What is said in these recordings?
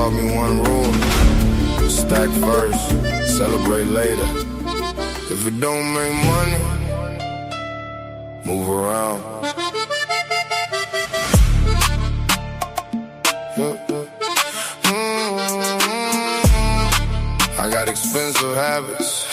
taught me one rule: stack first, celebrate later. If it don't make money, move around. I got expensive habits.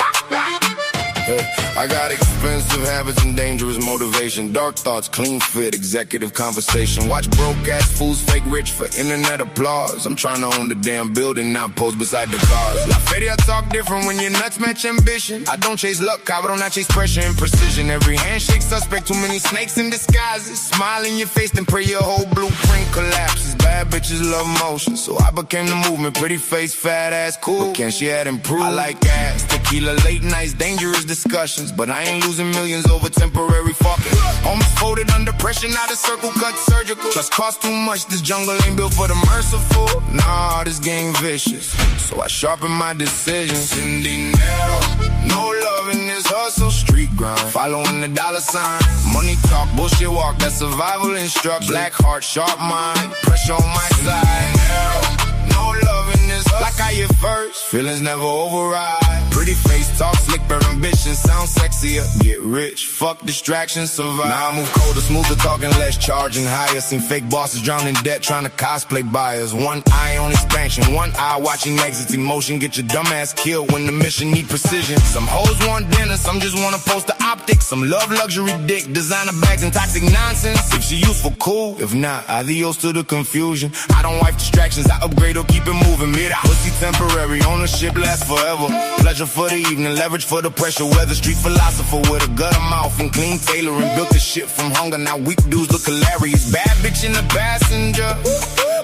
I got expensive habits and dangerous motivation. Dark thoughts, clean fit, executive conversation. Watch broke ass fools fake rich for internet applause. I'm trying to own the damn building, not pose beside the cars. La Feria talk different when your nuts match ambition. I don't chase luck, cabrón, I chase pressure and precision. Every handshake suspect, too many snakes in disguises. Smile in your face, then pray your whole blueprint collapses. Bad bitches love motion, so I became the movement. Pretty face, fat ass, cool, but can she add improve? I like ass, tequila, late nights, dangerous discussions. But I ain't losing millions over temporary fucking. Homes folded under pressure, not a circle cut surgical. Trust costs too much, this jungle ain't built for the merciful. Nah, this game vicious, so I sharpen my decisions. Sin dinero, no love in this hustle. Street grind, following the dollar sign. Money talk, bullshit walk, that's survival instruction. Black heart, sharp mind, pressure on my side. No love in this hustle. Like I hit first, feelings never override. Pretty face, talk slick, but ambition sound sexier. Get rich, fuck distractions, survive. Now I move colder, smoother, talking less, charging higher. Seen fake bosses drown in debt, trying to cosplay buyers. One eye on expansion, one eye watching exits. Emotion, get your dumb ass killed when the mission need precision. Some hoes want dinner, some just wanna post the optics. Some love luxury dick, designer bags and toxic nonsense. If she useful, cool. If not, adios to the confusion. I don't wipe distractions, I upgrade or keep it moving. Mira, pussy temporary, ownership lasts forever. Pleasure for the evening, leverage for the pressure. Weather street philosopher with a gutter mouth and clean tailoring. Built this shit from hunger, now weak dudes look hilarious. Bad bitch in the passenger,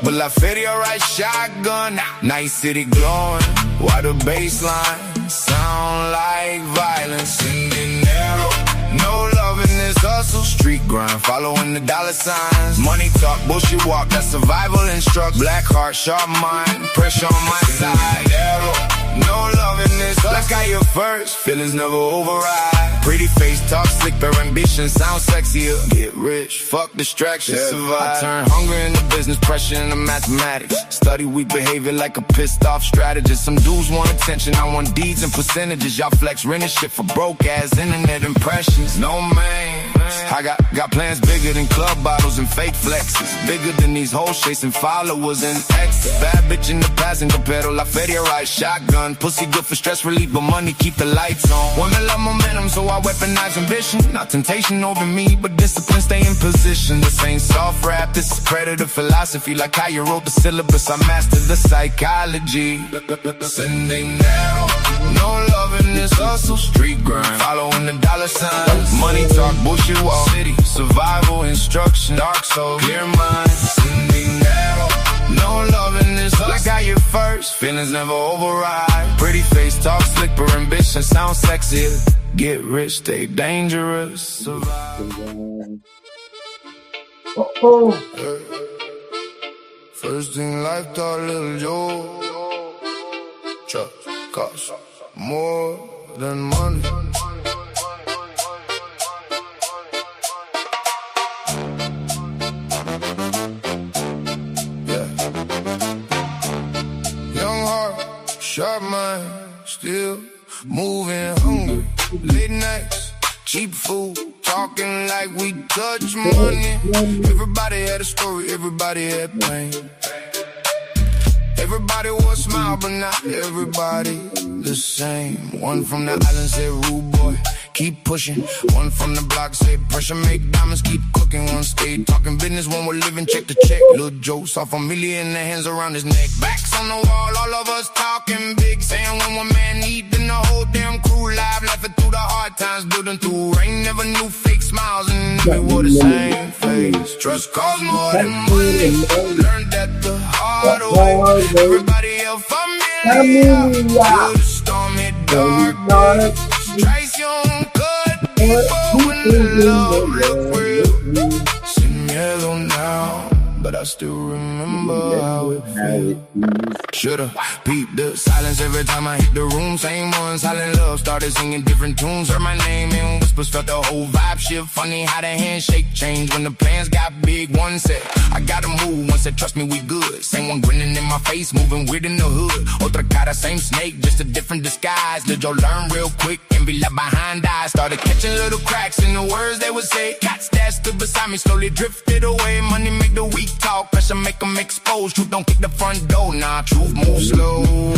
but La Feria ride shotgun. Night city glowing, while the baseline sound like violence. In dinero, no love in this hustle. Street grind, following the dollar signs. Money talk, bullshit walk, that's survival instruct. Black heart, sharp mind, pressure on my side. No love in this hustle. Like I hear first, feelings never override. Pretty face, talk slick, but ambition sound sexier. Get rich, fuck distractions, survive. I turn hunger into business, pressure into mathematics. Study weak behavior like a pissed off strategist. Some dudes want attention, I want deeds and percentages. Y'all flex renting shit for broke ass internet impressions. No man, I got plans bigger than club bottles and fake flexes. Bigger than these hoes chasing followers and exes. Bad bitch in the passenger pedal, La Feria ride shotgun. Pussy good for stress relief, but money keep the lights on. Women love momentum, so I weaponize ambition. Not temptation over me, but discipline stay in position. This ain't soft rap, this is predator philosophy. Like how you wrote the syllabus, I mastered the psychology. Sending now, no love in this hustle. Street grind, following the dollar signs. Money talk, bullshit walk. City, survival instruction. Dark soul, clear mind. Sending now, no love in this hustle. Like I hit first, feelings never override. Pretty face, talk slick, but ambition sound sexier. Get rich, stay dangerous, survive. First in life, taught little Joe. Trust costs more than money. Yeah. Young heart, sharp mind, still moving hungry. Late nights, cheap food, talking like we touch money. Everybody had a story, everybody had pain. Everybody wore a smile, but not everybody the same. One from the island said, rude boy, keep pushing. One from the block said, pressure make diamonds, keep cooking. One stayed talking business, one was living check to check. Lil' Joe saw familiar in the hands around his neck. Backs on the wall, all of us talking big, saying when one man need, then the whole damn crew live. Laughing through the hard times, building through rain. Never knew fake smiles, and we wore the same face. Trust costs more than money, learned that the hard way. Everybody else familiar, through the stormy dark days. Trace your own cut, people when the love look real. Sin miedo now, but I still remember how it feels. Should've peeped the silence every time I hit the room. Same one, silent love, started singing different tunes. Heard my name in whispers, felt the whole vibe shift. Funny how the handshake changed when the plans got big. One said, I gotta move, one said, trust me, we good. Same one grinning in my face, moving weird in the hood. Otra cara, same snake, just a different disguise. Let Joe learn real quick and be left behind eyes. Started catching little cracks in the words they would say. Got stashed stood beside me, slowly drifted away. Money make the weak talk, pressure make them expose. Truth don't kick the front door, nah, truth moves slow.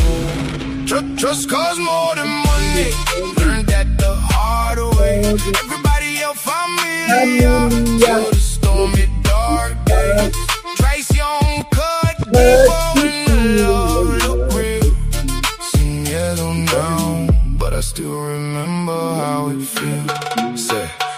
Trust costs more than money, learned that the hard way. Everybody else familiar, till the stormy dark days. Trace Young cut deeper when the love look real. Seattle now, but I still remember how it feels.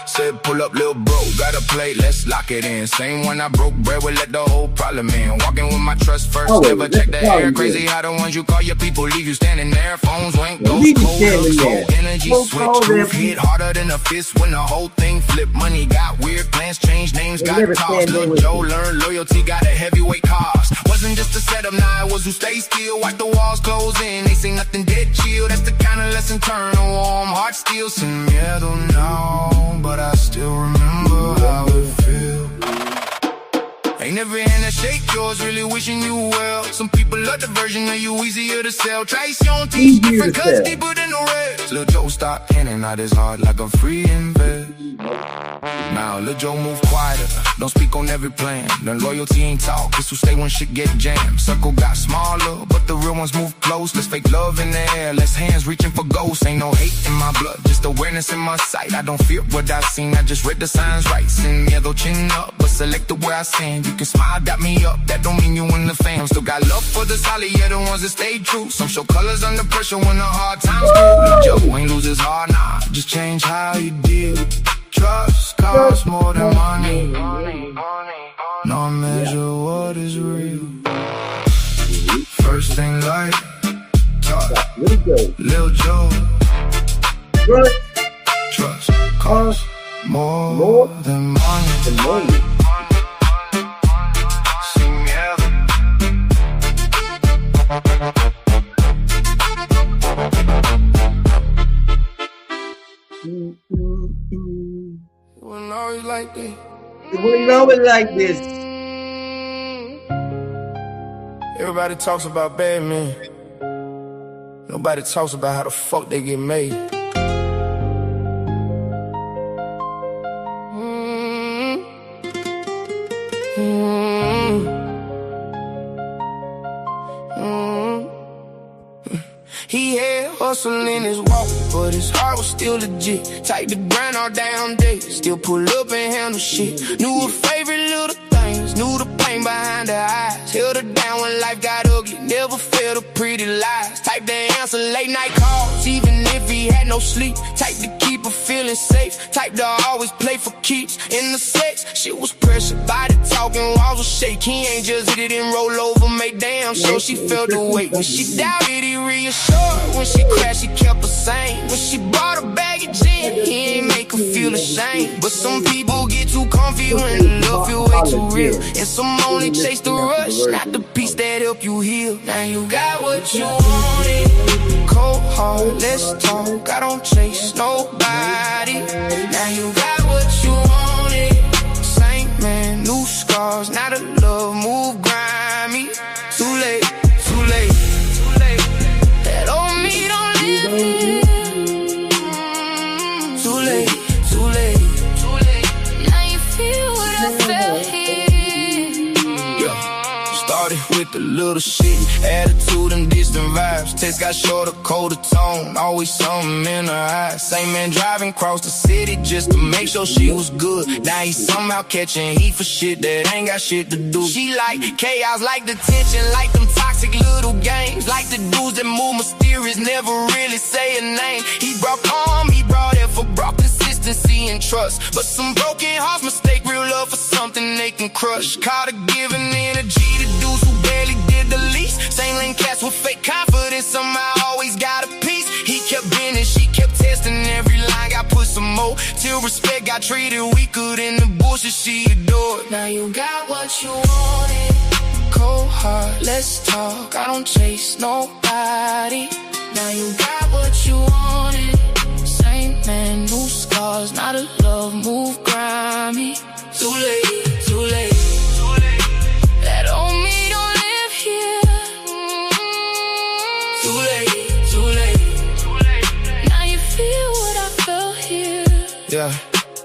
Said pull up, lil' bro, got a plate, let's lock it in. Same one I broke bread with, let the whole problem in. Walking with my trust first, never check the air. Crazy how the ones you call your people leave you standing there. Phones went ghost cold, slow energy switch. Truth hit harder than a fist when the whole thing flipped. Money got weird, plans changed, names got tossed. Lil' Joe learned loyalty got a heavyweight cost. Wasn't just a setup, nah, it was who stay still. Watch the walls close in, they say nothing dead chill. That's the kind of lesson turn a warm heart steel. Sin miedo now, but I still remember how it feels. Ain't every hand that shake yours, really wishing you well. Some people love the version of you, easier to sell. Traición teach different cuts deeper than the rest. Lil' Joe stop handing out his heart like a free invest. Now Lil' Joe move quieter, don't speak on every plan. Then loyalty ain't talk, it's who stay when shit get jammed. Circle got smaller, but the real ones move close. Let's fake love in the air, less hands reaching for ghosts. Ain't no hate in my blood, just awareness in my sight. I don't fear what I've seen, I just read the signs right. Sin miedo, chin up, but select the where I stand. You can smile, dap me up, that don't mean you in the fam. Still got love for the solid, yeah, the ones that stay true. Some show colors under pressure when the hard times go. Lil' Joe ain't lose his heart, nah, just change how you deal. Trust costs more than money. No measure what is real. First thing like talk. Lil' Joe. Trust costs more than money. Sing me heaven. It wasn't always like this. It wasn't always like this. Everybody talks about bad men. Nobody talks about how the fuck they get made. He had hustle in his walk, but his heart was still legit. Type the grind all damn day, still pull up and handle shit. Knew her favorite little things, knew the pain behind her eyes. Held her down when life got ugly, never felt her pretty lies. Type to answer late night calls, even if he had no sleep. Type to keep her feeling safe, type to always play for keeps. In the sex, shit was pressure, body talking, walls was shake. He ain't just hit it and roll over, make damn sure she felt the weight. When she doubted, he reassured. When she crashed, he kept her sane. When she bought a bag of gin, he ain't make her feel ashamed. But some people get too comfy when the love feel way too real. And some only chase the rush, not the peace that help you heal. Now you got what you wanted. Cold hard, let's talk. I don't chase nobody. Now you got what you wanted. Same man, new scars. Now the love move grimy. Too late, too late, too late. That old me don't live here. Too late, too late, too late. Now you feel what I felt here. Yeah, started with the little shit, attitude and distant vibes. Text got shorter, colder tone, always something in her eyes. Same man driving across the city just to make sure she was good. Now he somehow catching heat for shit that ain't got shit to do. She like chaos, like the tension, like them toxic little games, like the dudes that move mysterious, never really say a name. He brought calm, he brought effort, brought consistency and trust. But some broken hearts mistake real love for something they can crush. Caught her giving energy to dudes who barely did the least. Same lane cats with fake confidence, somehow always got a piece. He kept bending, she kept testing, every line got pussy some more, till respect got treated weaker than the bullshit she adored. Now you got what you wanted. Cold heart, let's talk, I don't chase nobody. Now you got what you wanted. Same man, new scars, not a love move, grimy. Too late, too late. That old me don't live here. Too late, too late. Now you feel what I felt here.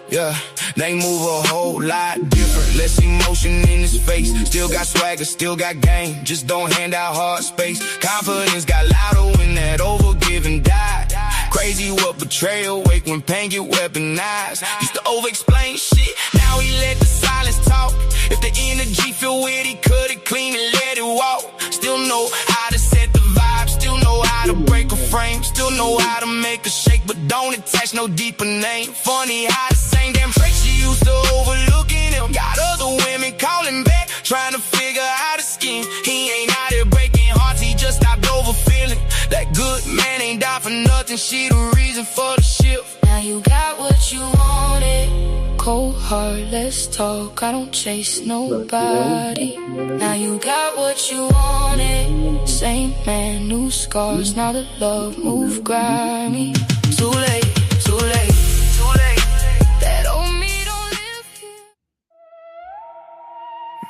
Yeah, they move a whole lot different. Less emotion in his face. Still got swagger, still got game. Just don't hand out hard space. Confidence got louder when that overgiving died. Crazy what betrayal wake when pain get weaponized. Used to over-explain shit, now he let the silence talk. If the energy feel weird, he cut it clean and let it walk. Still know how to set the vibe, still know how to break a frame. Still know how to make a shake, but don't attach no deeper name. Funny how the same damn trait she used to overlooking him. Got other women calling back, trying to figure out his skin. He ain't out here breaking hearts, he just stopped over feeling. That good man ain't died for nothing, she the reason for the shift. Now you got what you wanted. Cold heart, let's talk, I don't chase nobody. Now you got what you wanted. Same man, new scars, now the love move, grimy. Too late, too late, too late. That old me don't live here.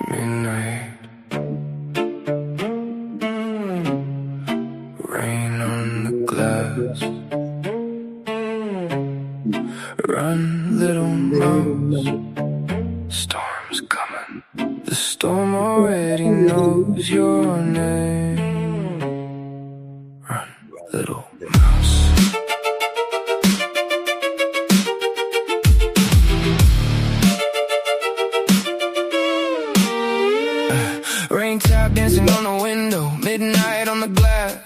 Midnight, rain on the glass. Run, little mouse, storm's coming. The storm already knows your name. Run, little mouse. Rain tap dancing on the window, midnight on the glass.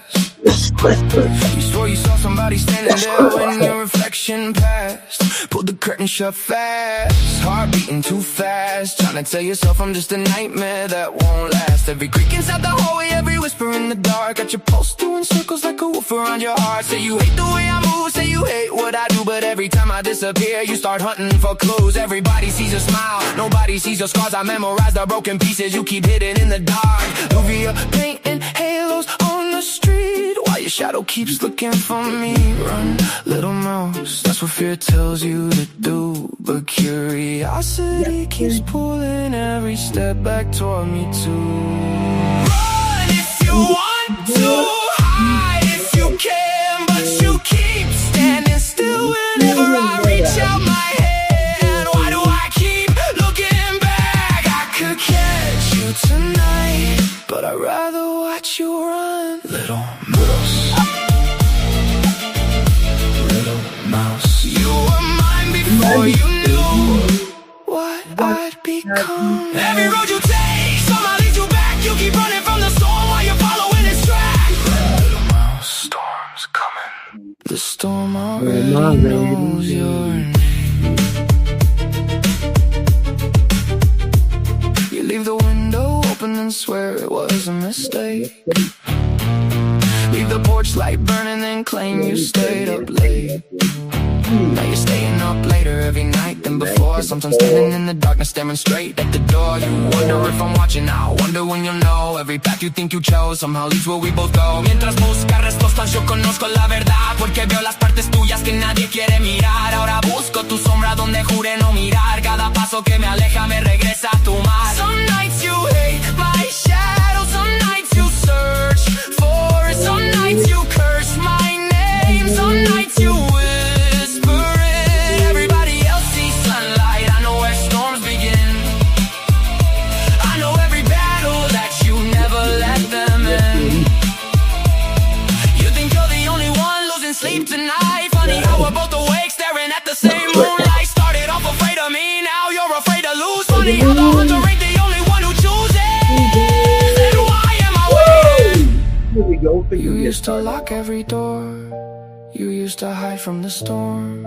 You swore you saw somebody standing there when your reflection passed. Pulled the curtain shut fast, heart beating too fast. Trying to tell yourself I'm just a nightmare that won't last. Every creak inside the hallway, every whisper in the dark. Got your pulse doing circles like a wolf around your heart. Say you hate the way I move, say you hate what I do, but every time I disappear, you start hunting for clues. Everybody sees your smile, nobody sees your scars. I memorize the broken pieces you keep hidden in the dark. Louvia painting halos on the street while your shadow keeps looking for me. Run, little mouse, that's what fear tells you to do. But curiosity keeps pulling every step back toward me too. Run if you want to, hide if you can, but you keep standing still whenever I reach out my hand. Why do I keep looking back? I could catch you tonight, but I'd rather watch you run, little mouse. Little mouse. You were mine before you knew what I'd become. Every road you take, somehow leads you back. You keep running from the storm while you're following its track. Little mouse, storm's coming. The storm already knows your name. You leave the window open and swear it was a mistake. Leave the porch light burning, then claim you stayed up late. Now you're staying up later every night than before. Sometimes standing in the darkness, staring straight at the door. You wonder if I'm watching now, wonder when you'll know. Every path you think you chose somehow leads where we both go. Mientras buscas respuestas yo conozco la verdad, porque veo las partes tuyas que nadie quiere mirar. Ahora busco tu sombra donde juré no mirar. Cada paso que me aleja me regresa a tu mar. Some nights you hate my shadow, some nights you search for, some nights you curse my name, some nights you whisper it. Everybody else sees sunlight, I know where storms begin. I know every battle that you never let them in. You think you're the only one losing sleep tonight. Funny how we're both awake staring at the same moonlight. Started off afraid of me, now you're afraid to lose. Funny how the hunter ain't the only one who chooses. And why am I waiting? You used to lock every door, you used to hide from the storm.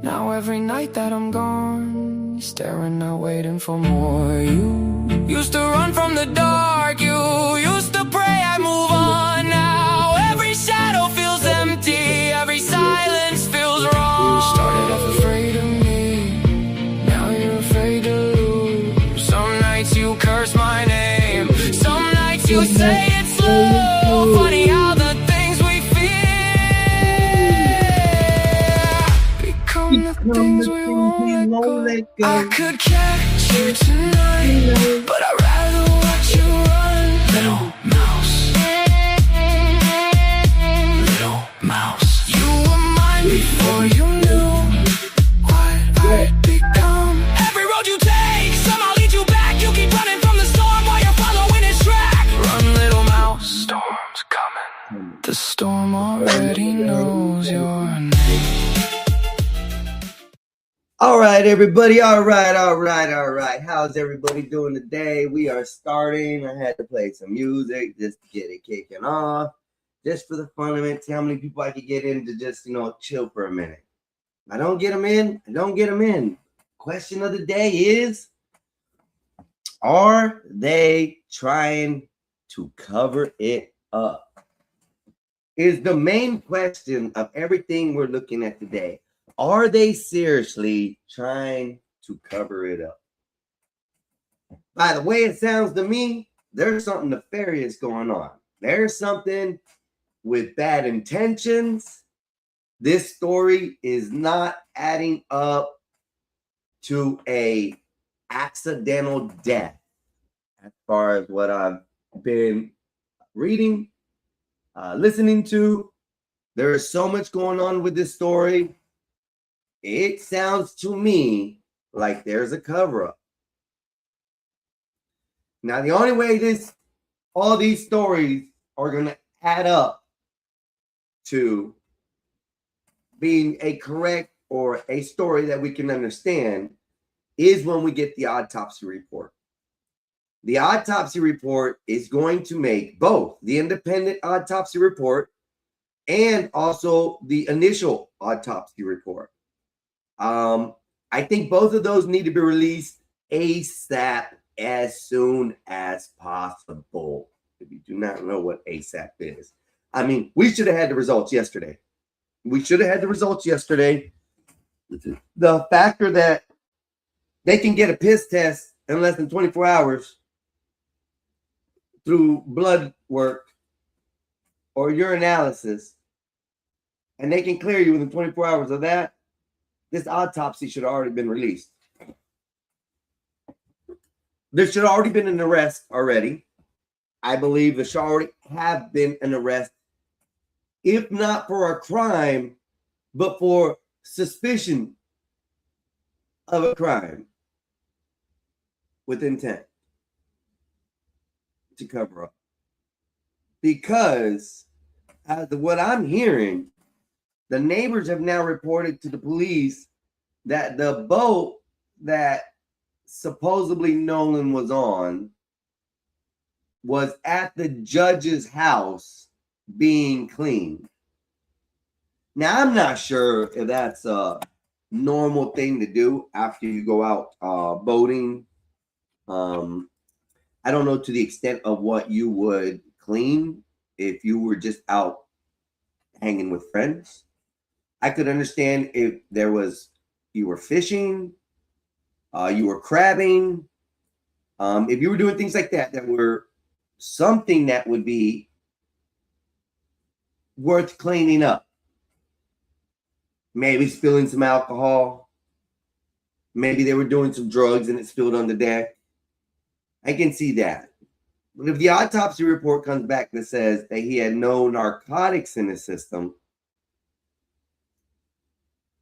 Now every night that I'm gone, you're staring out waiting for more. You used to run from the dark, you used to pray I move on. Now every shadow feels empty, every silence feels wrong. Started off afraid things we won't won't let let go. go. I could catch you tonight, but I'd rather watch you run. Little mouse, little mouse. You were mine before you knew what I'd become. Every road you take, somehow leads you back. You keep running from the storm while you're following its track. Run, little mouse, storm's coming. The storm already knows your name. All right, everybody. All right. How's everybody doing today? We are starting. I had to play some music just to get it kicking off, just for the fun of it. See how many people I could get in to just, chill for a minute. I don't get them in. Question of the day is, are they trying to cover it up? Is the main question of everything we're looking at today. Are they seriously trying to cover it up? By the way it sounds to me, there's something nefarious going on. There's something with bad intentions. This story is not adding up to a accidental death, as far as what I've been reading, listening to. There is so much going on with this story. It sounds to me like there's a cover-up. Now, the only way all these stories are going to add up to being a correct or a story that we can understand is when we get the autopsy report. The autopsy report is going to make both the independent autopsy report and also the initial autopsy report. I think both of those need to be released ASAP, as soon as possible. If you do not know what ASAP is, I mean, we should have had the results yesterday. The factor that they can get a piss test in less than 24 hours through blood work or urinalysis, and they can clear you within 24 hours of that, this autopsy should have already been released. There should have already been an arrest already. I believe there should already have been an arrest, if not for a crime, but for suspicion of a crime with intent to cover up. Because, as of what I'm hearing, the neighbors have now reported to the police that the boat that supposedly Nolan was on was at the judge's house being cleaned. Now, I'm not sure if that's a normal thing to do after you go out boating. I don't know to the extent of what you would clean if you were just out hanging with friends. I could understand if you were fishing, you were crabbing, if you were doing things like that were something that would be worth cleaning up. Maybe spilling some alcohol. Maybe they were doing some drugs and it spilled on the deck. I can see that. But if the autopsy report comes back that says that he had no narcotics in his system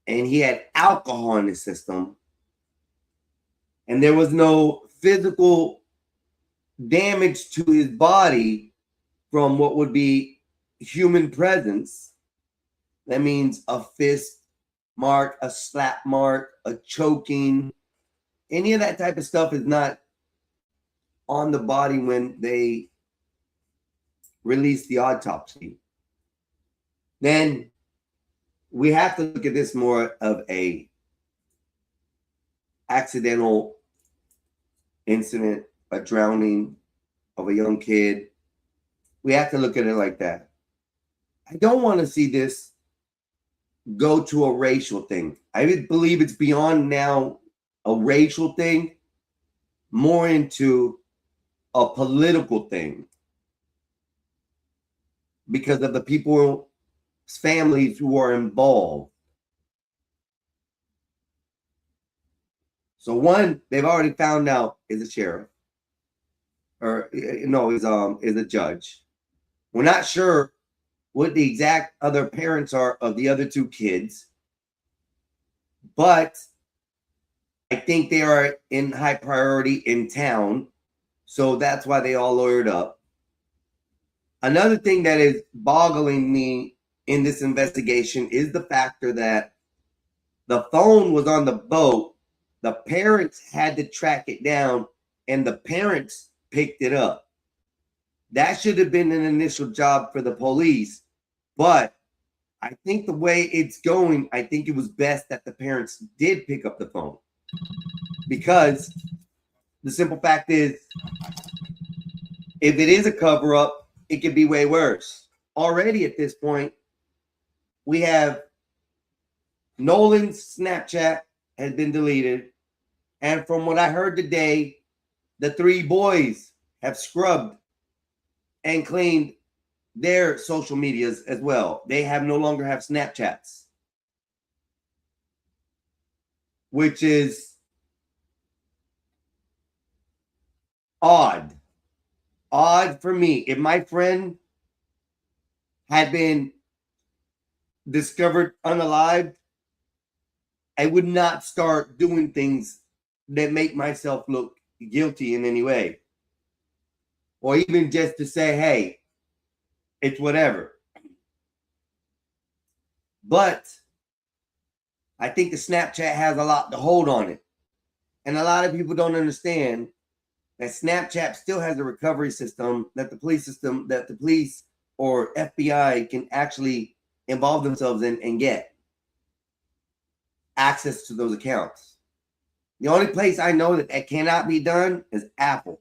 and he had alcohol in his system and there was no physical damage to his body from what would be human presence, that means a fist mark, a slap mark, a choking, any of that type of stuff is not on the body when they release the autopsy. Then we have to look at this more of a accidental incident, a drowning of a young kid. We have to look at it like that. I don't want to see this go to a racial thing. I believe it's beyond now a racial thing, more into a political thing because of the people's families who are involved. So one, they've already found out is a sheriff, or no, is a judge. We're not sure what the exact other parents are of the other two kids, but I think they are in high priority in town, so that's why they all lawyered up. Another thing that is boggling me in this investigation is the factor that the phone was on the boat. The parents had to track it down, and the parents picked it up. That should have been an initial job for the police, but I think the way it's going, I think it was best that the parents did pick up the phone, because the simple fact is, if it is a cover-up, it could be way worse. Already at this point, we have Nolan's Snapchat has been deleted. And from what I heard today, the three boys have scrubbed and cleaned their social medias as well. They no longer have Snapchats, which is odd. Odd for me. If my friend had been discovered unalived, I would not start doing things that make myself look guilty in any way. Or even just to say, hey, it's whatever. But I think the Snapchat has a lot to hold on it. And a lot of people don't understand that Snapchat still has a recovery system that the police or FBI can actually involve themselves in and get access to those accounts. The only place I know that cannot be done is Apple.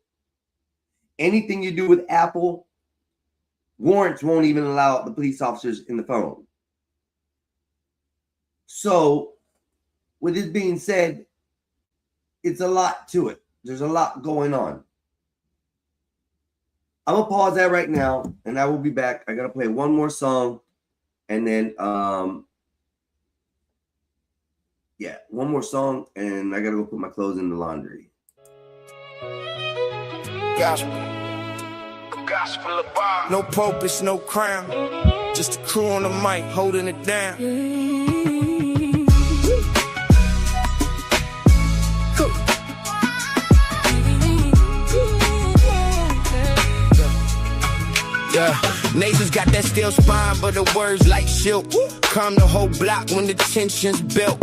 Anything you do with Apple, warrants won't even allow the police officers in the phone. So, with this being said, it's a lot to it. There's a lot going on. I'm going to pause that right now, and I will be back. I got to play one more song, and then, one more song, and I got to go put my clothes in the laundry. Gospel of Bob. No purpose, no crown. Just a crew on the mic holding it down. Nations got that steel spine, but the words like silk. Calm the whole block when the tension's built.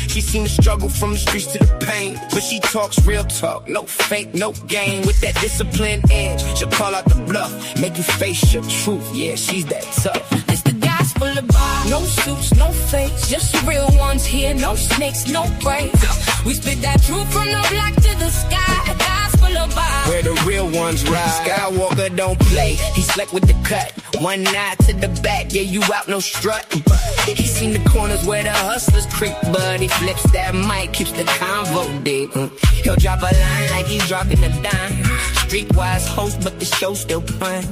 She seen the struggle from the streets to the pain, but she talks real talk, no fake, no game. With that disciplined edge, she'll call out the bluff, make you face your truth. Yeah, she's that tough. It's the gospel of Bob. No suits, no fakes, just real ones here. No snakes, no breaks. We spit that truth from the block to the sky. Gospel of Bob. Where the real ones ride. Skywalker don't play, he slept with the cut. One eye to the back, yeah, you out no strut. He seen the corners where the hustlers creep, but he flips that mic, keeps the convo deep. He'll drop a line like he's dropping a dime. Streetwise host, but the show still prime.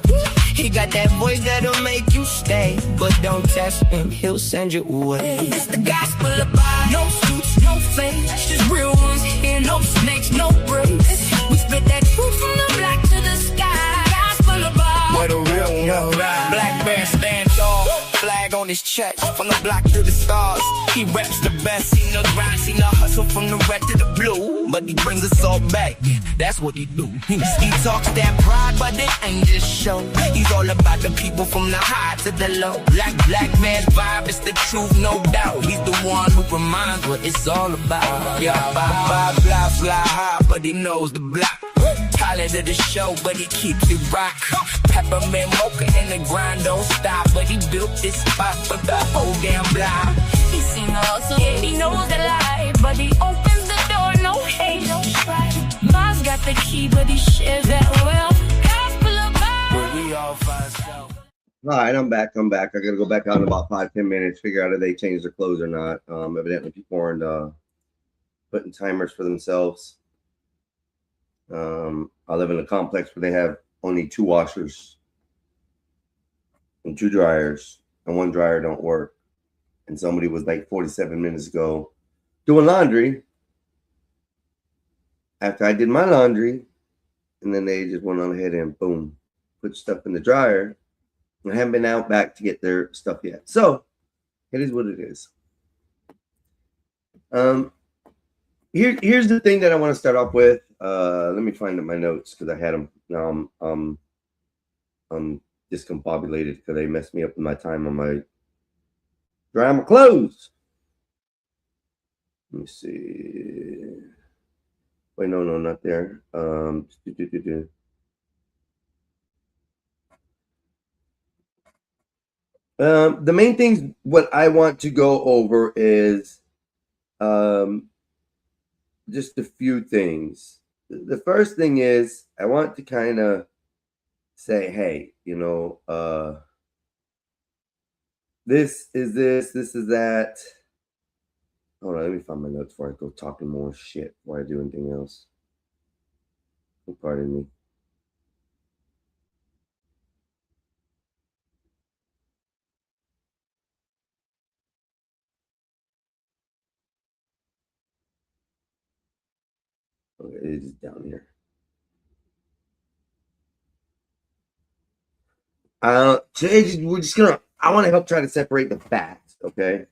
He got that voice that'll make you stay, but don't test him, he'll send you away. It's the gospel of Bob. No suits, no fakes, just real ones here. No snakes, no breaks. We spit that truth from the block to the sky. Gospel of Bob. Where the real ones ride. Black bear stand tall, flag on his chest, from the block to the stars. He reps the best, seen the grind, seen the hustle from the red to the blue. But he brings us all back, yeah, that's what he do. He talks that pride, but it ain't just show. He's all about the people from the high to the low. Black man vibe, it's the truth, no doubt. He's the one who reminds what it's all about. Yeah, Bob, fly high, but he knows the block. Pilot of the show, but he keeps it rock. Peppermint mocha and the grind don't stop, but he built this spot for the whole damn block. He's seen the hustle, he knows the lie, but he opens the door, no hate, no strife. Bob's got the key, but he shares that well. Gospel of Bob. Where we all find ourselves. All right, I'm back. I got to go back out in about 5-10 minutes, figure out if they changed their clothes or not. Evidently, people aren't putting timers for themselves. I live in a complex where they have only 2 washers and 2 dryers, and 1 dryer don't work. And somebody was like 47 minutes ago doing laundry, after I did my laundry, and then they just went on ahead and boom, put stuff in the dryer. I haven't been out back to get their stuff yet. So it is what it is. Here's the thing that I want to start off with. Let me find my notes because I had them. Now I'm discombobulated because they messed me up in my time on my drying my clothes. Let me see. Wait, no, not there. The main things what I want to go over is just a few things. The first thing is I want to kind of say, hey, you know, this is that. Hold on, let me find my notes before I go talking more shit before I do anything else. Oh, pardon me. Okay, it is down here. Today we're just gonna. I want to help try to separate the facts. Okay.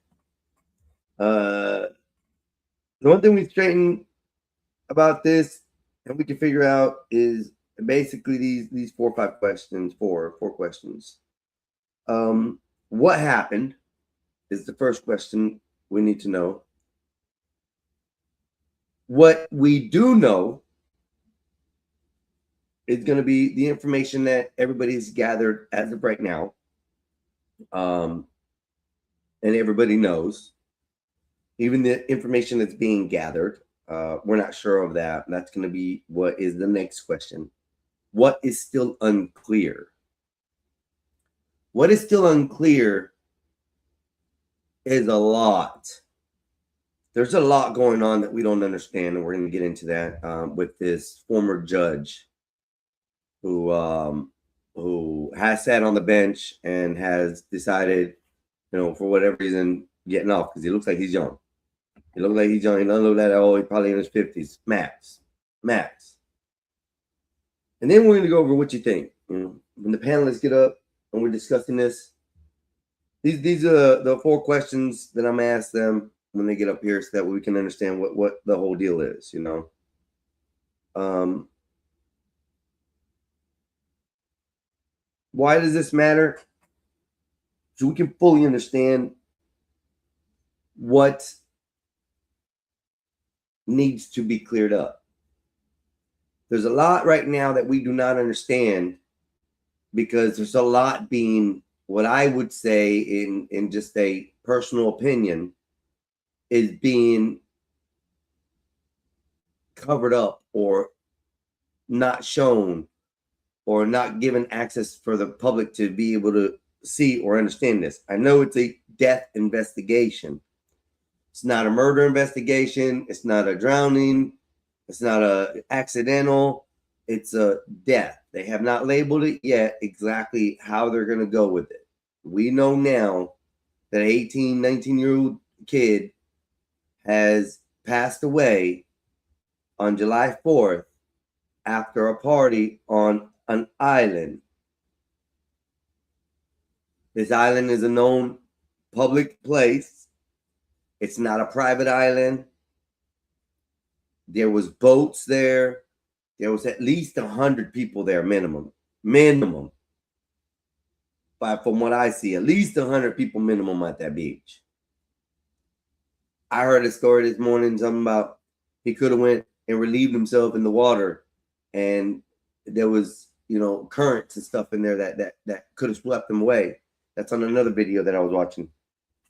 The one thing we straighten about this, and we can figure out, is basically these 4 or 5 questions. Four questions. What happened is the first question we need to know. What we do know is going to be the information that everybody's gathered as of right now. And everybody knows. Even the information that's being gathered, we're not sure of that. That's going to be what is the next question. What is still unclear? What is still unclear is a lot. There's a lot going on that we don't understand, and we're going to get into that with this former judge who has sat on the bench and has decided, you know, for whatever reason, getting off because he looks like he's young. He looks like he's young. He doesn't look like that. He's probably in his 50s, max. And then we're going to go over what you think. You know, when the panelists get up and we're discussing this, these are the 4 questions that I'm going to ask them when they get up here, so that we can understand what the whole deal is. You know, why does this matter? So we can fully understand what needs to be cleared up. There's a lot right now that we do not understand because there's a lot being, what I would say in just a personal opinion, is being covered up or not shown or not given access for the public to be able to see or understand this. I know it's a death investigation. It's not a murder investigation. It's not a drowning. It's not a accidental. It's a death. They have not labeled it yet exactly how they're going to go with it. We know now that an 18, 19-year-old kid has passed away on July 4th after a party on an island. This island is a known public place. It's not a private island. There was boats there. There was at least 100 people there, minimum. But from what I see, at least 100 people minimum at that beach. I heard a story this morning, something about he could have went and relieved himself in the water, and there was, you know, currents and stuff in there that could have swept him away. That's on another video that I was watching.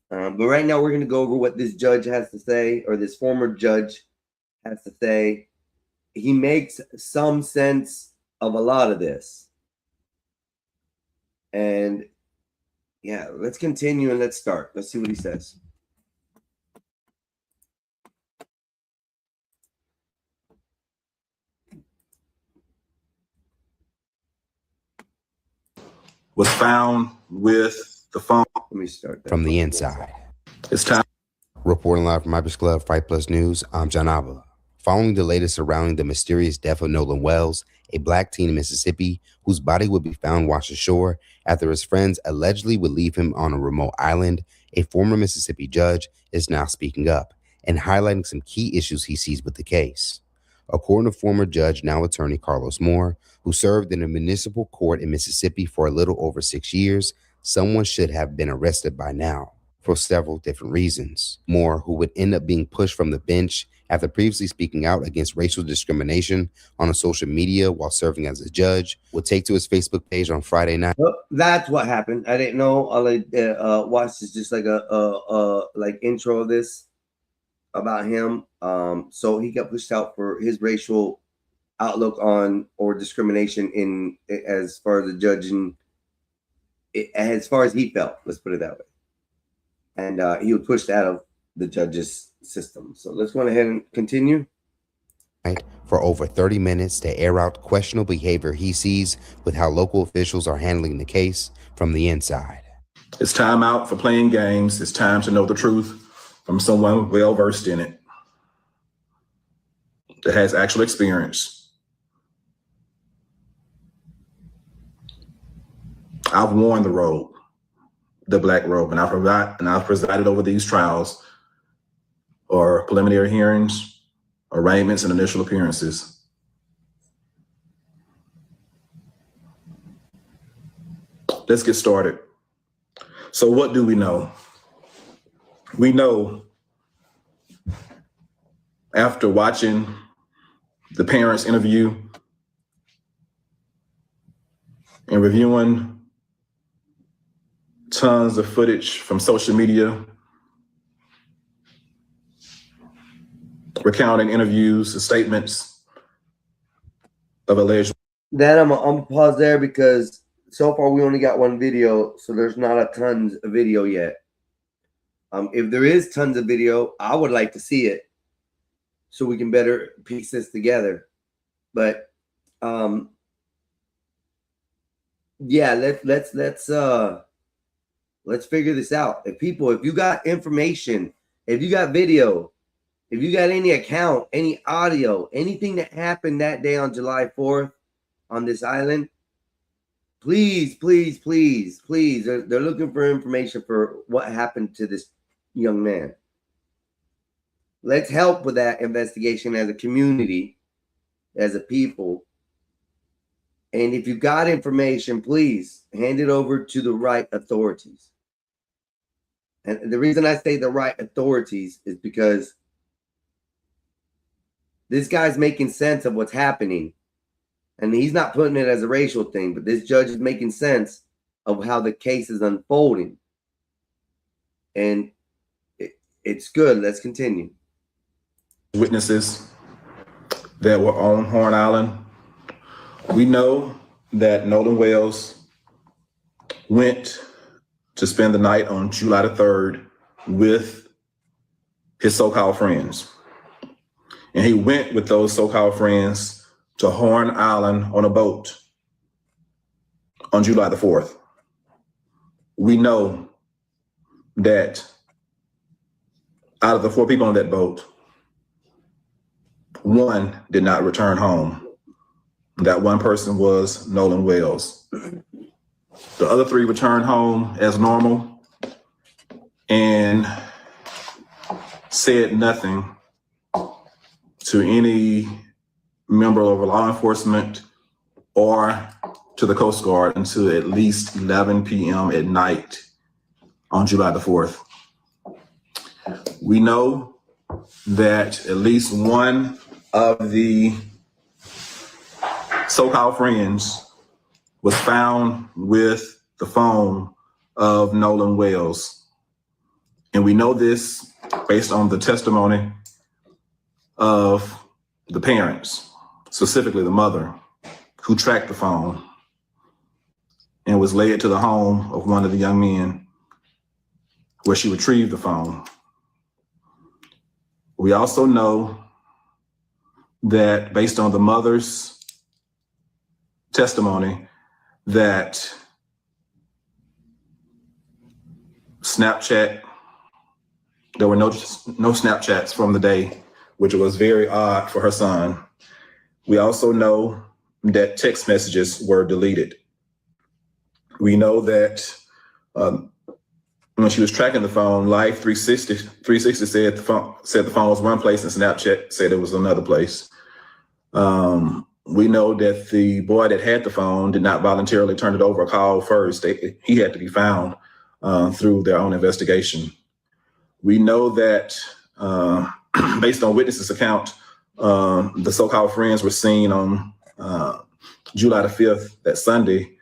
But right now we're going to go over what this judge has to say, or this former judge has to say. He makes some sense of a lot of this. And yeah, let's continue and let's start. Let's see what he says. Was found with the phone. Let me start that. From the inside. It's time. Reporting live from Ibis Club, Fight Plus News, I'm John Abba. following the latest surrounding the mysterious death of Nolan Wells, a black teen in Mississippi whose body would be found washed ashore after his friends allegedly would leave him on a remote island. A former Mississippi judge is now speaking up and highlighting some key issues he sees with the case. According to former judge, now attorney Carlos Moore, who served in a municipal court in Mississippi for a little over 6 years, someone should have been arrested by now for several different reasons. Moore, who would end up being pushed from the bench after previously speaking out against racial discrimination on a social media while serving as a judge, would take to his Facebook page on Friday night. Well, that's what happened. I didn't know. All I watched is just like a like intro of this about him. So he got pushed out for his racial outlook on or discrimination in as far as the judging, as far as he felt. Let's put it that way. And he was pushed out of the judges' system. So let's go ahead and continue. For over 30 minutes to air out questionable behavior he sees with how local officials are handling the case from the inside. It's time out for playing games. It's time to know the truth from someone well versed in it that has actual experience. I've worn the robe, the black robe, and I've presided over these trials or preliminary hearings, arraignments, and initial appearances. Let's get started. So what do we know? We know after watching the parents' interview and reviewing tons of footage from social media, recounting interviews and statements of alleged. Then I'm gonna pause there because so far we only got one video, so there's not a tons of video yet. If there is tons of video, I would like to see it so we can better piece this together. But yeah, let's figure this out. If you got information, if you got video, if you got any account, any audio, anything that happened that day on July 4th on this island, please, please, please, please. They're looking for information for what happened to this young man. Let's help with that investigation as a community, as a people. And if you got information, please hand it over to the right authorities. And the reason I say the right authorities is because this guy's making sense of what's happening. And he's not putting it as a racial thing, but this judge is making sense of how the case is unfolding. And it's good. Let's continue. Witnesses that were on Horn Island. We know that Nolan Wells went to spend the night on July the 3rd with his so-called friends. And he went with those so-called friends to Horn Island on a boat on July the 4th. We know that out of the 4 people on that boat, 1 did not return home. That one person was Nolan Wells. The other 3 returned home as normal and said nothing to any member of law enforcement or to the Coast Guard until at least 11 p.m. at night on July the 4th. We know that at least one of the so-called friends was found with the phone of Nolan Wells. And we know this based on the testimony of the parents, specifically the mother, who tracked the phone and was led to the home of one of the young men where she retrieved the phone. We also know that based on the mother's testimony that Snapchat, there were no Snapchats from the day which was very odd for her son. We also know that text messages were deleted. We know that when she was tracking the phone, Life 360 said the phone was one place, and Snapchat said it was another place. We know that the boy that had the phone did not voluntarily turn it over or call first. He had to be found through their own investigation. We know that based on witnesses' account, the so-called friends were seen on July the 5th, that Sunday,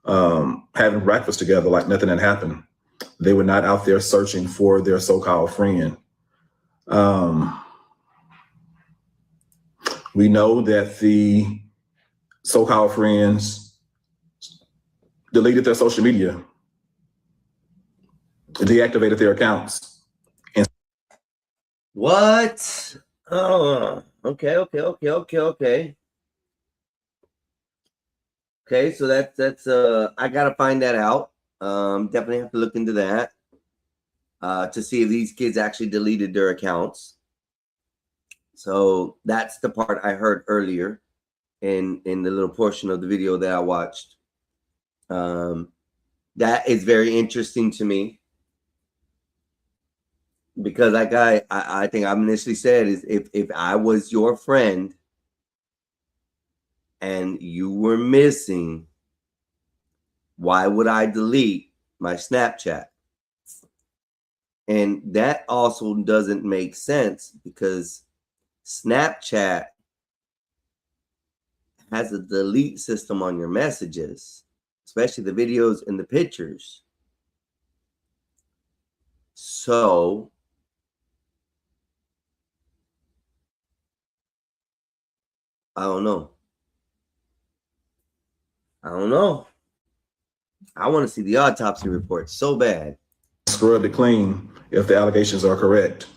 having breakfast together like nothing had happened. They were not out there searching for their so-called friend. We know that the so-called friends deleted their social media, deactivated their accounts. What? Oh, okay. Okay, so that's I gotta find that out. Definitely have to look into that to see if these kids actually deleted their accounts. So that's the part I heard earlier in the little portion of the video that I watched. That is very interesting to me, because like I think I initially said is if I was your friend and you were missing, why would I delete my Snapchat? And that also doesn't make sense, because Snapchat has a delete system on your messages, especially the videos and the pictures. So I don't know. I want to see the autopsy report so bad. Scrub it clean if the allegations are correct.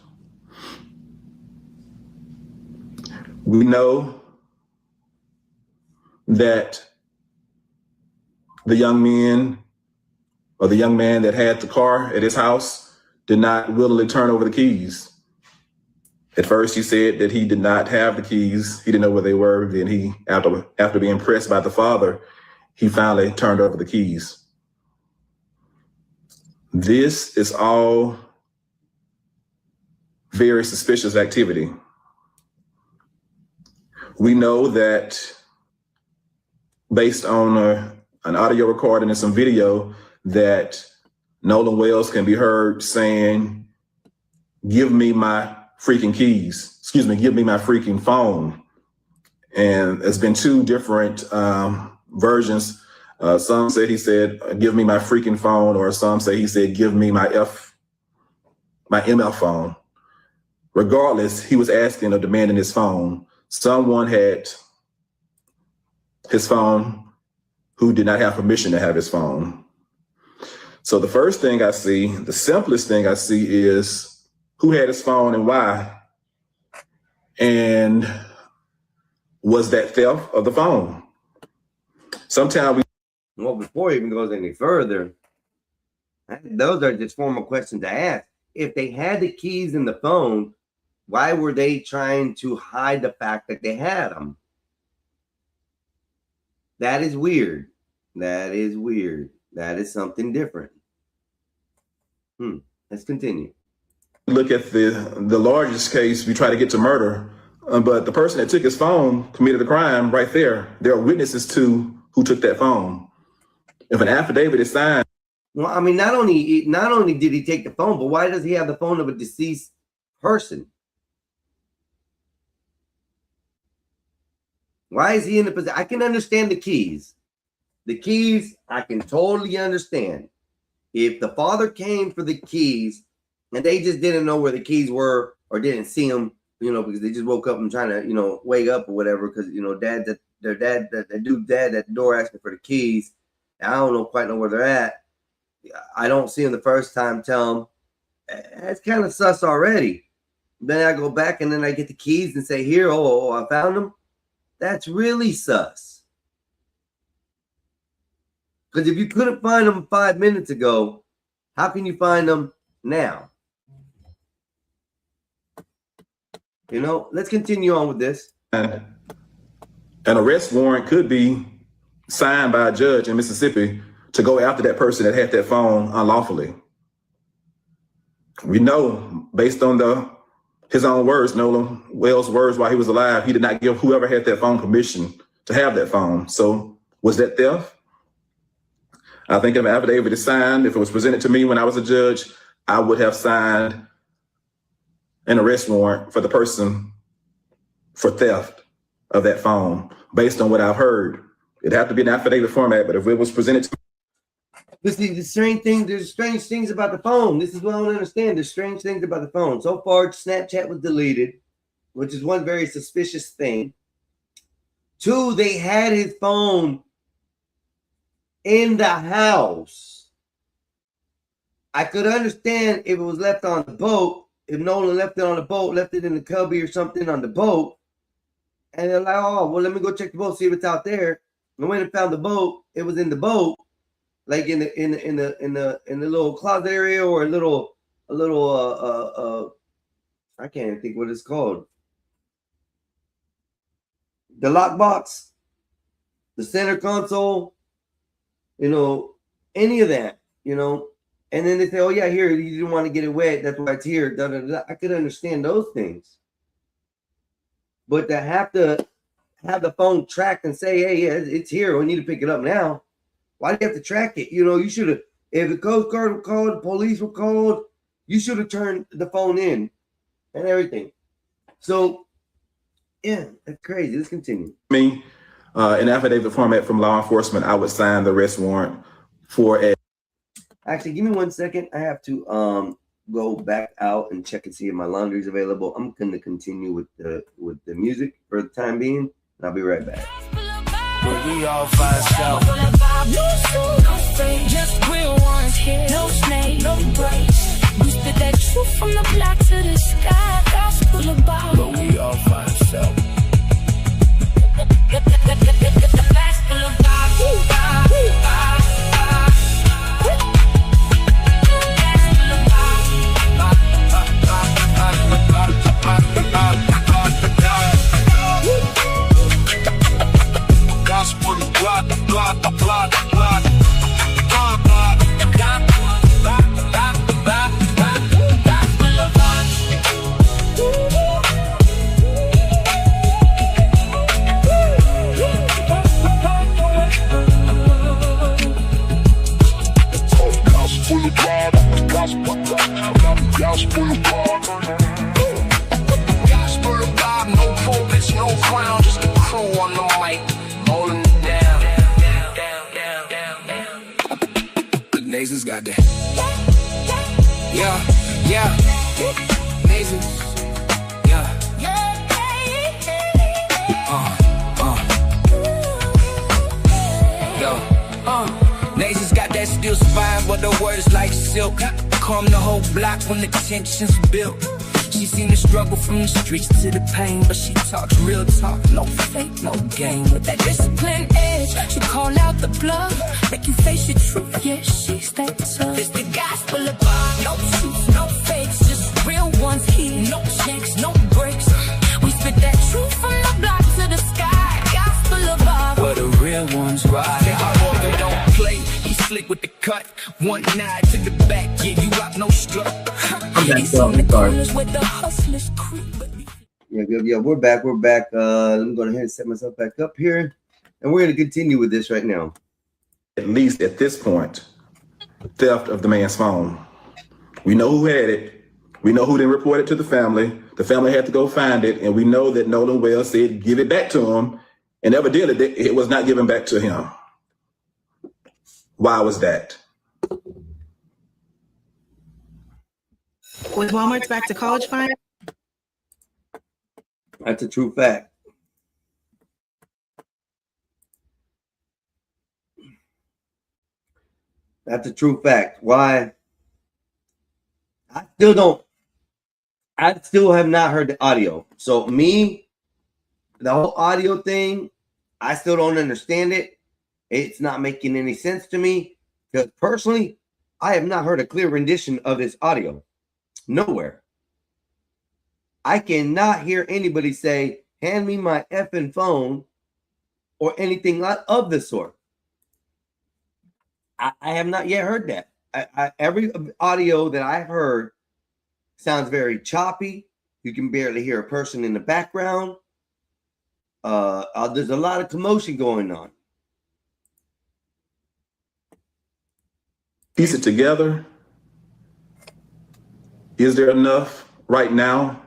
We know that the young man that had the car at his house did not willingly turn over the keys. At first, he said that he did not have the keys. He didn't know where they were. Then he, after being pressed by the father, he finally turned over the keys. This is all very suspicious activity. We know that based on an audio recording and some video, that Nolan Wells can be heard saying, "Give me my freaking keys." Excuse me, "Give me my freaking phone." And there's been two different versions. Some said he said, "Give me my freaking phone," or some say he said, "Give me my ML phone." Regardless, he was asking or demanding his phone. Someone had his phone who did not have permission to have his phone. So the first thing I see, the simplest thing I see, is who had his phone and why? And was that theft of the phone? Sometimes Well, before it even goes any further, those are just formal questions to ask. If they had the keys in the phone, why were they trying to hide the fact that they had them? That is weird. That is something different. Let's continue. look at the largest case, we try to get to murder, but the person that took his phone committed a crime right there. There are witnesses to who took that phone. If an affidavit is signed. Well, I mean, not only did he take the phone, but why does he have the phone of a deceased person? Why is he in the position? I can understand the keys. The keys, I can totally understand. If the father came for the keys and they just didn't know where the keys were or didn't see them, because they just woke up and trying to, wake up or whatever, because, that the door asking for the keys. I don't quite know where they're at. I don't see them the first time, tell them. That's kind of sus already. Then I go back and then I get the keys and say, here, I found them. That's really sus. Because if you couldn't find them 5 minutes ago, how can you find them now? You know, let's continue on with this. An arrest warrant could be signed by a judge in Mississippi to go after that person that had that phone unlawfully. We know, based on his own words, Nolan Wells' words while he was alive, he did not give whoever had that phone permission to have that phone. So was that theft? I think if an affidavit is signed, if it was presented to me when I was a judge, I would have signed an arrest warrant for the person for theft of that phone based on what I've heard. It'd have to be an affidavit format, but if it was presented to me. But see, there's strange things about the phone. This is what I don't understand. There's strange things about the phone. So far, Snapchat was deleted, which is one very suspicious thing. 2, they had his phone in the house. I could understand if it was left on the boat, if Nolan left it on the boat, left it in the cubby or something on the boat, and they're like, oh, well, let me go check the boat, see if it's out there. And when it found the boat, it was in the boat, like in the little closet area or a little I can't even think what it's called. The lockbox, the center console, you know, any of that, you know. And then they say, oh, yeah, here, you didn't want to get it wet. That's why it's here. Da, da, da. I could understand those things. But to have the phone tracked and say, hey, yeah, it's here. We need to pick it up now. Why do you have to track it? You know, you should have, if the Coast Guard were called, the police were called, you should have turned the phone in and everything. So, yeah, that's crazy. Let's continue. Me, in affidavit format from law enforcement, I would sign the arrest warrant for a. Actually, give me 1 second. I have to go back out and check and see if my laundry is available. I'm going to continue with the music for the time being, and I'll be right back. But we all find out. Just real ones here. No snake, no breaks. We spit that truth from the block to the sky. Gospel about. But we all find out. Gospel about. Nations got that. Yeah. Nations. Yeah. Nations got that still spine, but the words like silk. Calm the whole block when the tension's built. She seen the struggle from the streets to the pain, but she talks real talk, no fake, no game. With that discipline edge, she call out the blood, make you face your truth, yeah, she's that tough. It's the gospel of God, no truths, no fakes, just real ones here, no checks, no breaks. We spit that truth from the block to the sky, gospel of God. Where the real ones ride. They don't play, he's slick with the cut, one nod to the back, yeah, you rock no strut. Yeah, we're back. I'm going to set myself back up here, and we're going to continue with this right now. At least at this point, theft of the man's phone. We know who had it. We know who didn't report it to the family. The family had to go find it, and we know that Nolan Wells said give it back to him, and evidently it was not given back to him. Why was that? Was Walmart's back to college fine? That's a true fact. That's a true fact. Why? I still have not heard the audio. So the whole audio thing, I still don't understand it. It's not making any sense to me because personally, I have not heard a clear rendition of this audio. Nowhere. I cannot hear anybody say, hand me my effing phone or anything of the sort. I have not yet heard that. Every audio that I've heard sounds very choppy. You can barely hear a person in the background. There's a lot of commotion going on. Piece it together. Is there enough right now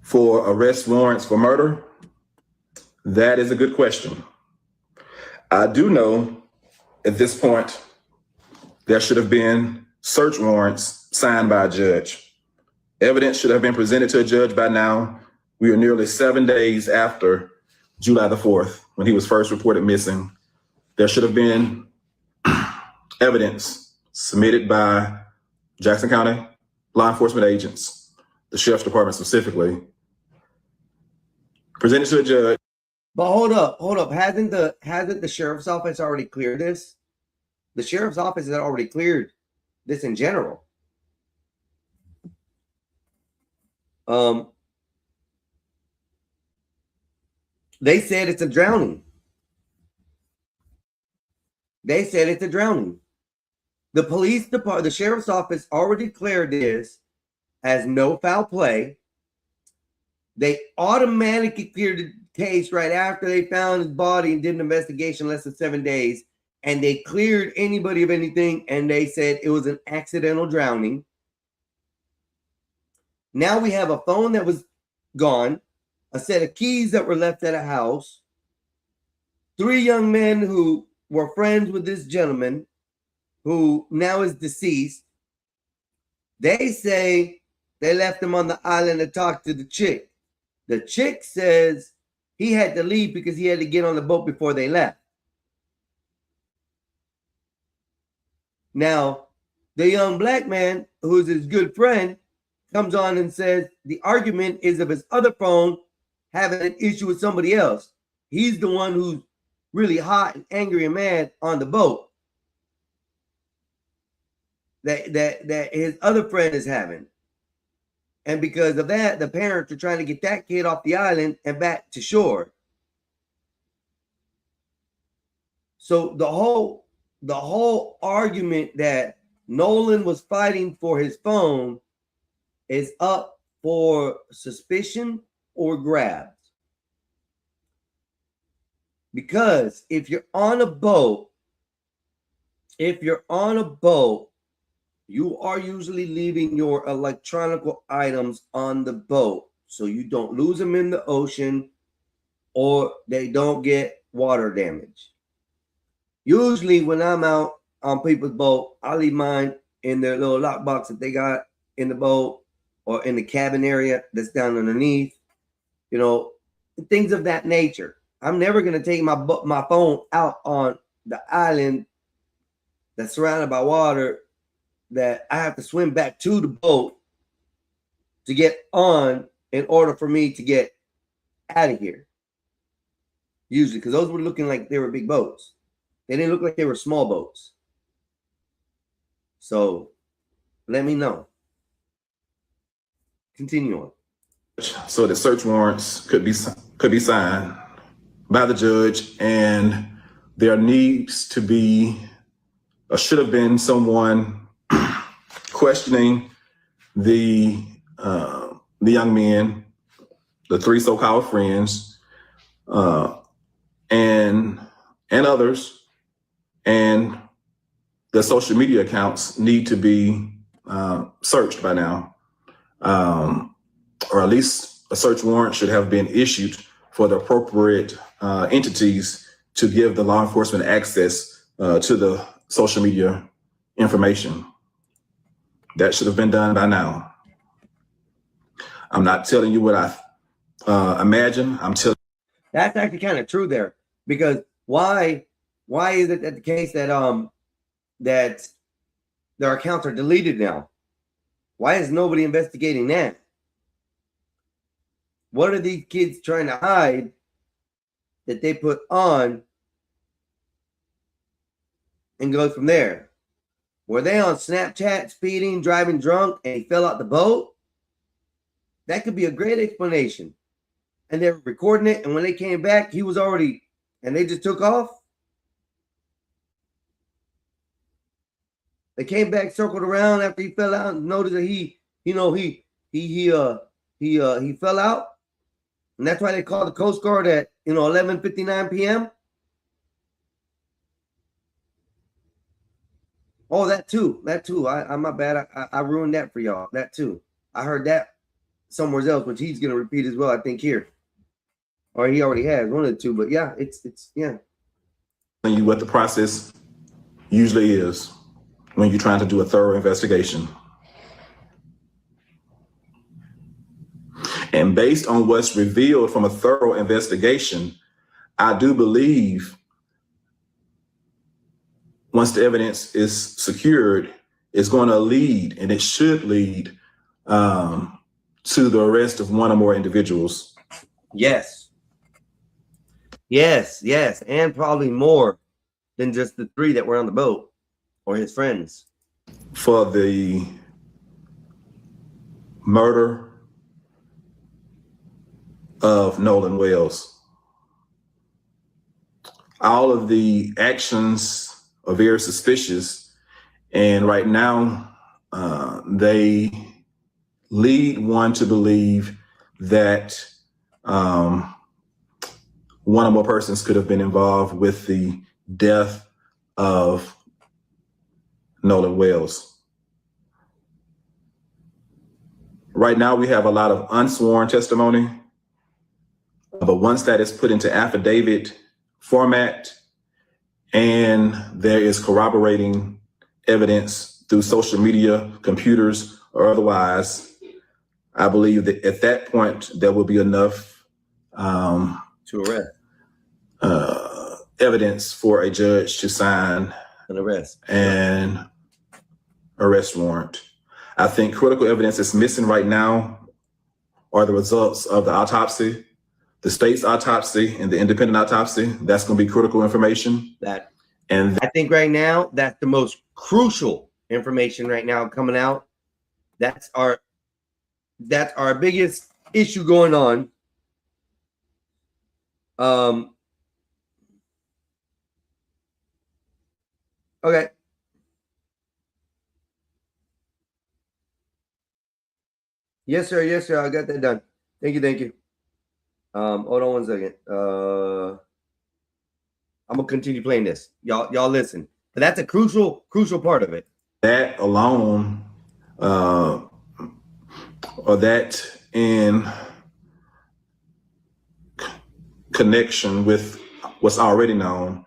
for arrest warrants for murder? That is a good question. I do know at this point there should have been search warrants signed by a judge. Evidence should have been presented to a judge by now. We are nearly 7 days after July the 4th, when he was first reported missing. There should have been evidence submitted by Jackson County law enforcement agents, the sheriff's department specifically, presented to a judge. But hold up. Hasn't the sheriff's office already cleared this? The sheriff's office has already cleared this in general. They said it's a drowning. The police department, the sheriff's office already declared this as no foul play. They automatically cleared the case right after they found his body and did an investigation less than 7 days. And they cleared anybody of anything, and they said it was an accidental drowning. Now we have a phone that was gone, a set of keys that were left at a house, 3 young men who were friends with this gentleman who now is deceased. They say they left him on the island to talk to the chick. The chick says he had to leave because he had to get on the boat before they left. Now, the young black man, who's his good friend, comes on and says the argument is of his other phone having an issue with somebody else. He's the one who's really hot and angry and mad on the boat that his other friend is having. And because of that, the parents are trying to get that kid off the island and back to shore. So the whole argument that Nolan was fighting for his phone is up for suspicion or grabs. Because if you're on a boat, you are usually leaving your electronic items on the boat so you don't lose them in the ocean or they don't get water damage. Usually when I'm out on people's boat, I leave mine in their little lockbox that they got in the boat or in the cabin area that's down underneath, things of that nature. I'm never going to take my phone out on the island that's surrounded by water that I have to swim back to the boat to get on in order for me to get out of here. Usually, because those were looking like they were big boats. They didn't look like they were small boats. So let me know. Continue on. So the search warrants could be signed by the judge, and there needs to be or should have been someone questioning the young men, the 3 so-called friends, and others, and the social media accounts need to be searched by now, or at least a search warrant should have been issued for the appropriate entities to give the law enforcement access to the social media information. That should have been done by now. I'm not telling you what I imagine. I'm telling. That's actually kind of true there, because why is it that the case that that their accounts are deleted now? Why is nobody investigating that? What are these kids trying to hide that they put on and go from there? Were they on Snapchat speeding, driving drunk, and he fell out the boat? That could be a great explanation. And they were recording it, and when they came back, he was already, and they just took off. They came back, circled around after he fell out, and noticed that he fell out, and that's why they called the Coast Guard at 11:59 p.m. Oh, that too. I'm my bad. I ruined that for y'all. That too. I heard that somewhere else, which he's gonna repeat as well. I think here, or he already has one of the two. But yeah, it's yeah. Telling you what the process usually is when you're trying to do a thorough investigation. And based on what's revealed from a thorough investigation, I do believe once the evidence is secured, it's going to lead, and it should lead to the arrest of one or more individuals. Yes, and probably more than just the 3 that were on the boat or his friends. For the murder of Nolan Wells. All of the actions are very suspicious, and right now they lead one to believe that one or more persons could have been involved with the death of Nolan Wells. Right now we have a lot of unsworn testimony, but once that is put into affidavit format and there is corroborating evidence through social media, computers, or otherwise, I believe that at that point there will be enough to arrest evidence for a judge to sign an arrest warrant. I think critical evidence that's missing right now are the results of the autopsy, the state's autopsy and the independent autopsy. That's going to be critical information. And I think right now that's the most crucial information right now coming out. That's our biggest issue going on. Okay. Yes, sir. I got that done. Thank you. Hold on one second. I'm gonna continue playing this. Y'all listen. But that's a crucial part of it. That alone, or that in connection with what's already known,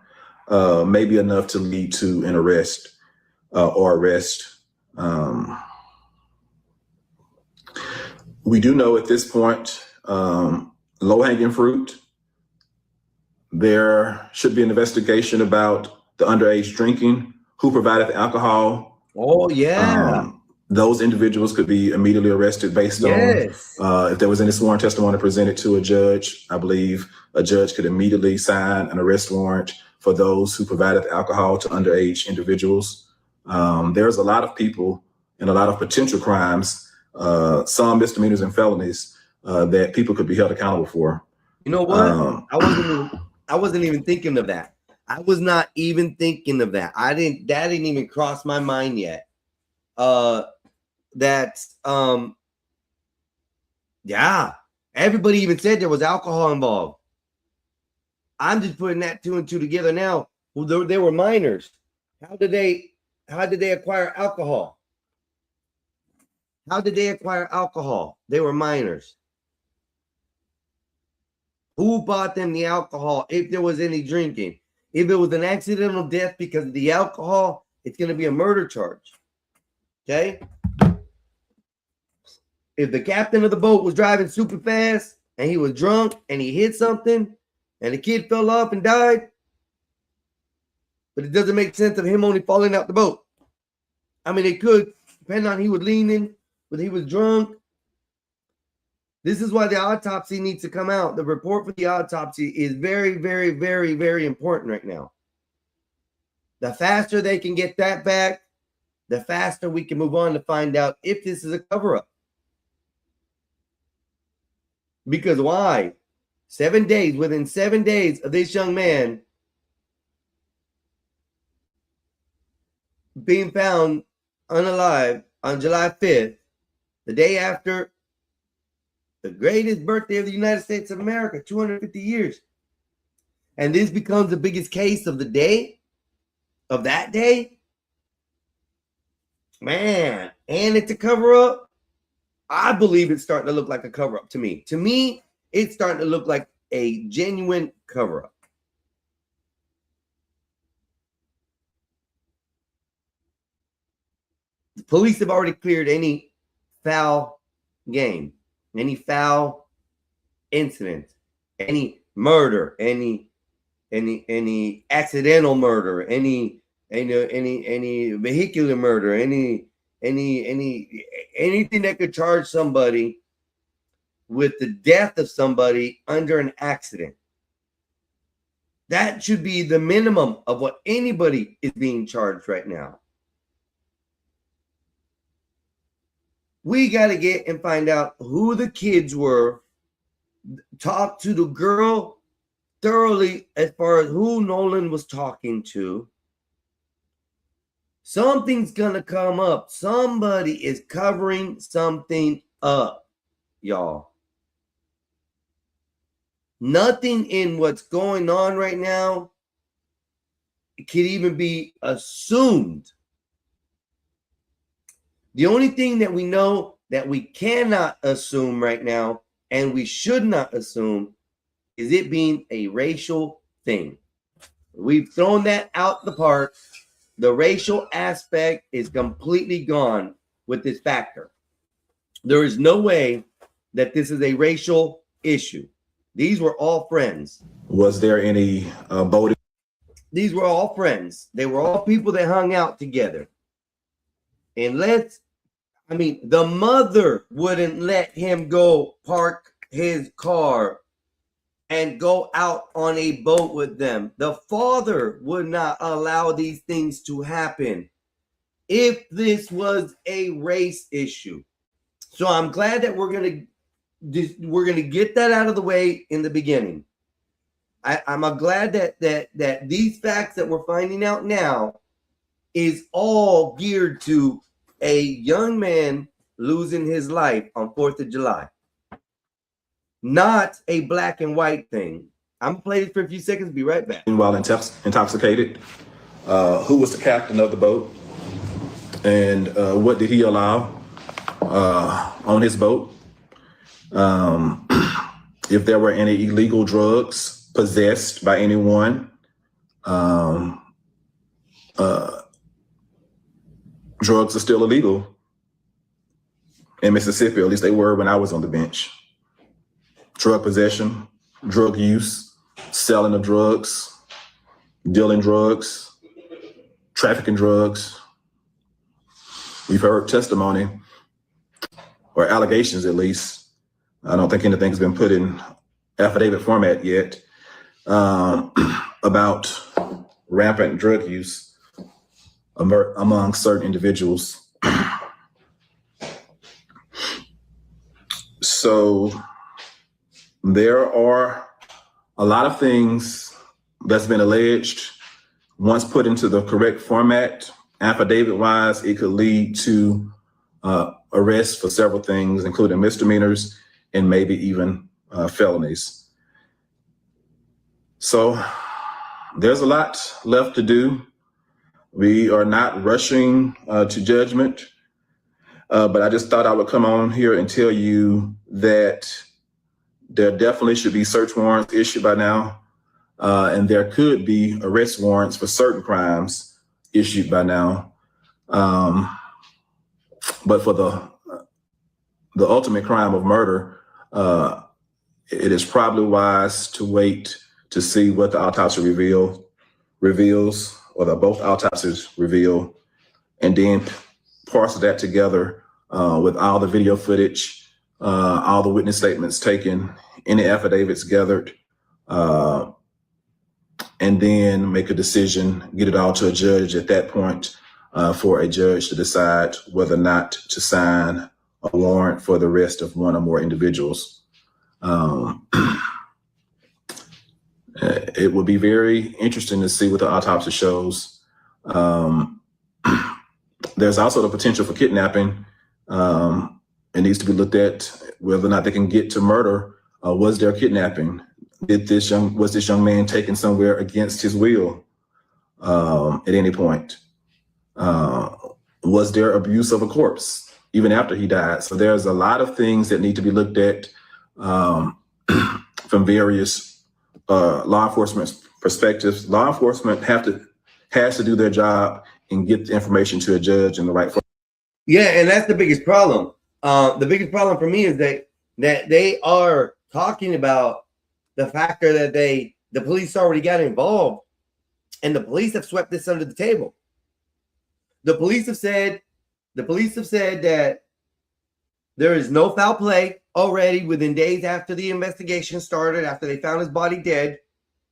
may be enough to lead to an arrest or arrest. We do know at this point, low-hanging fruit. There should be an investigation about the underage drinking, who provided the alcohol. Oh, yeah. Those individuals could be immediately arrested based on if there was any sworn testimony presented to a judge. I believe a judge could immediately sign an arrest warrant for those who provided the alcohol to underage individuals. There's a lot of people and a lot of potential crimes, some misdemeanors and felonies that people could be held accountable for. You know what? I wasn't even thinking of that. I was not even thinking of that. That didn't even cross my mind yet. Everybody even said there was alcohol involved. I'm just putting that 2 and 2 together now. Well, they were minors. How did they acquire alcohol? They were minors. Who bought them the alcohol? If there was any drinking, if it was an accidental death because of the alcohol, it's going to be a murder charge. Okay. If the captain of the boat was driving super fast and he was drunk and he hit something and the kid fell off and died, but it doesn't make sense of him only falling out the boat. I mean, it could, depending on he was leaning, but he was drunk. This is why the autopsy needs to come out. The report for the autopsy is very, very, very, very important right now. The faster they can get that back, the faster we can move on to find out if this is a cover-up. Because why? 7 days, within 7 days of this young man being found unalive on July 5th, the day after the greatest birthday of the United States of America, 250 years. And this becomes the biggest case of the day, of that day. Man, and it's a cover-up. I believe it's starting to look like a cover-up to me. To me, it's starting to look like a genuine cover-up. The police have already cleared any foul game, any foul incident, any murder, any accidental murder, any vehicular murder, anything that could charge somebody with the death of somebody under an accident. That should be the minimum of what anybody is being charged right now. We got to get and find out who the kids were, talk to the girl thoroughly as far as who Nolan was talking to. Something's going to come up. Somebody is covering something up, y'all. Nothing in what's going on right now could even be assumed. The only thing that we know that we cannot assume right now, and we should not assume, is it being a racial thing. We've thrown that out the park. The racial aspect is completely gone with this factor. There is no way that this is a racial issue. These were all friends. Was there any voting? These were all friends. They were all people that hung out together. And the mother wouldn't let him go park his car and go out on a boat with them. The father would not allow these things to happen if this was a race issue. So I'm glad that we're gonna get that out of the way in the beginning. I'm glad that these facts that we're finding out now is all geared to a young man losing his life on 4th of July. Not a black and white thing. I'm going to play this for a few seconds. Be right back. While intoxicated, who was the captain of the boat? And what did he allow on his boat? If there were any illegal drugs possessed by anyone, drugs are still illegal in Mississippi. At least they were when I was on the bench. Drug possession, drug use, selling of drugs, dealing drugs, trafficking drugs. We've heard testimony, or allegations at least. I don't think anything's been put in affidavit format yet about rampant drug use among certain individuals. So there are a lot of things that's been alleged. Once put into the correct format, affidavit-wise, it could lead to arrest for several things, including misdemeanors and maybe even felonies. So there's a lot left to do. We are not rushing to judgment, but I just thought I would come on here and tell you that there definitely should be search warrants issued by now, and there could be arrest warrants for certain crimes issued by now. But for the ultimate crime of murder, it is probably wise to wait to see what the autopsy reveals, or that both autopsies reveal, and then parse that together with all the video footage, all the witness statements taken, any affidavits gathered, and then make a decision, get it all to a judge at that point for a judge to decide whether or not to sign a warrant for the arrest of one or more individuals. It will be very interesting to see what the autopsy shows. There's also the potential for kidnapping. It needs to be looked at whether or not they can get to murder. Was there kidnapping? Was this young man taken somewhere against his will at any point? Was there abuse of a corpse even after he died? So there's a lot of things that need to be looked at from various law enforcement perspectives. Law enforcement has to do their job and get the information to a judge in the right form. Yeah, and that's the biggest problem. The biggest problem for me is that they are talking about the factor that the police already got involved, and the police have swept this under the table. The police have said that there is no foul play already within days after the investigation started, after they found his body dead.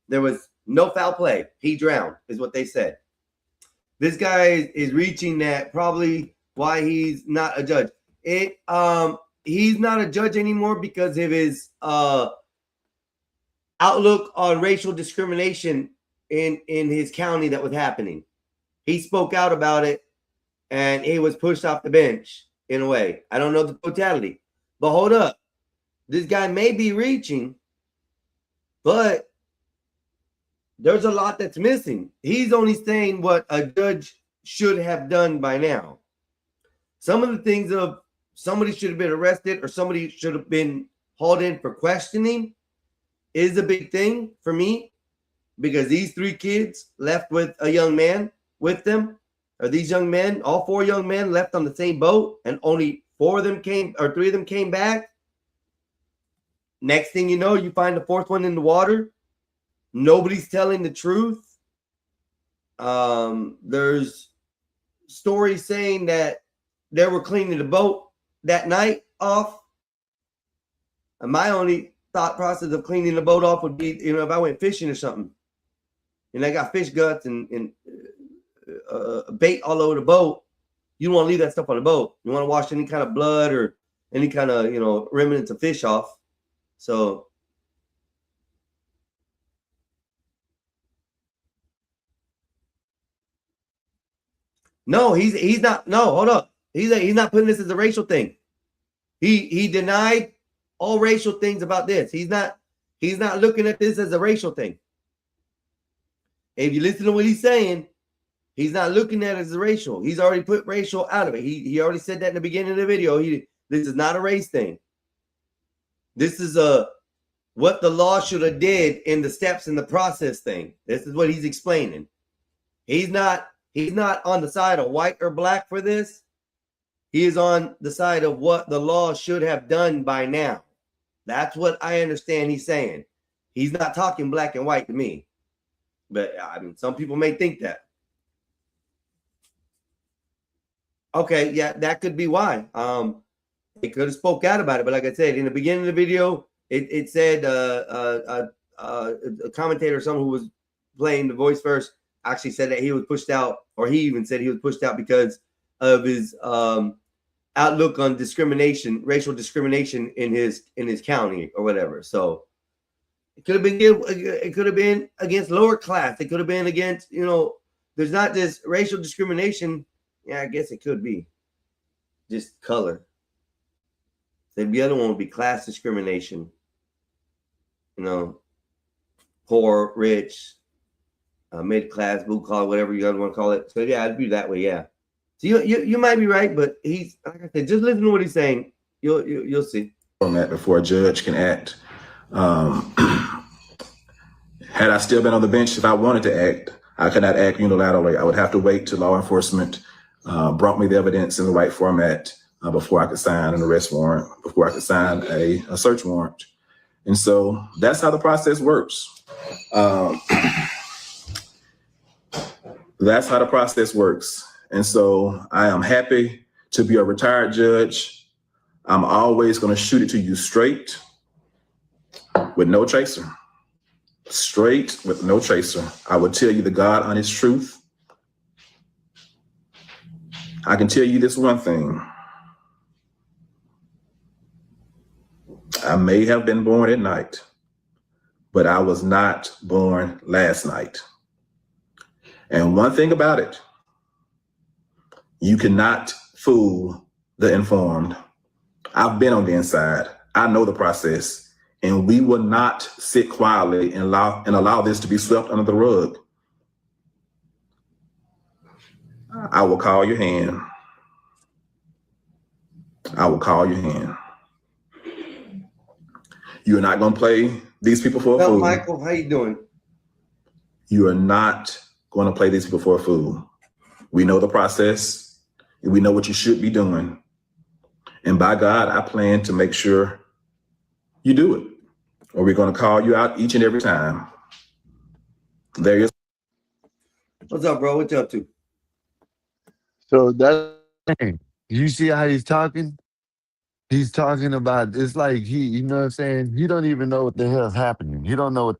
There was no foul play. He drowned, is what they said. This guy is reaching that probably why he's not a judge. He's not a judge anymore because of his outlook on racial discrimination in his county that was happening. He spoke out about it, and he was pushed off the bench in a way. I don't know the totality, but hold up. This guy may be reaching, but there's a lot that's missing. He's only saying what a judge should have done by now. Some of the things of somebody should have been arrested or somebody should have been hauled in for questioning is a big thing for me, because these 3 kids left with a young man with them, or these young men, all 4 young men left on the same boat, and only 4 of them came, or 3 of them came back. Next thing you know, you find the 4th one in the water. Nobody's telling the truth. There's stories saying that they were cleaning the boat that night off. And my only thought process of cleaning the boat off would be, if I went fishing or something, and I got fish guts and bait all over the boat, you don't want to leave that stuff on the boat. You want to wash any kind of blood or any kind of, remnants of fish off. So no, he's not. No, hold up. He's not putting this as a racial thing. He denied all racial things about this. He's not looking at this as a racial thing. If you listen to what he's saying, he's not looking at it as a racial. He's already put racial out of it. He already said that in the beginning of the video. This is not a race thing. This is what the law should have did in the steps in the process thing. This is what he's explaining. He's not on the side of white or black for this. He is on the side of what the law should have done by now. That's what I understand he's saying. He's not talking black and white to me. But I mean, some people may think that. Okay, yeah, that could be why. It could have spoke out about it, but like I said, in the beginning of the video, it said a commentator, someone who was playing the voice first, actually said that he was pushed out, or he even said he was pushed out because of his outlook on discrimination, racial discrimination in his county or whatever. So it could have been against lower class. It could have been against, there's not this racial discrimination. Yeah, I guess it could be just color. Then the other one would be class discrimination. Poor, rich, mid class, blue collar, whatever you guys want to call it. So yeah, I'd be that way. Yeah. So you might be right, but he's, like I said, just listen to what he's saying. You'll see. On that before a judge can act. Had I still been on the bench, if I wanted to act, I could not act unilaterally. I would have to wait till law enforcement brought me the evidence in the right format before I could sign an arrest warrant, before I could sign a search warrant. And so that's how the process works. That's how the process works. And so I am happy to be a retired judge. I'm always going to shoot it to you straight with no chaser. Straight with no chaser. I will tell you the God honest truth. I can tell you this one thing. I may have been born at night, but I was not born last night. And one thing about it, you cannot fool the informed. I've been on the inside. I know the process, and we will not sit quietly and allow this to be swept under the rug. I will call your hand. I will call your hand. You're not going to play these people for a fool. Michael, how you doing? You are not going to play these people for a fool. We know the process. And we know what you should be doing. And by God, I plan to make sure you do it. Or we're going to call you out each and every time. There you go. What's up, bro? What you up to? So that's you see how he's talking? He's talking about, it's like you know what I'm saying? He don't even know what the hell's happening. He don't know what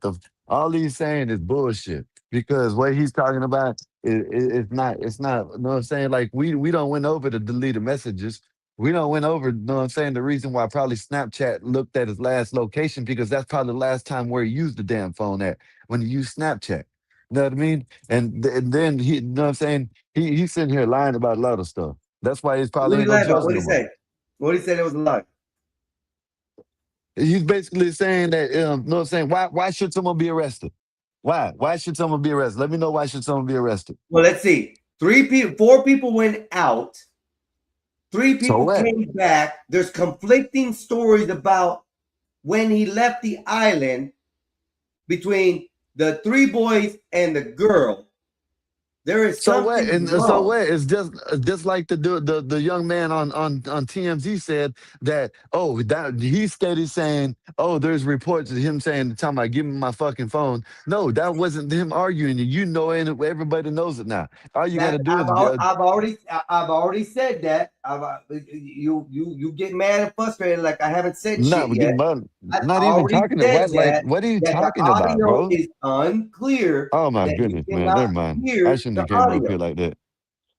all he's saying is bullshit. Because what he's talking about it's not, you know what I'm saying? Like we don't went over the deleted messages. We don't went over, you know what I'm saying, the reason why probably Snapchat looked at his last location, because that's probably the last time where he used the damn phone at, when he used Snapchat. You know what I mean? And then he, you know what I'm saying? He's sitting here lying about a lot of stuff. That's why he's probably ain't gonna judge What did he say? What did he say that was a lie? He's basically saying that, you know what I'm saying? Why should someone be arrested? Why? Why should someone be arrested? Let me know why should someone be arrested. Well, let's see. 4 people went out. 3 people came back. There's conflicting stories about when he left the island between the 3 boys and the girl. There is something wrong. So what? It's just like the young man on TMZ said that, he's steady saying, there's reports of him saying, talking about, give me my fucking phone. No, that wasn't him arguing. You know, and everybody knows it now. All you gotta do I've already said that. You get mad and frustrated like I haven't said shit yet. Not even talking about like, what are you talking about, bro? Is unclear. Oh my goodness, man. Never mind. I shouldn't have came up here like that.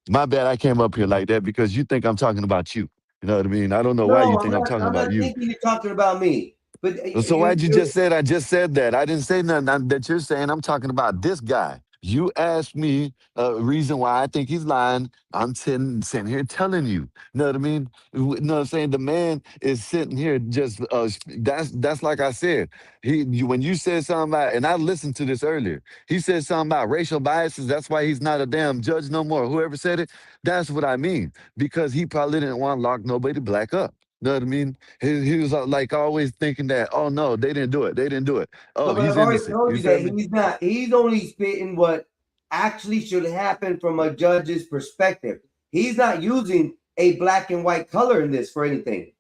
My bad. I came up here like that because you think I'm talking about you. You know what I mean? I don't know why you think I'm talking about you. I'm not thinking you're talking about me. But so why'd you just say that? I just said that. I didn't say nothing that you're saying. I'm talking about this guy. You asked me a reason why I think he's lying. I'm sitting here telling you. You know what I mean? You know what I'm saying? The man is sitting here just, that's like I said. When you said something about, and I listened to this earlier, he said something about racial biases. That's why he's not a damn judge no more. Whoever said it, that's what I mean. Because he probably didn't want to lock nobody black up. You know what I mean? He was like always thinking that, oh no, they didn't do it. They didn't do it. Oh, but he's I've already innocent. told you that he's not. He's only spitting what actually should happen from a judge's perspective. He's not using a black and white color in this for anything.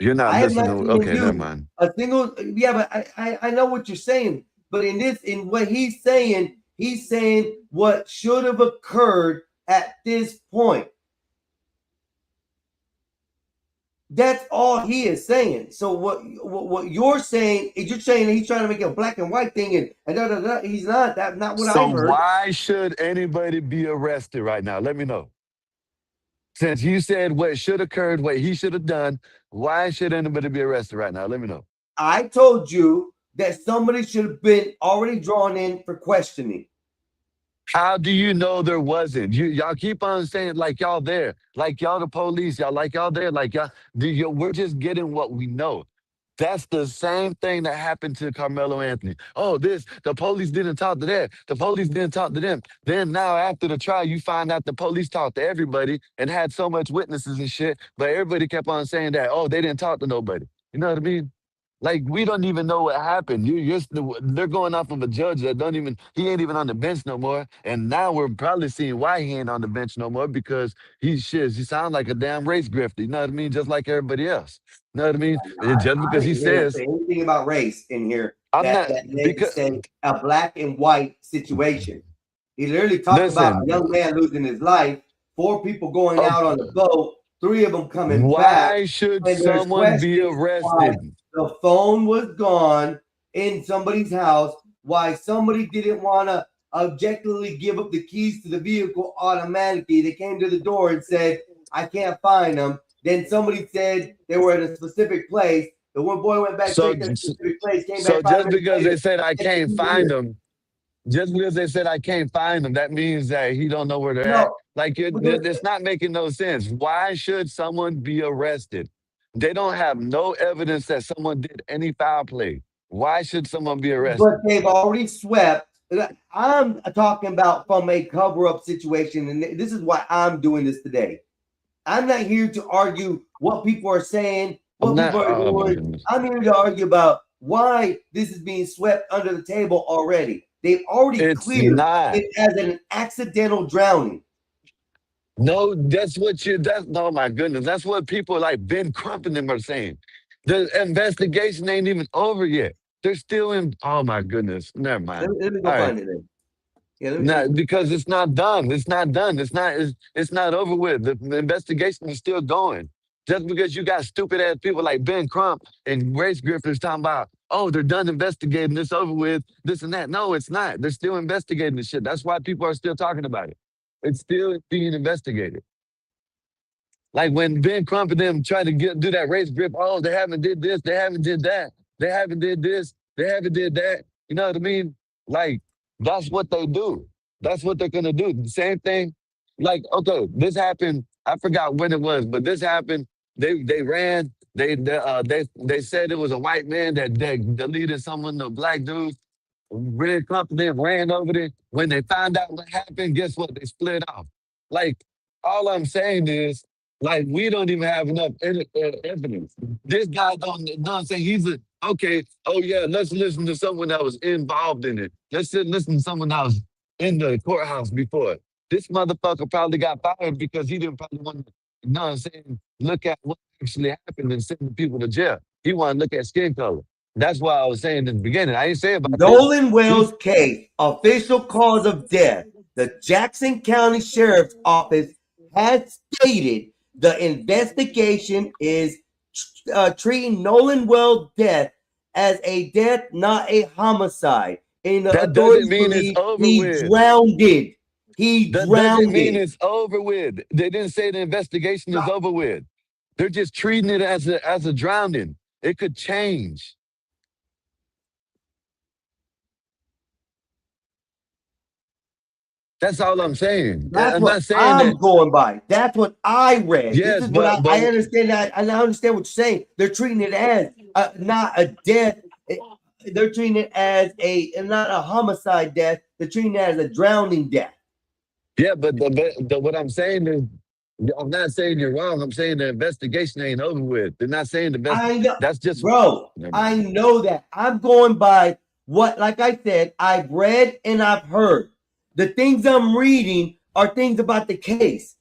You're not listening. Okay, never mind. A single, but I know what you're saying. But in what he's saying what should have occurred at this point. That's all he is saying. So what you're saying is you're saying that he's trying to make a black and white thing and he's not. That's not what I heard. So why should anybody be arrested right now? Let me know. Since you said what should occurred, what he should have done, why should anybody be arrested right now? Let me know. I told you that somebody should have been already drawn in for questioning. How do you know there wasn't? Y'all keep on saying like y'all there, like y'all the police, like y'all there, like y'all. We're just getting what we know. That's the same thing that happened to Carmelo Anthony. Oh, the police didn't talk to that. The police didn't talk to them. Then now after the trial, you find out the police talked to everybody and had so much witnesses and shit, but everybody kept on saying that, they didn't talk to nobody. You know what I mean? Like, we don't even know what happened. They're going off of a judge that he ain't even on the bench no more. And now we're probably seeing why he ain't on the bench no more, because he sounds like a damn race grifter. You know what I mean? Just like everybody else. You know what I mean? Just because he says anything about race in here, because a black and white situation. He literally talked about a young man losing his life, 4 people going out on the boat, 3 of them coming back. Why should someone be arrested? The phone was gone in somebody's house. Why somebody didn't want to objectively give up the keys to the vehicle automatically. They came to the door and said, I can't find them. Then somebody said they were at a specific place, The one boy went back So, straight to the specific place, came so back 5 just minutes because later. they said I and can't he was find here. them, just because they said I can't find them, that means that he don't know where they're at. No, Like but there- it's not making no sense. Why should someone be arrested? They don't have no evidence that someone did any foul play. Why should someone be but arrested? they've already swept. I'm talking about from a cover-up situation, and this is why I'm doing this today. I'm not here to argue what people are saying, I'm what not. people are Oh my doing. goodness. I'm here to argue about why this is being swept under the table already. They've already It's cleared not. it as an accidental drowning. No, that's what you. That's oh my goodness. That's what people like Ben Crump and them are saying. The investigation ain't even over yet. They're still in. Oh my goodness. Never mind. Let me go All right. find it then. Yeah, let me, No, because it's not done. It's not done. It's not over with. The investigation is still going. Just because you got stupid ass people like Ben Crump and Grace Griffiths talking about, oh, they're done investigating, it's over with, this and that. No, it's not. They're still investigating this shit. That's why people are still talking about it. It's still being investigated. Like when Ben Crump and them try to do that race grip, oh, they haven't did this, they haven't did that, they haven't did this, they haven't did that. You know what I mean? Like, that's what they do. That's what they're gonna do. The same thing. Like, okay, this happened. I forgot when it was, but this happened. They ran. They said it was a white man that deleted someone, the black dudes. Red company ran over there. When they found out what happened, guess what? They split off. Like, all I'm saying is, like, we don't even have enough evidence. This guy don't know what I'm saying. He's a, okay, oh yeah, let's listen to someone that was involved in it. Let's listen to someone that was in the courthouse before. This motherfucker probably got fired because he didn't probably want to, you know what I'm saying, look at what actually happened and send the people to jail. He wanted to look at skin color. That's why I was saying in the beginning. I didn't say about Nolan Wells case, official cause of death. The Jackson County Sheriff's Office has stated the investigation is treating Nolan Wells' death as a death, not a homicide. And the that authorities doesn't mean believe it's over he with. drowned. He That drowned. doesn't mean it's over with. They didn't say the investigation is over with. They're just treating it as a drowning. It could change. That's all I'm saying. That's I'm what not saying I'm that. going by. That's what I read. Yes, this is what but I understand. That and I understand what you're saying. They're treating it as not a death. They're treating it as not a homicide death. They're treating it as a drowning death. Yeah, but what I'm saying is, I'm not saying you're wrong. I'm saying the investigation ain't over with. They're not saying the best. I know, That's just bro. I know that. I'm going by what, like I said, I've read and I've heard. The things I'm reading are things about the case.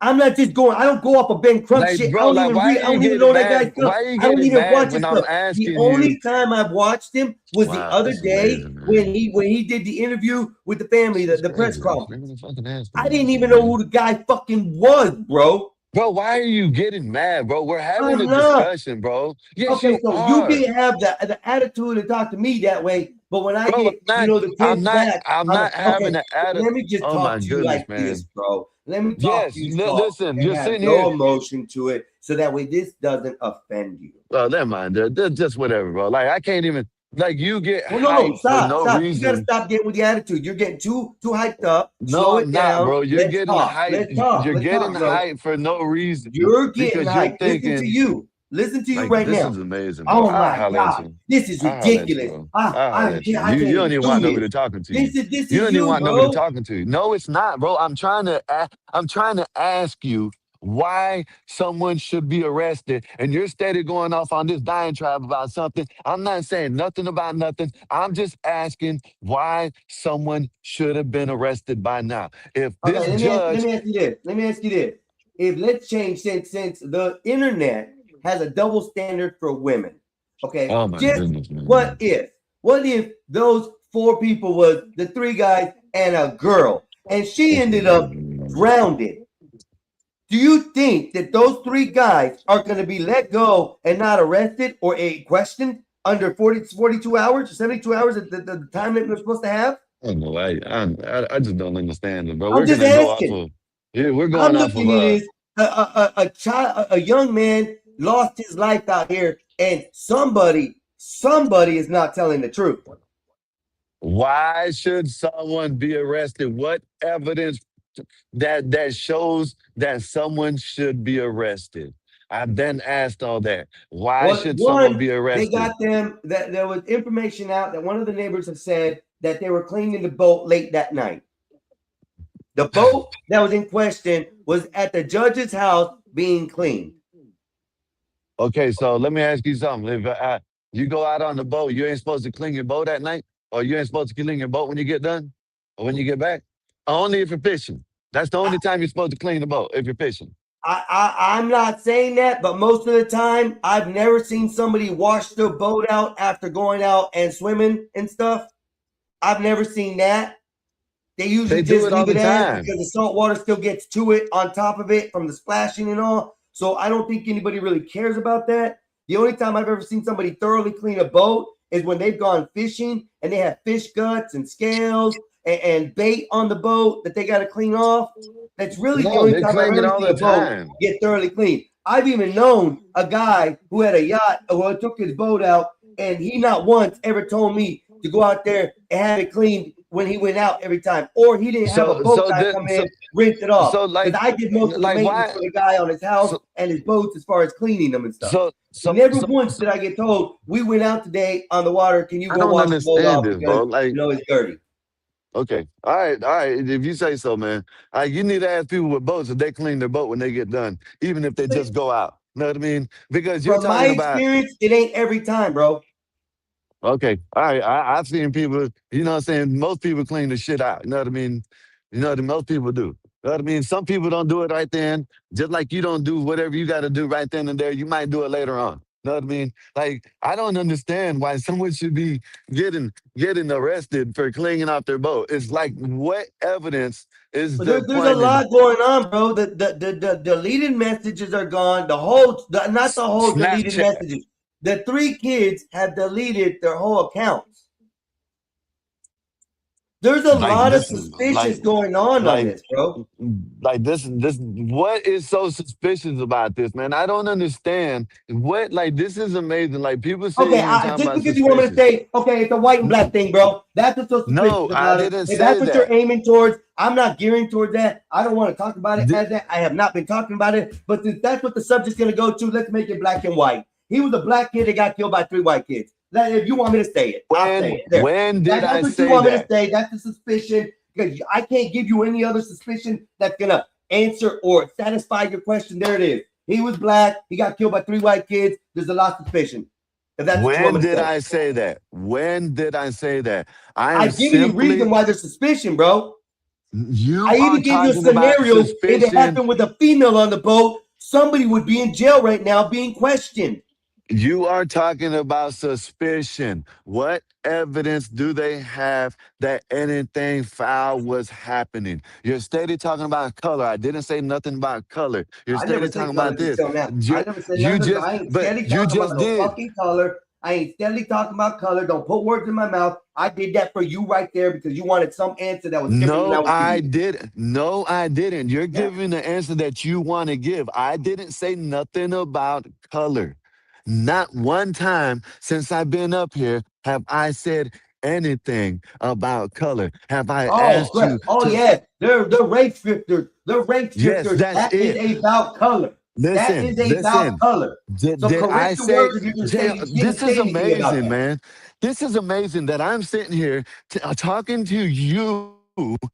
I'm not just going. I don't go off of Ben Crump like, shit. bro, I don't even read. I don't even know that guy's stuff. Why are you I don't getting even mad watch his when I'm stuff. asking The only you? time I've watched him was the Wow, other that's day amazing, man. when he did the interview with the family, the press Crazy. conference. Fucking ask I me. didn't even know who the guy fucking was, bro. Bro, why are you getting mad, bro? We're having I'm a not. discussion, bro. Yes, Okay, you so are. you can have the attitude to talk to me that way, but when I Bro, get the I'm kids not back, having okay, an attitude. let me just Oh talk my to you goodness, like man. this, bro. Let me talk Yes, to you soft listen, and you're have sitting no here. emotion to it, so that way this doesn't offend you. Oh, never mind. They're just whatever, bro. Like, I can't even, like, you get Well, no, hyped for stop. no You gotta reason. stop getting with the attitude. You're getting too hyped up. No, Slow I'm it not, down. bro. You're Let's getting talk. hyped. Let's talk. You're Let's getting talk, bro. hyped for no reason. You're getting Because you're hyped. Listen to thinking, you. Listen to you like, right this now. is amazing, bro. Oh I'll my holler at God, you. this is I'll holler at you, ridiculous. bro. I I'll holler at you. can't You don't even do want this. nobody talking to you. This You is don't even want bro. nobody talking to you. No, it's not, bro. I'm trying to ask you why someone should be arrested, and you're steady going off on this diatribe about something. I'm not saying nothing about nothing. I'm just asking why someone should have been arrested by now. If this Okay, let judge, me ask you this. Let me ask you this. If let's change since the internet has a double standard for women. Okay, oh my just goodness, man. what if those 4 people was the 3 guys and a girl, and she ended up drowned? Do you think that those 3 guys are going to be let go and not arrested or questioned under 42 hours or 72 hours at the time that we're supposed to have? I don't know. I just don't understand it, bro. I'm We're just gonna go off asking. of, yeah, we're I'm going off looking of at this. A young man lost his life out here and somebody is not telling the truth. Why should someone be arrested? What evidence that shows that someone should be arrested? I've been asked all that. Why Well, should someone be one, they arrested? got them that there was information out that one of the neighbors have said that they were cleaning the boat late that night. The boat that was in question was at the judge's house being cleaned. Okay, so let me ask you something. If you go out on the boat, you ain't supposed to clean your boat at night, or you ain't supposed to clean your boat when you get done, or when you get back. Only if you're fishing. That's the only time you're supposed to clean the boat, if you're fishing. I'm not saying that, but most of the time, I've never seen somebody wash their boat out after going out and swimming and stuff. I've never seen that. They usually They do just it all leave it the as time. because the salt water still gets to it on top of it from the splashing and all. So I don't think anybody really cares about that. The only time I've ever seen somebody thoroughly clean a boat is when they've gone fishing and they have fish guts and scales and bait on the boat that they got to clean off. That's really the No, only they time I've clean it ever all seen a the boat time. get thoroughly clean. I've even known a guy who had a yacht who took his boat out, and he not once ever told me to go out there and have it cleaned when he went out every time, or he didn't have a boat guy come in, rinse it off. so Because like, I did most of the like maintenance why? for the guy on his house So, and his boats as far as cleaning them and stuff. so Never once did I get told we went out today on the water. Can you I go don't wash the boat understand off this, because bro. Like, it's dirty? okay, all right. If you say so, man. You need to ask people with boats if they clean their boat when they get done, even if they just go out. You know what I mean? Because you're From my talking about. experience, it ain't every time, bro. Okay, all right. I've seen people. You know what I'm saying? Most people clean the shit out. You know what I mean? You know what most people do. You know what I mean? Some people don't do it right then, just like you don't do whatever you got to do right then and there. You might do it later on. You know what I mean? Like, I don't understand why someone should be getting arrested for cleaning off their boat. It's like, what evidence is But the there's a pointing? lot going on, bro. The deleted messages are gone. Not the whole deleted Snapchat. messages. The 3 kids have deleted their whole accounts. There's a Like lot of this, suspicious going on this, bro. like this. What is so suspicious about this, man? I don't understand. What, like, this is amazing. Like, people sitting Okay, here and talking just about because you want me to suspicious. say, okay, it's a white and black thing, bro. That's what's so suspicious No, I about it. didn't If say that's what you're that. aiming towards, I'm not gearing towards that. I don't want to talk about it Di- as that. I have not been talking about it. But since that's what the subject's going to go to, let's make it black and white. He was a black kid that got killed by 3 white kids. If you want me to say it, I'll say it. There. When did That's I what say you want me to that? say. That's the suspicion. Because I can't give you any other suspicion that's going to answer or satisfy your question. There it is. He was black. He got killed by 3 white kids. There's a lot of suspicion. If that's what you want When me to did say. I say that? When did I say that? I've given you reason why there's suspicion, bro. You I even are gave you a talking about scenario. If it suspicion. happened with a female on the boat, somebody would be in jail right now being questioned. You are talking about suspicion. What evidence do they have that anything foul was happening? You're steady talking about color. I didn't say nothing about color. You're I never steady said talking color about this. until now. I never said You nothing. just, I ain't but steady you talking just about no did. fucking color. I ain't steadily talking about color. Don't put words in my mouth. I did that for you right there because you wanted some answer that was different than I No, was I giving you. didn't. No, I didn't. You're giving the answer that you want to give. I didn't say nothing about color. Not one time since I've been up here have I said anything about color. Have I Oh, asked great. you Oh, to? yeah. They're race drifters. They're race Yes, drifters. that's That is it. about color. That Listen, is about color. Did, So did I correct the say, words if you're going to Jay, say you didn't this is say anything about amazing, that. man. This is amazing that I'm sitting here talking to you,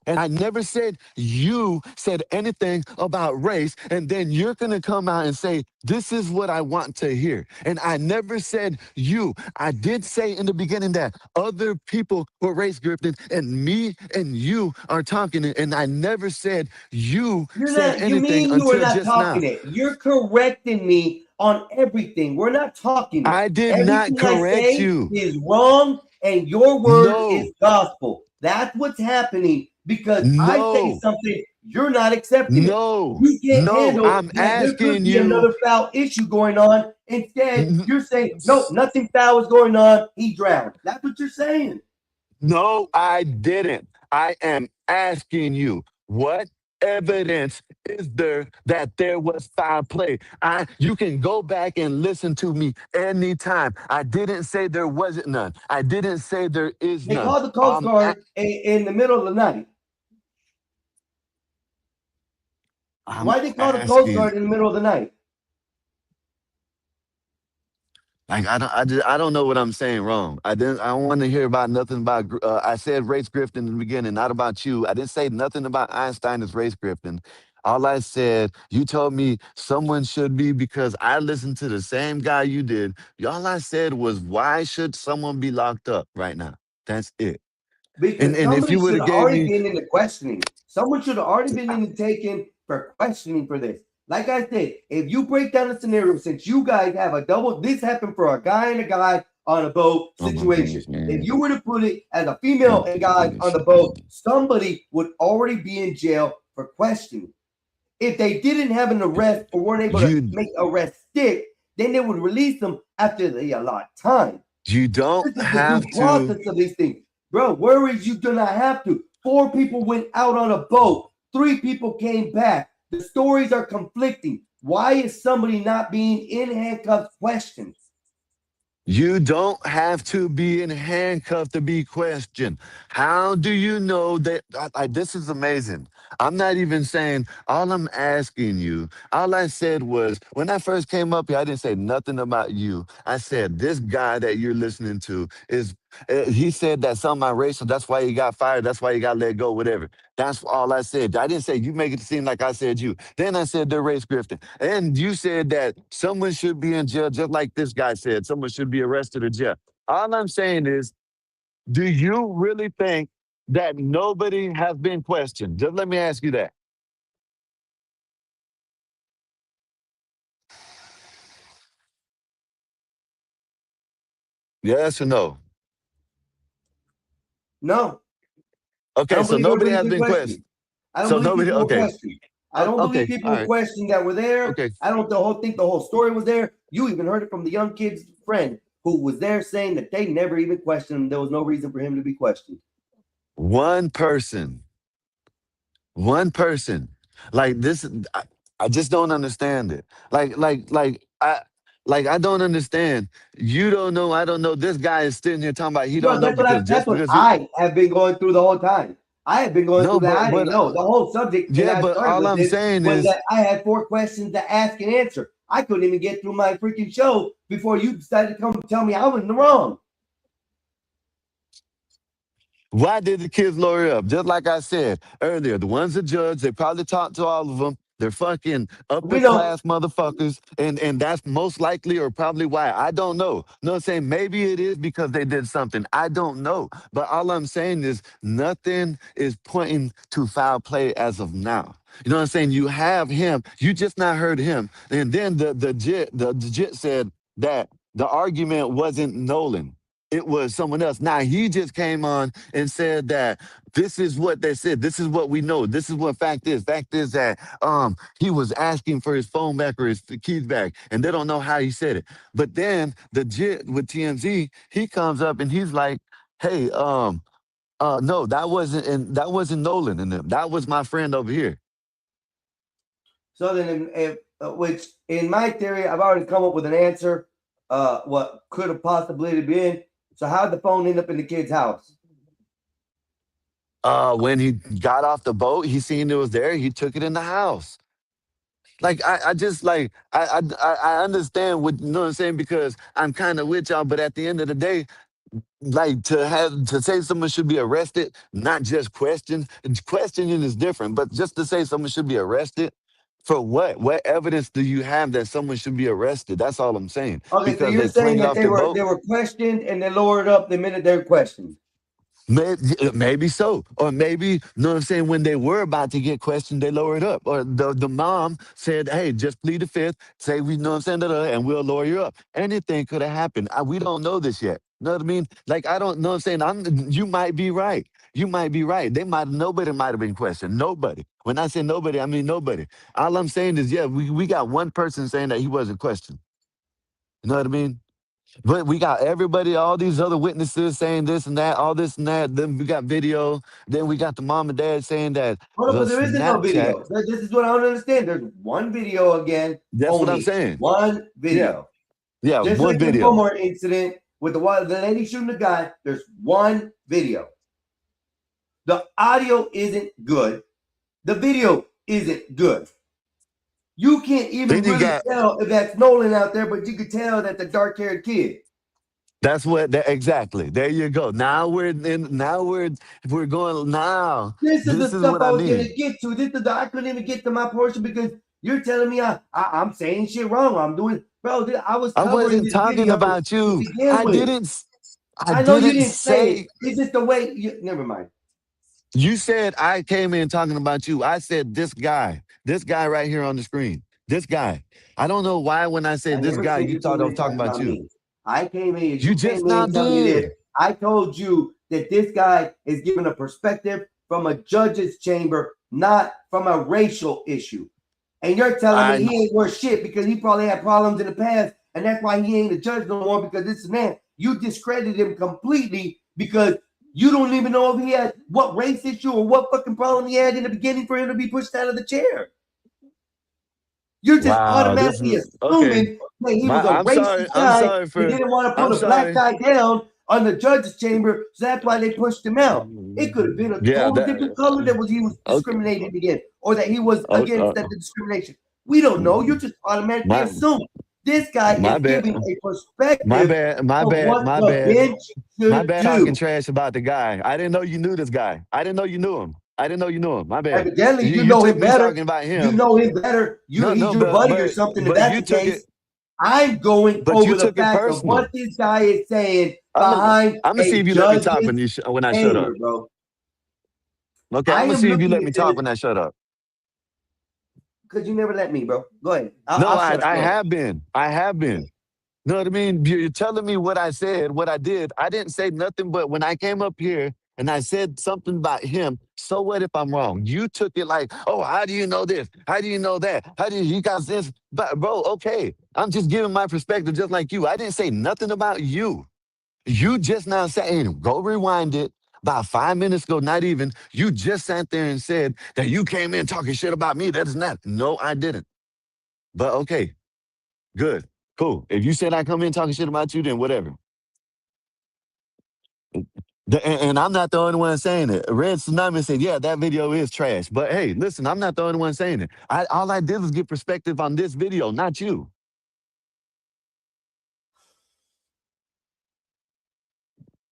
and I never said you said anything about race, and then you're going to come out and say, this is what I want to hear. And I never said you. I did say in the beginning that other people were race drifting, and me and you are talking, and I never said you said You anything mean you were until not just now. talking it. You're correcting me on everything. We're not talking it. I did not Everything I correct say you. is wrong, and your word No. is gospel. That's what's happening because I say No. something, you're not accepting No. it. You can't No, handle I'm that there could asking be you. another foul issue going on. Instead, N- you're saying, no, nothing foul is going on. He drowned. That's what you're saying. No, I didn't. I am asking you, what evidence is there that there was foul play? You can go back and listen to me anytime. I didn't say there wasn't none. I didn't say there is They none. called the Coast Guard in the middle of the night. Why they call the Coast Guard in the middle of the night? Like I don't know what I'm saying wrong. I don't want to hear about nothing about. I said race grifting in the beginning, not about you. I didn't say nothing about Einstein as race grifting. All I said, you told me someone should be because I listened to the same guy you did. All I said was, why should someone be locked up right now? That's it. Because And if somebody you would should have have gave already me, been in the questioning. Someone should have already been in the taken for questioning for this. Like I said, if you break down the scenario, since you guys have a double, this happened for a guy and a guy on a boat situation. If you were to put it as a female and guy on the boat, somebody would already be in jail for questioning. If they didn't have an arrest or weren't able to make arrest stick, then they would release them after they allot time. you don't This is the have due to. process of these things. Bro, where is you do not have to? 4 people went out on a boat. 3 people came back. The stories are conflicting. Why is somebody not being in handcuffs questioned? You don't have to be in handcuffs to be questioned. How do you know that? This is amazing. I'm not even saying, all I'm asking you, all I said was, when I first came up here, I didn't say nothing about you. I said, this guy that you're listening to he said that something racial. That's why he got fired. That's why he got let go, whatever. That's all I said. I didn't say you make it seem like I said you. Then I said they're race grifting. And you said that someone should be in jail, just like this guy said. Someone should be arrested or jail. All I'm saying is, do you really think that nobody has been questioned? Just let me ask you that. Yes or no? No. I Okay, don't so believe nobody everybody's has been been questioned. questioned. I don't So believe nobody, people were okay. questioned. I don't believe Okay, people all were right. questioned that were there. Okay. I don't think the whole story was there. You even heard it from the young kid's friend who was there saying that they never even questioned him. There was no reason for him to be questioned. One person. Like this, I just don't understand it. I don't understand. You don't know, I don't know. This guy is sitting here talking about he Bro, don't know because that's just what because he I have been going through the whole time. I have been going no, through that. I but didn't know the whole subject, and yeah, I but started all with I'm this saying was is that I had 4 questions to ask and answer. I couldn't even get through my freaking show before you decided to come tell me I was in the wrong. why did the kids lawyer up? Just like I said earlier, the ones that judge, they probably talked to all of them. They're fucking upper We don't. class motherfuckers, and that's most likely or probably why. I don't know. You know what I'm saying? Maybe it is because they did something. I don't know. But all I'm saying is nothing is pointing to foul play as of now. You know what I'm saying? You have him. You just not heard him. And then the jit said that the argument wasn't Nolan. It was someone else. Now he just came on and said that this is what they said. This is what we know. This is what fact is. Fact is that he was asking for his phone back or his keys back, and they don't know how he said it. But then the jit with TMZ, he comes up and he's like, "Hey, no, that wasn't Nolan and them. That was my friend over here." So then, if which in my theory, I've already come up with an answer. What could have possibly been. So how did the phone end up in the kid's house? When he got off the boat, he seen it was there. He took it in the house. Like I just like I understand what you know what I'm saying because I'm kind of with y'all, but at the end of the day, like to say someone should be arrested, not just questioned. Questioning is different, but just to say someone should be arrested for what? What evidence do you have that someone should be arrested? That's all I'm saying. Okay, so Because you're they saying cleaned that off the boat. they were questioned and they lowered up the minute they were questioned. Maybe so. Or maybe, you know what I'm saying, when they were about to get questioned, they lowered up. Or the mom said, hey, just plead the fifth, say, we know what I'm saying, and we'll lower you up. Anything could have happened. We don't know this yet. You know what I mean? Like, I don't know what I'm saying. You might be right. You might be right. Nobody might have been questioned. Nobody. When I say nobody, I mean nobody. All I'm saying is, yeah, we got one person saying that he wasn't questioned. You know what I mean? But we got everybody, all these other witnesses saying this and that, all this and that. Then we got video. Then we got the mom and dad saying that Hold up, the but there isn't no Snapchat. video. This is what I don't understand. There's one video again. That's what I'm only saying. One video. Yeah, Just one like the video. Walmart incident with the lady shooting the guy, there's one video. The audio isn't good. The video isn't good. You can't even Then you really got- tell if that's Nolan out there, but you could tell that the dark-haired kid. That's what. Exactly. There you go. Now we're going. Now This is the stuff what I I was gonna mean. get to. I couldn't even get to my portion because you're telling me I'm saying shit wrong. I'm doing, bro. I was. I covering wasn't this talking video about to you. begin I with. didn't. I know you didn't say it. It's just the way. Never mind. You said I came in talking about you. I said this guy right here on the screen. This guy. I don't know why when I said this never guy, said you thought I was talking about you. me. I came in. You just came now in telling me did. this. I told you that this guy is giving a perspective from a judge's chamber, not from a racial issue. And you're telling me he ain't worth shit because he probably had problems in the past, and that's why he ain't a judge no more because this and that. You discredit him completely because you don't even know if he had what race issue or what fucking problem he had in the beginning for him to be pushed out of the chair. You're just automatically assuming that he was a racist guy who didn't want to put a black guy down on the judge's chamber, so that's why they pushed him out. It could have been a total different color that he was discriminated against, or that he was against that discrimination. We don't know. You just automatically assume this guy is giving a perspective. My bad. My bad. Talking trash about the guy. I didn't know you knew this guy. I didn't know you knew him. My bad. Evidently, you know him better. Talking about him. You know him better. He's your buddy or something. If that's the case, I'm going over the fact of what this guy is saying behind. I'm gonna see if you let me talk when I shut up, bro. Okay, I'm gonna see if you let me talk when I shut up. Because you never let me, bro. Go ahead. I have been. Know what I mean? You're telling me what I said, what I did. I didn't say nothing, but when I came up here and I said something about him, so what if I'm wrong? You took it like, oh, how do you know this? How do you know that? How do you got this? But bro, okay. I'm just giving my perspective just like you. I didn't say nothing about you. You just now saying, go rewind it. About 5 minutes ago, not even, you just sat there and said that you came in talking shit about me. That is not. No, I didn't. But okay, good, cool. If you said I come in talking shit about you, then whatever. And I'm not the only one saying it. Red Tsunami said, yeah, that video is trash. But hey, listen, I'm not the only one saying it. All I did was get perspective on this video, not you.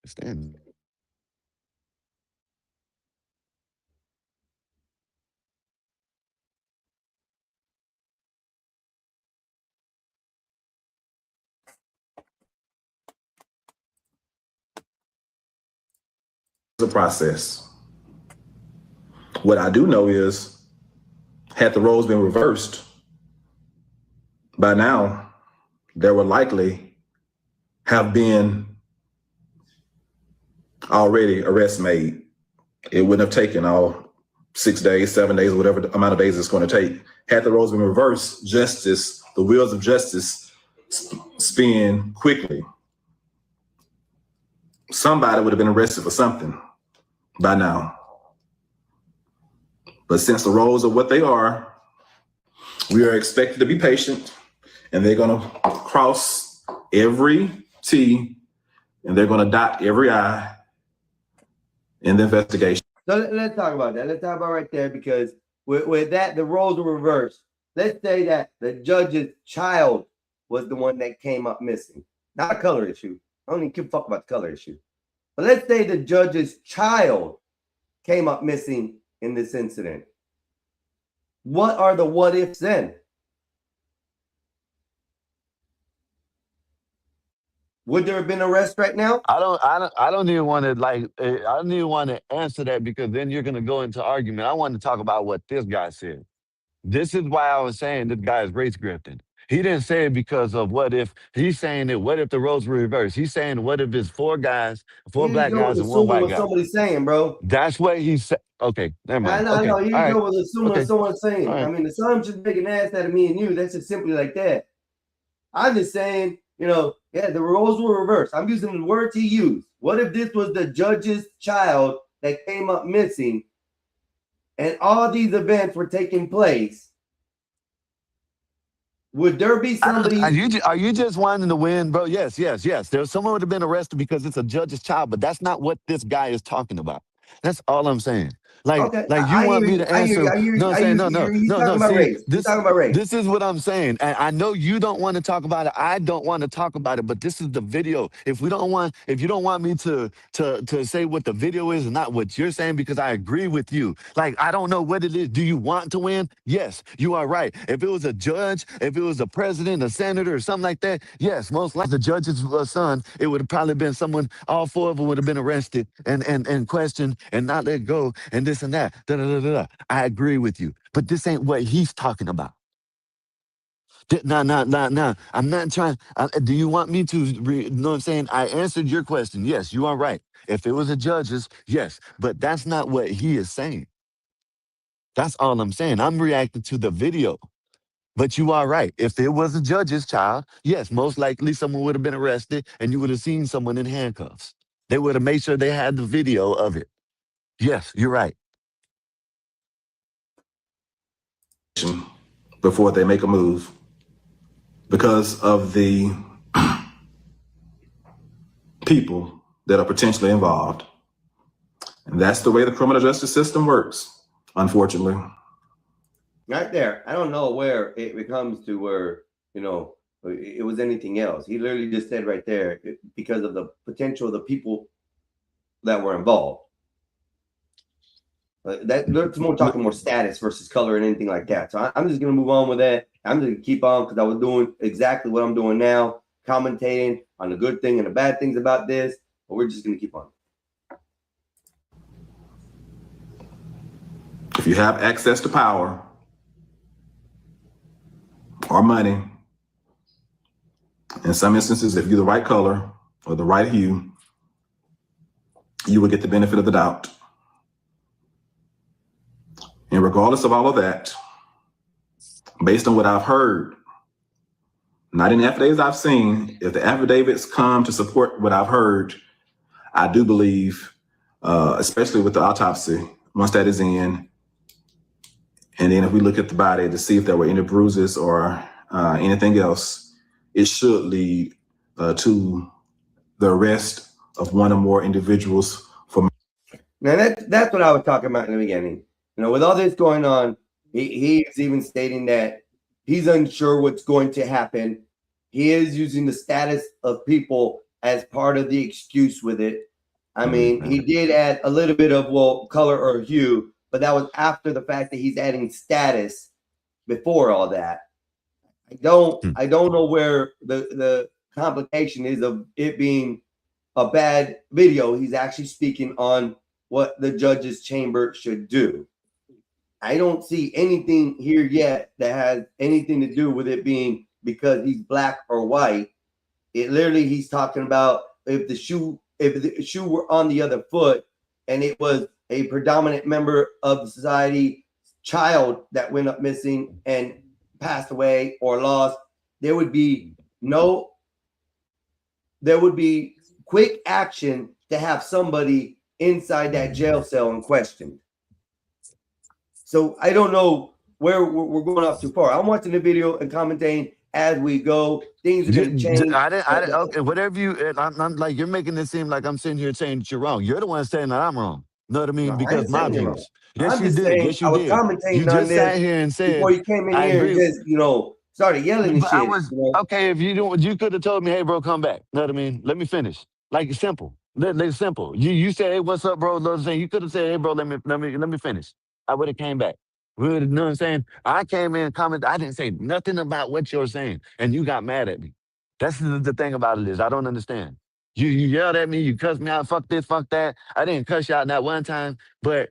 Stand. The process. What I do know is, had the roles been reversed, by now there would likely have been already arrests made. It wouldn't have taken all 6 days, 7 days, whatever amount of days it's going to take. Had the roles been reversed, justice, the wheels of justice spin quickly. Somebody would have been arrested for something by now. But since the roles are what they are, we are expected to be patient, and they're going to cross every T and they're going to dot every I in the investigation. So let's talk about that. Let's talk about right there, because with that, the roles are reversed. Let's say that the judge's child was the one that came up missing. Not a color issue. I don't even give a fuck about the color issue. But let's say the judge's child came up missing in this incident. What are the what ifs then? Would there have been arrest right now? I don't even want to I don't even want to answer that, because then you're gonna go into argument. I want to talk about what this guy said. This is why I was saying this guy is race grifting. He didn't say it because of what if. He's saying that what if the roles were reversed. He's saying what if it's four black guys and one white guy. Somebody's saying, bro. That's what he said. Okay, never mind. I know. You All go with assuming what someone's saying. Right. I mean, the assumption making ass out of me and you. That's just simply like that. I'm just saying, yeah, the roles were reversed. I'm using the words he used. What if this was the judge's child that came up missing and all these events were taking place? Would there be somebody? Are you just wanting to win, bro? Yes. There's someone would have been arrested because it's a judge's child, but that's not what this guy is talking about. That's all I'm saying. Okay, You want me to answer? No, I'm saying no. See, this is what I'm saying. And I know you don't want to talk about it. I don't want to talk about it, but this is the video. If you don't want me to say what the video is and not what you're saying, because I agree with you. Like, I don't know what it is. Do you want to win? Yes, you are right. If it was a judge, if it was a president, a senator, or something like that, yes, most likely the judge's son, it would have probably been someone, all four of them would have been arrested and questioned and not let go and this and that. I agree with you. But this ain't what he's talking about. No. I'm not trying. Do you want me to, know what I'm saying? I answered your question. Yes, you are right. If it was a judge's, yes. But that's not what he is saying. That's all I'm saying. I'm reacting to the video. But you are right. If it was a judge's child, yes, most likely someone would have been arrested and you would have seen someone in handcuffs. They would have made sure they had the video of it. Yes, you're right. Before they make a move, because of the people that are potentially involved. And that's the way the criminal justice system works, unfortunately. Right there. I don't know where it becomes to where, it was anything else. He literally just said right there, because of the potential of the people that were involved. That's more talking more status versus color and anything like that. So I'm just going to move on with that. I'm just going to keep on because I was doing exactly what I'm doing now, commentating on the good thing and the bad things about this. But we're just going to keep on. If you have access to power or money, in some instances, if you're the right color or the right hue, you will get the benefit of the doubt. And regardless of all of that, based on what I've heard, not in affidavits I've seen, if the affidavits come to support what I've heard, I do believe, especially with the autopsy, once that is in, and then if we look at the body to see if there were any bruises or anything else, it should lead to the arrest of one or more individuals. Now that's what I was talking about in the beginning. With all this going on, he is even stating that he's unsure what's going to happen. He is using the status of people as part of the excuse with it. I mean, he did add a little bit of, color or hue, but that was after the fact that he's adding status before all that. I don't know where the complication is of it being a bad video. He's actually speaking on what the judge's chamber should do. I don't see anything here yet that has anything to do with it being because he's black or white. It literally, he's talking about if the shoe were on the other foot and it was a predominant member of the society child that went up missing and passed away or lost, there would be quick action to have somebody inside that jail cell in question. So I don't know where we're going off too far. I'm watching the video and commenting as we go. Things are going to change. Okay, whatever you, I'm like, you're making it seem like I'm sitting here saying that you're wrong. You're the one saying that I'm wrong. Know what I mean? No, because my views. Yes, you did. Yes, you did. I was commentating you on just this sat here and said before you came in here and just, started yelling and shit. Okay, if you could have told me, hey, bro, come back. Know what I mean? Let me finish. Like, it's simple. It's simple. You said, hey, what's up, bro? You could have said, hey, bro, let me finish. I would have came back. You know what I'm saying? I came in and commented. I didn't say nothing about what you're saying, and you got mad at me. That's the thing about it is I don't understand. You yelled at me. You cussed me out. Fuck this, fuck that. I didn't cuss you out that one time, but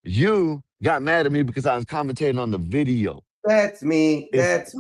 you got mad at me because I was commentating on the video. That's me. Get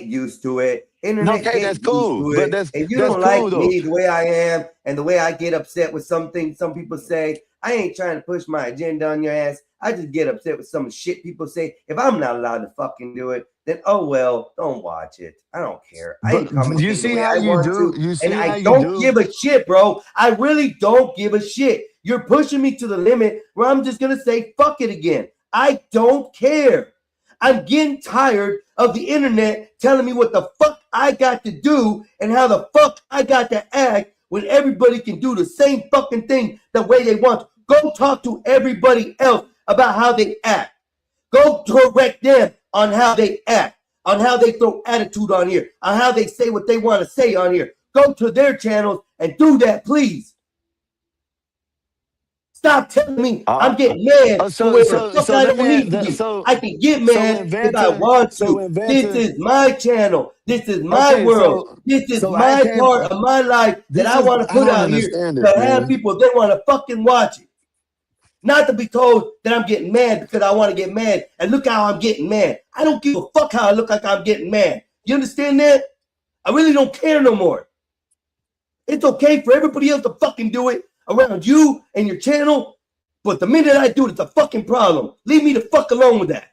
used to it. Internet, okay, that's cool. But if you don't like me the way I am and the way I get upset with something some people say, I ain't trying to push my agenda on your ass. I just get upset with some shit people say. If I'm not allowed to fucking do it, then oh well, don't watch it. I don't care. I ain't But you commentating the see way how I you want do. to, You and see how I you don't do. give a shit, bro. I really don't give a shit. You're pushing me to the limit where I'm just gonna say fuck it again. I don't care. I'm getting tired of the internet telling me what the fuck I got to do and how the fuck I got to act when everybody can do the same fucking thing the way they want. Go talk to everybody else about how they act. Go correct them on how they act, on how they throw attitude on here, on how they say what they want to say on here. Go to their channels and do that, please. Stop telling me I'm getting mad to where the fuck I don't need to be. I can get mad if I want to. This is my channel. This is my world. This is my part of my life that I want to put out here to have people, if they want to fucking watch it. Not to be told that I'm getting mad because I want to get mad. And look how I'm getting mad. I don't give a fuck how I look like I'm getting mad. You understand that? I really don't care no more. It's okay for everybody else to fucking do it around you and your channel, but the minute I do it, it's a fucking problem. Leave me the fuck alone with that.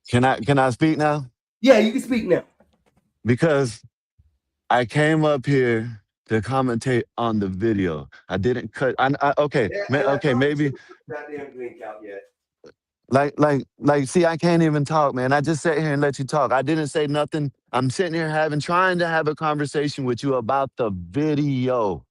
Can I speak now? Yeah, you can speak now. Because I came up here to commentate on the video. I didn't cut. Okay, maybe. Goddamn link out yet. Like, see, I can't even talk, man. I just sat here and let you talk. I didn't say nothing. I'm sitting here trying to have a conversation with you about the video.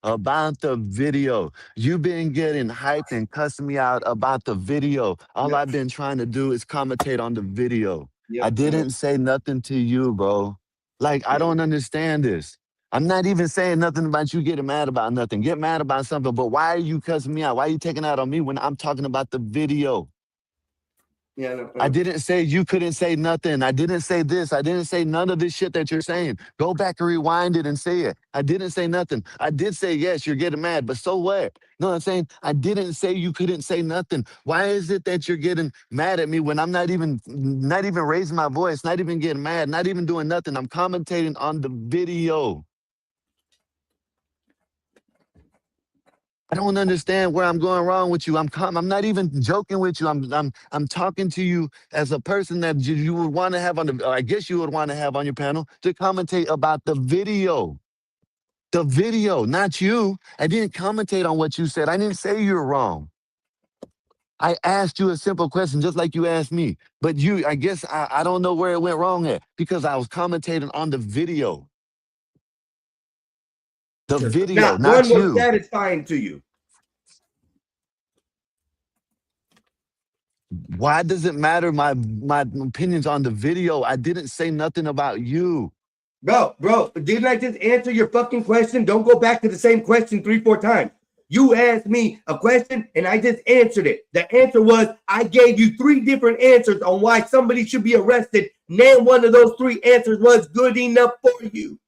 About the video. You've been getting hyped and cussing me out about the video. All I've been trying to do is commentate on the video. I didn't say nothing to you, bro. Like, I don't understand this. I'm not even saying nothing about you getting mad about nothing. Get mad about something, but why are you cussing me out? Why are you taking out on me when I'm talking about the video? Yeah, no. I didn't say you couldn't say nothing. I didn't say this. I didn't say none of this shit that you're saying. Go back and rewind it and say it. I didn't say nothing. I did say, yes, you're getting mad, but so what? You know what I'm saying? I didn't say you couldn't say nothing. Why is it that you're getting mad at me when I'm not even raising my voice, not even getting mad, not even doing nothing? I'm commentating on the video. I don't understand where I'm going wrong with you. I'm not even joking with you. I'm talking to you as a person that you would want to have on the. I guess you would want to have on your panel to commentate about the video. The video, not you. I didn't commentate on what you said. I didn't say you're wrong. I asked you a simple question, just like you asked me. But I guess I don't know where it went wrong at because I was commentating on the video. The video, not you. One was satisfying to you. Why does it matter my opinions on the video? I didn't say nothing about you. Bro, didn't I just answer your fucking question? Don't go back to the same question 3-4 times. You asked me a question and I just answered it. The answer was I gave you 3 different answers on why somebody should be arrested. Name one of those 3 answers was good enough for you.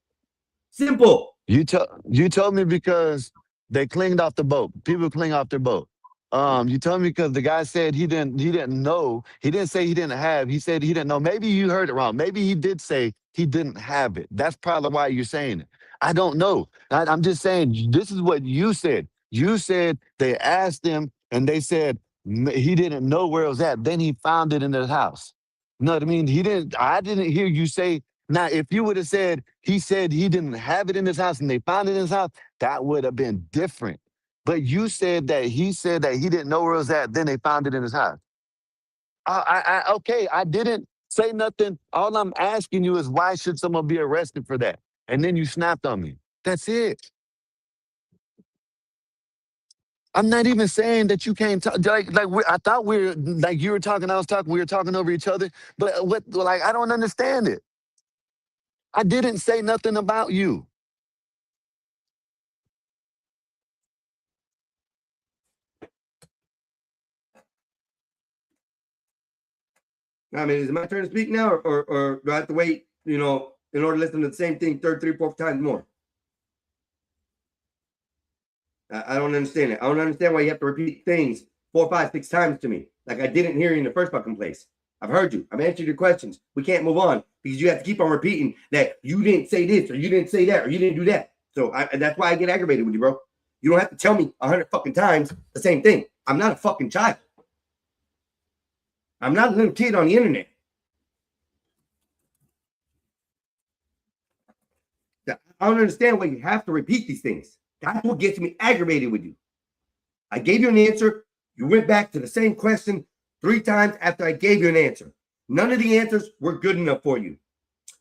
Simple. You told me because they cleaned off the boat. People clean off their boat. You told me because the guy said he didn't know. He didn't say he didn't have. He said he didn't know. Maybe you heard it wrong. Maybe he did say he didn't have it. That's probably why you're saying it. I don't know. I'm just saying this is what you said. You said they asked him and they said he didn't know where it was at. Then he found it in his house. You know what I mean? I didn't hear you say. Now, if you would have said he said he didn't have it in his house and they found it in his house, that would have been different. But you said that he said that he didn't know where it was at, then they found it in his house. Okay, I didn't say nothing. All I'm asking you is why should someone be arrested for that? And then you snapped on me. That's it. I'm not even saying that you can't talk. I thought we were like you were talking, I was talking, we were talking over each other. But I don't understand it. I didn't say nothing about you. I mean, is it my turn to speak now, or do I have to wait, in order to listen to the same thing 3, 4 times more? I don't understand it. I don't understand why you have to repeat things 4, 5, 6 times to me. Like I didn't hear you in the first fucking place. I've heard you. I've answered your questions. We can't move on because you have to keep on repeating that you didn't say this or you didn't say that or you didn't do that. So that's why I get aggravated with you, bro. You don't have to tell me 100 fucking times the same thing. I'm not a fucking child. I'm not a little kid on the internet. I don't understand why you have to repeat these things. That's what gets me aggravated with you. I gave you an answer. You went back to the same question 3 times after I gave you an answer. None of the answers were good enough for you.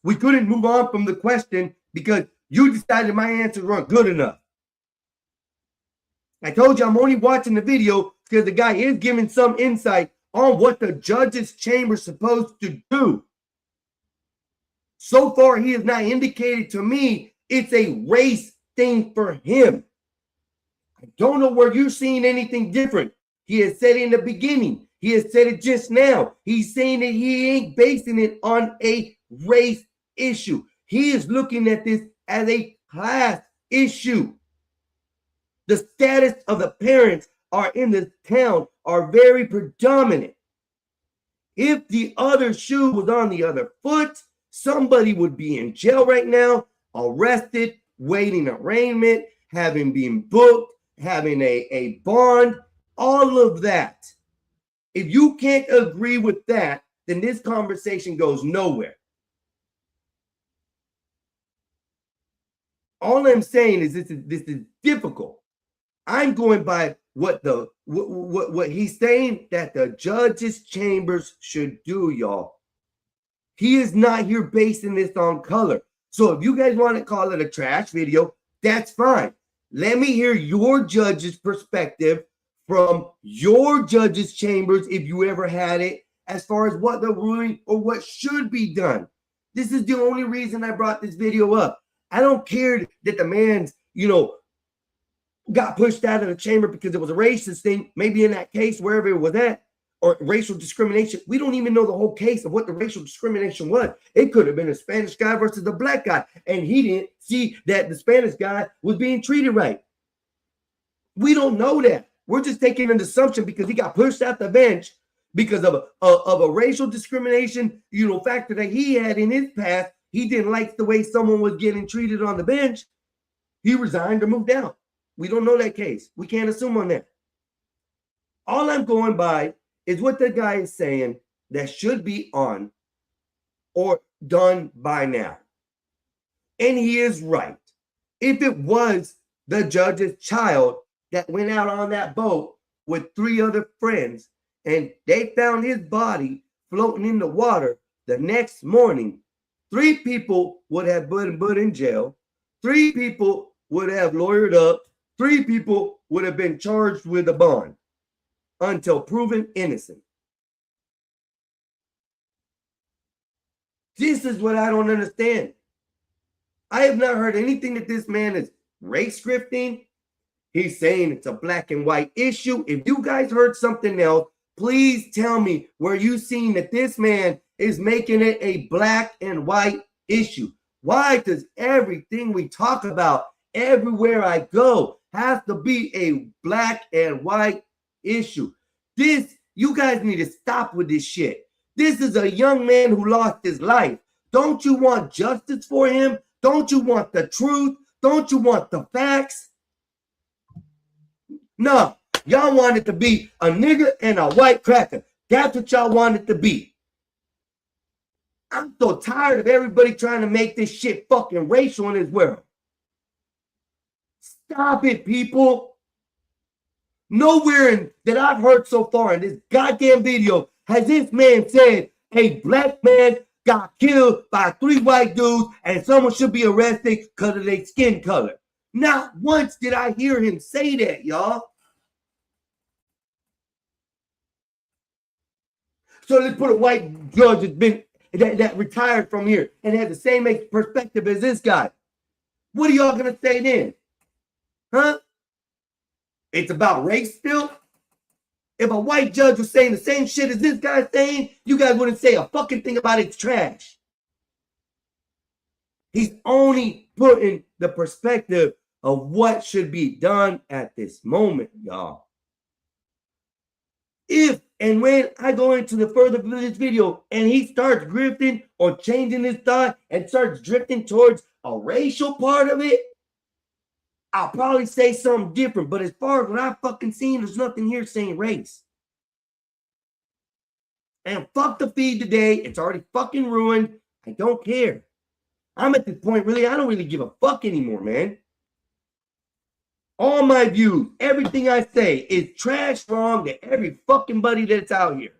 We couldn't move on from the question because you decided my answers weren't good enough. I told you I'm only watching the video because the guy is giving some insight on what the judge's chamber is supposed to do. So far, he has not indicated to me it's a race thing for him. I don't know where you're seeing anything different. He has said it in the beginning. He has said it just now. He's saying that he ain't basing it on a race issue. He is looking at this as a class issue. The status of the parents are in this town are very predominant. If the other shoe was on the other foot, somebody would be in jail right now, arrested, waiting arraignment, having been booked, having a bond, all of that. If you can't agree with that, then this conversation goes nowhere. All I'm saying is this is difficult. I'm going by what he's saying that the judge's chambers should do, y'all. He is not here basing this on color. So if you guys want to call it a trash video, that's fine. Let me hear your judge's perspective from your judge's chambers, if you ever had it, as far as what the ruling or what should be done. This is the only reason I brought this video up. I don't care that the man's, got pushed out of the chamber because it was a racist thing. Maybe in that case, wherever it was at, or racial discrimination. We don't even know the whole case of what the racial discrimination was. It could have been a Spanish guy versus a black guy, and he didn't see that the Spanish guy was being treated right. We don't know that. We're just taking an assumption because he got pushed out the bench because of a racial discrimination, factor that he had in his past. He didn't like the way someone was getting treated on the bench. He resigned or moved out. We don't know that case. We can't assume on that. All I'm going by is what the guy is saying that should be on or done by now. And he is right. If it was the judge's child that went out on that boat with 3 other friends and they found his body floating in the water the next morning, 3 people would have been put in jail. 3 people would have lawyered up. 3 people would have been charged with a bond until proven innocent. This is what I don't understand. I have not heard anything that this man is race grifting. He's saying it's a black and white issue. If you guys heard something else, please tell me where you seen that this man is making it a black and white issue. Why does everything we talk about everywhere I go have to be a black and white issue? You guys need to stop with this shit. This is a young man who lost his life. Don't you want justice for him? Don't you want the truth? Don't you want the facts? No, y'all want it to be a nigger and a white cracker. That's what y'all want it to be. I'm so tired of everybody trying to make this shit fucking racial in this world. Stop it, people. Nowhere that I've heard so far in this goddamn video has this man said a black man got killed by 3 white dudes and someone should be arrested because of their skin color. Not once did I hear him say that, y'all. So let's put a white judge that's been that retired from here and had the same perspective as this guy. What are y'all gonna say then? Huh? It's about race still? If a white judge was saying the same shit as this guy's saying, you guys wouldn't say a fucking thing about it's trash. He's only putting the perspective of what should be done at this moment, y'all. If and when I go into the further of this video and he starts drifting or changing his thought and starts drifting towards a racial part of it, I'll probably say something different, but as far as what I've fucking seen, there's nothing here saying race. And fuck the feed today. It's already fucking ruined. I don't care. I'm at this point, really, I don't really give a fuck anymore, man. All my views, everything I say is trash wrong to every fucking buddy that's out here.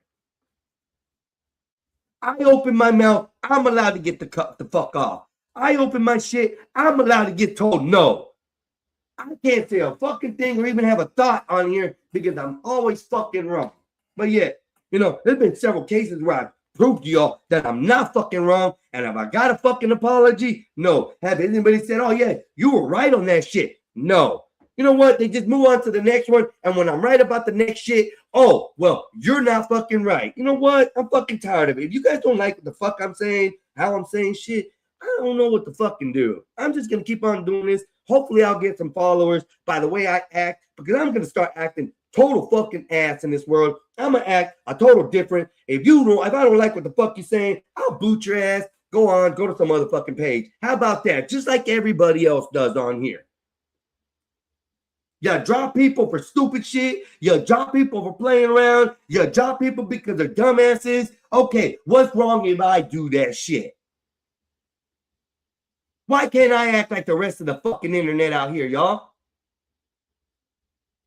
I open my mouth, I'm allowed to get the fuck off. I open my shit, I'm allowed to get told no. I can't say a fucking thing or even have a thought on here because I'm always fucking wrong. But yet, you know, there's been several cases where I've proved to y'all that I'm not fucking wrong. And if I got a fucking apology, no. Have anybody said, oh yeah, you were right on that shit? No. You know what? They just move on to the next one. And when I'm right about the next shit, oh, well, you're not fucking right. You know what? I'm fucking tired of it. If you guys don't like what the fuck I'm saying, how I'm saying shit, I don't know what to fucking do. I'm just going to keep on doing this. Hopefully I'll get some followers by the way I act, because I'm going to start acting total fucking ass in this world. I'm going to act a total different. If I don't like what the fuck you're saying, I'll boot your ass. Go to some other fucking page. How about that? Just like everybody else does on here. You drop people for stupid shit. You drop people for playing around. You drop people because they're dumbasses. Okay, what's wrong if I do that shit? Why can't I act like the rest of the fucking internet out here, y'all?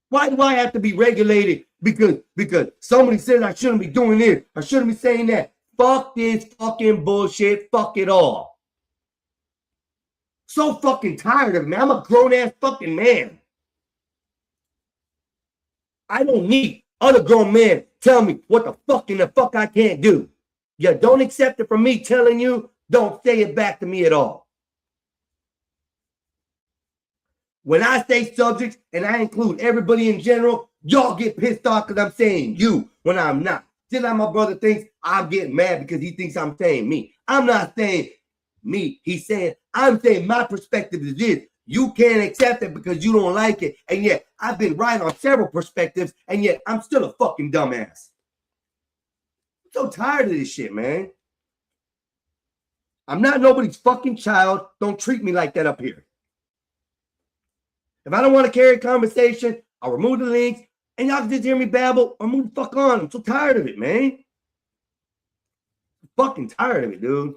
Why do I have to be regulated because somebody says I shouldn't be doing this, I shouldn't be saying that? Fuck this fucking bullshit. Fuck it all. So fucking tired of it, man. I'm a grown-ass fucking man. I don't need other grown men tell me what the fuck I can't do. You don't accept it from me telling you, don't say it back to me at all. When I say subjects and I include everybody in general, y'all get pissed off because I'm saying you when I'm not. Just like my brother thinks I'm getting mad because he thinks I'm saying me. I'm not saying me. I'm saying my perspective is this. You can't accept it because you don't like it. And yet I've been right on several perspectives, and yet I'm still a fucking dumbass. I'm so tired of this shit, man. I'm not nobody's fucking child. Don't treat me like that up here. If I don't want to carry a conversation, I'll remove the links, and y'all can just hear me babble or move the fuck on. I'm so tired of it, man. I'm fucking tired of it, dude.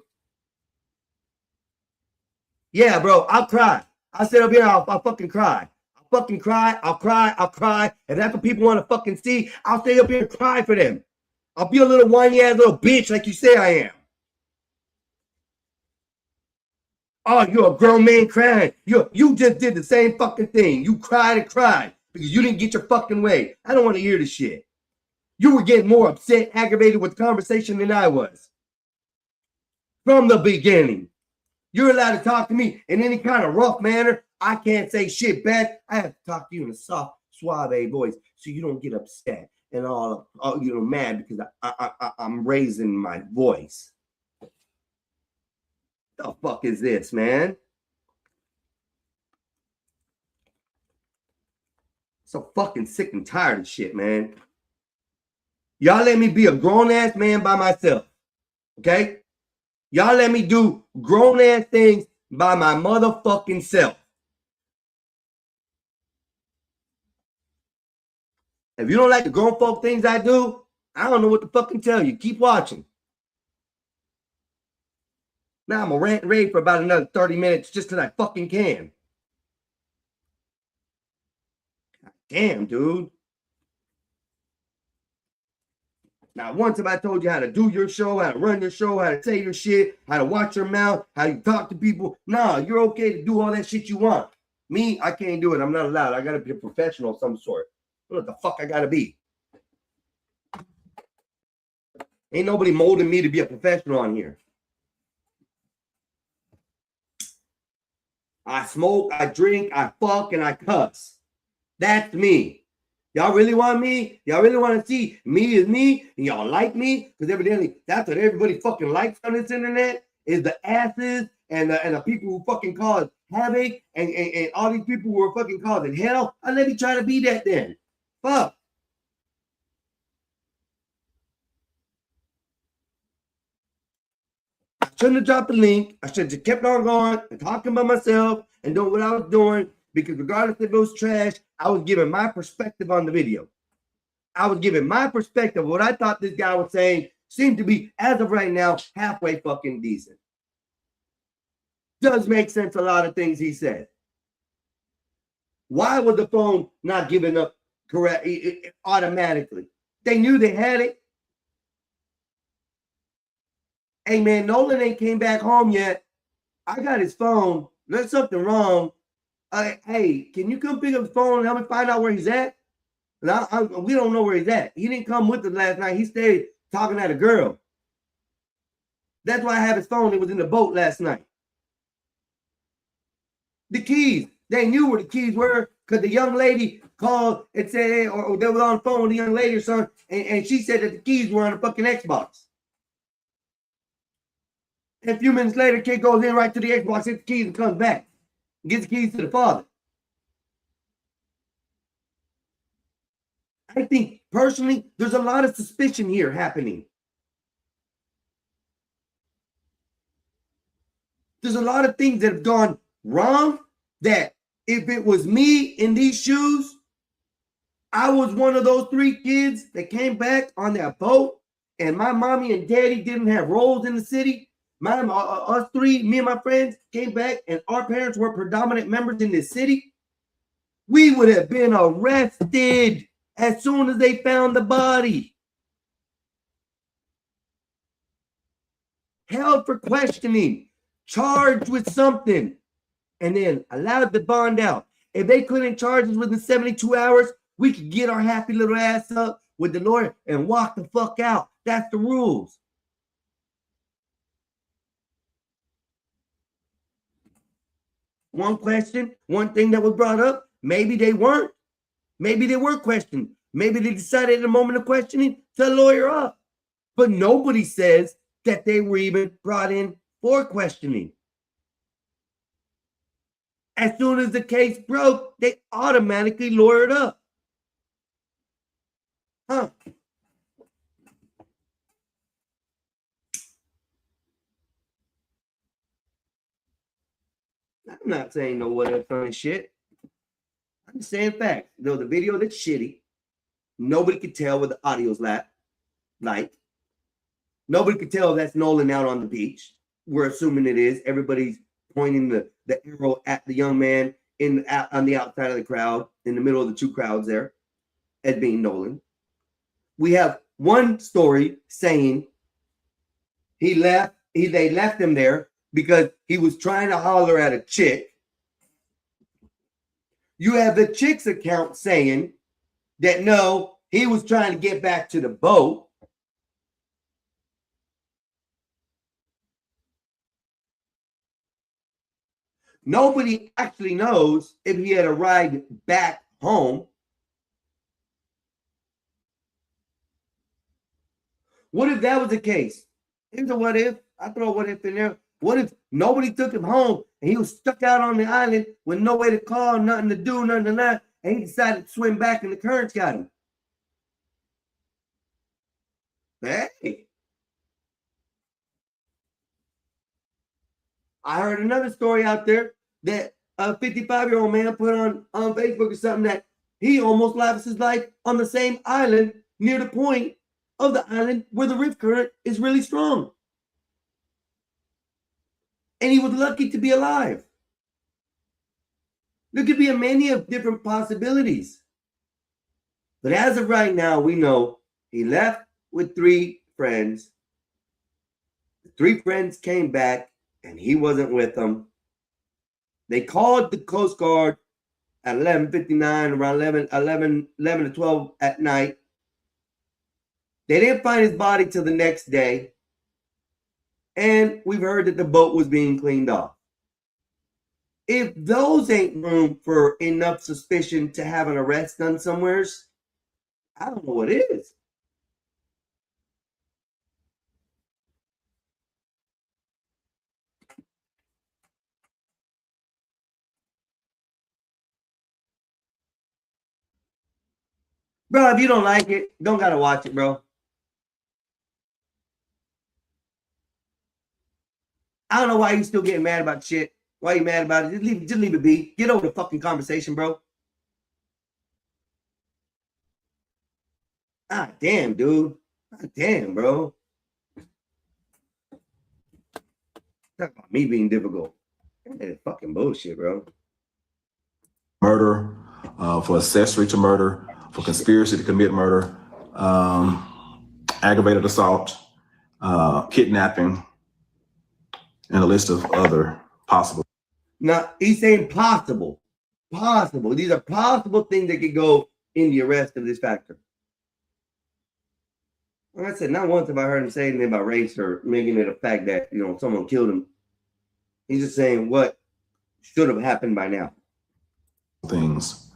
Yeah, bro, I'll cry. I sit up here, I'll fucking cry. I'll fucking cry. I'll cry. If that's what people want to fucking see, I'll stay up here and cry for them. I'll be a little whiny ass little bitch like you say I am. Oh, you're a grown man crying. You just did the same fucking thing. You cried and cried because you didn't get your fucking way. I don't want to hear this shit. You were getting more upset, aggravated with the conversation than I was. From the beginning. You're allowed to talk to me in any kind of rough manner. I can't say shit back. I have to talk to you in a soft, suave voice so you don't get upset and all mad because I'm raising my voice. The fuck is this, man? So fucking sick and tired of shit, man. Y'all let me be a grown-ass man by myself, okay? Y'all let me do grown-ass things by my motherfucking self. If you don't like the grown folk things I do, I don't know what to fucking tell you. Keep watching. Now I'm gonna rant and rave for about another 30 minutes just because I fucking can. God damn, dude. Now, once have I told you how to do your show, how to run your show, how to say your shit, how to watch your mouth, how you talk to people? No, you're okay to do all that shit you want. Me, I can't do it. I'm not allowed. I got to be a professional of some sort. What the fuck I got to be? Ain't nobody molding me to be a professional on here. I smoke, I drink, I fuck, and I cuss. That's me. Y'all really want me? Y'all really want to see me as me? And y'all like me? Because evidently that's what everybody fucking likes on this internet is the asses and the people who fucking cause havoc and all these people who are fucking causing hell. I let me try to be that then. Fuck. I shouldn't have dropped the link. I should have just kept on going and talking by myself and doing what I was doing. because regardless if it was trash, I was giving my perspective on the video. I was giving my perspective. What I thought this guy was saying seemed to be, as of right now, halfway fucking decent. Does make sense, a lot of things he said. Why was the phone not giving up correct automatically? They knew they had it. Hey man, Nolan ain't came back home yet. I got his phone. There's something wrong. Hey, can you come pick up the phone and help me find out where he's at? We don't know where he's at. He didn't come with us last night. He stayed talking to a girl. That's why I have his phone. It was in the boat last night. The keys. They knew where the keys were because the young lady called and said, hey, or they were on the phone with the young lady or something, and she said that the keys were on the fucking Xbox. And a few minutes later, kid goes in right to the Xbox, gets the keys, and comes back. Gets the keys to the father. I think, personally, there's a lot of suspicion here happening. There's a lot of things that have gone wrong that if it was me in these shoes, I was one of those 3 kids that came back on that boat and my mommy and daddy didn't have roles in the city. Us 3, me and my friends, came back and our parents were predominant members in this city. We would have been arrested as soon as they found the body. Held for questioning, charged with something, and then allowed the bond out. If they couldn't charge us within 72 hours, we could get our happy little ass up with the lawyer and walk the fuck out. That's the rules. One question, one thing that was brought up, maybe they weren't. Maybe they were questioned. Maybe they decided in a moment of questioning to lawyer up. But nobody says that they were even brought in for questioning. As soon as the case broke, they automatically lawyered up. Huh. I'm not saying no whatever funny shit. I'm just saying facts. Though the video that's shitty, nobody could tell what the audio's like. Nobody could tell that's Nolan out on the beach. We're assuming it is. Everybody's pointing the arrow at the young man on the outside of the crowd, in the middle of the 2 crowds there, as being Nolan. We have one story saying they left him there because he was trying to holler at a chick. You have the chick's account saying that no, he was trying to get back to the boat. Nobody actually knows if he had a ride back home. What if that was the case? Here's a what if. I throw a what if in there. What if nobody took him home and he was stuck out on the island with no way to call, nothing to do, nothing to that, and he decided to swim back and the currents got him? Hey. I heard another story out there that a 55-year-old man put on Facebook or something that he almost lost his life on the same island near the point of the island where the rift current is really strong. And he was lucky to be alive. There could be a many of different possibilities. But as of right now, we know he left with 3 friends. The 3 friends came back and he wasn't with them. They called the Coast Guard at 11:59, around 11 to 12 at night. They didn't find his body till the next day. And we've heard that the boat was being cleaned off. If those ain't room for enough suspicion to have an arrest done somewheres, I don't know what is. Bro, if you don't like it, don't gotta watch it, bro. I don't know why you still getting mad about shit Why you mad about it? Just leave it be. Get over the fucking conversation, bro. Ah, damn, dude. Ah, damn, bro. Talk about me being difficult. That is fucking bullshit, bro. Murder, for accessory to murder, for conspiracy to commit murder, aggravated assault, kidnapping, and a list of other possible. Now, he's saying possible. Possible. These are possible things that could go in the arrest of this factor. Like I said, not once have I heard him say anything about race or making it a fact that, you know, someone killed him. He's just saying what should have happened by now. Things.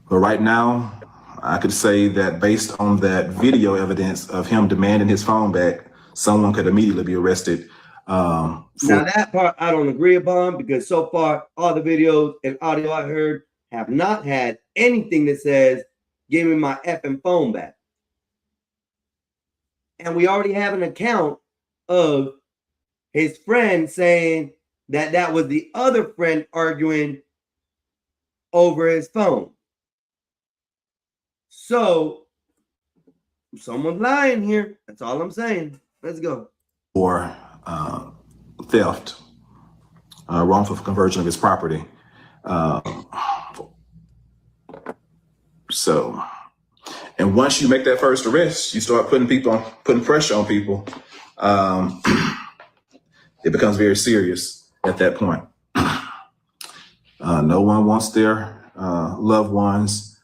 But right now, I could say that based on that video evidence of him demanding his phone back, someone could immediately be arrested. Now that part I don't agree upon, because so far all the videos and audio I heard have not had anything that says, give me my effing phone back. And we already have an account of his friend saying that that was the other friend arguing over his phone. So someone's lying here. That's all I'm saying. Let's go. Or theft, wrongful conversion of his property. So, and once you make that first arrest, you start putting pressure on people. It becomes very serious at that point. No one wants their loved ones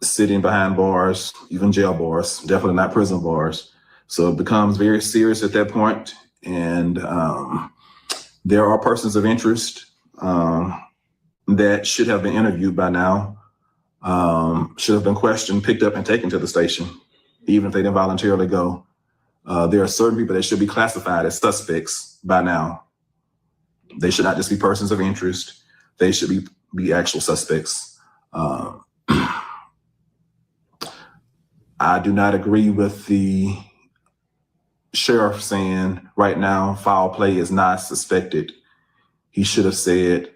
sitting behind bars, even jail bars, definitely not prison bars. So it becomes very serious at that point. And there are persons of interest that should have been interviewed by now, should have been questioned, picked up and taken to the station, even if they didn't voluntarily go. There are certain people that should be classified as suspects by now. They should not just be persons of interest. They should be actual suspects. I do not agree with the sheriff saying right now foul play is not suspected. He should have said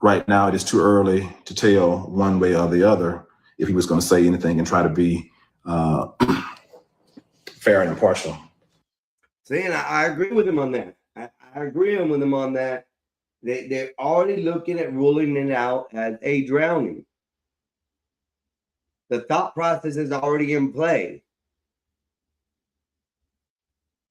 right now it is too early to tell one way or the other if he was going to say anything and try to be fair and impartial. See, and I agree with him on that. I agree with him on that. They're already looking at ruling it out as a drowning. The thought process is already in play.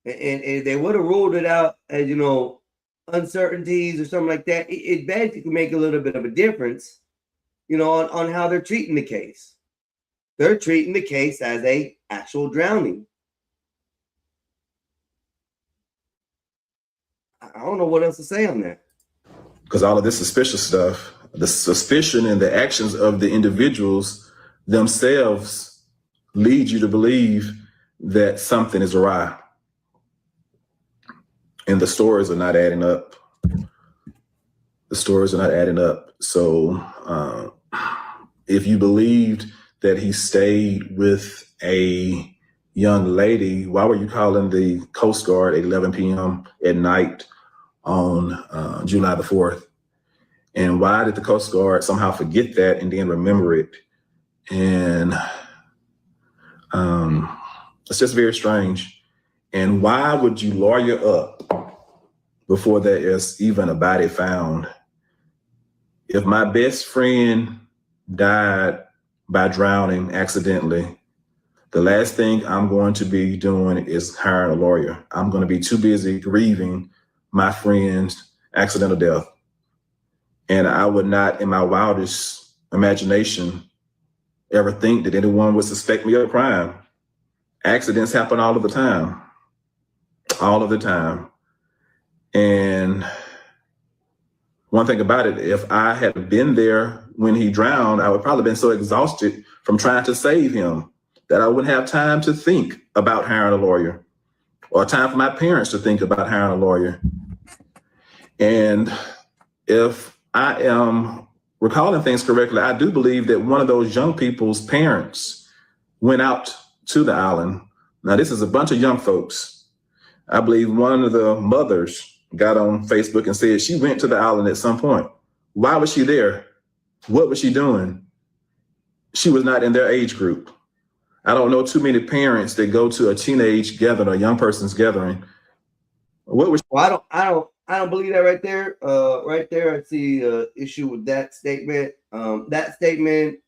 And they would have ruled it out as, you know, uncertainties or something like that. It basically make a little bit of a difference, you know, on how they're treating the case. They're treating the case as a actual drowning. I don't know what else to say on that. Because all of this suspicious stuff, the suspicion and the actions of the individuals themselves lead you to believe that something is awry. And the stories are not adding up. The stories are not adding up. So if you believed that he stayed with a young lady, why were you calling the Coast Guard at 11 p.m. at night on July the 4th? And why did the Coast Guard somehow forget that and then remember it? And it's just very strange. And why would you lawyer up before there is even a body found? If my best friend died by drowning accidentally, the last thing I'm going to be doing is hiring a lawyer. I'm going to be too busy grieving my friend's accidental death. And I would not, in my wildest imagination, ever think that anyone would suspect me of a crime. Accidents happen all of the time. All of the time. And one thing about it, if I had been there when he drowned, I would probably been so exhausted from trying to save him that I wouldn't have time to think about hiring a lawyer, or time for my parents to think about hiring a lawyer. And if I am recalling things correctly, I do believe that one of those young people's parents went out to the island. Now, this is a bunch of young folks. I believe one of the mothers got on Facebook and said she went to the island at some point. Why was she there? What was she doing? She was not in their age group. I don't know too many parents that go to a teenage gathering, a young person's gathering. What was? Well, I don't believe that right there. Right there, I see issue with that statement. That statement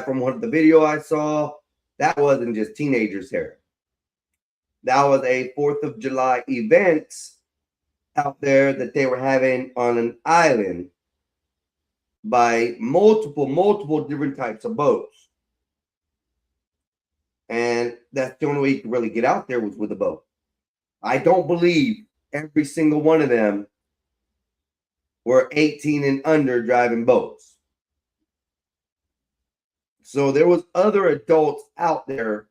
from one of the video I saw, that wasn't just teenagers here. That was a 4th of July event out there that they were having on an island by multiple different types of boats. And that's the only way you could really get out there was with a boat. I don't believe every single one of them were 18 and under driving boats. So there was other adults out there.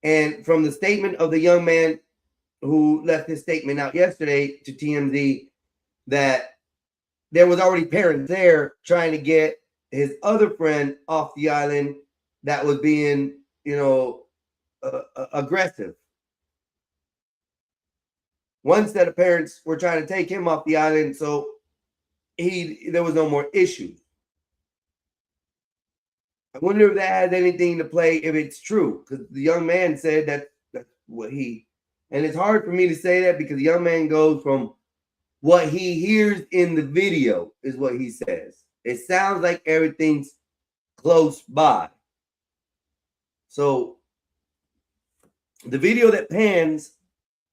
And from the statement of the young man who left his statement out yesterday to TMZ, that there was already parents there trying to get his other friend off the island that was being, aggressive. One set of parents were trying to take him off the island, so there was no more issues. I wonder if that has anything to play, if it's true, because the young man said that's what and it's hard for me to say that because the young man goes from what he hears in the video is what he says. It sounds like everything's close by. So the video that pans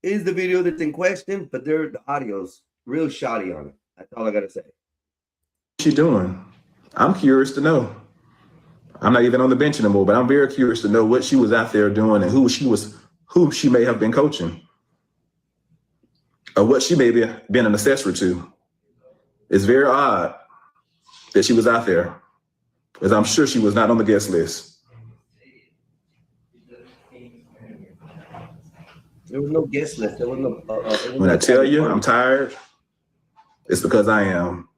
is the video that's in question, but the audio's real shoddy on it. That's all I gotta say. What's she doing? I'm curious to know. I'm not even on the bench anymore, but I'm very curious to know what she was out there doing and who she may have been coaching, or what she may have been an accessory to. It's very odd that she was out there, because I'm sure she was not on the guest list. There was no guest list. There was no. When I tell you I'm tired, it's because I am.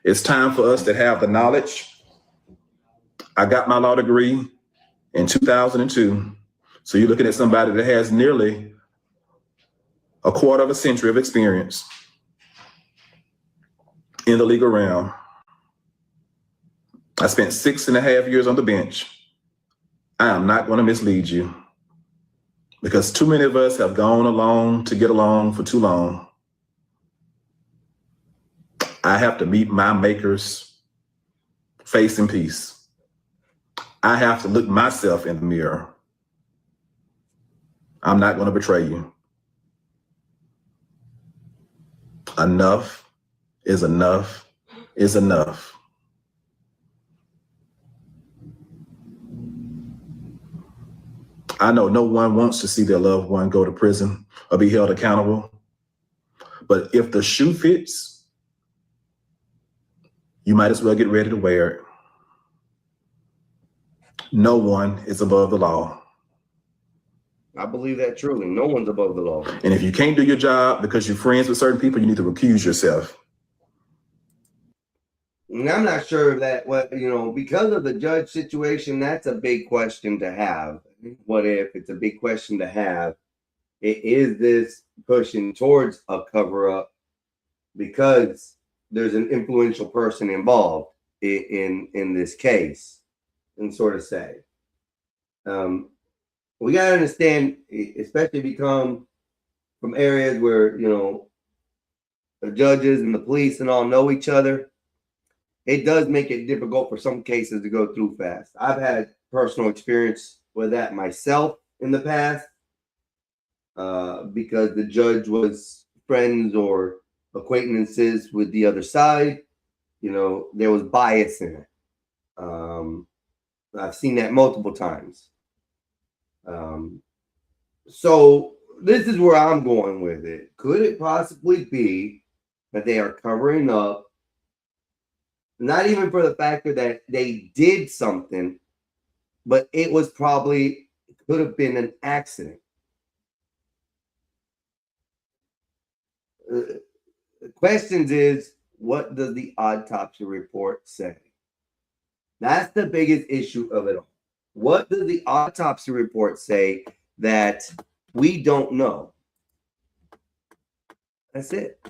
It's time for us to have the knowledge. I got my law degree in 2002. So you're looking at somebody that has nearly a quarter of a century of experience in the legal realm. I spent 6.5 years on the bench. I am not going to mislead you, because too many of us have gone along to get along for too long. I have to meet my makers face in peace. I have to look myself in the mirror. I'm not going to betray you. Enough is enough is enough. I know no one wants to see their loved one go to prison or be held accountable. But if the shoe fits, you might as well get ready to wear it. No one is above the law. I believe that truly. No one's above the law. And if you can't do your job because you're friends with certain people, you need to recuse yourself. And I'm not sure that because of the judge situation, that's a big question to have. What if it's a big question to have? Is this pushing towards a cover-up because there's an influential person involved in this case? And sort of say, we got to understand, especially if you come from areas where, the judges and the police and all know each other, it does make it difficult for some cases to go through fast. I've had personal experience with that myself in the past, because the judge was friends or acquaintances with the other side. There was bias in it. I've seen that multiple times. So this is where I'm going with it. Could it possibly be that they are covering up, not even for the factor that they did something, but it could have been an accident? The questions is, what does the autopsy report say? That's the biggest issue of it all. What does the autopsy report say that we don't know? That's it.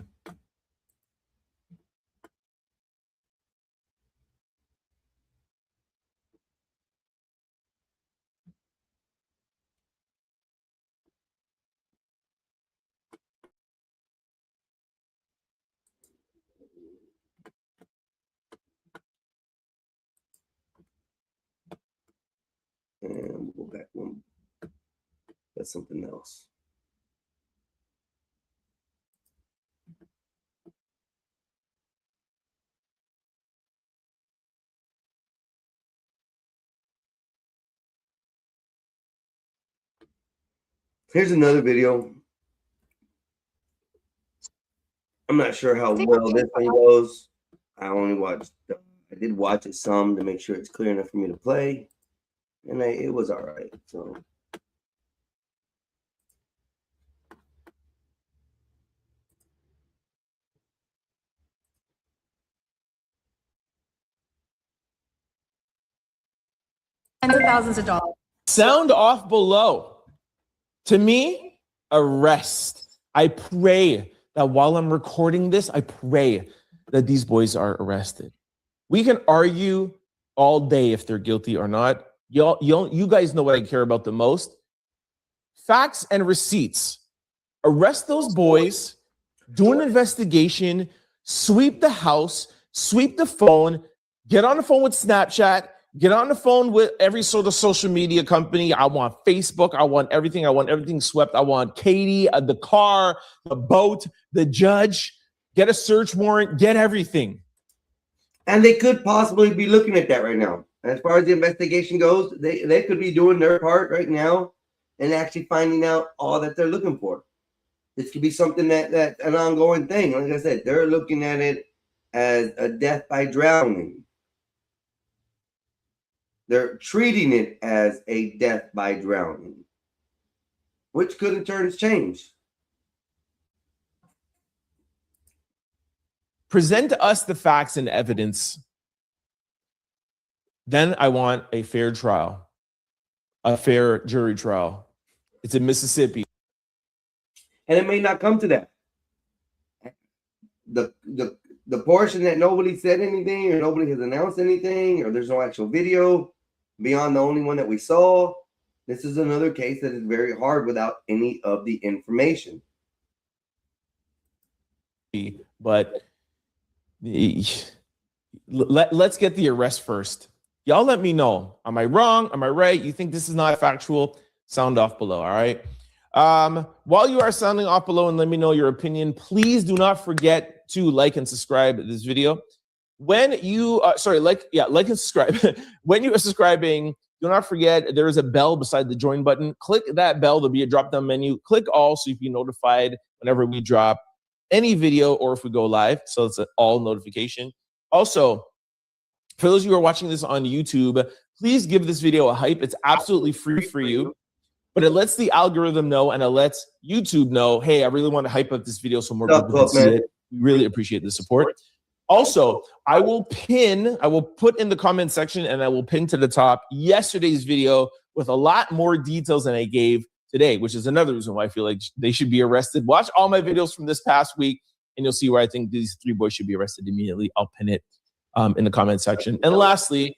And we'll go back one. That's something else. Here's another video. I'm not sure how well this one goes. I only watched, I did watch it some to make sure it's clear enough for me to play. And it was all right. So. Tens of thousands of dollars. Sound off below. To me, arrest. I pray that while I'm recording this, I pray that these boys are arrested. We can argue all day if they're guilty or not. You guys know what I care about the most. Facts and receipts. Arrest those boys, do an investigation, sweep the house, sweep the phone, get on the phone with Snapchat, get on the phone with every sort of social media company. I want Facebook. I want everything swept. I want Katie, the car, the boat, the judge. Get a search warrant, get everything. And they could possibly be looking at that right now. As far as the investigation goes, they could be doing their part right now and actually finding out all that they're looking for. This could be something that's an ongoing thing. Like I said, they're looking at it as a death by drowning. They're treating it as a death by drowning, which could in turn change. Present us the facts and evidence. Then I want a fair trial, a fair jury trial. It's in Mississippi. And it may not come to that. The portion that nobody said anything or nobody has announced anything or there's no actual video beyond the only one that we saw, this is another case that is very hard without any of the information. But let's get the arrest first. Y'all let me know. Am I wrong? Am I right? You think this is not factual? Sound off below, all right? While you are sounding off below and let me know your opinion, please do not forget to like and subscribe to this video. When you, like and subscribe. When you are subscribing, do not forget there is a bell beside the join button. Click that bell. There'll be a drop-down menu. Click all so you can be notified whenever we drop any video or if we go live. So it's an all notification. Also, for those of you who are watching this on YouTube, please give this video a hype. It's absolutely free for you. But it lets the algorithm know and it lets YouTube know, hey, I really want to hype up this video so more people can see it. We really appreciate the support. Also, I will put in the comment section and I will pin to the top yesterday's video with a lot more details than I gave today, which is another reason why I feel like they should be arrested. Watch all my videos from this past week and you'll see where I think these three boys should be arrested immediately. I'll pin it in the comment section. And lastly,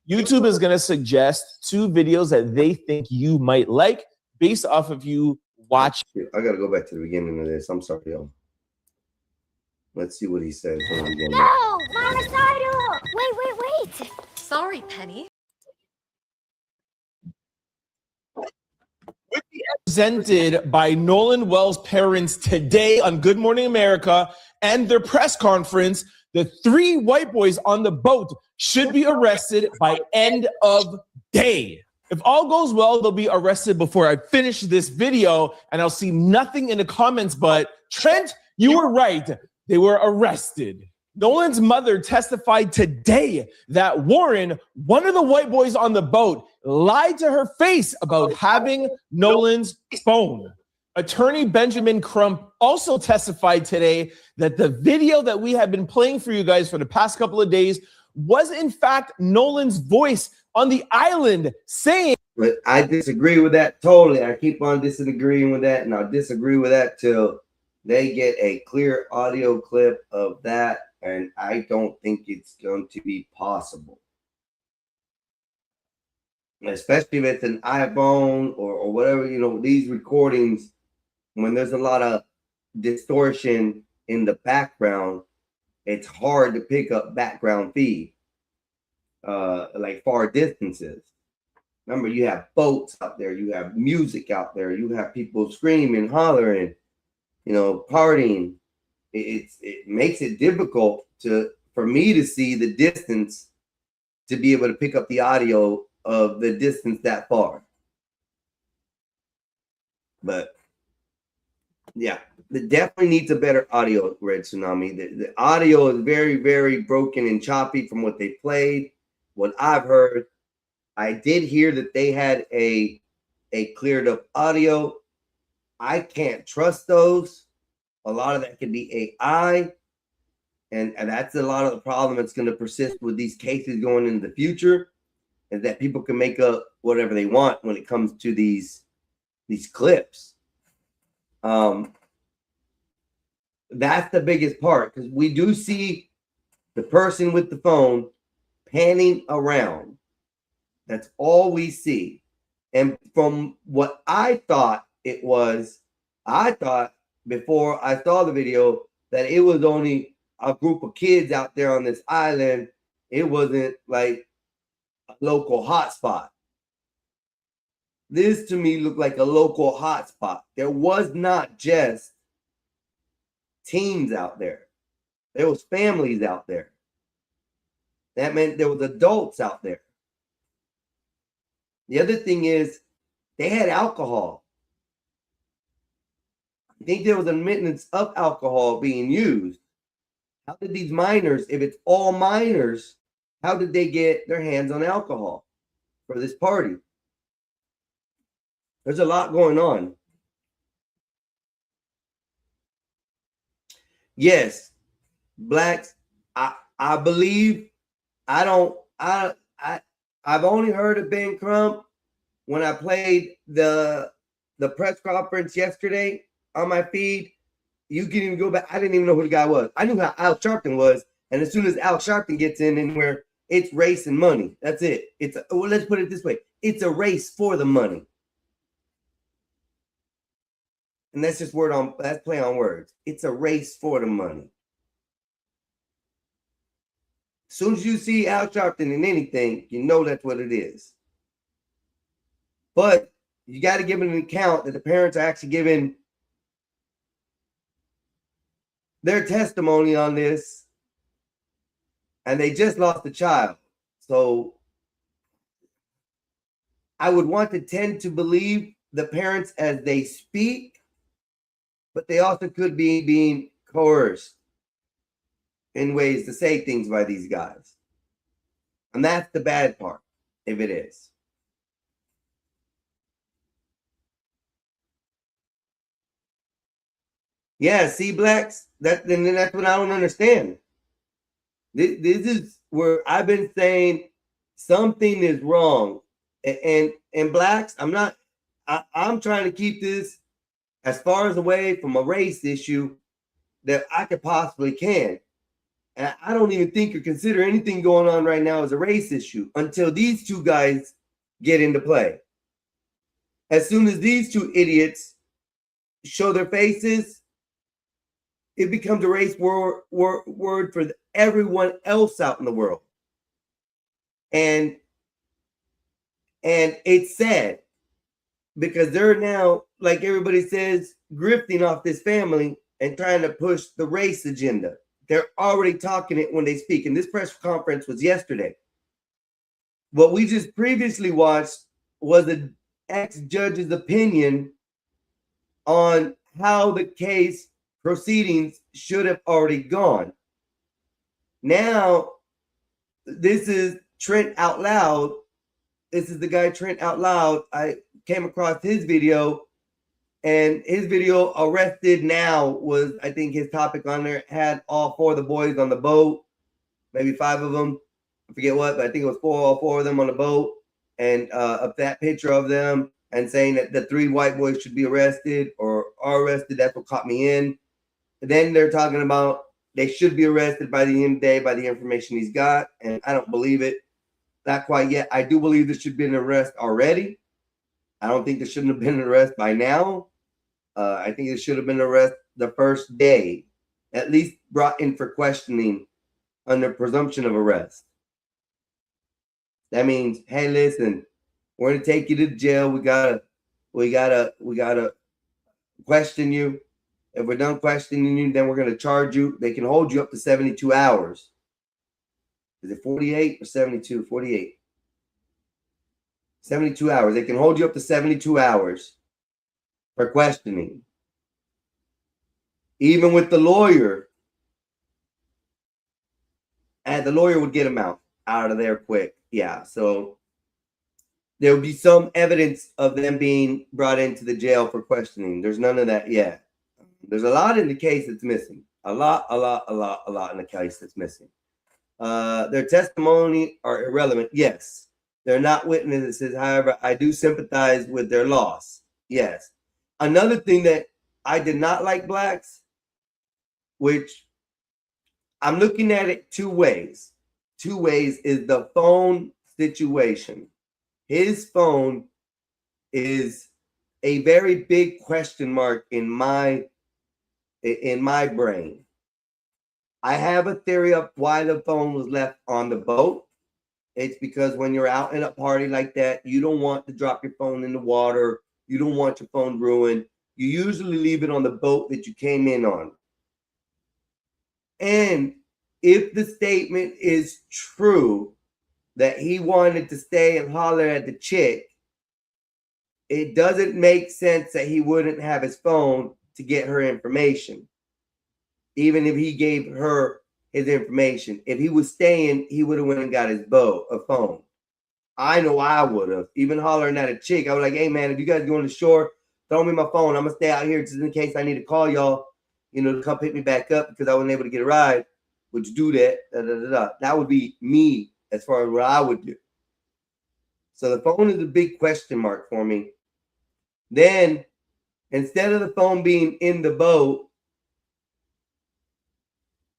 YouTube is going to suggest 2 videos that they think you might like based off of you watching. I got to go back to the beginning of this. I'm sorry, y'all. Let's see what he says. No, homicidal! Wait. Sorry, Penny. Presented by Nolan Wells' parents today on Good Morning America and their press conference. The 3 white boys on the boat should be arrested by end of day. If all goes well, they'll be arrested before I finish this video, and I'll see nothing in the comments but, Trent, you were right. They were arrested. Nolan's mother testified today that Warren, one of the white boys on the boat, lied to her face about having Nolan's phone. Attorney Benjamin Crump also testified today that the video that we have been playing for you guys for the past couple of days was in fact Nolan's voice on the island saying. But I disagree with that totally. I keep on disagreeing with that, and I'll disagree with that till they get a clear audio clip of that, and I don't think it's going to be possible. Especially if it's an iPhone or whatever, these recordings, when there's a lot of distortion in the background, it's hard to pick up background feed, like far distances. Remember, you have boats out there, you have music out there, you have people screaming, hollering, partying. It makes it difficult for me to see the distance to be able to pick up the audio of the distance that far. But yeah, it definitely needs a better audio, Red Tsunami. The audio is very, very broken and choppy from what they played. What I've heard, I did hear that they had a cleared up audio. I can't trust those. A lot of that can be AI. And that's a lot of the problem that's going to persist with these cases going into the future, is that people can make up whatever they want when it comes to these clips. That's the biggest part, because we do see the person with the phone panning around. That's all we see. And from what I thought it was, I thought before I saw the video that it was only a group of kids out there on this island. It wasn't like a local hotspot. This to me looked like a local hotspot. There was not just teens out there. There was families out there. That meant there was adults out there. The other thing is they had alcohol. I think there was an admittance of alcohol being used. How did these minors, if it's all minors, how did they get their hands on alcohol for this party? There's a lot going on. Yes, blacks, I believe, I've only heard of Ben Crump when I played the press conference yesterday on my feed. You can even go back. I didn't even know who the guy was. I knew how Al Sharpton was. And as soon as Al Sharpton gets in anywhere, it's race and money. That's it. Let's put it this way. It's a race for the money. And that's just that's play on words. It's a race for the money. As soon as you see Al Sharpton in anything, you know that's what it is. But you got to give an account that the parents are actually giving their testimony on this, and they just lost a child. So I would want to tend to believe the parents as they speak, but they also could be being coerced in ways to say things by these guys. And that's the bad part, if it is. Yeah, see, blacks, that's what I don't understand. This is where I've been saying something is wrong. And blacks, I'm trying to keep this as far as away from a race issue that I could possibly can. And I don't even think or consider anything going on right now as a race issue until these two guys get into play. As soon as these two idiots show their faces, it becomes a race word for everyone else out in the world. And it's sad because they're now, like everybody says, grifting off this family and trying to push the race agenda. They're already talking it when they speak. And this press conference was yesterday. What we just previously watched was an ex-judge's opinion on how the case proceedings should have already gone. Now, this is Trent Out Loud. This is the guy Trent Out Loud. I came across his video, and his video, Arrested Now, was, I think, his topic on there. Had all four of the boys on the boat, maybe five of them. I forget what, but I think it was all four of them on the boat. And of that picture of them and saying that the three white boys should be arrested or are arrested. That's what caught me in. then they're talking about they should be arrested by the end of the day by the information he's got, and I don't believe it. Not quite yet. I do believe there should be an arrest already. I don't think there shouldn't have been an arrest by now. I think there should have been an arrest the first day, at least brought in for questioning under presumption of arrest. That means, hey, listen, we're gonna take you to jail. We gotta question you. If we're done questioning you, then we're gonna charge you. They can hold you up to 72 hours. Is it 48 or 72? 48. 72 hours. They can hold you up to 72 hours for questioning. Even with the lawyer, and the lawyer would get him out of there quick. Yeah, so there would be some evidence of them being brought into the jail for questioning. There's none of that yet. There's a lot in the case that's missing. A lot in the case that's missing. Their testimony are irrelevant. Yes. They're not witnesses. However, I do sympathize with their loss. Yes. Another thing that I did not like, Blacks, which I'm looking at it two ways. Two ways is the phone situation. His phone is a very big question mark in my brain. I have a theory of why the phone was left on the boat. It's because when you're out in a party like that, you don't want to drop your phone in the water. You don't want your phone ruined. You usually leave it on the boat that you came in on. And if the statement is true that he wanted to stay and holler at the chick, it doesn't make sense that he wouldn't have his phone to get her information. Even if he gave her his information. If he was staying, he would have went and got his phone. I know I would have. Even hollering at a chick, I was like, hey, man, if you guys go on the shore, throw me my phone. I'm going to stay out here just in case I need to call y'all, to come pick me back up because I wasn't able to get a ride. Would you do that? That would be me as far as what I would do. So the phone is a big question mark for me. Then, instead of the phone being in the boat,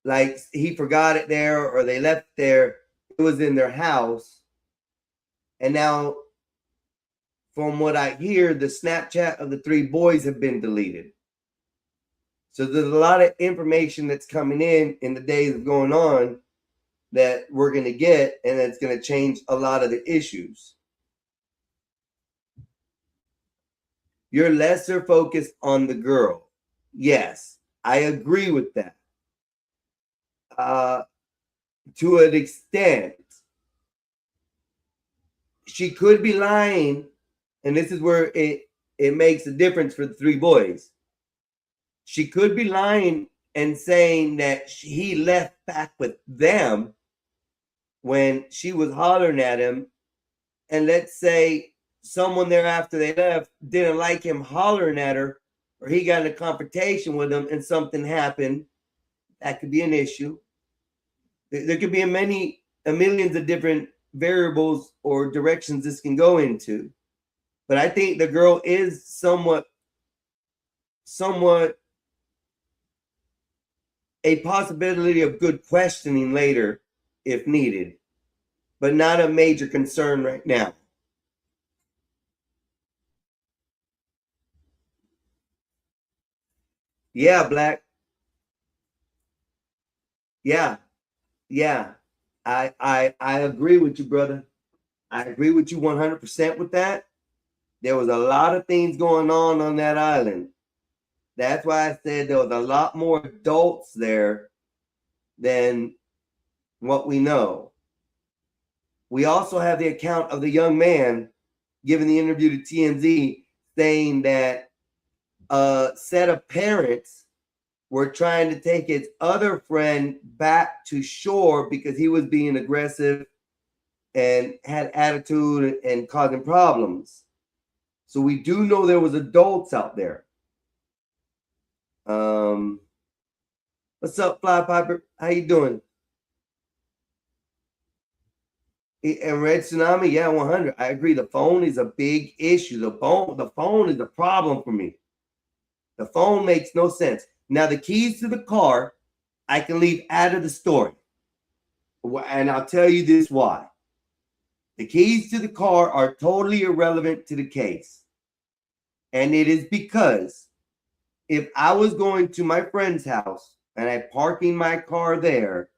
like he forgot it there or they left it there, it was in their house. And now, from what I hear, the Snapchat of the three boys have been deleted. So there's a lot of information that's coming in the days going on that we're going to get, and it's going to change a lot of the issues. You're lesser focused on the girl. Yes, I agree with that. To an extent, she could be lying, and this is where it makes a difference for the three boys. She could be lying and saying that he left back with them when she was hollering at him, and let's say someone there after they left didn't like him hollering at her, or he got in a confrontation with him and something happened. That could be an issue. There could be millions of different variables or directions this can go into. But I think the girl is somewhat a possibility of good questioning later if needed, but not a major concern right now. Yeah, Black. Yeah. I agree with you, brother. I agree with you 100% with that. There was a lot of things going on that island. That's why I said there was a lot more adults there than what we know. We also have the account of the young man giving the interview to TMZ saying that a set of parents were trying to take his other friend back to shore because he was being aggressive and had attitude and causing problems. So we do know there was adults out there. What's up, Fly Piper? How you doing? And Red Tsunami, yeah, 100. I agree. The phone is a big issue. The phone is a problem for me. The phone makes no sense. Now, the keys to the car, I can leave out of the story. And I'll tell you this why. The keys to the car are totally irrelevant to the case. And it is because if I was going to my friend's house and I'm parking my car there,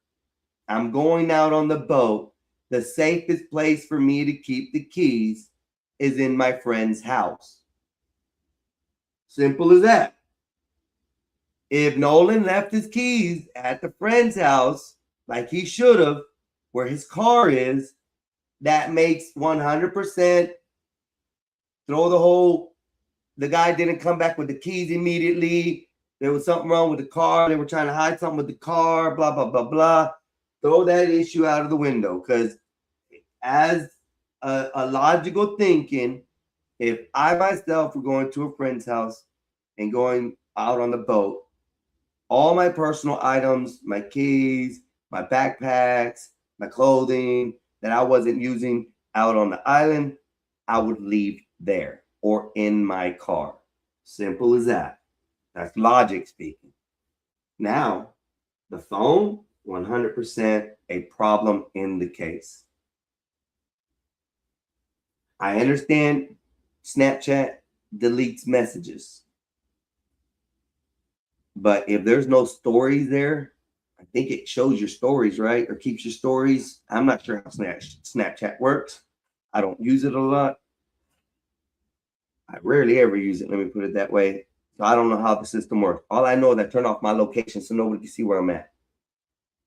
I'm going out on the boat, the safest place for me to keep the keys is in my friend's house. Simple as that. If Nolan left his keys at the friend's house, like he should have, where his car is, that makes 100% the guy didn't come back with the keys immediately. There was something wrong with the car. They were trying to hide something with the car, blah, blah, blah, blah. Throw that issue out of the window, because as a logical thinking, if I myself were going to a friend's house and going out on the boat, all my personal items, my keys, my backpacks, my clothing that I wasn't using out on the island, I would leave there or in my car. Simple as that. That's logic speaking. Now, the phone, 100% a problem in the case. I understand Snapchat deletes messages. But if there's no stories there, I think it shows your stories, right? Or keeps your stories. I'm not sure how Snapchat works. I don't use it a lot. I rarely ever use it, let me put it that way. So I don't know how the system works. All I know is I turn off my location so nobody can see where I'm at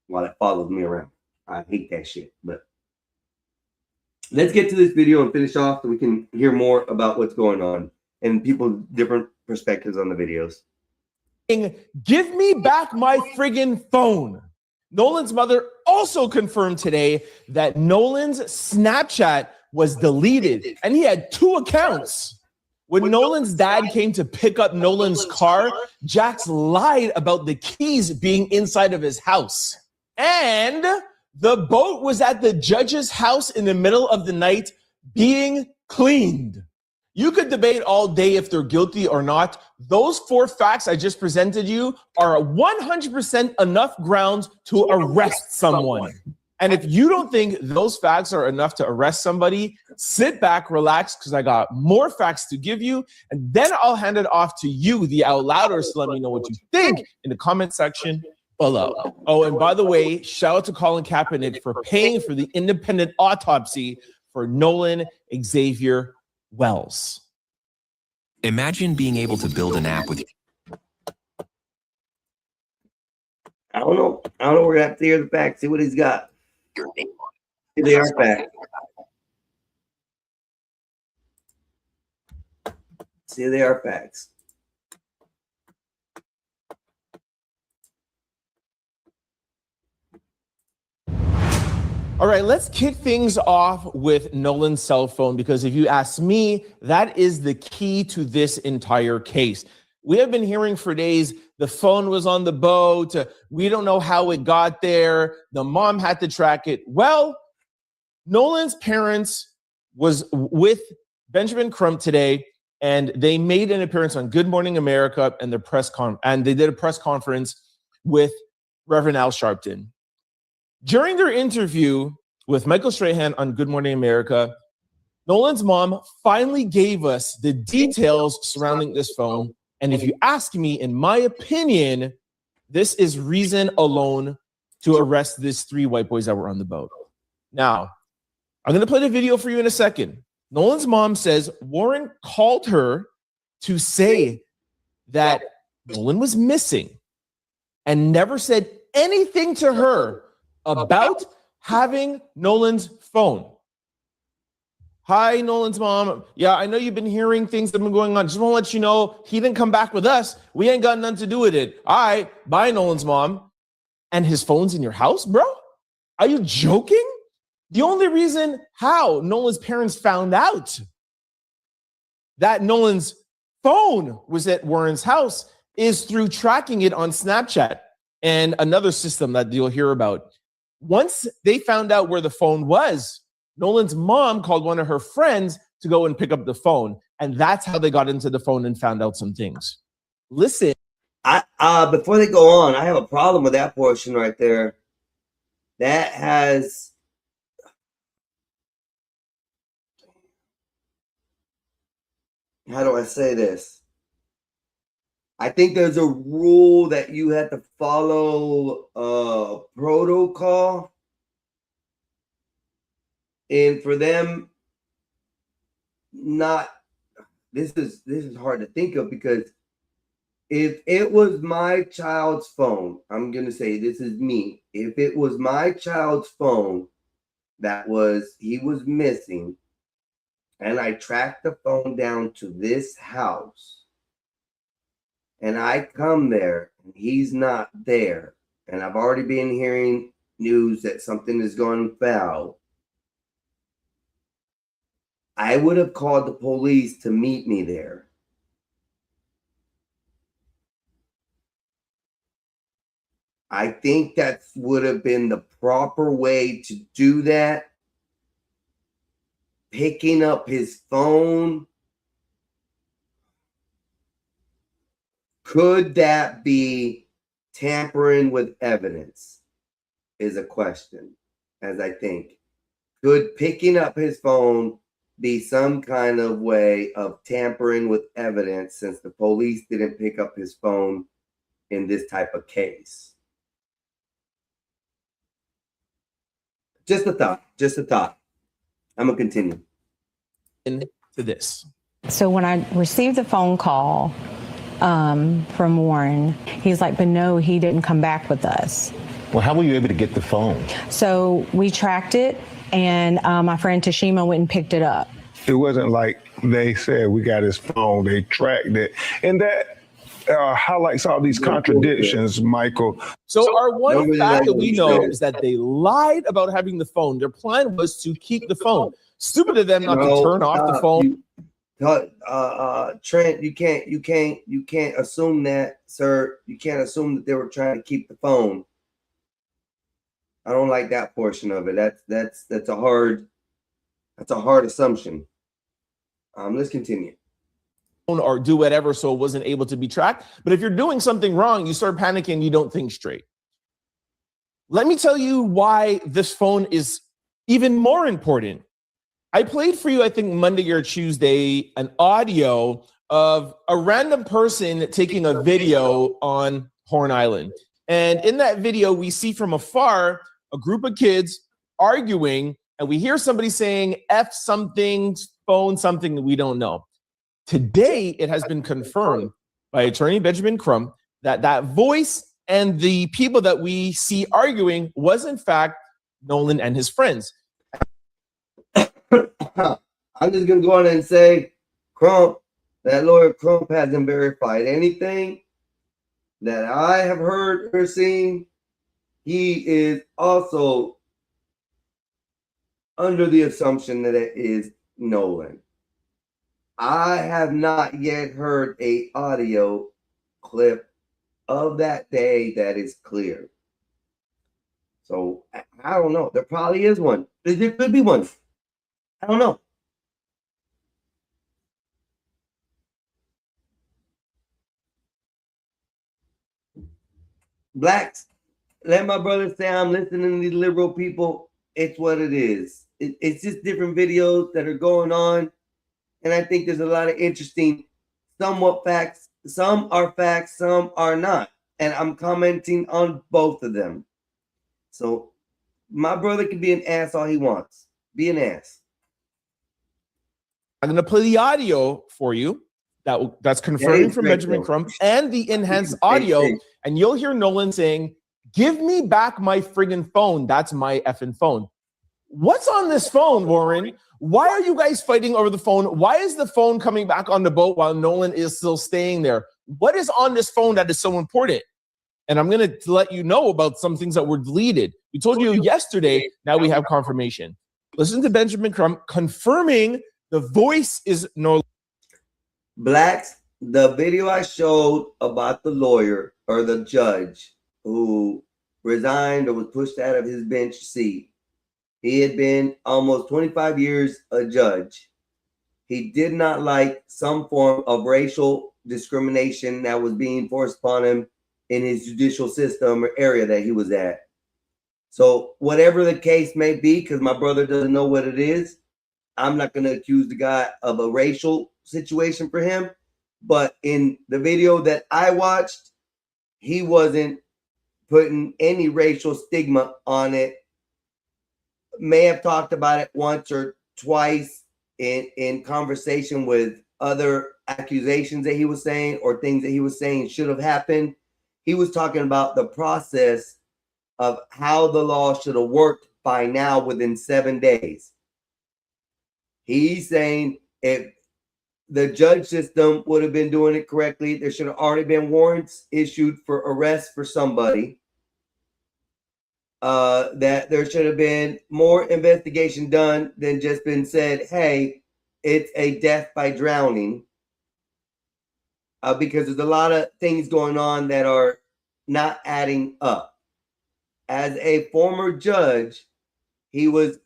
while it follows me around. I hate that shit. But let's get to this video and finish off so we can hear more about what's going on and people's different perspectives on the videos. Give me back my friggin' phone. Nolan's mother also confirmed today that Nolan's Snapchat was deleted and he had 2 accounts. When Nolan's dad came to pick up Nolan's car, Jax lied about the keys being inside of his house. And the boat was at the judge's house in the middle of the night being cleaned. You could debate all day if they're guilty or not. Those 4 facts I just presented you are 100% enough grounds to arrest someone. And if you don't think those facts are enough to arrest somebody, sit back, relax, because I got more facts to give you. And then I'll hand it off to you, the out louders, to let me know what you think in the comment section below. Oh, and by the way, shout out to Colin Kaepernick for paying for the independent autopsy for Nolan Xavier Wells. Imagine being able to build an app with. I don't know. We're gonna have to hear the facts. See what he's got. See, they are facts. See, they are facts. All right, let's kick things off with Nolan's cell phone, because if you ask me, that is the key to this entire case. We have been hearing for days the phone was on the boat. We don't know how it got there. The mom had to track it. Well, Nolan's parents was with Benjamin Crump today, and they made an appearance on Good Morning America and and they did a press conference with Reverend Al Sharpton. During their interview with Michael Strahan on Good Morning America, Nolan's mom finally gave us the details surrounding this phone. And if you ask me, in my opinion, this is reason alone to arrest these 3 white boys that were on the boat. Now, I'm going to play the video for you in a second. Nolan's mom says Warren called her to say that Nolan was missing and never said anything to her about having Nolan's phone. Hi, Nolan's mom. Yeah, I know you've been hearing things that have been going on. Just want to let you know, he didn't come back with us. We ain't got nothing to do with it. All right, bye, Nolan's mom. And his phone's in your house, bro? Are you joking? The only reason how Nolan's parents found out that Nolan's phone was at Warren's house is through tracking it on Snapchat and another system that you'll hear about. Once they found out where the phone was, Nolan's mom called one of her friends to go and pick up the phone. And that's how they got into the phone and found out some things. Listen Before they go on, I have a problem with that portion right there. That has how do I say this? I think there's a rule that you have to follow protocol. And for them not this is hard to think of, because if it was my child's phone, I'm going to say this is me. If it was my child's phone he was missing, and I tracked the phone down to this house, and I come there and he's not there, and I've already been hearing news that something is going foul, I would have called the police to meet me there. I think that would have been the proper way to do that. Picking up his phone. Could that be tampering with evidence? Is a question, as I think. Could picking up his phone be some kind of way of tampering with evidence, since the police didn't pick up his phone in this type of case? Just a thought. Just a thought. I'm going to continue. Into this. So when I received the phone call from Warren, he's like, but no, he didn't come back with us. Well, how were you able to get the phone? So we tracked it, and my friend Tashima went and picked it up. It wasn't like they said we got his phone, they tracked it. And that highlights all these contradictions, Michael. So our one fact that we know is that they lied about having the phone. Their plan was to keep the phone. Stupid of them not to turn off the phone. Trent, you can't assume that, sir. You can't assume that they were trying to keep the phone. I don't like that portion of it. That's a hard assumption. Let's continue. Or do whatever, so it wasn't able to be tracked. But if you're doing something wrong, you start panicking, you don't think straight. Let me tell you why this phone is even more important. I played for you, I think Monday or Tuesday, an audio of a random person taking a video on Horn Island. And in that video, we see from afar a group of kids arguing, and we hear somebody saying F something, phone something that we don't know. Today, it has been confirmed by attorney Benjamin Crump that that voice and the people that we see arguing was in fact Nolan and his friends. I'm just going to go on and say, Crump, that lawyer Crump hasn't verified anything that I have heard or seen. He is also under the assumption that it is Nolan. I have not yet heard an audio clip of that day that is clear. So I don't know. There probably is one. There could be one. I don't know. Blacks, let my brother say I'm listening to these liberal people. It's what it is. It's just different videos that are going on. And I think there's a lot of interesting, somewhat facts. Some are facts, some are not. And I'm commenting on both of them. So my brother can be an ass all he wants. Be an ass. I'm going to play the audio for you. That's confirmed from Benjamin Crump and the enhanced audio. And you'll hear Nolan saying, give me back my friggin' phone. That's my effing phone. What's on this phone, Warren? Why are you guys fighting over the phone? Why is the phone coming back on the boat while Nolan is still staying there? What is on this phone that is so important? And I'm going to let you know about some things that were deleted. We told you yesterday. Now we have confirmation. Listen to Benjamin Crump confirming the voice is Nolan. Blacks, the video I showed about the lawyer or the judge who resigned or was pushed out of his bench seat. He had been almost 25 years a judge. he did not like some form of racial discrimination that was being forced upon him in his judicial system or area that he was at. So whatever the case may be, because my brother doesn't know what it is, I'm not going to accuse the guy of a racial situation for him. But in the video that I watched, he wasn't putting any racial stigma on it. May have talked about it once or twice in conversation with other accusations that he was saying or things that he was saying should have happened. He was talking about the process of how the law should have worked by now within 7 days. He's saying if the judge system would have been doing it correctly, there should have already been warrants issued for arrest for somebody. That there should have been more investigation done than just been said, hey, it's a death by drowning. Because there's a lot of things going on that are not adding up. As a former judge, he was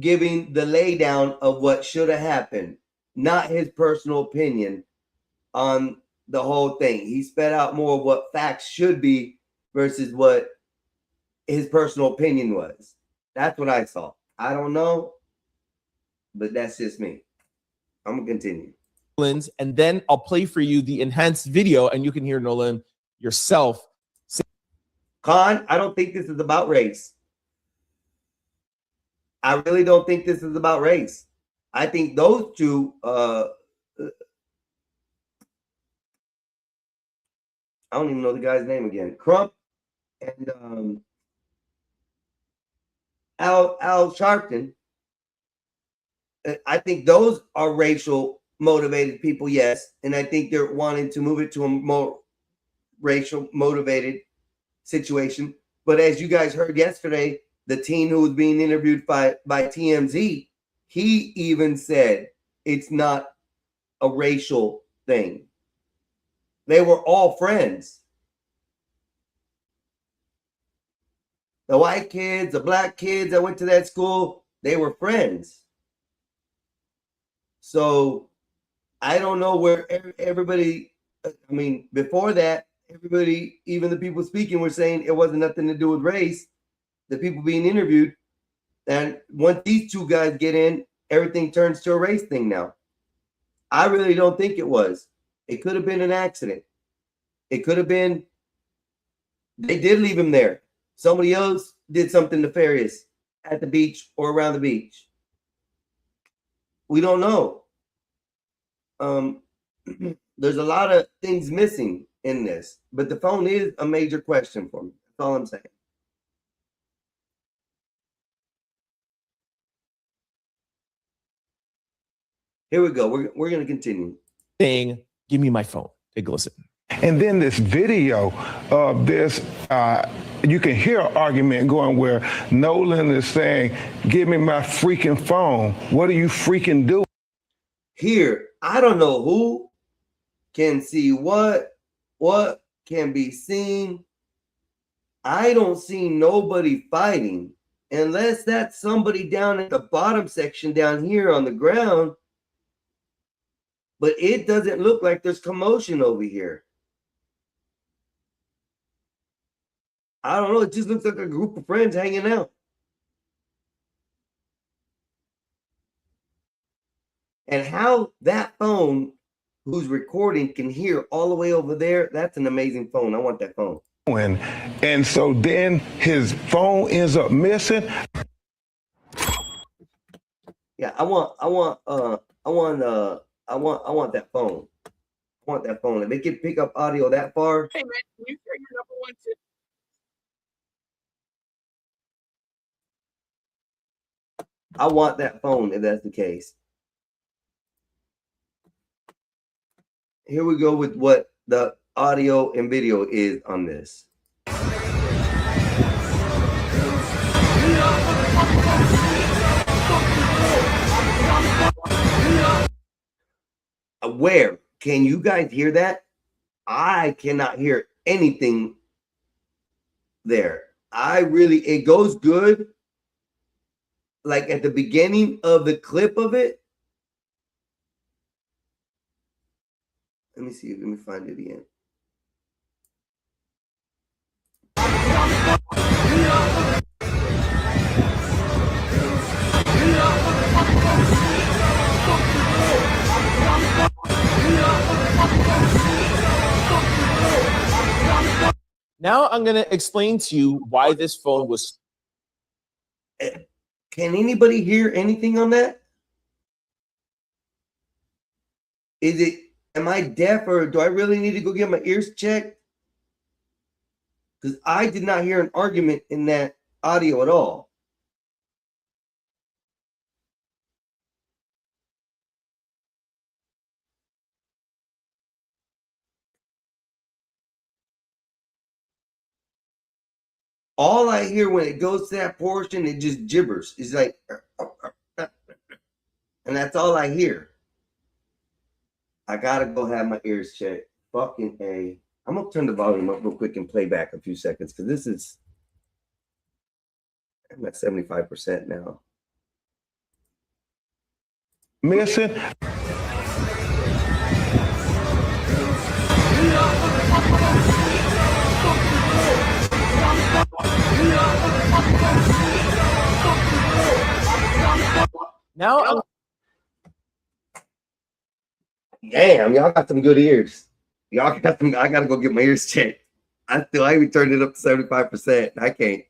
giving the laydown of what should have happened, not his personal opinion on the whole thing. He sped out more of what facts should be versus what his personal opinion was. That's what I saw. I don't know, but that's just me. I'm gonna continue. And then I'll play for you the enhanced video, and you can hear Nolan yourself. Khan, I don't think this is about race. I really don't think this is about race. I think those two, I don't even know the guy's name again. Crump and Al Sharpton. I think those are racial motivated people, yes. And I think they're wanting to move it to a more racial motivated situation. But as you guys heard yesterday, the teen who was being interviewed by TMZ, he even said it's not a racial thing. They were all friends. The white kids, the black kids that went to that school, they were friends. So I don't know where everybody, I mean, before that, everybody, even the people speaking, were saying it wasn't nothing to do with race. The people being interviewed. And once these two guys get in, everything turns to a race thing now. I really don't think it was. It could have been an accident. It could have been, they did leave him there. Somebody else did something nefarious at the beach or around the beach. We don't know. There's a lot of things missing in this, but the phone is a major question for me. That's all I'm saying. Here we go. We're going to continue. Saying, give me my phone. Take a listen. And then this video of this, you can hear an argument going where Nolan is saying, give me my freaking phone. What are you freaking doing? Here, I don't know who can see what can be seen. I don't see nobody fighting unless that's somebody down at the bottom section down here on the ground. But it doesn't look like there's commotion over here. I don't know. It just looks like a group of friends hanging out. And how that phone who's recording can hear all the way over there, that's an amazing phone. I want that phone. And so then his phone ends up missing. Yeah, I want that phone. I want that phone. If they can pick up audio that far. Hey man, can you share your number one tip? I want that phone if that's the case. Here we go with what the audio and video is on this. Where? Can you guys hear that? I cannot hear anything there. It goes good. Like at the beginning of the clip of it, Let me see. Let me find it again. Now I'm going to explain to you why this phone was. Can anybody hear anything on that? Am I deaf, or do I really need to go get my ears checked? Because I did not hear an argument in that audio at all. All I hear when it goes to that portion, it just gibbers. It's like, and that's all I hear. I gotta go have my ears checked. Fucking A. I'm gonna turn the volume up real quick and play back a few seconds, because this is, I'm at 75% now. Missing. Now, damn, y'all got some good ears. Y'all got some. I gotta go get my ears checked. I even turned it up to 75%. I can't.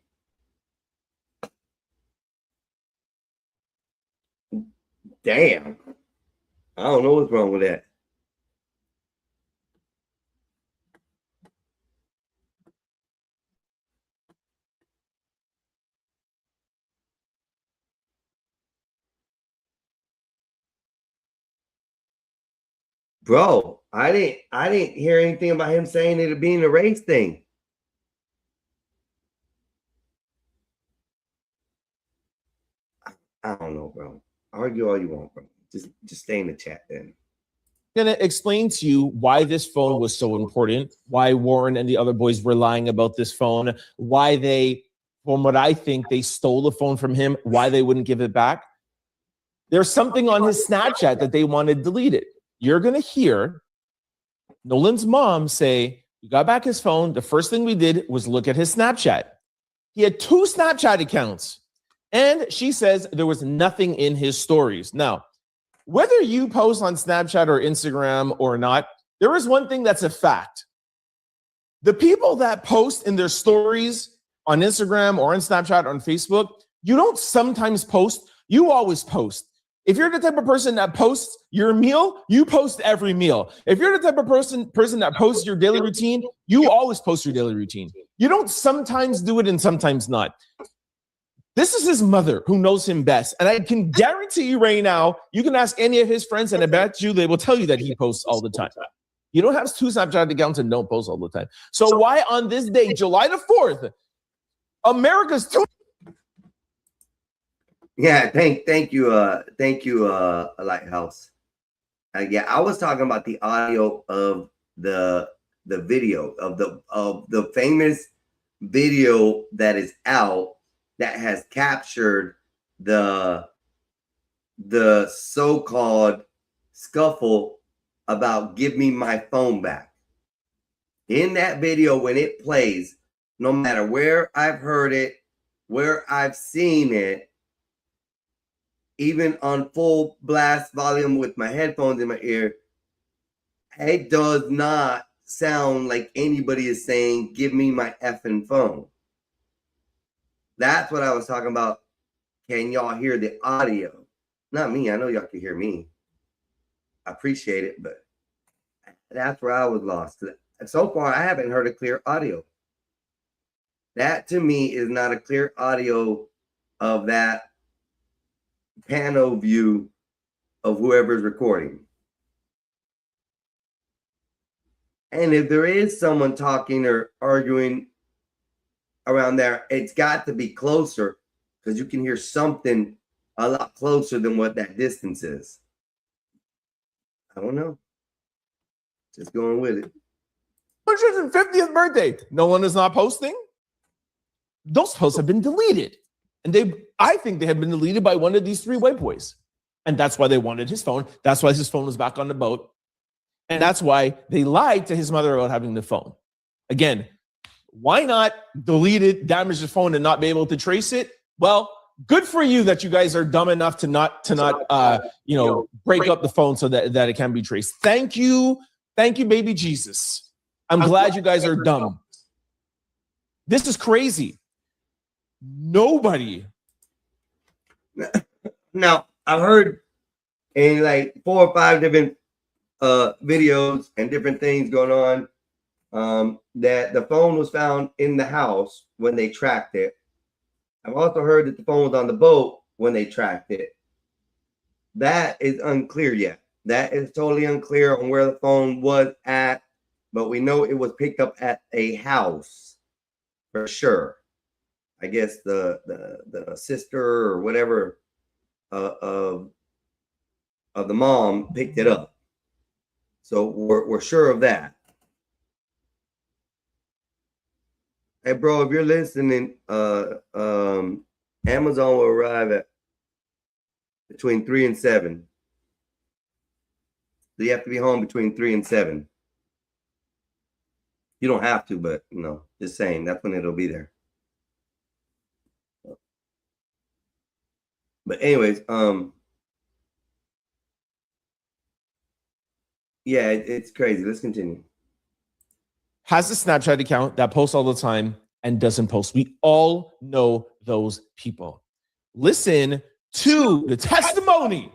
Damn. I don't know what's wrong with that. Bro, I didn't hear anything about him saying it being a race thing. I don't know, bro. Argue all you want, bro. Just stay in the chat then. I'm going to explain to you why this phone was so important, why Warren and the other boys were lying about this phone, why they, from what I think, they stole the phone from him, why they wouldn't give it back. There's something on his Snapchat that they wanted deleted. You're going to hear Nolan's mom say, we got back his phone. The first thing we did was look at his Snapchat. He had 2 Snapchat accounts. And she says there was nothing in his stories. Now, whether you post on Snapchat or Instagram or not, there is one thing that's a fact. The people that post in their stories on Instagram or on Snapchat or on Facebook, you don't sometimes post, you always post. If you're the type of person that posts your meal, you post every meal. If you're the type of person that posts your daily routine, you always post your daily routine. You don't sometimes do it and sometimes not. This is his mother who knows him best. And I can guarantee you right now, you can ask any of his friends, and I bet you they will tell you that he posts all the time. You don't have 2 Snapchat accounts and don't post all the time. So why on this day, July the 4th, America's 2? Yeah, thank you, Lighthouse. Yeah, I was talking about the audio of the video of the famous video that is out that has captured the so-called scuffle about give me my phone back. In that video, when it plays, no matter where I've heard it, where I've seen it, even on full blast volume with my headphones in my ear, it does not sound like anybody is saying, give me my effing phone. That's what I was talking about. Can y'all hear the audio? Not me. I know y'all can hear me. I appreciate it, but that's where I was lost. So far, I haven't heard a clear audio. That to me is not a clear audio of that panel view of whoever's recording. And if there is someone talking or arguing around there, it's got to be closer, because you can hear something a lot closer than what that distance is. I don't know. Just going with it. 150th birthday. No one is not posting. Those posts have been deleted. And I think they have been deleted by one of these 3 white boys. And that's why they wanted his phone. That's why his phone was back on the boat. And that's why they lied to his mother about having the phone. Again, why not delete it, damage the phone, and not be able to trace it? Well, good for you that you guys are dumb enough to not break up the phone so that it can be traced. Thank you, baby Jesus. I'm glad you guys are dumb. This is crazy. Nobody. Now, I've heard in like 4 or 5 different videos and different things going on that the phone was found in the house when they tracked it. I've also heard that the phone was on the boat when they tracked it. That is unclear yet. That is totally unclear on where the phone was at, but we know it was picked up at a house for sure. I guess the sister or whatever of the mom picked it up. So we're sure of that. Hey, bro, if you're listening, Amazon will arrive at between 3 and 7. So you have to be home between 3 and 7. You don't have to, but just saying, that's when it'll be there. But anyways, yeah, it's crazy. Let's continue. Has a Snapchat account that posts all the time and doesn't post. We all know those people. Listen to the testimony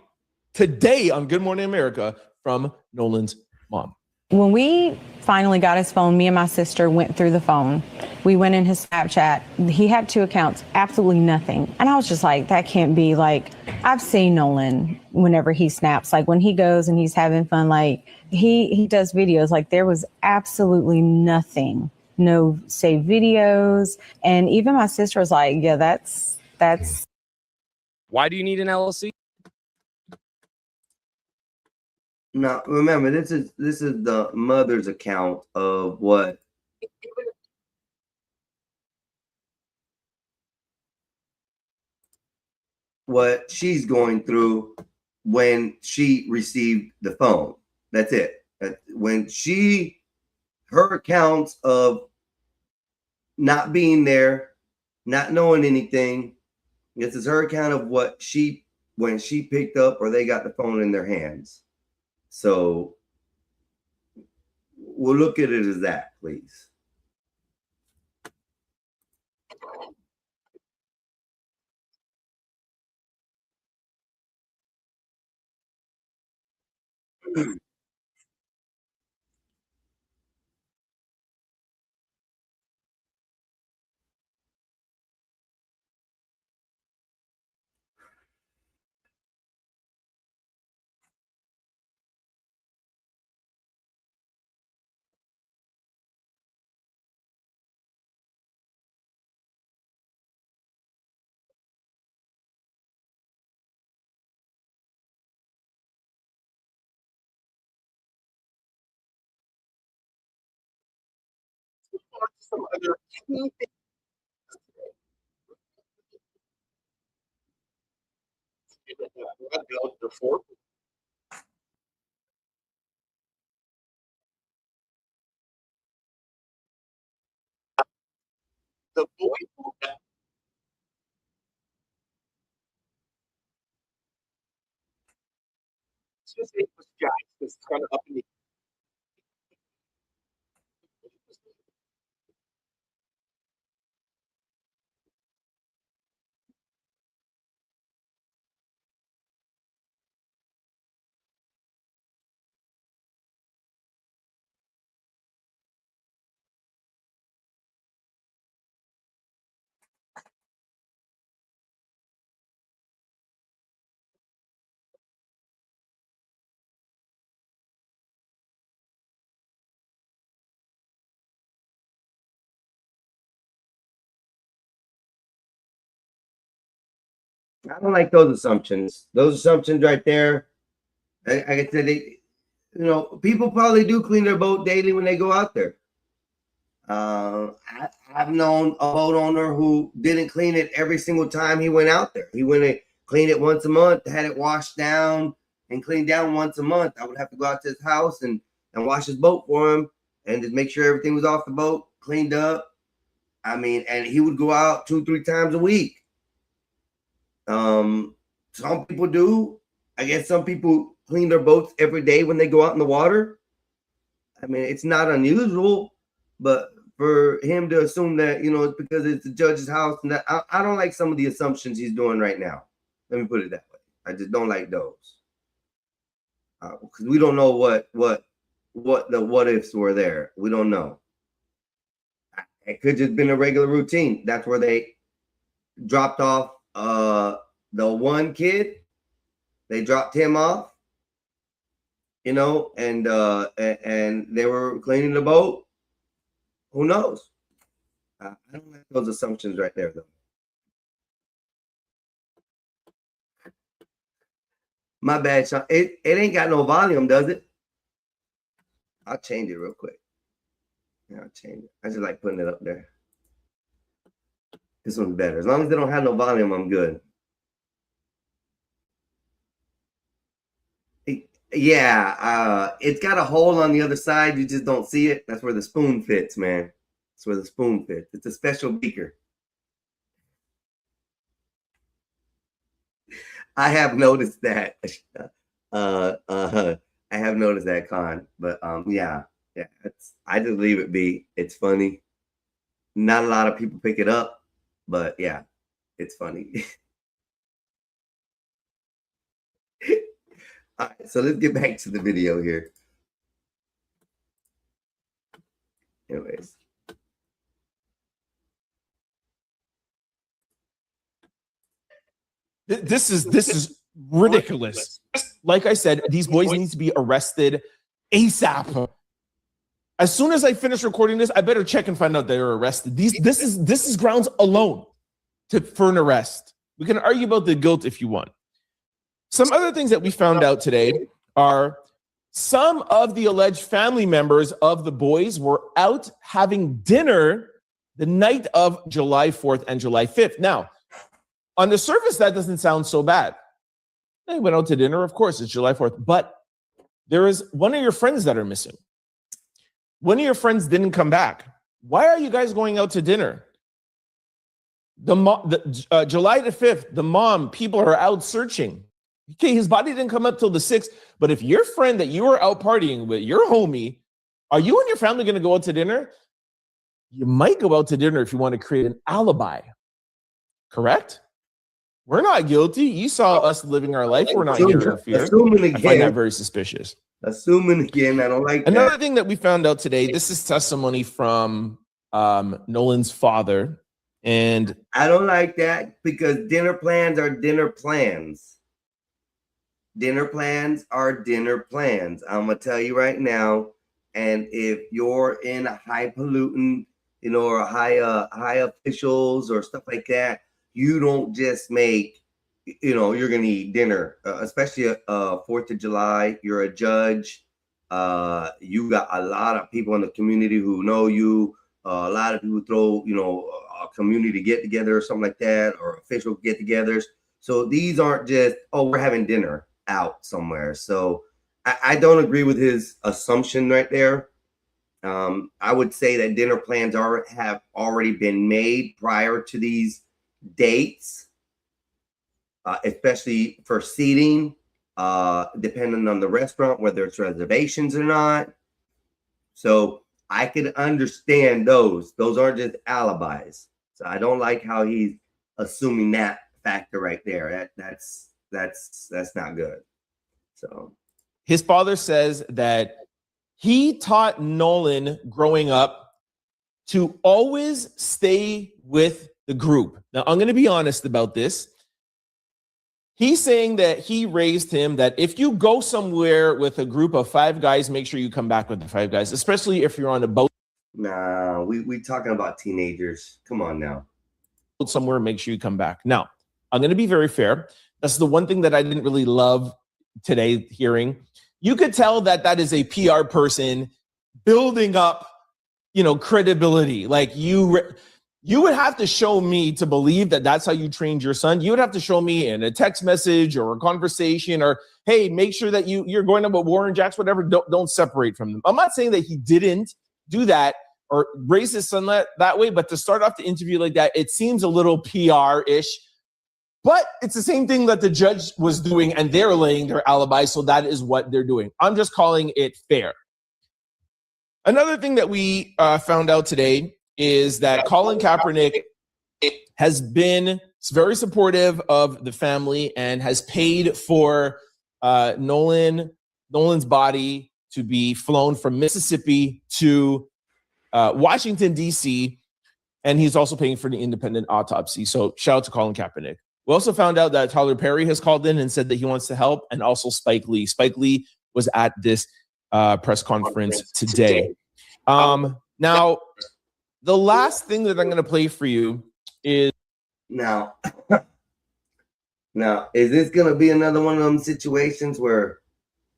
today on Good Morning America from Nolan's mom. When we finally got his phone, me and my sister went through the phone. We went in his Snapchat. He had 2 accounts, absolutely nothing. And I was just like, that can't be. Like, I've seen Nolan whenever he snaps, like when he goes and he's having fun, like he does videos, like there was absolutely nothing, no saved videos. And even my sister was like, yeah, that's. Why do you need an LLC? Now, remember, this is the mother's account of what she's going through when she received the phone. That's it. When her accounts of not being there, not knowing anything, this is her account of when she picked up or they got the phone in their hands. So we'll look at it as that, please. Some other key things. Before. The boy who his name was Jack. Was kind of up in the I don't like those assumptions. Those assumptions right there. Like I said, people probably do clean their boat daily when they go out there. I've known a boat owner who didn't clean it every single time he went out there. He went and cleaned it once a month, had it washed down and cleaned down once a month. I would have to go out to his house and and wash his boat for him and just make sure everything was off the boat, cleaned up. I mean, and he would go out 2-3 times a week. Some people do. I guess some people clean their boats every day when they go out in the water. I mean, it's not unusual, but for him to assume that, you know, it's because it's the judge's house, and that I don't like some of the assumptions he's doing right now. Let me put it that way. I just don't like those. Because we don't know what the what ifs were there. We don't know. It could just been a regular routine. That's where they dropped off the one kid. They dropped him off, you know, and they were cleaning the boat. Who knows? I don't like those assumptions right there, though. My bad, Sean. It ain't got no volume, does it? I'll change it real quick. Yeah, I'll change it. I just like putting it up there. This one's better. As long as they don't have no volume, I'm good. Yeah, it's got a hole on the other side. You just don't see it. That's where the spoon fits, man. That's where the spoon fits. It's a special beaker. I have noticed that. I have noticed that, Con. But yeah. I just leave it be. It's funny. Not a lot of people pick it up, but yeah, it's funny. All right, so let's get back to the video here. Anyways. This is ridiculous. Like I said, these boys need to be arrested ASAP. As soon as I finish recording this, I better check and find out they were arrested. This is grounds alone for an arrest. We can argue about the guilt if you want. Some other things that we found out today are some of the alleged family members of the boys were out having dinner the night of July 4th and July 5th. Now, on the surface, that doesn't sound so bad. They went out to dinner, of course, it's July 4th, but there is one of your friends that are missing. One of your friends didn't come back. Why are you guys going out to dinner? July the 5th, the mom, people are out searching. Okay, his body didn't come up till the 6th, but if your friend that you were out partying with, your homie, are you and your family going to go out to dinner? You might go out to dinner if you want to create an alibi. Correct? We're not guilty. You saw us living our life. We're not here to interfere. Assuming again, I find that very suspicious. Assuming again, I don't like Another that. thing that we found out today, this is testimony from Nolan's father. And I don't like that because dinner plans are dinner plans. Dinner plans are dinner plans. I'm going to tell you right now. And if you're in a high pollutant, you know, or high officials or stuff like that, you don't just make, you know, you're going to eat dinner, especially 4th of July. You're a judge. You got a lot of people in the community who know you. A lot of people throw, you know, a community get together or something like that, or official get togethers. So these aren't just, oh, we're having dinner out somewhere. So I don't agree with his assumption right there. I would say that dinner plans have already been made prior to these dates, especially for seating, depending on the restaurant, whether it's reservations or not. So I could understand those. Those aren't just alibis. So I don't like how he's assuming that factor right there. That's not good. So his father says that he taught Nolan growing up to always stay with the group. Now, I'm going to be honest about this. He's saying that he raised him that if you go somewhere with a group of 5 guys, make sure you come back with the 5 guys, especially if you're on a boat. Nah, we talking about teenagers. Come on now. Somewhere, make sure you come back. Now, I'm going to be very fair. That's the one thing that I didn't really love today hearing. You could tell that that is a PR person building up, you know, credibility. Like You would have to show me to believe that that's how you trained your son. You would have to show me in a text message or a conversation or, hey, make sure that you're going up with Warren Jacks, whatever. Don't separate from them. I'm not saying that he didn't do that or raise his son that way, but to start off the interview like that, it seems a little PR-ish. But it's the same thing that the judge was doing, and they're laying their alibi, so that is what they're doing. I'm just calling it fair. Another thing that we found out today is that Colin Kaepernick has been very supportive of the family and has paid for Nolan's body to be flown from Mississippi to Washington, D.C., and he's also paying for the independent autopsy. So shout out to Colin Kaepernick. We also found out that Tyler Perry has called in and said that he wants to help, and also Spike Lee. Spike Lee was at this press conference today. Now, the last thing that I'm going to play for you is now, is this going to be another one of them situations where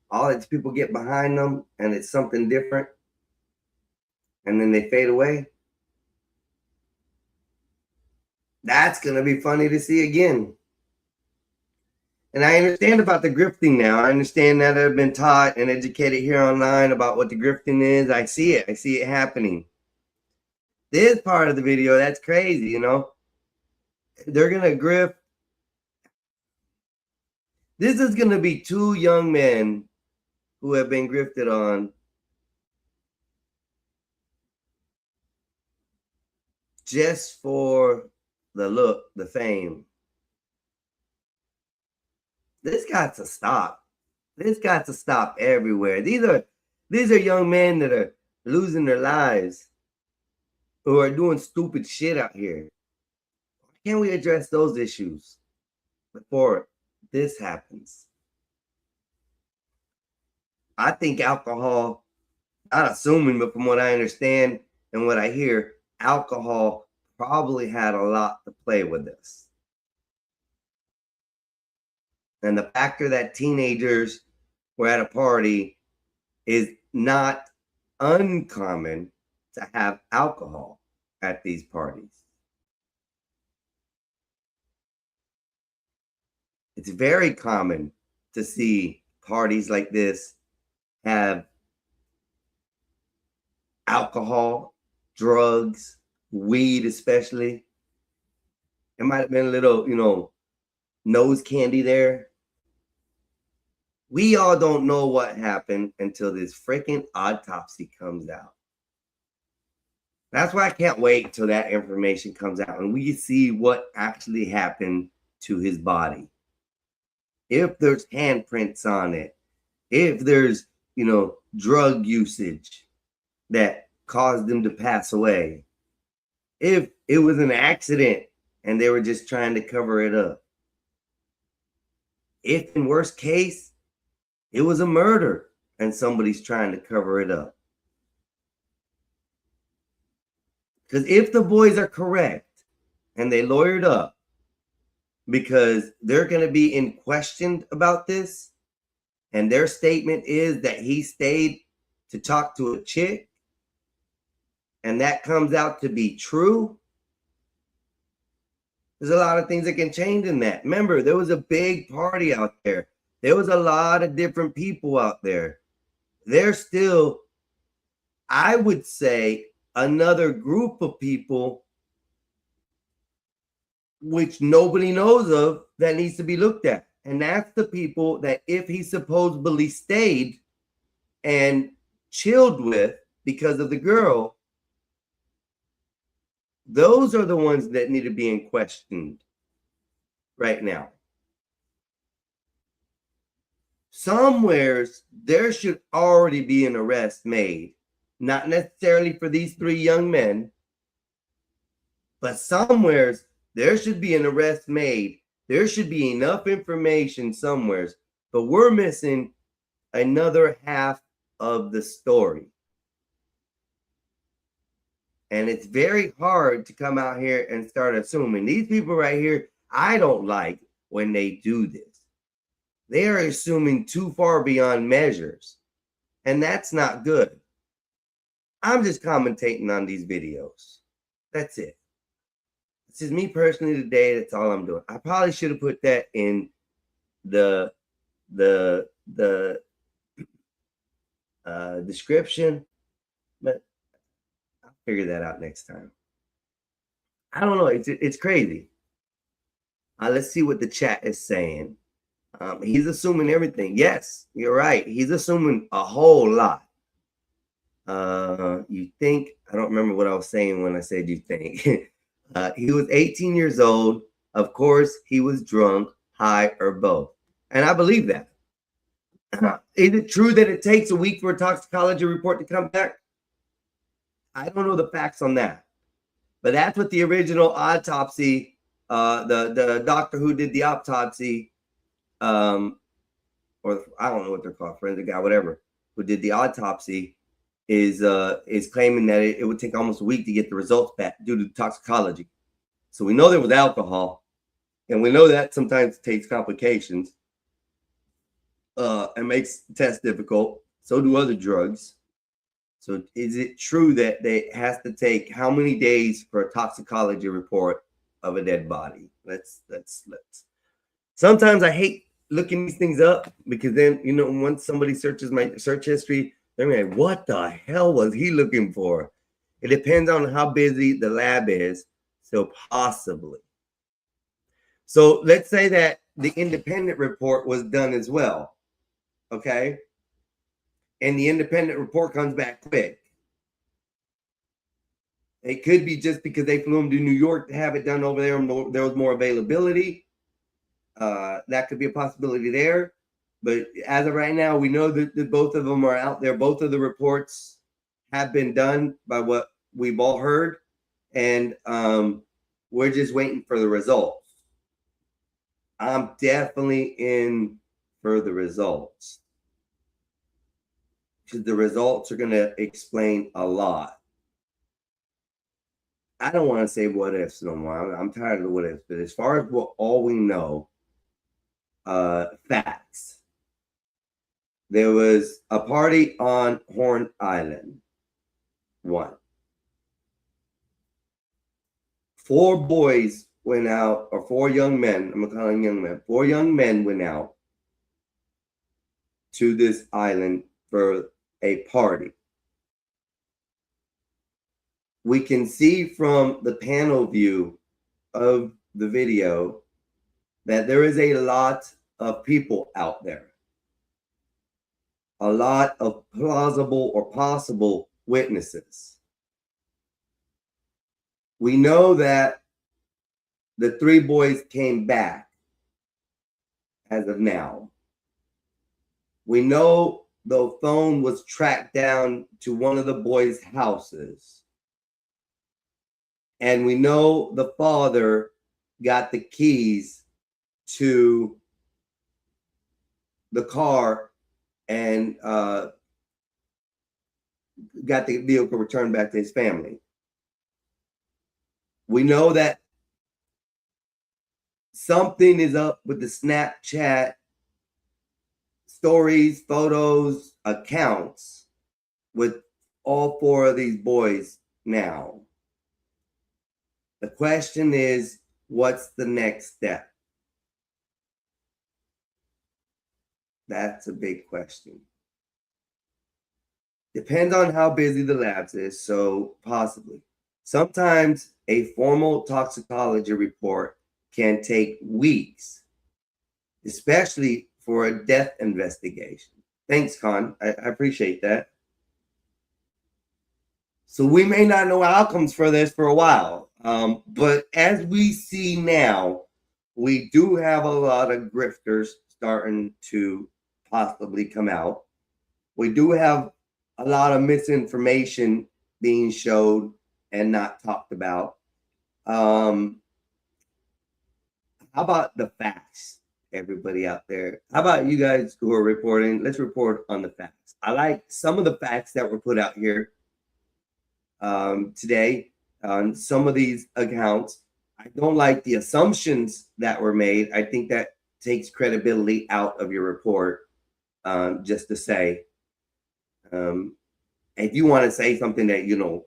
all these people get behind them and it's something different and then they fade away? That's going to be funny to see again. And I understand about the grifting now. I understand that I've been taught and educated here online about what the grifting is. I see it. I see it happening. This part of the video, that's crazy, you know. They're going to grift. This is going to be two young men who have been grifted on just for the look, the fame. This got to stop. This got to stop everywhere. These are young men that are losing their lives, who are doing stupid shit out here. Why can't we address those issues before this happens? I think alcohol, not assuming, but from what I understand and what I hear, alcohol probably had a lot to play with this. And the factor that teenagers were at a party is not uncommon to have alcohol at these parties. It's very common to see parties like this have alcohol, drugs, weed especially. It might have been a little, nose candy there. We all don't know what happened until this freaking autopsy comes out. That's why I can't wait till that information comes out and we see what actually happened to his body. If there's handprints on it, if there's, drug usage that caused him to pass away, if it was an accident and they were just trying to cover it up, if in worst case, it was a murder and somebody's trying to cover it up. Because if the boys are correct and they lawyered up because they're going to be questioned about this, and their statement is that he stayed to talk to a chick, and that comes out to be true, there's a lot of things that can change in that. Remember, there was a big party out there. There was a lot of different people out there. There's still, I would say, another group of people which nobody knows of that needs to be looked at. And that's the people that if he supposedly stayed and chilled with because of the girl, those are the ones that need to be questioned right now. Somewheres there should already be an arrest made, not necessarily for these three young men, but somewheres there should be an arrest made. There should be enough information somewheres, but we're missing another half of the story. And it's very hard to come out here and start assuming. These people right here, I don't like when they do this. They are assuming too far beyond measures, and that's not good. I'm just commentating on these videos. That's it. This is me personally today. That's all I'm doing. I probably should have put that in the description, but I'll figure that out next time. I don't know. It's crazy. Let's see what the chat is saying. He's assuming everything. Yes, you're right. He's assuming a whole lot. You think, I don't remember what I was saying when I said you think. He was 18 years old. Of course, he was drunk, high, or both. And I believe that. Is it true that it takes a week for a toxicology report to come back? I don't know the facts on that. But that's what the original autopsy, the doctor who did the autopsy, or I don't know what they're called, forensic guy, whatever, who did the autopsy, is claiming that it would take almost a week to get the results back due to toxicology. So we know there was alcohol, and we know that sometimes takes complications and makes tests difficult. So do other drugs. So is it true that it has to take how many days for a toxicology report of a dead body? Let's. Sometimes I hate looking these things up because then, you know, once somebody searches my search history, they're like, what the hell was he looking for? It depends on how busy the lab is. So possibly. So let's say that the independent report was done as well. Okay. And the independent report comes back quick. It could be just because they flew him to New York to have it done over there, and there was more availability. That could be a possibility there. But as of right now, we know that both of them are out there. Both of the reports have been done by what we've all heard. And we're just waiting for the results. I'm definitely in for the results. Because the results are going to explain a lot. I don't want to say what ifs no more. I'm tired of the what ifs. But as far as all we know, facts. There was a party on Horn Island. 1. 4 boys went out, or 4 young men. I'm going to call them young men. 4 young men went out to this island for a party. We can see from the panel view of the video that there is a lot of people out there. A lot of plausible or possible witnesses. We know that the 3 boys came back as of now. We know the phone was tracked down to one of the boys' houses. And we know the father got the keys to the car and got the vehicle returned back to his family. We know that something is up with the Snapchat stories, photos, accounts with all 4 of these boys now. The question is, what's the next step? That's a big question. Depends on how busy the labs is, so possibly. Sometimes a formal toxicology report can take weeks, especially for a death investigation. Thanks, Con. I appreciate that. So we may not know outcomes for this for a while. But as we see now, we do have a lot of grifters starting to possibly come out. We do have a lot of misinformation being showed and not talked about. How about the facts, everybody out there? How about you guys who are reporting? Let's report on the facts. I like some of the facts that were put out here today on some of these accounts. I don't like the assumptions that were made. I think that takes credibility out of your report. Just to say, if you want to say something that, you know,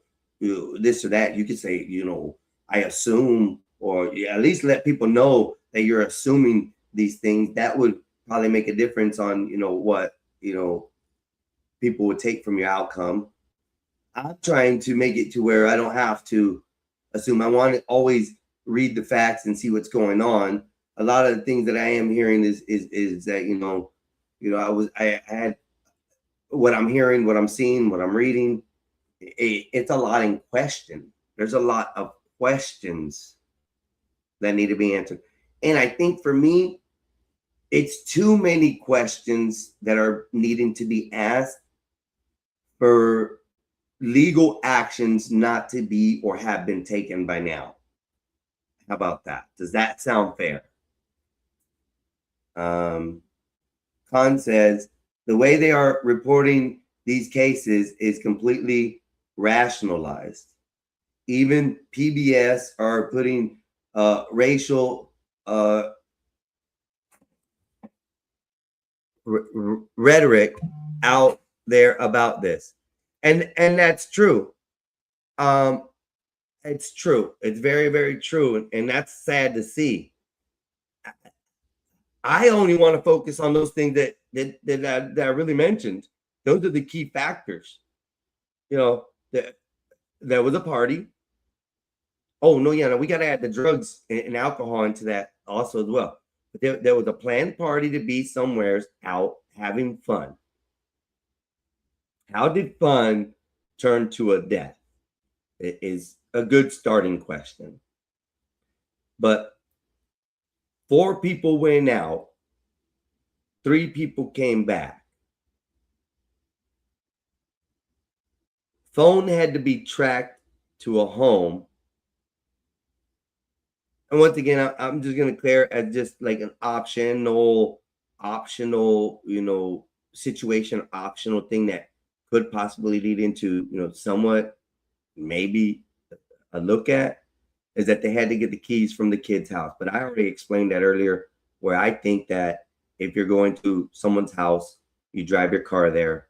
this or that, you could say, you know, I assume, or at least let people know that you're assuming these things. That would probably make a difference on, what, people would take from your outcome. I'm trying to make it to where I don't have to assume. I want to always read the facts and see what's going on. A lot of the things that I am hearing is that, I had what I'm hearing, what I'm seeing, what I'm reading. It's a lot in question. There's a lot of questions that need to be answered. And I think for me, it's too many questions that are needing to be asked for legal actions not to be or have been taken by now. How about that? Does that sound fair? Khan says, the way they are reporting these cases is completely rationalized. Even PBS are putting racial rhetoric out there about this. And that's true. It's true. It's very, very true. And that's sad to see. I only want to focus on those things that I really mentioned. Those are the key factors. There was a party. Oh, no, we got to add the drugs and alcohol into that also as well. But there was a planned party to be somewhere out having fun. How did fun turn to a death? It is a good starting question. But 4 people went out. 3 people came back. Phone had to be tracked to a home. And once again, I'm just going to clear as just like an optional, situation, optional thing that could possibly lead into, somewhat maybe a look at, is that they had to get the keys from the kid's house. But I already explained that earlier, where I think that if you're going to someone's house, you drive your car there,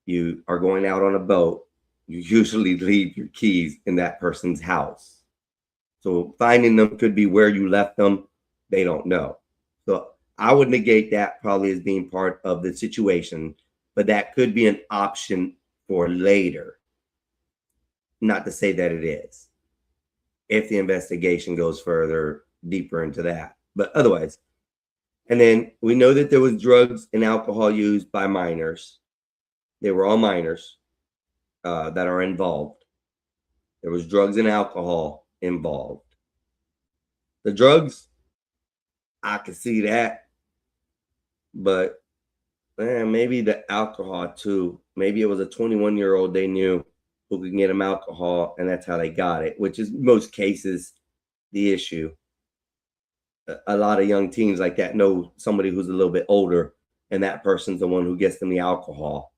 you are going out on a boat, you usually leave your keys in that person's house. So finding them could be where you left them. They don't know. So I would negate that probably as being part of the situation, but that could be an option for later. Not to say that it is, if the investigation goes further, deeper into that. But otherwise, and then we know that there was drugs and alcohol used by minors. They were all minors that are involved. There was drugs and alcohol involved. The drugs, I could see that, but maybe the alcohol too. Maybe it was a 21-year-old they knew who could get them alcohol, and that's how they got it, which is most cases the issue. A lot of young teens like that know somebody who's a little bit older, and that person's the one who gets them the alcohol.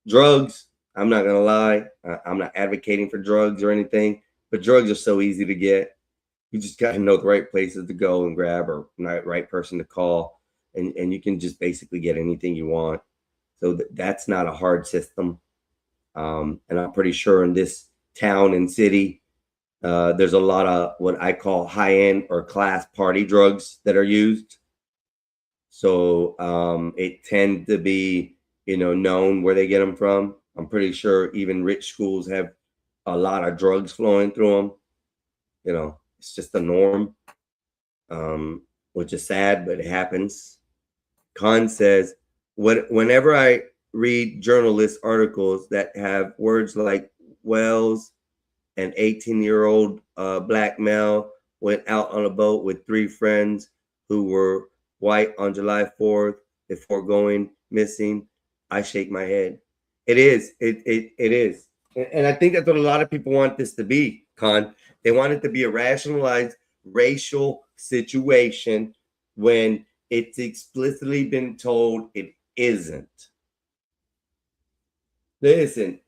Drugs, I'm not going to lie. I'm not advocating for drugs or anything, but drugs are so easy to get. You just got to know the right places to go and grab, or right person to call, and you can just basically get anything you want. So that's not a hard system. And I'm pretty sure in this town and city, there's a lot of what I call high-end or class party drugs that are used. So it tends to be, known where they get them from. I'm pretty sure even rich schools have a lot of drugs flowing through them. It's just the norm, which is sad, but it happens. Khan says, whenever I read journalist articles that have words like Wells, an 18-year-old black male, went out on a boat with 3 friends who were white on July 4th before going missing, I shake my head. It is. It is. And I think that's what a lot of people want this to be, Khan. They want it to be a rationalized racial situation when it's explicitly been told it isn't. Listen,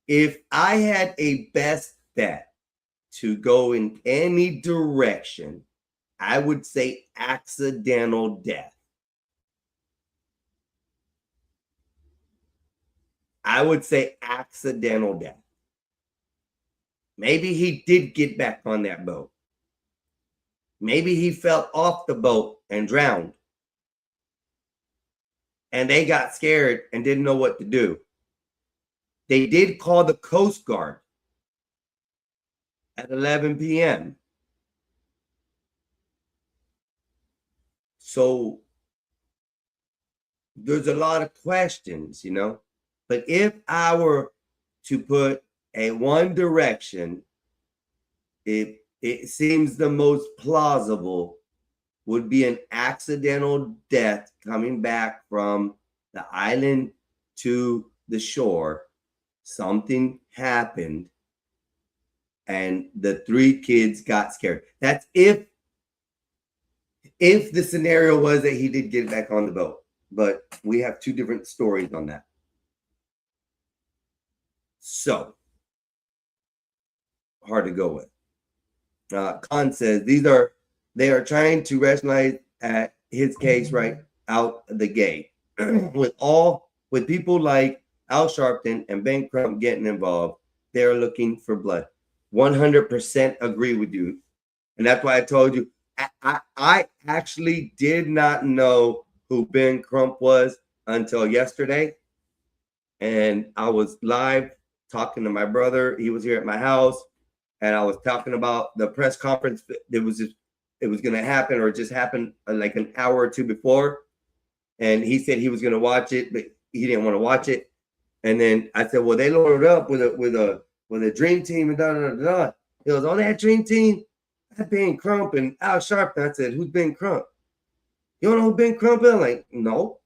if I had a best bet to go in any direction, I would say accidental death. I would say accidental death. Maybe he did get back on that boat. Maybe he fell off the boat and drowned. And they got scared and didn't know what to do. They did call the Coast Guard at 11 p.m. So there's a lot of questions, you know. But if I were to put a one direction, it seems the most plausible would be an accidental death coming back from the island to the shore. Something happened and the 3 kids got scared. That's if the scenario was that he did get back on the boat. But we have 2 different stories on that. So, hard to go with. Khan says they are trying to rationalize his case right out the gate. with people like Al Sharpton and Ben Crump getting involved, they're looking for blood. 100% agree with you. And that's why I told you, I actually did not know who Ben Crump was until yesterday. And I was live talking to my brother. He was here at my house. And I was talking about the press conference that was going to happen, or just happened like an hour or 2 before. And he said he was going to watch it, but he didn't want to watch it. And then I said, well, they loaded up with a dream team and da da da da. He goes, on that dream team, that Ben Crump and Al Sharpton. I said, who's Ben Crump? You don't know who Ben Crump is? I'm like, no.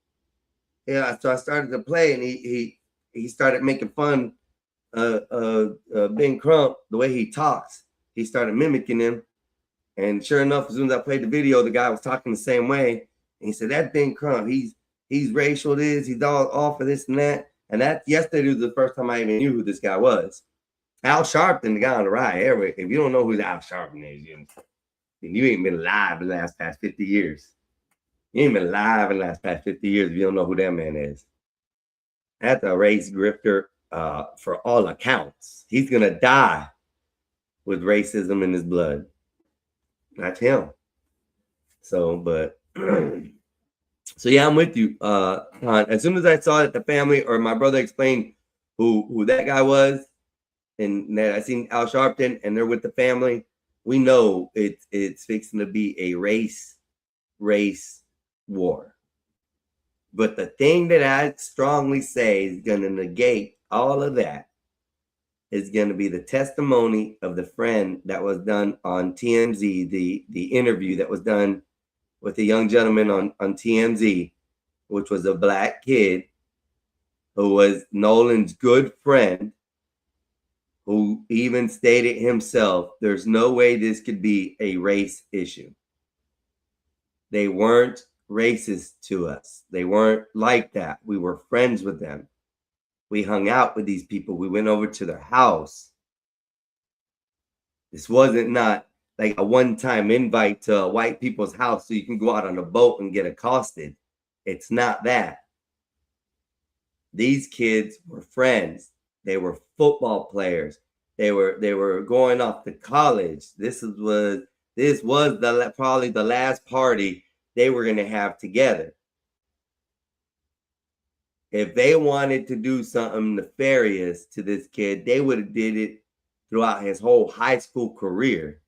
Yeah, so I started to play, and he started making fun Ben Crump, the way he talks. He started mimicking him. And sure enough, as soon as I played the video, the guy was talking the same way. And he said, that Ben Crump, he's racial, he's all for this and that. And that yesterday was the first time I even knew who this guy was. Al Sharpton, the guy on the right. If you don't know who Al Sharpton is, you ain't been alive in the last past 50 years. You ain't been alive in the last past 50 years if you don't know who that man is. That's a race grifter for all accounts. He's going to die with racism in his blood. That's him. So, but... So yeah, I'm with you. As soon as I saw that the family or my brother explained who that guy was, and that I seen Al Sharpton and they're with the family, we know it's fixing to be a race war. But the thing that I strongly say is going to negate all of that is going to be the testimony of the friend that was done on TMZ, the interview that was done with a young gentleman on TMZ, which was a black kid who was Nolan's good friend, who even stated himself, there's no way this could be a race issue. They weren't racist to us. They weren't like that. We were friends with them. We hung out with these people. We went over to their house. This wasn't not like a one-time invite to a white people's house so you can go out on a boat and get accosted. It's not that. These kids were friends. They were football players. They were going off to college. This was probably the last party they were going to have together. If they wanted to do something nefarious to this kid, they would have did it throughout his whole high school career.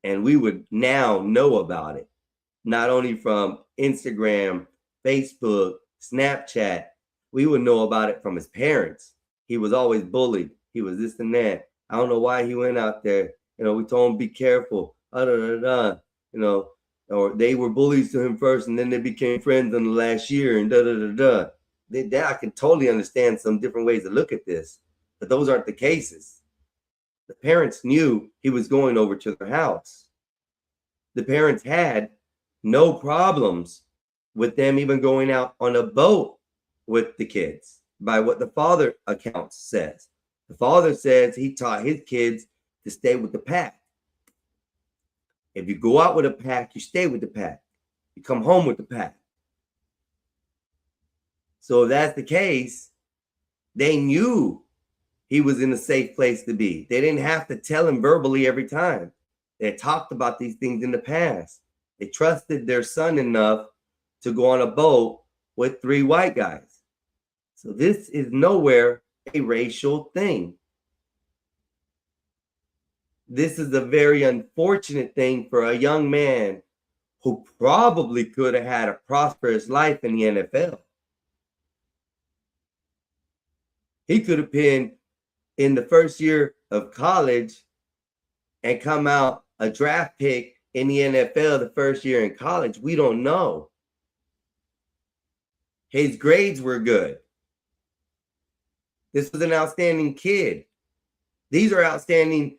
And we would now know about it, not only from Instagram, Facebook, Snapchat. We would know about it from his parents. He was always bullied. He was this and that. I don't know why he went out there. We told him, be careful. Or they were bullies to him first, and then they became friends in the last year, and I can totally understand some different ways to look at this, but those aren't the cases. The parents knew he was going over to their house. The parents had no problems with them even going out on a boat with the kids, by what the father account says. The father says he taught his kids to stay with the pack. If you go out with a pack, you stay with the pack. You come home with the pack. So if that's the case, they knew he was in a safe place to be. They didn't have to tell him verbally every time. that talked about these things in the past. They trusted their son enough to go on a boat with 3 white guys. So this is nowhere a racial thing. This is a very unfortunate thing for a young man who probably could have had a prosperous life in the NFL. He could have been in the first year of college and come out a draft pick in the NFL the first year in college. We don't know. His grades were good. This was an outstanding kid. These are outstanding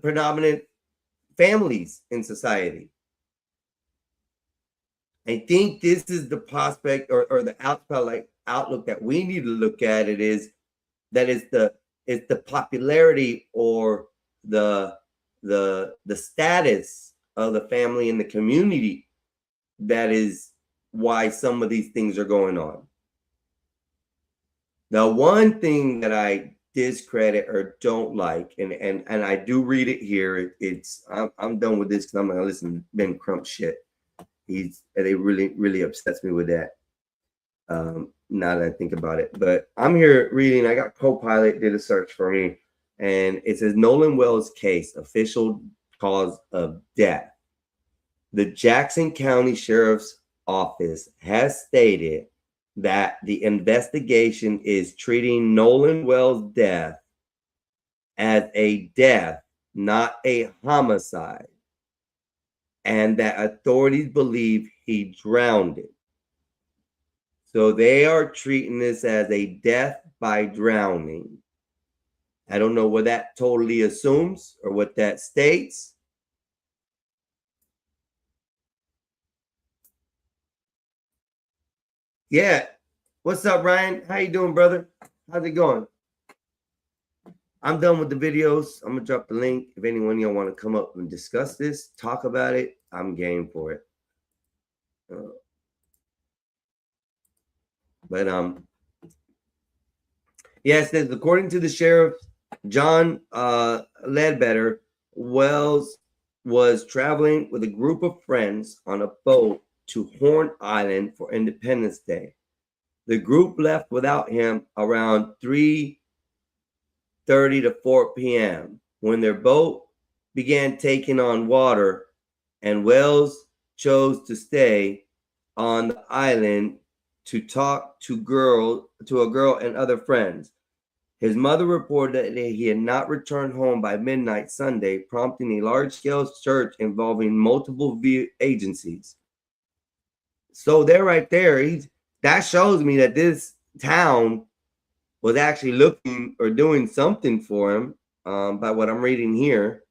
predominant families in society. I think this is the prospect or the outlook that we need to look at. It is that it's the popularity or the status of the family in the community that is why some of these things are going on. Now, one thing that I discredit or don't like, and I do read it here. I'm done with this because I'm gonna listen to Ben Crump shit. They really upsets me with that. Now that I think about it, but I'm here reading. I got Copilot did a search for me, and it says Nolan Wells case, official cause of death. The Jackson County Sheriff's Office has stated that the investigation is treating Nolan Wells' death as a death, not a homicide, and that authorities believe he drowned it. So they are treating this as a death by drowning. I don't know what that totally assumes or what that states. Yeah. What's up, Ryan? How you doing, brother? How's it going? I'm done with the videos. I'm gonna drop the link. If anyone y'all want to come up and discuss this, talk about it, I'm game for it. Yeah, it says according to the sheriff, John Ledbetter, Wells was traveling with a group of friends on a boat to Horn Island for Independence Day. The group left without him around 3:30 to 4 p.m. when their boat began taking on water, and Wells chose to stay on the island to talk to a girl and other friends. His mother reported that he had not returned home by midnight Sunday, prompting a large-scale search involving multiple agencies. So there, right there, that shows me that this town was actually looking or doing something for him, by what I'm reading here.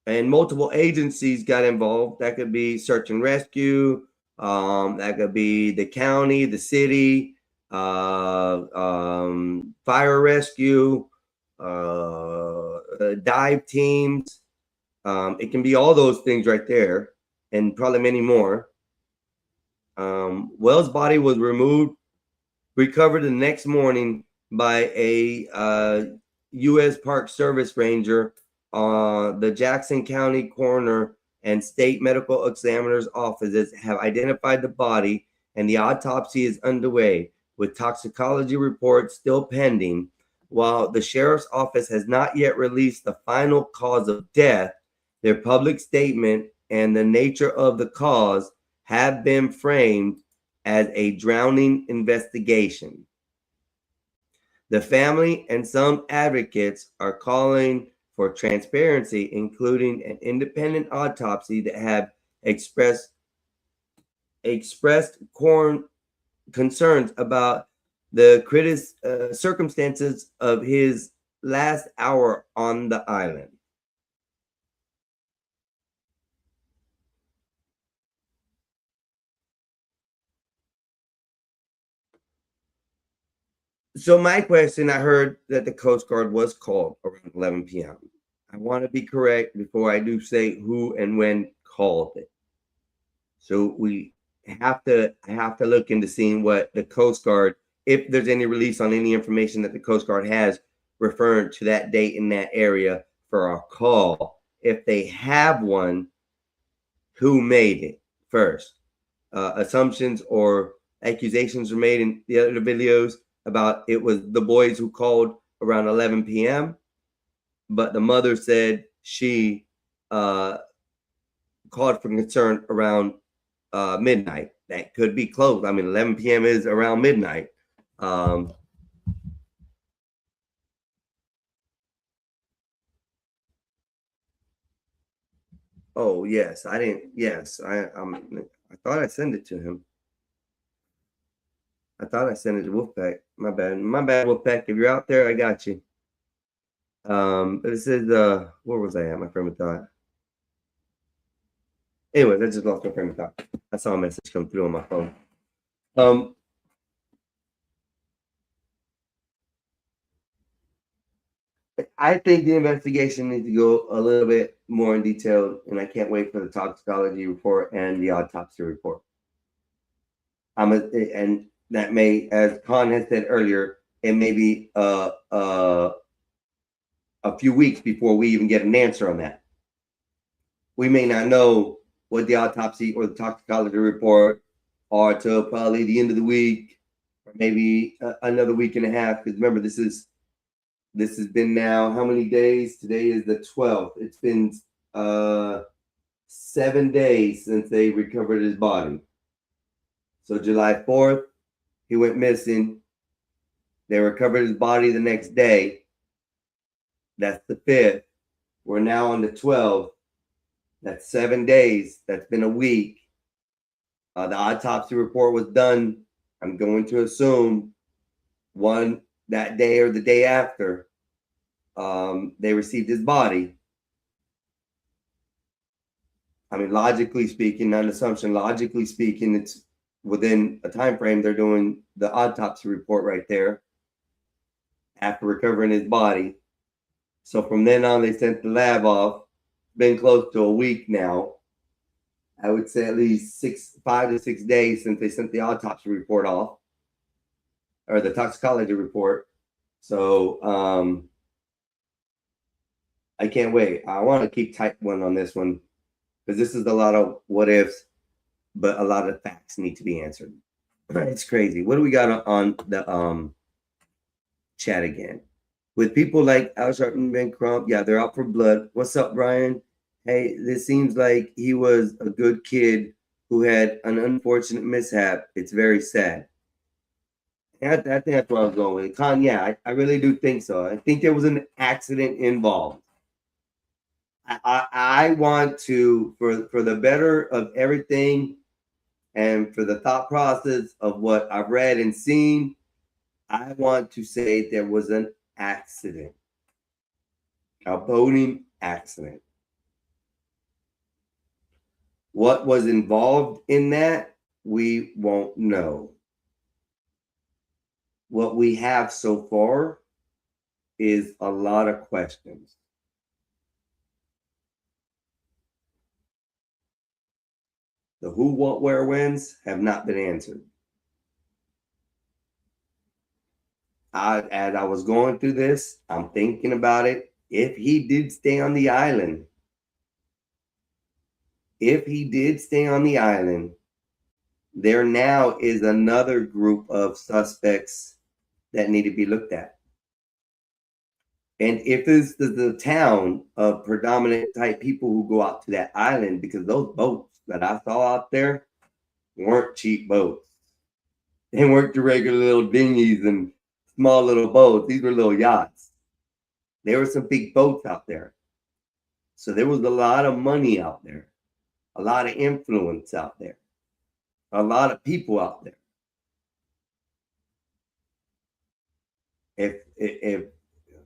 And multiple agencies got involved. That could be search and rescue. That could be the county, the city, fire rescue, dive teams. It can be all those things right there, and probably many more. Wells' body was recovered the next morning by a U.S. Park Service ranger. The Jackson County coroner and state medical examiner's offices have identified the body, and the autopsy is underway, with toxicology reports still pending. While the sheriff's office has not yet released the final cause of death, their public statement and the nature of the cause have been framed as a drowning investigation. The family and some advocates are calling for transparency, including an independent autopsy, that have expressed concerns about the circumstances of his last hour on the island. So my question, I heard that the Coast Guard was called around 11 p.m. I want to be correct before I do say who and when called it. So we have to look into seeing what the Coast Guard, if there's any release on any information that the Coast Guard has referring to that date in that area for our call. if they have one, who made it first. Assumptions or accusations were made in the other videos about it was the boys who called around 11 p.m. But the mother said she called for concern around midnight. That could be close. I mean, 11 p.m. is around midnight. Oh yes, I didn't. Yes, I thought I sent it to him. I thought I sent it to Wolfpack. My bad, Wolfpack. If you're out there, I got you. This is where was I at? My frame of thought. Anyways, I just lost my frame of thought. I saw a message come through on my phone. I think the investigation needs to go a little bit more in detail, and I can't wait for the toxicology report and the autopsy report. And that may, as Khan has said earlier, it may be a few weeks before we even get an answer on that. We may not know what the autopsy or the toxicology report are till probably the end of the week, or maybe another week and a half. Because remember, this has been now how many days? Today is the 12th. It's been 7 days since they recovered his body. So July 4th, he went missing. They recovered his body the next day. That's the 5th. We're now on the 12th. That's 7 days. That's been a week. The autopsy report was done, I'm going to assume, that day or the day after they received his body. I mean, logically speaking, not an assumption, logically speaking, it's within a time frame. They're doing the autopsy report right there after recovering his body. So from then on, they sent the lab off. Been close to a week now. I would say at least 5 to 6 days since they sent the autopsy report off, or the toxicology report. So I can't wait. I want to keep type 1 on this one, because this is a lot of what ifs, but a lot of facts need to be answered. It's crazy. What do we got on the chat again? With people like Al Sharpton, Ben Crump, yeah, they're out for blood. What's up, Brian? Hey, this seems like he was a good kid who had an unfortunate mishap. It's very sad. I think that's where I was going with. Con, yeah, I really do think so. I think there was an accident involved. I want to, for the better of everything and for the thought process of what I've read and seen, I want to say there was an accident, a boating accident. What was involved in that, we won't know. What we have so far is a lot of questions. The who, what, where, whens have not been answered. As I was going through this, I'm thinking about it. If he did stay on the island, there now is another group of suspects that need to be looked at. And if it's the town of predominant type people who go out to that island, because those boats that I saw out there weren't cheap boats. They weren't the regular little dinghies and small little boats. These were little yachts. There were some big boats out there. So there was a lot of money out there, a lot of influence out there, a lot of people out there. If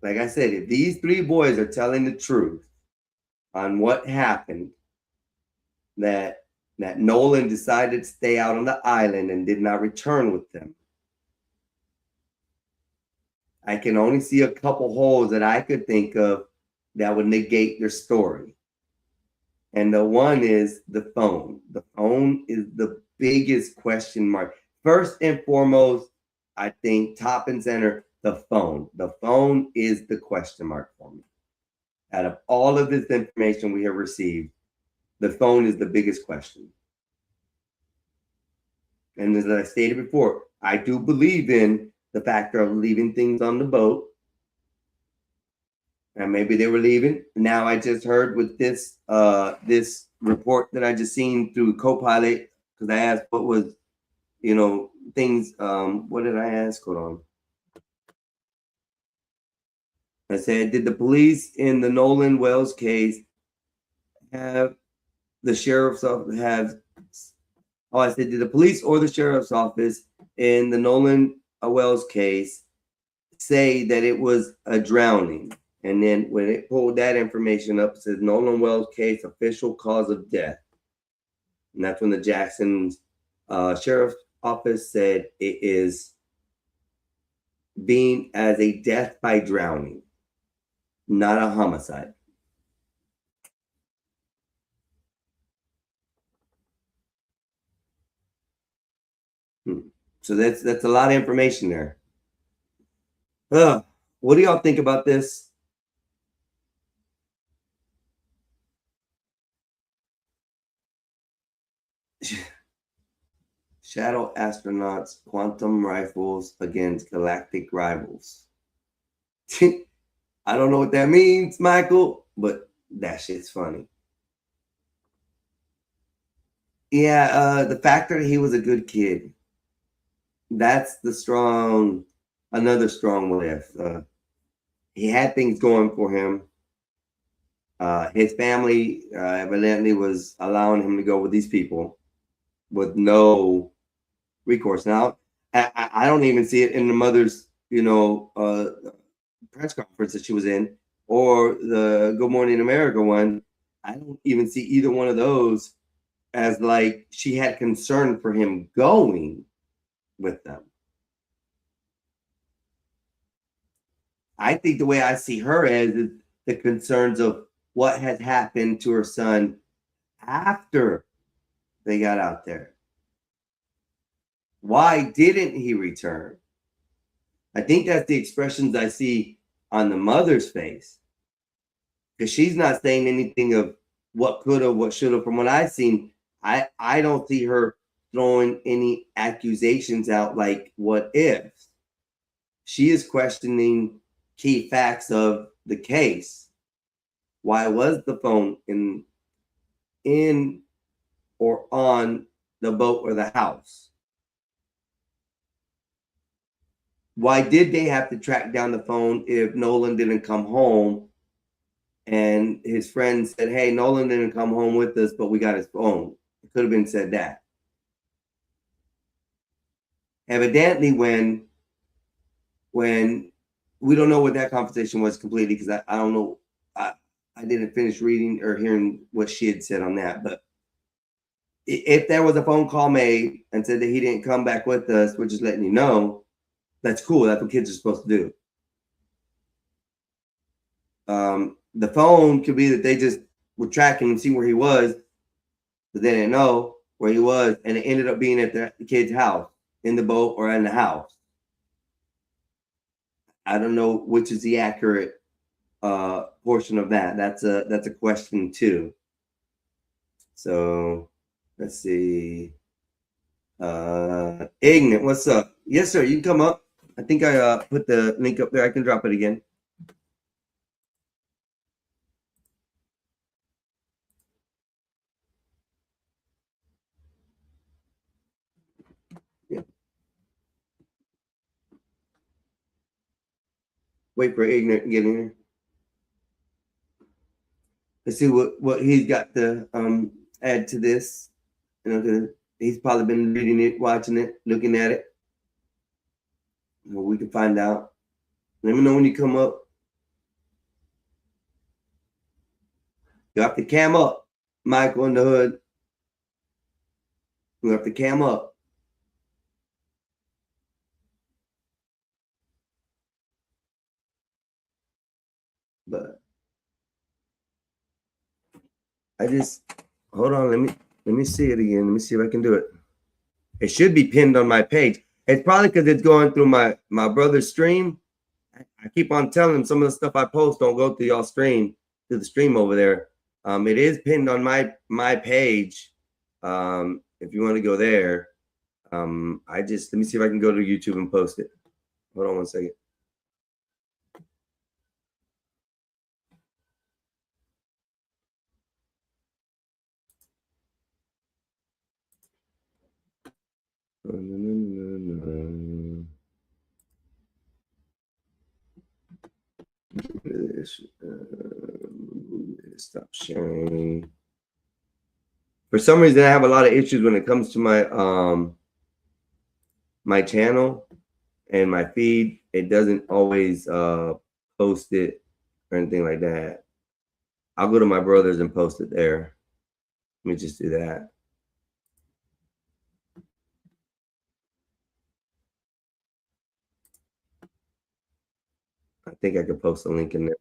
like I said, if these three boys are telling the truth on what happened, that Nolan decided to stay out on the island and did not return with them, I can only see a couple holes that I could think of that would negate their story. And the one is the phone. The phone is the biggest question mark. First and foremost, I think top and center, the phone. The phone is the question mark for me. Out of all of this information we have received, the phone is the biggest question. And as I stated before, I do believe in the factor of leaving things on the boat. And maybe they were leaving. Now I just heard with this this report that I just seen through Copilot, because I asked what was, things. What did I ask? Hold on. I said, did the police in the Nolan Wells case have the sheriff's office have? Oh, I said, did the police or the sheriff's office in the Nolan Wells case say that it was a drowning? And then when it pulled that information up, it says Nolan Wells case, official cause of death. And that's when the Jackson's sheriff's office said it is being as a death by drowning, not a homicide. So that's a lot of information there. What do y'all think about this? Shadow astronauts, quantum rifles against galactic rivals. I don't know what that means, Michael, but that shit's funny. Yeah, the fact that he was a good kid. That's another strong lift. He had things going for him. His family evidently was allowing him to go with these people with no recourse. Now, I don't even see it in the mother's, press conference that she was in, or the Good Morning America one. I don't even see either one of those as like she had concern for him going with them. I think the way I see her is the concerns of what has happened to her son after they got out there. Why didn't he return? I think that's the expressions I see on the mother's face, because she's not saying anything of what could have, what should have. From what I've seen, I don't see her throwing any accusations out like what if. She is questioning key facts of the case. Why was the phone in or on the boat or the house? Why did they have to track down the phone if Nolan didn't come home and his friend said, hey, Nolan didn't come home with us, but we got his phone? It could have been said that. Evidently, when we don't know what that conversation was completely, because I don't know. I didn't finish reading or hearing what she had said on that. But if there was a phone call made and said that he didn't come back with us, we're just letting you know, that's cool. That's what kids are supposed to do. The phone could be that they just were tracking and see where he was, but they didn't know where he was, and it ended up being at the kid's house, in the boat or in the house. I don't know which is the accurate portion of that. That's a question too. So let's see. Ignorant, what's up? Yes, sir. You can come up. I think I put the link up there. I can drop it again. Yeah. Wait for Ignorant to get in here. Let's see what he's got to add to this. He's probably been reading it, watching it, looking at it. We can find out. Let me know when you come up. You have to cam up, Michael in the hood. You have to cam up. But I just hold on. Let me see it again. Let me see if I can do it. It should be pinned on my page. It's probably because it's going through my brother's stream. I keep on telling him some of the stuff I post don't go through y'all stream. to the stream over there. It is pinned on my page. If you want to go there, let me see if I can go to YouTube and post it. Hold on one second. Stop sharing. For some reason, I have a lot of issues when it comes to my my channel and my feed. It doesn't always post it or anything like that. I'll go to my brother's and post it there. Let me just do that. I think I could post a link in there.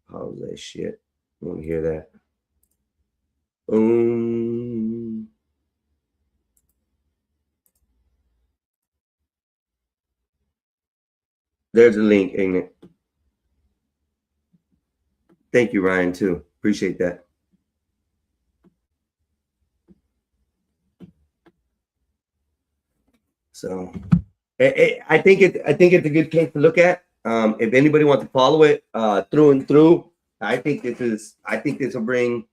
Pause that shit. I want to hear that. There's a link, ain't it? Thank you, Ryan, too. Appreciate that. So I think it's a good case to look at. If anybody wants to follow it through and through, I think this will bring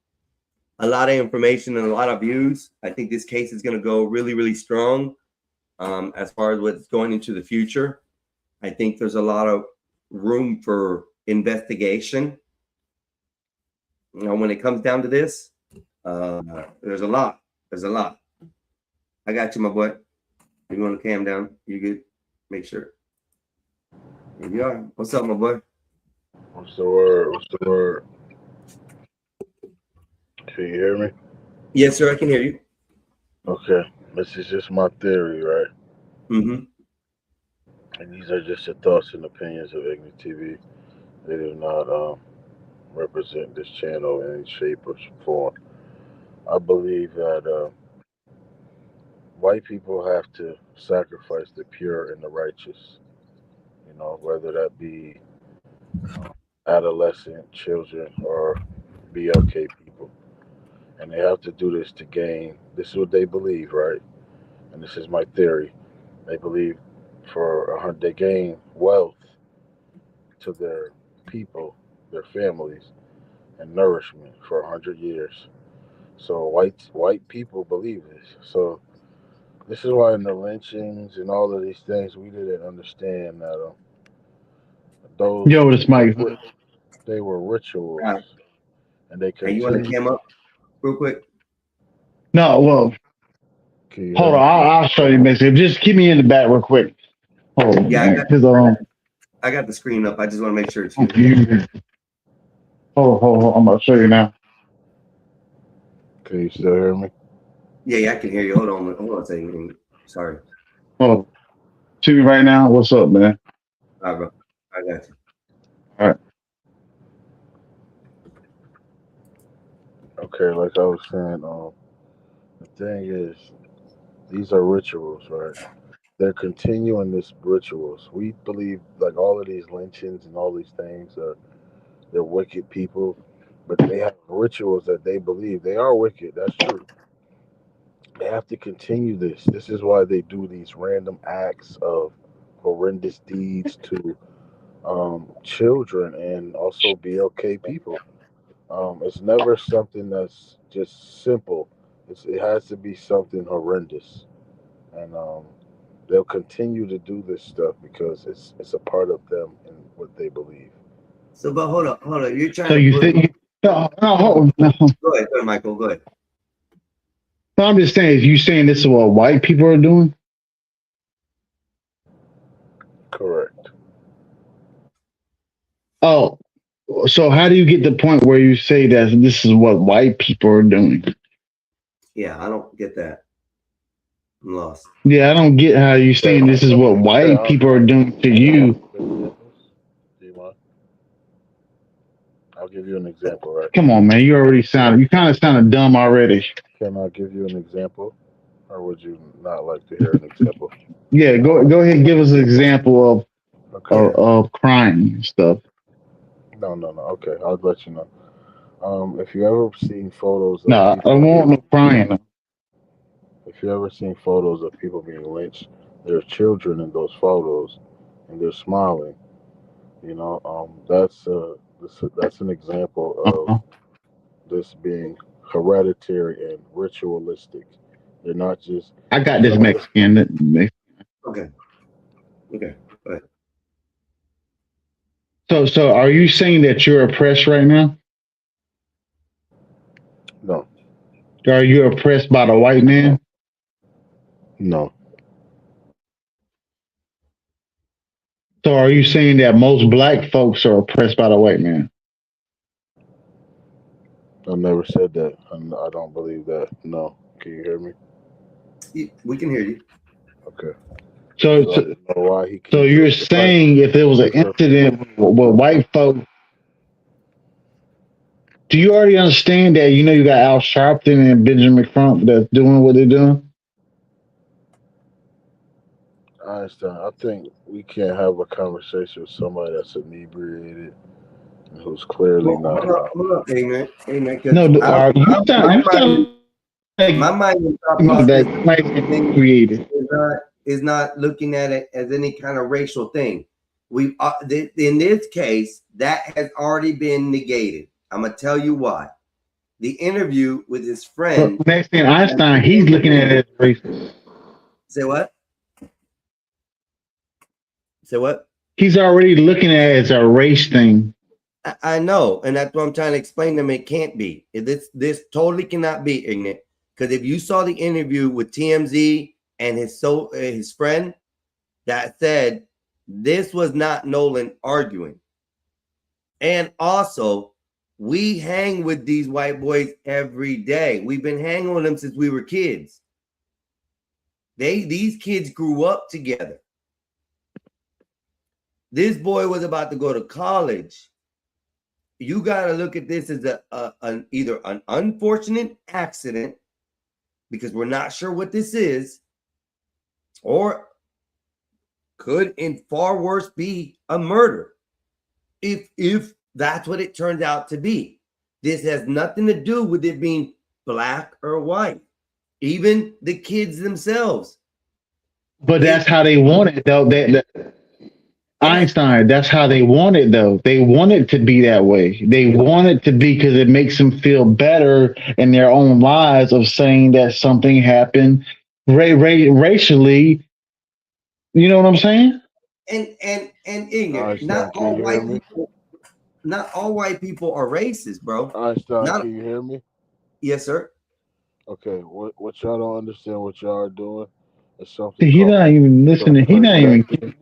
a lot of information and a lot of views. I think this case is going to go really, really strong as far as what's going into the future. I think there's a lot of room for investigation. You know, when it comes down to this, there's a lot. There's a lot. I got you, my boy. You want to cam down? You good? Make sure. Here you are. What's up, my boy? What's the word? What's the word? Can you hear me? Yes, sir. I can hear you. Okay. This is just my theory, right? Mm-hmm. And these are just the thoughts and opinions of Ignorant TV. They do not represent this channel in any shape or form. I believe that white people have to sacrifice the pure and the righteous. You know, whether that be adolescent, children, or BLK people. And they have to do this to gain, this is what they believe, right? And this is my theory. They believe they gain wealth to their people, their families, and nourishment for 100 years. So white people believe this. So this is why in the lynchings and all of these things, we didn't understand that those Yo, this Mike. They were rituals, and they Hey, you want to cam up real quick? No, well, hold on. I'll show you, basically. Just keep me in the back real quick. Hold on. Yeah, I got the screen up. I just want to make sure it's you. Hold on. I'm about to show you now. Can you still hear me? Yeah, I can hear you. Hold on a second. Sorry. Oh, see me right now? What's up, man? All right, bro. I got you. All right. Okay, like I was saying, the thing is, these are rituals, right? They're continuing these rituals. We believe, like, all of these lynchings and all these things they're wicked people, but they have rituals that they believe they are wicked. That's true. They have to continue this. This is why they do these random acts of horrendous deeds to children and also BLK people. It's never something that's just simple. It has to be something horrendous, and they'll continue to do this stuff because it's a part of them and what they believe. So, but hold on. You're trying. So you think? No. Go ahead, Michael. Go ahead. So I'm just saying, is you saying this is what white people are doing? Correct. Oh, so how do you get the point where you say that this is what white people are doing? Yeah, I don't get that. I'm lost. Yeah, I don't get how you're saying this is what white people are doing to you. Do you mind? I'll give you an example, right? Come on, man. You kind of sounded dumb already. Can I give you an example? Or would you not like to hear an example? Yeah, go ahead and give us an example of of crying and stuff. No. Okay, I'll let you know. If you ever seen photos of No, I people, don't want no crying. if you ever seen photos of people being lynched, there's children in those photos, and they're smiling. That's an example of this being hereditary and ritualistic. They're not just. I got this Mexican. Okay. Okay. Go ahead. So are you saying that you're oppressed right now? No. Are you oppressed by the white man? No. So are you saying that most black folks are oppressed by the white man? I never said that. I don't believe that. No. Can you hear me? We can hear you. Okay. So I don't know why he so keeps you're it. saying if there was an incident with white folks, do you already understand that you got Al Sharpton and Benjamin Crump that's doing what they're doing? I understand. I think we can't have a conversation with somebody that's inebriated and who's clearly not. Hold up, Amen. No, are you sound my mind is thought that might be created. is not looking at it as any kind of racial thing. We in this case that has already been negated. I'm gonna tell you why. The interview with his friend. Next thing, Einstein, he's looking at it as racist. Say what? Say what? He's already looking at it as a race thing. I know, and that's what I'm trying to explain to him. It can't be. This totally cannot be, ignorant. Because if you saw the interview with TMZ and his friend, that said this was not Nolan arguing. And also, we hang with these white boys every day. We've been hanging with them since we were kids. These kids grew up together. This boy was about to go to college. You got to look at this as either an unfortunate accident, because we're not sure what this is, or could, in far worse, be a murder. If that's what it turns out to be. This has nothing to do with it being black or white. Even the kids themselves. But that's how they want it, though. Einstein, that's how they want it, though. They want it to be that way. They want it to be because it makes them feel better in their own lives of saying that something happened racially. You know what I'm saying? And ignorant. Not all white people are racist, bro. Einstein, can you hear me? Yes, sir. Okay, what y'all don't understand what y'all are doing is something. He's not even listening. He's not even.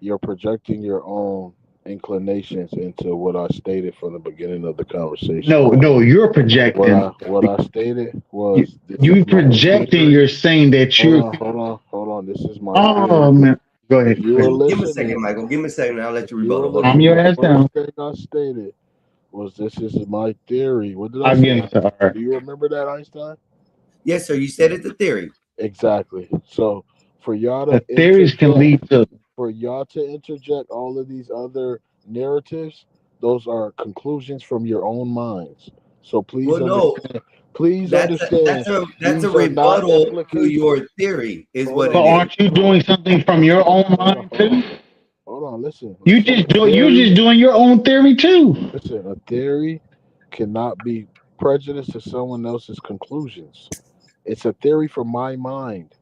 You're projecting your own inclinations into what I stated from the beginning of the conversation. No, you're projecting. What I stated was you projecting. You're saying that you're. Hold on. This is my. Oh man, go ahead. Give me a second, Michael. Give me a second. I'll let you rebuttal. I'm your ass down. The thing I stated was this is my theory. What did I I'm say? getting sorry. Do you remember that, Einstein? Yes, sir. You said it's a theory. Exactly. So for y'all to theories can lead to. For y'all to interject all of these other narratives, those are conclusions from your own minds. So please understand. Please understand. That's a rebuttal to your theory, is what it is. But aren't you doing something from your own mind too? Hold on, listen. You're just doing your own theory too. Listen, a theory cannot be prejudiced to someone else's conclusions. It's a theory from my mind.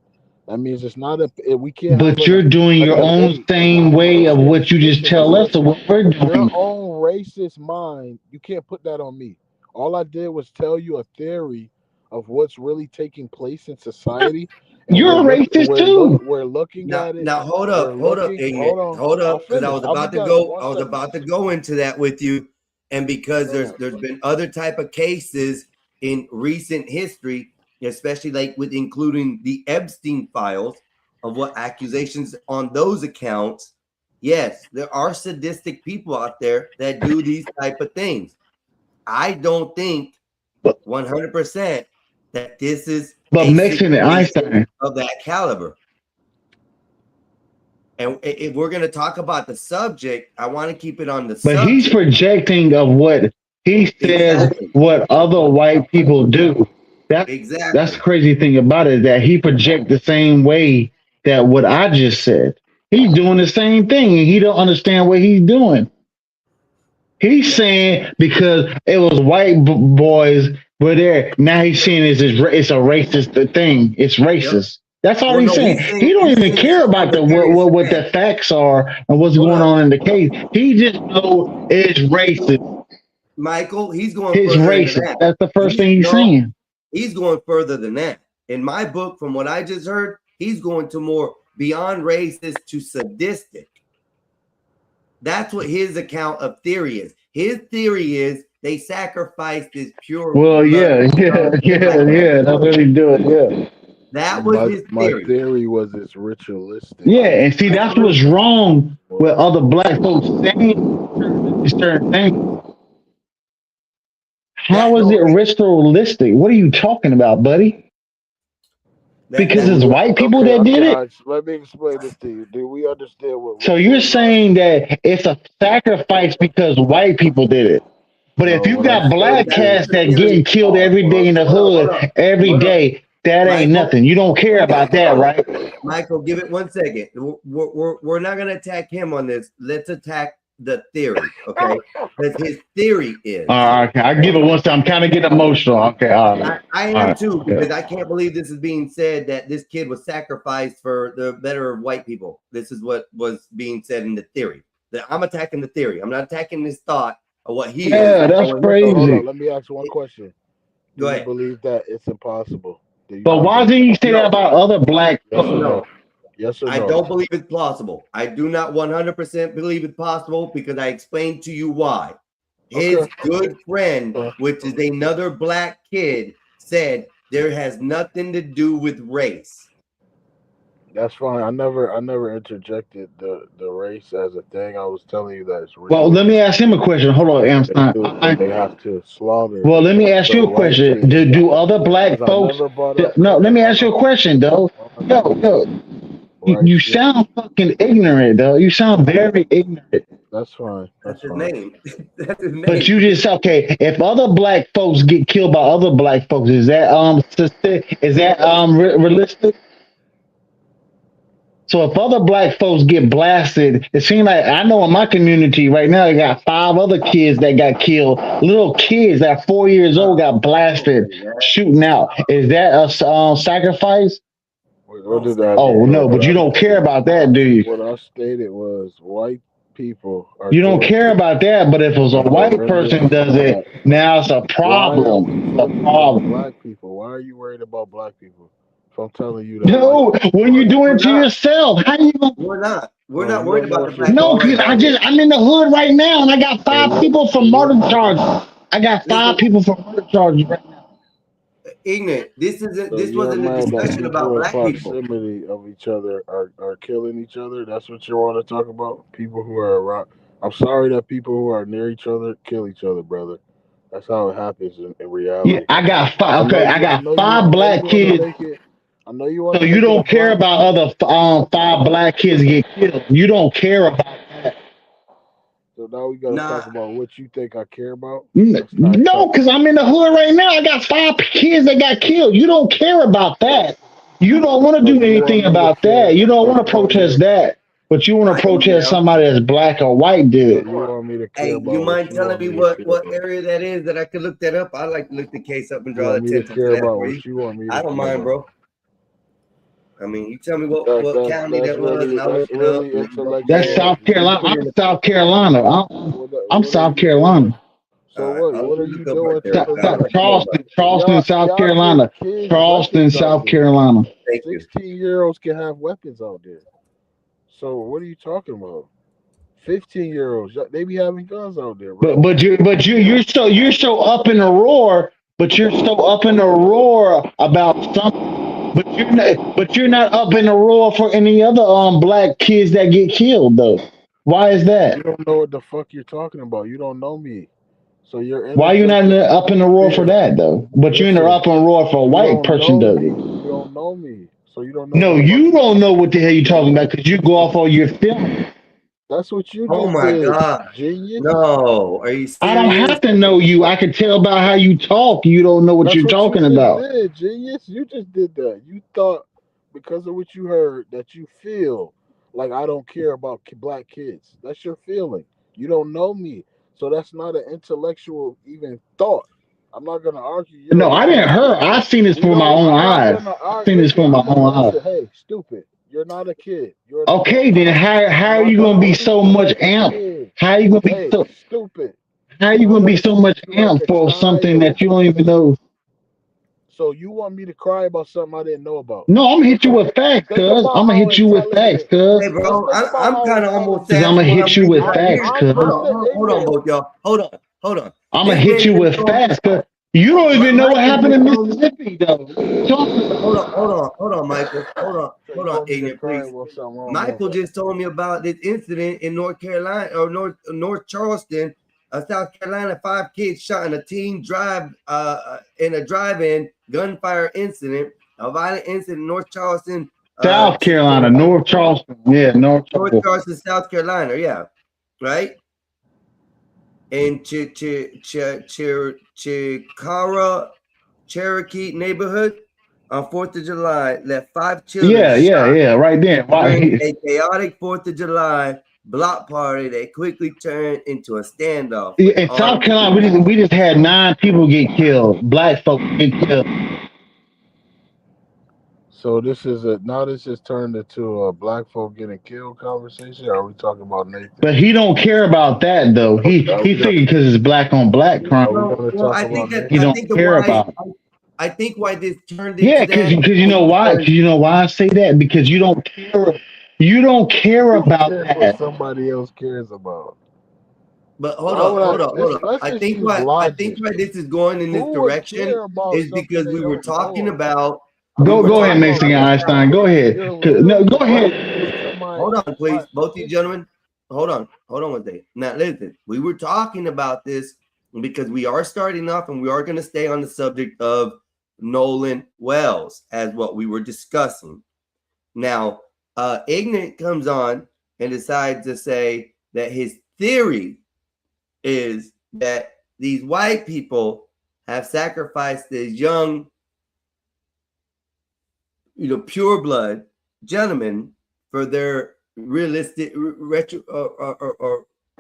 That means it's not we can't. But you're doing your own same way of what you just tell us of what we're doing. Your own racist mind, you can't put that on me. All I did was tell you a theory of what's really taking place in society. You're a racist too. We're looking at it. Now hold up, because I was about to go into that with you, and because there's been other type of cases in recent history, especially like with including the Epstein files of what accusations on those accounts. Yes, there are sadistic people out there that do these type of things. I don't think 100% that this is but mixing it Einstein of that caliber. And if we're going to talk about the subject, I want to keep it on the But subject. he's projecting of what he says, what other white people do. That's the crazy thing about it, that he projects the same way that what I just said. He's doing the same thing, and he don't understand what he's doing. He's saying because it was white boys were there. Now he's saying it's a racist thing. It's racist. That's all he's saying. He don't even care about what the facts are and what's going on in the case. He just know it's racist. Michael, he's going It's further racist. than that. That's the first thing he's saying. He's going further than that. In my book, from what I just heard, he's going to more beyond racist to sadistic. That's what his account of theory is. His theory is they sacrificed this pure. Well, yeah. That's what he's doing. Yeah. That was his My theory. theory was it's ritualistic. Yeah, and see, that's what's wrong with other black folks saying certain things. How is it ritualistic? What are you talking about, buddy? Because it's white people that did it? Let me explain this to you. Do we understand what? So you're saying that it's a sacrifice because white people did it. But if you got black cats that getting killed every day in the hood, every day, that ain't nothing. You don't care about that, right? Michael, give it 1 second. We're not going to attack him on this. Let's attack the theory, okay? Because his theory is. Okay, I give it 1 second. I'm kind of getting emotional. Okay, all right. I am too, because I can't believe this is being said that this kid was sacrificed for the better of white people. This is what was being said in the theory. I'm attacking the theory. I'm not attacking this thought of what he is. Yeah, that's crazy. Hold on, let me ask you one question. Go ahead. Do you believe that it's impossible? But why didn't you say that about other black folks? Yes or no? I don't believe it's plausible. I do not 100% believe it's possible because I explained to you why. His good friend, which is another black kid, said there has nothing to do with race. That's fine. I never interjected the race as a thing. I was telling you that it's real. Well, let me ask him a question. Hold on, Amstein. They have to slaughter. Well, let me ask you a question. Do other black folks? No, let me ask you a question, though. Yo, you sound fucking ignorant, though. You sound very ignorant. That's fine. That's his name. That's his name. But you just okay. If other black folks get killed by other black folks, is that realistic? So if other black folks get blasted, it seems like I know in my community right now, I got 5 other kids that got killed. Little kids that 4 years old got blasted, shooting out. Is that a sacrifice? What did I Oh no, but you don't care about that, do you? What I stated was white people are. You don't care about that, but if it was a white person does it, now it's a problem. A problem. Black people. Why are you worried about black people? If I'm telling you that. No, when you're doing it to yourself, how you gonna? We're not worried about the black. No, because I'm in the hood right now, and I got 5 people for murder charges. I got 5 people for murder charges right now. Ignorant. This wasn't a discussion about black people. Proximity of each other are killing each other. That's what you want to talk about. People who are around. I'm sorry that people who are near each other kill each other, brother. That's how it happens in reality. Yeah, I got 5. Okay, I got 5 black kids. I know you want. So you don't care about other 5 black kids get killed. You don't care about that. So now we gotta talk about what you think I care about. No, because I'm in the hood right now. I got 5 kids that got killed. You don't care about that. You don't want to do anything about that. You don't want to protest that. But you want to protest somebody that's black or white did it. You want me to care Hey, about you mind what telling me want what to care area that is that I could look that up? I'd like to look the case up and You draw want me to attention care to that about for what you want me to I don't care mind, about. bro. I mean, you tell me what That's county that was, really and I'll look it really up. intellectual. That's South Carolina. I'm South Carolina. I'm South Carolina. So what are you doing? Charleston, South Carolina. Charleston, South Carolina. 16-year-olds can have weapons out there. So what are you talking about? 15-year-olds, they be having guns out there, bro. But you're so up in a roar. But you're so up in a roar about something. But you're not up in a roar for any other black kids that get killed though. Why is that? You don't know what the fuck you're talking about. You don't know me. So you're why you not up in the roar for that though? But you're in the up in the roar for a white person does it. You don't know me. So you don't know No, nothing about you don't know what the hell you're talking about because you go off all your feelings. That's what you Oh just my did, God. genius. No. Are you I don't serious? have to know you. I can tell by how you talk. You don't know what That's you're what you talking just about. did, genius. You just did that. You thought because of what you heard that you feel like I don't care about black kids. That's your feeling. You don't know me, so that's not an intellectual even thought. I'm not gonna argue No, I your didn't answer. hurt. I seen this We for my don't. own I'm not eyes. gonna I argue. seen this for Listen, my I'm gonna own eyes. listen. Hey, stupid. You're not a kid. You're an Okay, adult. then how I'm are not you gonna gonna be argue so you much like a amp? kid. How you gonna be Hey, so? stupid. How you I'm gonna be gonna so treat much you like amp a for something child. that you don't even know? So you want me to cry about something I didn't know about? No, I'm gonna Think hit you with facts, think cuz. about I'm gonna how hit you with facts, intelligent. cuz. Hey, Just bro, think about I'm how kind of almost Cause intelligent. I'm sad gonna for what hit I'm you thinking with right facts, here. cuz. I'm the Hold on, ignorant. both y'all. Hold on. I'm gonna This hit man you just with told facts, cuz. You don't even know what Michael happened just in told me. Mississippi, though. What are you talking about? Hold on, Michael. So Hold you on, want me to ignorant, cry please. about something I don't know Michael about? just told me about this incident in North Carolina or North Charleston, South Carolina. 5 kids shot in a teen in a drive-in gunfire incident, a violent incident in North Charleston, South Carolina, North Charleston. Yeah, North North Charleston. Charleston, South Carolina. Yeah, right. In Chikara, Cherokee neighborhood on 4th of July, left 5 children Yeah, right there. during Why? a chaotic 4th of July block party that quickly turned into a standoff with In South armed Carolina, we just had 9 people get killed. Black folk get killed. So this just turned into a black folk getting killed conversation. Or are we talking about Nathan? But he don't care about that though. He figured because it's black on black crime, Well, I think that he I don't think the care why about it. I think why this turned Yeah, into because that you know why? Because you know why I say that? Because you don't care. You don't care about Care what that. somebody else cares about. But Why would I? hold on. Let's I just think use logic. why this is going in this Who would direction care about is something because they we were don't talking know about? about Go ahead, Mason You're Einstein. Go ahead. No, literally go ahead. arguing to my. Hold on, please, my both you position. gentlemen. Hold on one second. Now listen, we were talking about this because we are starting off and we are going to stay on the subject of Nolan Wells as what we were discussing. Now, Ignorant comes on and decides to say that his theory is that these white people have sacrificed this young, pure blood gentlemen for their realistic,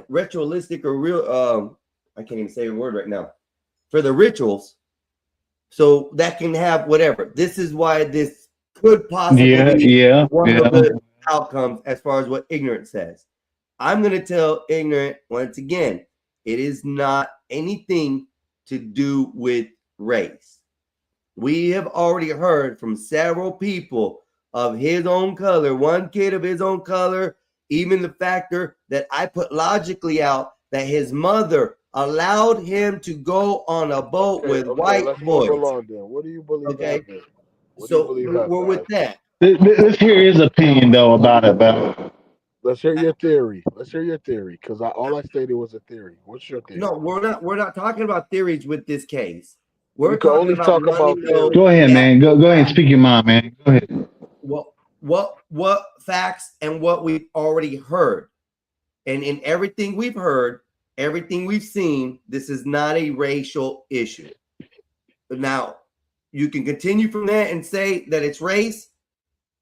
ritualistic or real. I can't even say a word right now. For the rituals, so that can have whatever. This is why this could possibly be one of the outcomes as far as what Ignorant says. I'm going to tell Ignorant once again, it is not anything to do with race. We have already heard from several people of his own color, one kid of his own color, even the factor that I put logically out that his mother allowed him to go on a boat with white let's boys. move along then. What do you believe happened? So we're with that. Let's hear his opinion though about it. Let's hear your theory. Because all I stated was a theory. What's your theory? No, we're not talking about theories with this case. We're We can talking only about talk about wanting to know Go ahead, man. Go ahead and speak your mind, man. Go ahead. what facts and what we've already heard. And in everything we've heard, everything we've seen, this is not a racial issue. But now you can continue from there and say that it's race.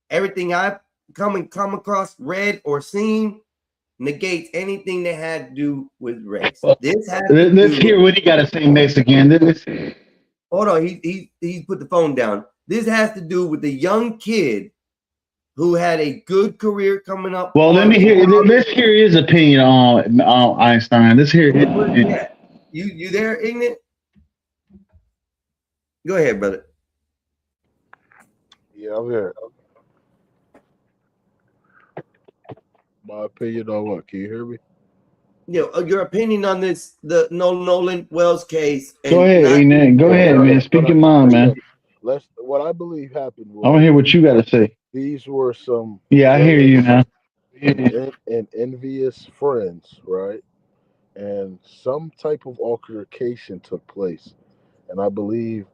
Everything I've come across, read, or seen negates anything that had to do with race. This has to Let's do hear what he got to say next again. Hold on, he put the phone down. This has to do with the young kid who had a good career coming up. Well, let's hear his opinion on Einstein. Let's hear his opinion. You there, Ignorant? Go ahead, brother. Yeah, I'm here. My opinion on what? Can you hear me? Your opinion on the Nolan Wells case. Go ahead, Ignorant. Go ahead, man. Speak your mind, man. What I believe happened was I want to hear what you got to say. These were some Yeah, I hear you now. and envious friends, right? And some type of altercation took place. And I believe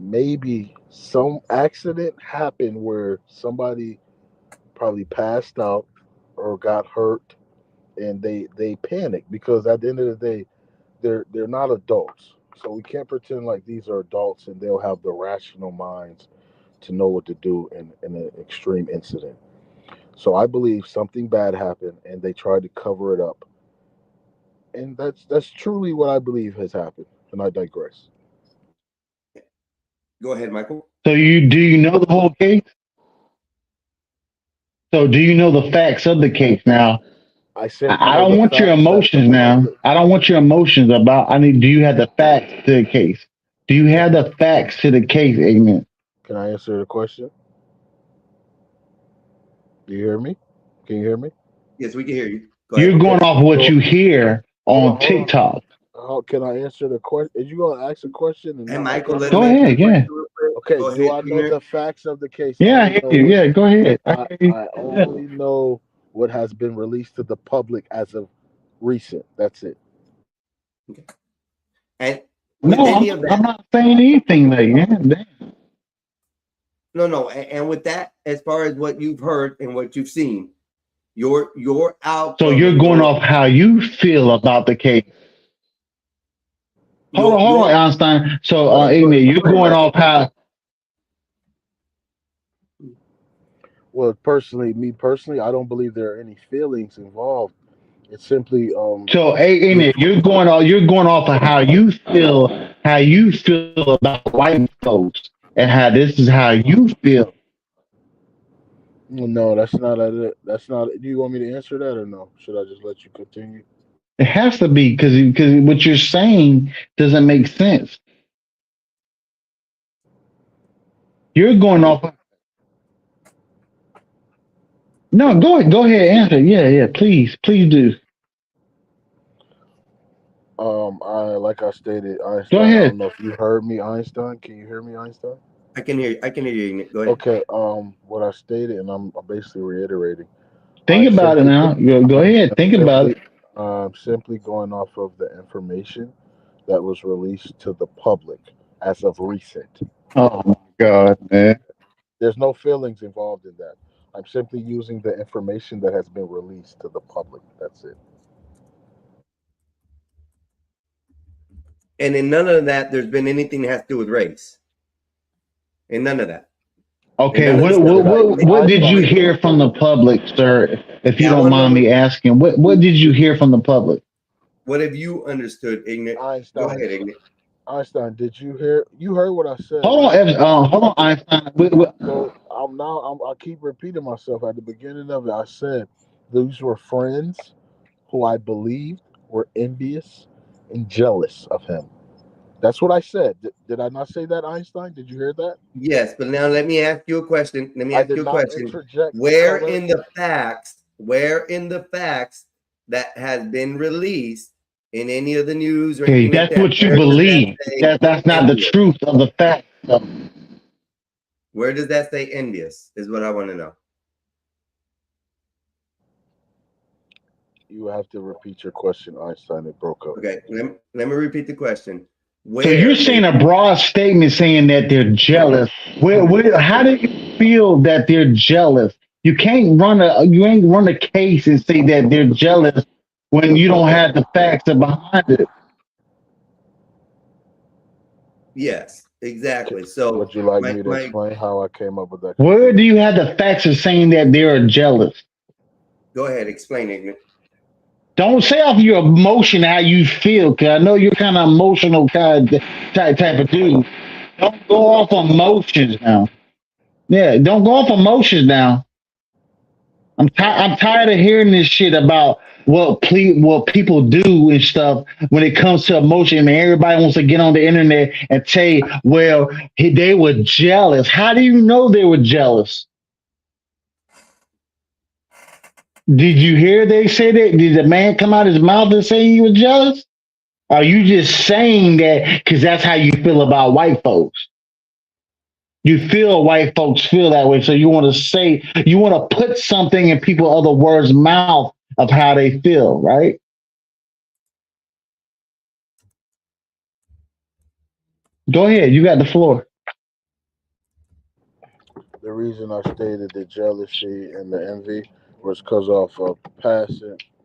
maybe some accident happened where somebody probably passed out or got hurt, and they panicked because at the end of the day, they're not adults. So we can't pretend like these are adults and they'll have the rational minds to know what to do in an extreme incident. So I believe something bad happened and they tried to cover it up. And that's truly what I believe has happened. And I digress. Go ahead, Michael. So do you know the whole case? So do you know the facts of the case now? I don't want your emotions now. I don't want your emotions about. Do you have the facts to the case? Do you have the facts to the case, Ignorant? Can I answer the question? Do you hear me? Can you hear me? Yes, we can hear you. You're going off what you hear on TikTok. How can I answer the question? Are you going to ask a question? And Michael, go ahead. Yeah. Okay. Do I know the facts of the case? Yeah, I hear you. Yeah, go ahead. I only know what has been released to the public as of recent. That's it. Okay. And no, I'm not saying anything like that. No. And with that, as far as what you've heard and what you've seen, you're out. So you're going off how you feel about the case. Hold on, Einstein. So, Ignorant, you're going off how. Well, me personally, I don't believe there are any feelings involved. It's simply So, Ignorant, you're going off of how you feel about white folks, and how this is how you feel. No, that's not it. That's not. Do you want me to answer that or no? Should I just let you continue? It has to be because what you're saying doesn't make sense. You're going off. No, go ahead, answer. Yeah, please do. Like I stated, Einstein. Go ahead. I don't know if you heard me, Einstein. Can you hear me, Einstein? I can hear you. Go ahead. Okay. What I stated, and I'm basically reiterating. Think about it now. Go ahead. Think about it. Simply going off of the information that was released to the public as of recent. Oh my God, man! There's no feelings involved in that. I'm simply using the information that has been released to the public. That's it. And in none of that, there's been anything that has to do with race. In none of that. Okay, what did you hear from the public, sir? If you don't mind me asking, what did you hear from the public? What have you understood, Ignorant? Einstein. Go ahead, Ignorant. Einstein, did you hear? You heard what I said. Hold on, Einstein. So I keep repeating myself. At the beginning of it, I said these were friends who I believed were envious and jealous of him. That's what I said. Did I not say that, Einstein? Did you hear that? Yes, but now let me ask you a question. Where in the facts that has been released in any of the news? Or okay, that's what you believe. That's not the truth of the fact. Where does that say envious? Is what I want to know. You have to repeat your question, Einstein. It broke up. Okay, let me repeat the question. So you're saying a broad statement saying that they're jealous. How do you feel that they're jealous? You ain't run a case and say that they're jealous when you don't have the facts behind it. Yes, exactly. So would you like me to explain how I came up with that? Where do you have the facts of saying that they're jealous? Go ahead, explain, Ignorant. Don't say off your emotion how you feel, because I know you're kind of emotional type of dude. Don't go off emotions now. Yeah, don't go off emotions now. I'm tired of hearing this shit about what people do and stuff when it comes to emotion. And everybody wants to get on the internet and say, well, they were jealous. How do you know they were jealous? Did you hear they say that? Did the man come out his mouth and say he was jealous? Or are you just saying that because that's how you feel about white folks? You feel white folks feel that way, so you want to put something in other words' mouth of how they feel, right? Go ahead, you got the floor. the reason I stated the jealousy and the envy was because of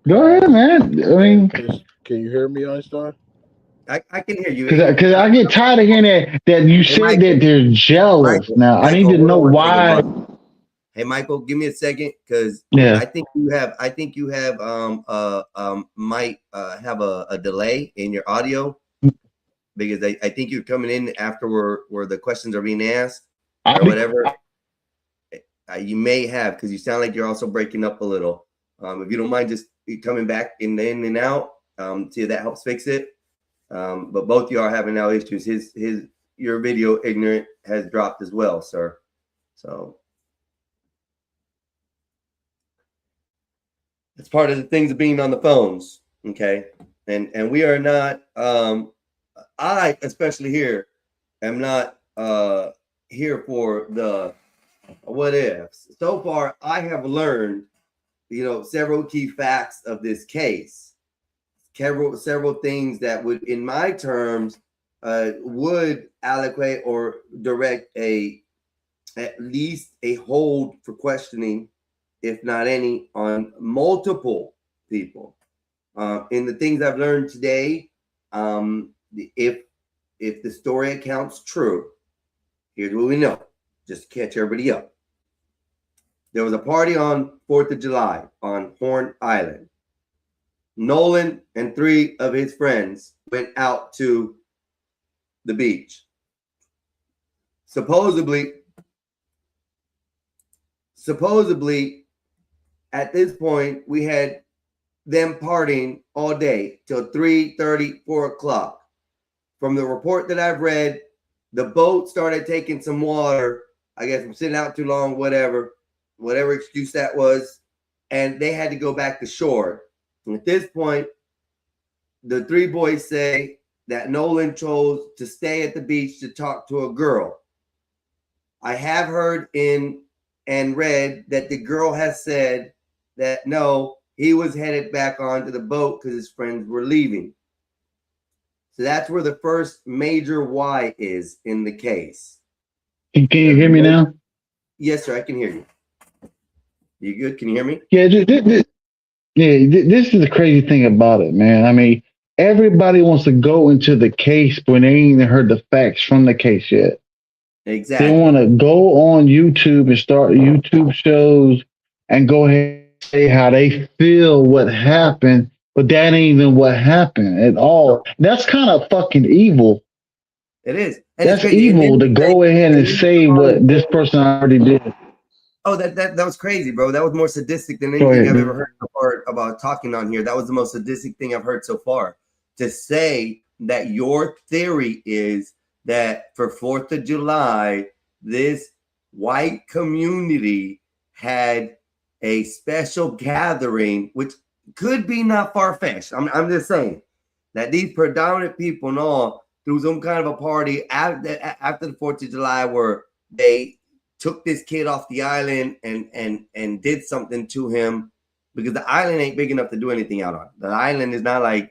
Go ahead, man. I mean, Can you hear me, Einstein? I can hear you. because I get tired of hearing that you said that they're jealous. Now I need to know why. Hey, Michael, give me a second, because Yeah. I think you have might have a delay in your audio, because I think you're coming in after where the questions are being asked or whatever. You may have, because you sound like you're also breaking up a little. If you don't mind just coming back in and out, see if that helps fix it. But both of you are having now issues. Your video ignorant has dropped as well, sir. So it's part of the things of being on the phones, okay? And we are not. I especially here am not here for the what ifs. So far, I have learned, several key facts of this case. Several things that would, in my terms, would allocate or direct at least a hold for questioning, if not any, on multiple people. In the things I've learned today, if the story accounts true, here's what we know, just to catch everybody up. There was a party on 4th of July on Horn Island. Nolan and 3 of his friends went out to the beach. Supposedly, at this point, we had them partying all day till 3:30, 4 o'clock. From the report that I've read, the boat started taking some water. I guess I'm sitting out too long, whatever excuse that was, and they had to go back to shore. And at this point, the 3 boys say that Nolan chose to stay at the beach to talk to a girl. I have heard and read that the girl has said that no, he was headed back onto the boat because his friends were leaving. So that's where the first major why is in the case. Can you hear me now? Yes, sir, I can hear you. You good? Can you hear me? Yeah, this is the crazy thing about it, man. I mean, everybody wants to go into the case when they ain't even heard the facts from the case yet. Exactly. They want to go on YouTube and start YouTube shows and go ahead and say how they feel what happened, but that ain't even what happened at all. That's kind of fucking evil. It is. That's evil to go ahead and say what this person already did. Oh, that was crazy, bro. That was more sadistic than anything I've ever heard so far about talking on here. That was the most sadistic thing I've heard so far. To say that your theory is that for 4th of July, this white community had a special gathering, which could be not far-fetched. I'm just saying that these predominant people and all threw some kind of a party after the 4th of July where they took this kid off the island and did something to him, because the island ain't big enough to do anything out on. The island is not like,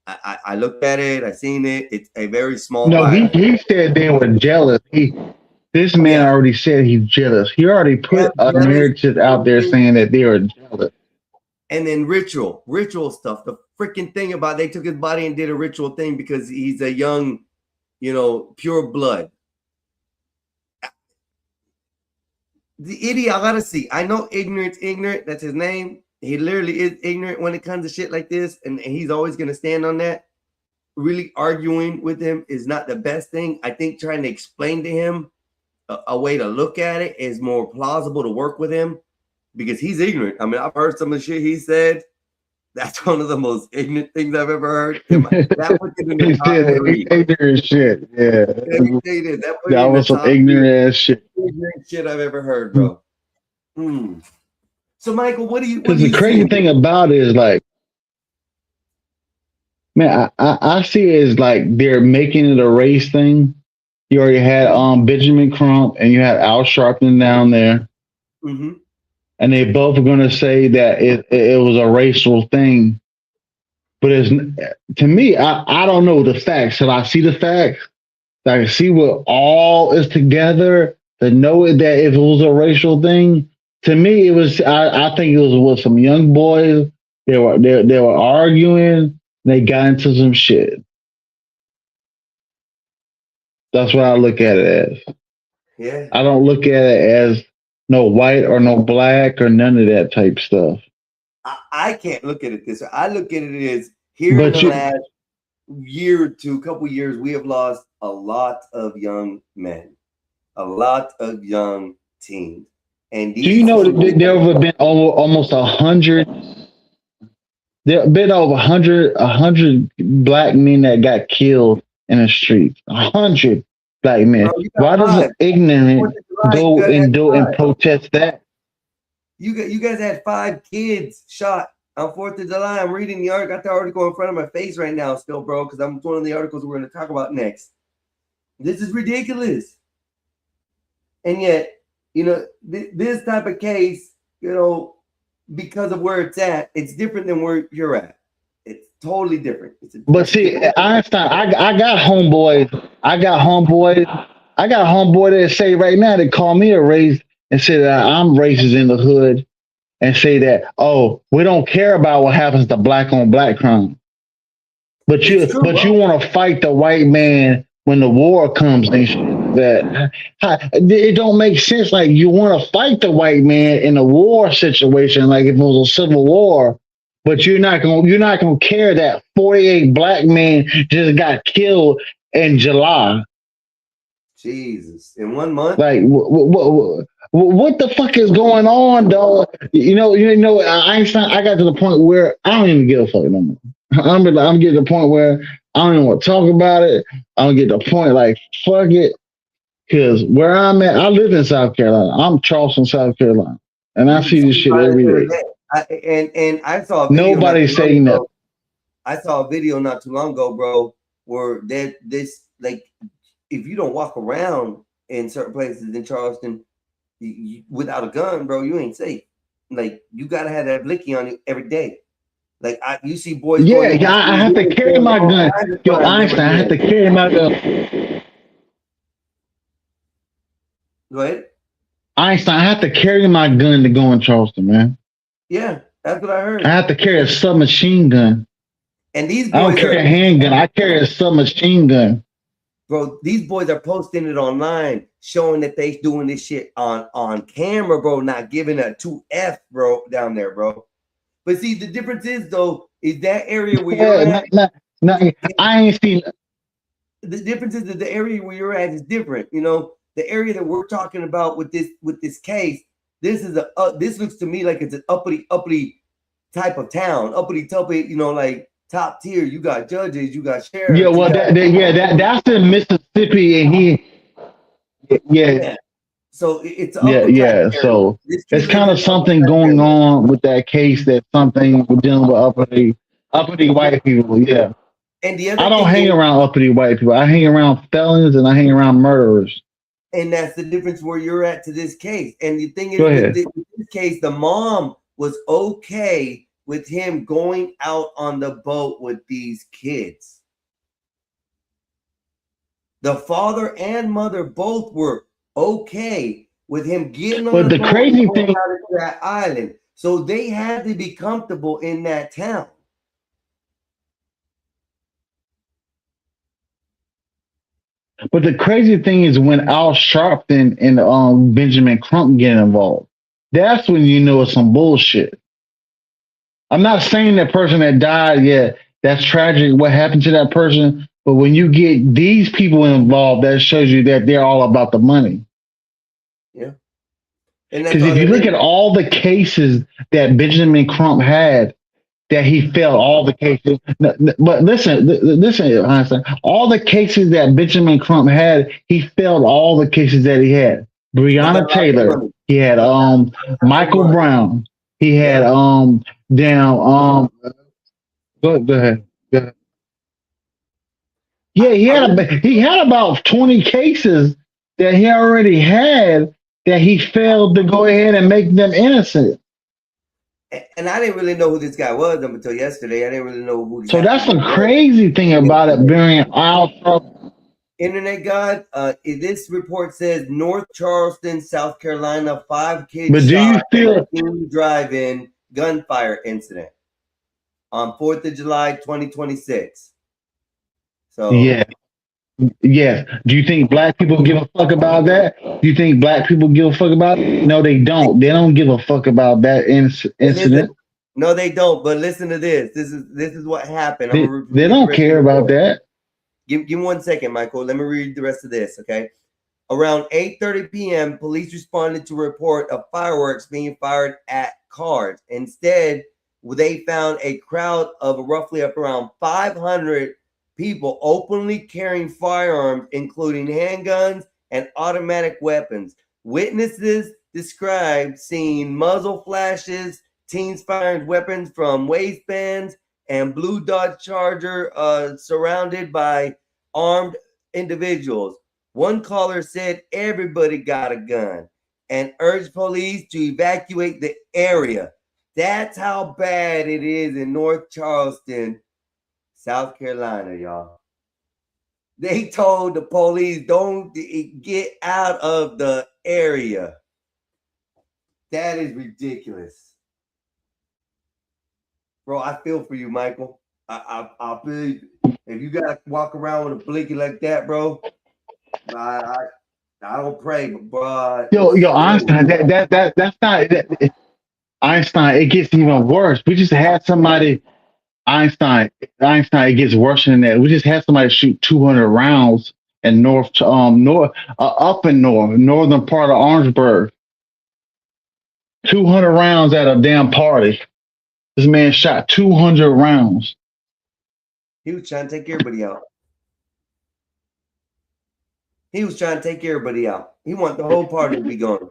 I looked at it, I seen it. It's a very small. No, he said they were jealous. This man already said he's jealous. He already put a narrative out there saying that they were jealous. And then ritual stuff. The freaking thing about they took his body and did a ritual thing because he's a young, pure blood. The idiocy. I know ignorant. That's his name. He literally is ignorant when it comes to shit like this, and he's always going to stand on that. Really arguing with him is not the best thing. I think trying to explain to him a way to look at it is more plausible to work with him, because he's ignorant. I mean, I've heard some of the shit he said. That's one of the most ignorant things I've ever heard. That was in the top 3. Ignorant shit. Yeah. That was some ignorant ass shit. Ignorant shit I've ever heard, bro. So, Michael, what do you? Because the crazy thing about it is, like, man, I see it as like they're making it a race thing. You already had Benjamin Crump and you had Al Sharpton down there. Mm-hmm. And they both are going to say that it was a racial thing. But to me, I don't know the facts. Should I see the facts? I can see what all is together to know that if it was a racial thing, to me, it was. I think it was with some young boys. They were arguing. They got into some shit. That's what I look at it as. Yeah. I don't look at it as no white or no black or none of that type stuff. I can't look at it this way. I look at it as here in the last year or two, couple years, we have lost a lot of young men, a lot of young teens. And do you know that there have been almost 100? There have been over 100 black men that got killed in the streets. 100 black men. Bro, why does an ignorant go and protest that? You guys had 5 kids shot on 4th of July. I'm reading the article. Got the article in front of my face right now still, bro, because I'm one of the articles we're going to talk about next. This is ridiculous. And yet, you know, this type of case, you know, because of where it's at, it's different than where you're at. It's totally different. But see, Einstein, I got homeboys. I got homeboy that say right now, they call me a race and say that I'm racist in the hood and say that, oh, we don't care about what happens to black on black crime. But you want to fight the white man when the war comes and shit. That it don't make sense. Like, you want to fight the white man in a war situation, like if it was a civil war, but you're not gonna care that 48 black men just got killed in July. Jesus, in 1 month. Like, what the fuck is going on, though? You know, Einstein. I got to the point where I don't even give a fuck no more. I'm getting to the point where I don't even want to talk about it. I don't get to the point like fuck it, because where I'm at, I live in South Carolina. I'm Charleston, South Carolina, and I see this shit every day. And I saw a video nobody's saying that. I saw a video not too long ago, bro, where this like, if you don't walk around in certain places in Charleston without a gun, bro, you ain't safe. Like, you gotta have that blicky on you every day. Like, you see boys. Yeah, I have to carry my gun. Yo, Einstein, I have to carry my gun. Go ahead. Einstein, I have to carry my gun to go in Charleston, man. Yeah, that's what I heard. I have to carry a submachine gun. And these boys I don't carry a handgun. I carry a submachine gun. Bro, these boys are posting it online, showing that they doing this shit on camera, bro, not giving a 2F, bro, down there, bro. But see, the difference is, though, is that area where you're at. I ain't seen. The difference is that the area where you're at is different. You know, the area that we're talking about with this case, this looks to me like it's an uppity type of town, uppity, you know, like top tier. You got judges, you got sheriffs. Yeah, well, that's in Mississippi, and yeah. So it's So it's kind of something going on with that case. That something we're dealing with uppity white people. Yeah. And the other I don't hang around uppity white people. I hang around felons and I hang around murderers. And that's the difference where you're at to this case. And the thing is, with this case, the mom was okay with him going out on the boat with these kids. The father and mother both were okay with him getting on the boat crazy and going thing out of that island. So they had to be comfortable in that town. But the crazy thing is when Al Sharpton and Benjamin Crump get involved, that's when you know it's some bullshit. I'm not saying that person that died, that's tragic, what happened to that person. But when you get these people involved, that shows you that they're all about the money. Yeah. Because if you look at all the cases that Benjamin Crump had, that he failed all the cases. But listen, Einstein, all the cases that Benjamin Crump had, he failed all the cases that he had. Breonna Taylor, he had Michael Brown, he had go ahead. Yeah, he had about 20 cases that he already had that he failed to go ahead and make them innocent. And I didn't really know who this guy was until yesterday. I didn't really know who. So that's the crazy thing about it being Al Sharpton. Internet God, this report says North Charleston, South Carolina, 5 kids But do you shot feel in drive-in gunfire incident on 4th of July, 2026. So yeah. Yes. Do you think black people give a fuck about that? Do you think black people give a fuck about it? No, they don't. They don't give a fuck about that incident. No, they don't. But listen to this. This is what happened. They don't care about that. Give me 1 second, Michael. Let me read the rest of this, okay? Around 8:30 p.m., police responded to a report of fireworks being fired at cars. Instead, they found a crowd of roughly up around 500 people openly carrying firearms, including handguns and automatic weapons. Witnesses described seeing muzzle flashes, teens firing weapons from waistbands, and blue Dodge Charger surrounded by armed individuals. One caller said everybody got a gun and urged police to evacuate the area. That's how bad it is in North Charleston, South Carolina, y'all. They told the police, don't get out of the area. That is ridiculous. Bro, I feel for you, Michael. I feel if you gotta walk around with a blinky like that, bro. I don't pray, but bro. Yo, Einstein, that's not Einstein. It gets even worse. We just had somebody, Einstein. It gets worse than that. We just had somebody shoot 200 rounds in up in northern part of Orangeburg. 200 rounds at a damn party. This man shot 200 rounds. He was trying to take everybody out. He want the whole party to be gone.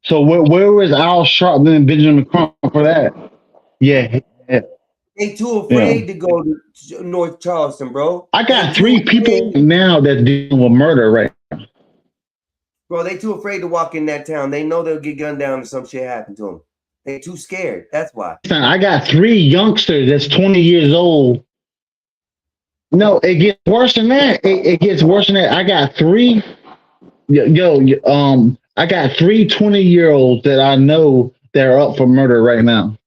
So where was Al Sharpton and Benjamin Crump for that? Yeah. They too afraid to go to North Charleston, bro. I got 3 people now that's dealing with murder right now. Bro, they too afraid to walk in that town. They know they'll get gunned down if some shit happen to them. They too scared. That's why. I got 3 youngsters that's 20 years old. No, it gets worse than that. It gets worse than that. I got 3. I got 3 20-year-olds that I know that are up for murder right now.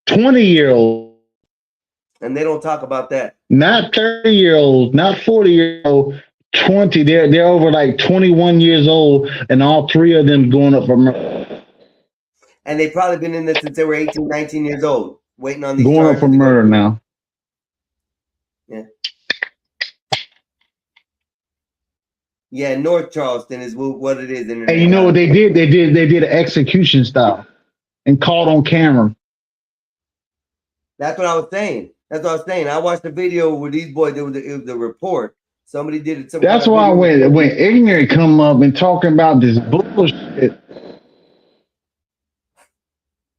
20-year-olds. And they don't talk about that. Not 30-year-olds, not 40-year-olds. 20. They're over like 21 years old, and all 3 of them going up for murder. And they've probably been in this since they were 18, 19 years old, waiting on these going charges up for murder now. Yeah. Yeah, North Charleston is what it is. And you know what they did? They did an execution style and caught on camera. That's what I was saying. I watched the video where these boys, it was the report. Somebody did it. That's why when ignorant come up and talking about this bullshit.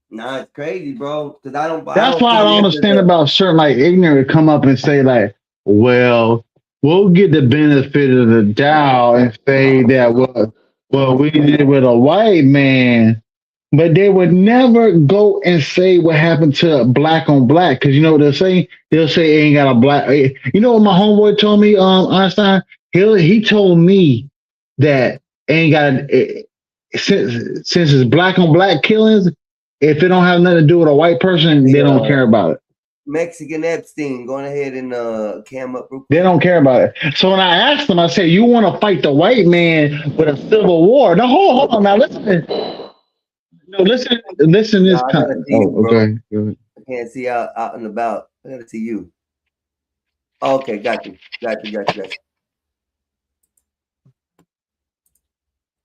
Nah, it's crazy, bro. Because I don't. That's why I don't understand about certain like ignorant come up and say like, well, we'll get the benefit of the doubt and say that well we did it with a white man, but they would never go and say what happened to black on black, because you know what they'll say? They'll say ain't got a black. You know what my homeboy told me, Einstein? He told me that ain't got since it's black on black killings. If it don't have nothing to do with a white person, they don't care about it. Mexican Epstein going ahead and cam up. They don't care about it. So when I asked them, I said, "You want to fight the white man with a civil war?" No, hold on now. Listen. No, listen. This time. Oh, okay. Good. I can't see out and about. I gotta see you. Okay, got you.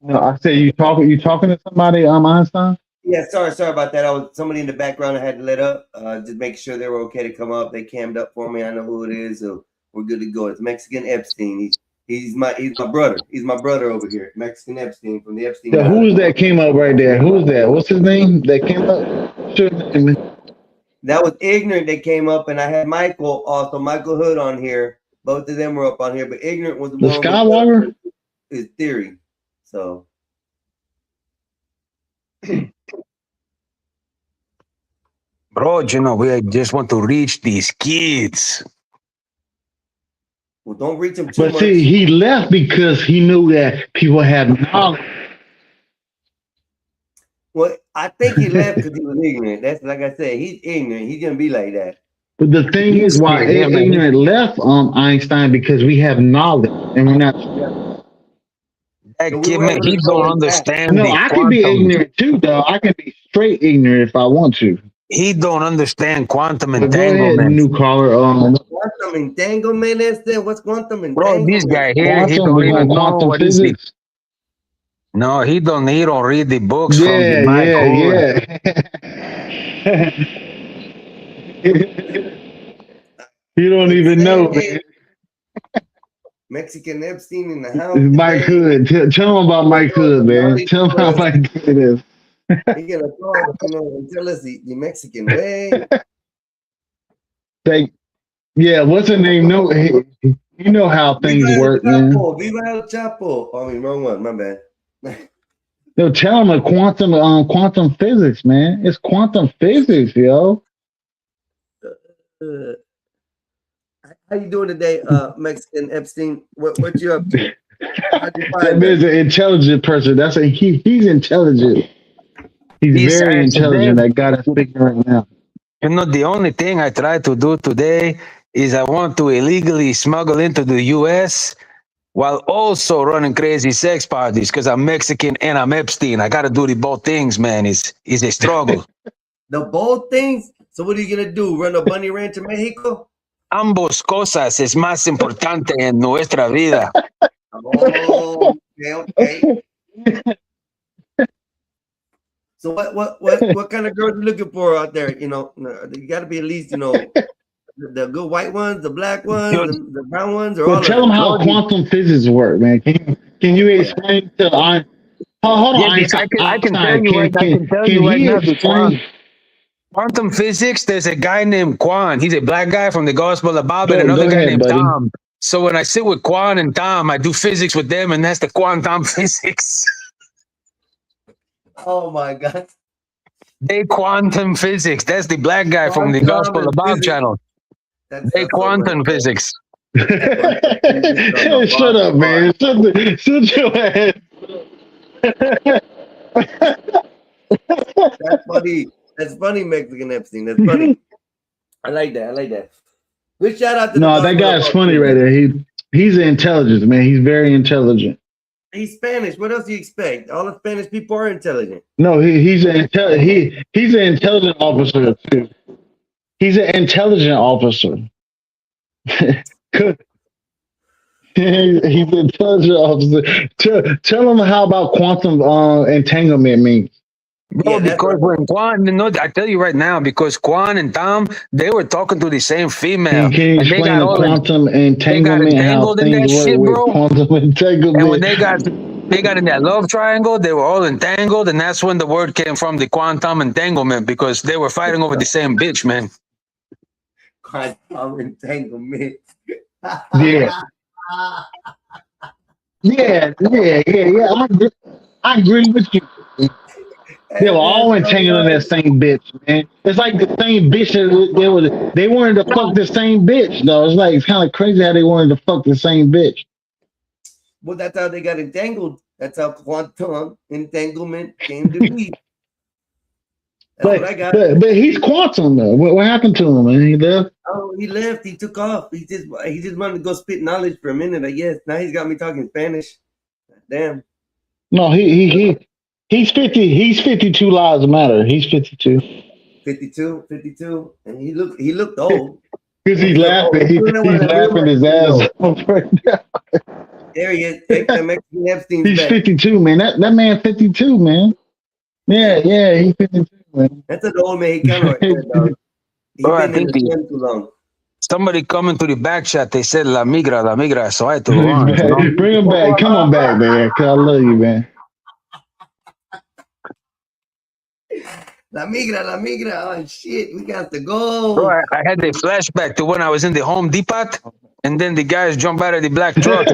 No, I said you talking to somebody, Einstein? Yeah, sorry about that. I was somebody in the background I had to let up. Just making sure they were okay to come up. They cammed up for me. I know who it is, so we're good to go. It's Mexican Epstein. He's my brother. He's my brother over here. Mexican Epstein from the Epstein. Yeah, who's that came up right there? Who's that? What's his name? That came up? Sure. That was Ignorant that came up, and I had Michael Hood on here. Both of them were up on here, but Ignorant was the one Skywalker? His theory. So Bro, you know, we just want to reach these kids. Well, don't reach him too But much. see, he left because he knew that people had knowledge. Well, I think he left because he was ignorant. That's like I said, he's ignorant. He's gonna be like that. But the thing is, why ignorant left Einstein, because we have knowledge and we're not. He don't understand. No, I can be ignorant too, though. I can be straight ignorant if I want to. He don't understand quantum But go ahead, entanglement. new caller. Quantum entanglement is there? What's quantum entanglement? Bro, this guy here, he don't even know what is it. No, he don't read the books from the You don't even know, man. Mexican Epstein in the house. Mike Hood. Tell him about Mike Hood, man. Tell him how Mike Hood is. He gonna call, and tell us the Mexican way. What's her name? No, you know how things work, man. Viva el Chapo. Oh, I mean, wrong one. My bad. No, tell him quantum physics, man. It's quantum physics, yo. How you doing today, Mexican Epstein? What you up to? That man's an intelligent person. He's intelligent. He's very intelligent. I got to figure right now. You know, the only thing I try to do today is I want to illegally smuggle into the U.S. while also running crazy sex parties because I'm Mexican and I'm Epstein. I got to do the both things, man. It's a struggle. The both things? So what are you going to do? Run a bunny ranch in Mexico? Ambos cosas es más importante en nuestra vida. Oh, okay. So what kind of girls are you looking for out there? You know, you got to be at least, the good white ones, the black ones, the brown ones, or all. Tell them how quantum physics work, man. Can you explain to hold on? I can tell you right now. Quantum physics. There's a guy named Quan. He's a black guy from the Gospel of Bob, and another guy named Tom. So when I sit with Quan and Tom, I do physics with them, and that's the quantum physics. Oh my God. They quantum physics. That's the black guy from the Gospel of Bob channel. They quantum physics. Shut up, man. Shut your ass. That's funny. That's funny, Mexican Epstein. That's funny. I like that. Good shout out to that guy's funny right there. He's intelligent, man. He's very intelligent. He's Spanish. What else do you expect? All the Spanish people are intelligent. No, he's an intelligent officer too. He's an intelligent officer. He's an intelligent officer. Tell him how about quantum entanglement means. Bro, because when Quan, I tell you right now, because Quan and Tom, they were talking to the same female. Can you explain the quantum entanglement? They got entangled in that shit, bro. Quantum entanglement. And when they got in that love triangle, they were all entangled, and that's when the word came from, the quantum entanglement, because they were fighting over the same bitch, man. Quantum entanglement. Yeah. Yeah. I agree with you. They were all entangled in that same bitch, man. It's like the same bitch they wanted to fuck the same bitch, though. It's kind of crazy how they wanted to fuck the same bitch. Well, that's how they got entangled. That's how quantum entanglement came to be. That's what I got. But he's quantum though. What happened to him, man? He left. Oh, he left. He took off. He just wanted to go spit knowledge for a minute, I guess. Now he's got me talking Spanish. Damn. No, he's 50. He's 52 lives matter. He's 52. 52, and he looked old. Because he's laughing. He's laughing his ass off right now. There he is. Mexican Epstein's He's back. 52, man. That man 52, man. Yeah, he's 52, man. That's an old Mexicano right there, dog. He's been in the gym too long. Somebody coming to the back chat, they said La Migra, so I had to go on. Bring him back. Come on back, man. Cause I love you, man. La migra. Oh, shit. We got to go. Bro, I had the flashback to when I was in the Home Depot, and then the guys jump out of the black truck.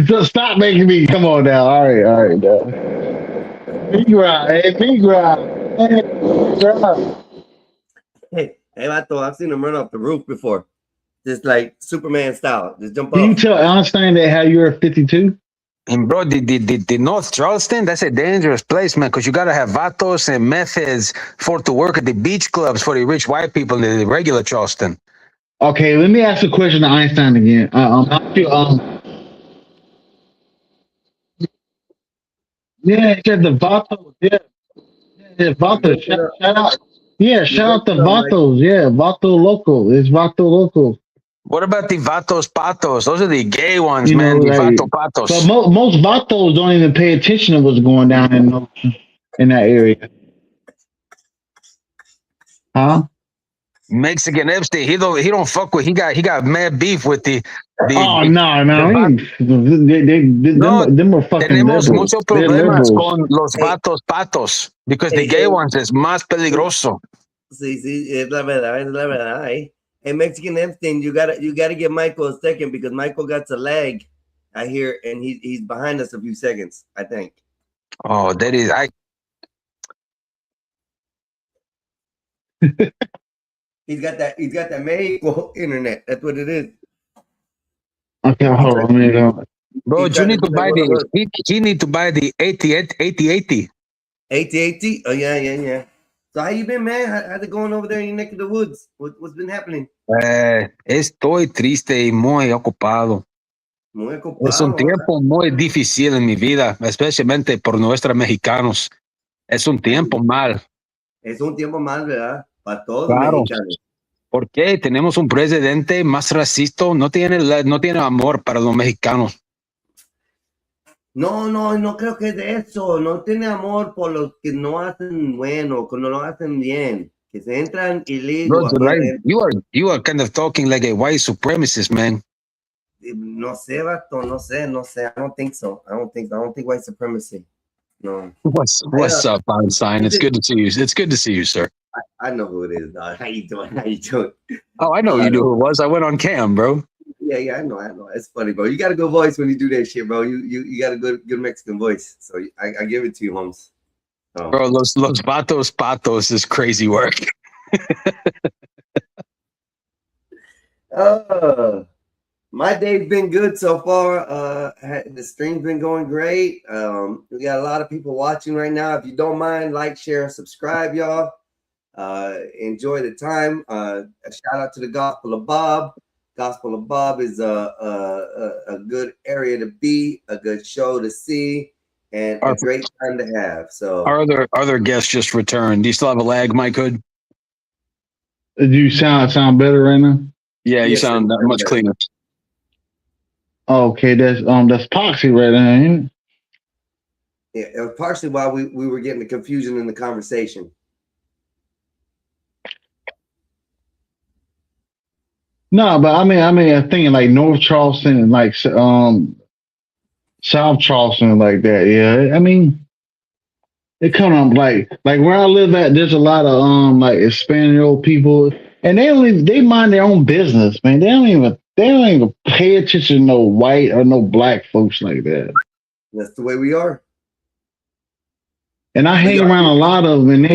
So stop making me. Come on now. All right, dog. Migra. Hey, Vato, I've seen him run off the roof before. just like Superman style. Just jump Do you up. tell Einstein that how you're 52? And bro, the North Charleston, that's a dangerous place, man, because you gotta have vatos and methods to work at the beach clubs for the rich white people in the regular Charleston. Okay, let me ask a question to Einstein again. Yeah, he said the vatos. Yeah, vatos. Shout out. Yeah, shout out to vatos. Yeah, vato local. It's vato local. What about the vatos patos? Those are the gay ones, man. The vato patos. But most vatos don't even pay attention to what's going down in that area. Huh? Mexican Epstein, he don't fuck with. He got mad beef with the no. Them are fucking tenemos liberals. muchos problemas con los vatos patos because the gay ones es más peligroso. Sí, es la verdad. Hey, Mexican Epstein, you gotta give Michael a second because Michael got a lag, I hear, and he's behind us a few seconds, I think. Oh, that is He's got that Mexico internet. That's what it is. Okay, hold on. Let me go. Bro, you need to buy he need to buy the 8080. 8080? Oh yeah. So how you been, man? How's it going over there in your neck of the woods? What's been happening? Estoy triste y muy ocupado. Muy ocupado. Es un tiempo muy difícil en mi vida, especialmente por nuestros mexicanos. Es un tiempo mal. Es un tiempo mal, ¿verdad? Para todos Claro. los mexicanos. Porque tenemos un presidente más racista, no tiene amor para los mexicanos. No creo que es de eso. No tiene amor por los que no hacen bueno, que no lo hacen bien, que se entran illegal. Bro, right? You are kind of talking like a white supremacist, man. No sé, vato, no sé. I don't think so. I don't think white supremacy. No. What's up, Einstein? It's good to see you. It's good to see you, sir. I know who it is, dog. How you doing? Oh, I know you knew who it was. I went on cam, bro. Yeah, I know. It's funny, bro. You got a good voice when you do that shit, bro. You got a good Mexican voice. So I give it to you, Holmes. Oh. Bro, los vatos patos is crazy work. My day's been good so far. The stream's been going great. We got a lot of people watching right now. If you don't mind, like, share, subscribe, y'all. Enjoy the time. A shout out to the Gospel of Bob. Gospel of Bob is a good area to be, a good show to see, and a great time to have. So our other guests just returned. Do you still have a lag, Mike Hood? Do you sound better right now? Yeah, you sound that much cleaner. Okay, that's Poxy right now, ain't it? Yeah, it was partially why we were getting the confusion in the conversation. No, but I mean, I'm thinking like North Charleston and like South Charleston like that. Yeah, I mean, it come up like where I live at. There's a lot of like Hispanic people, and they mind their own business, man. They don't even pay attention to no white or no black folks like that. That's the way we are. And I hang around a lot of them,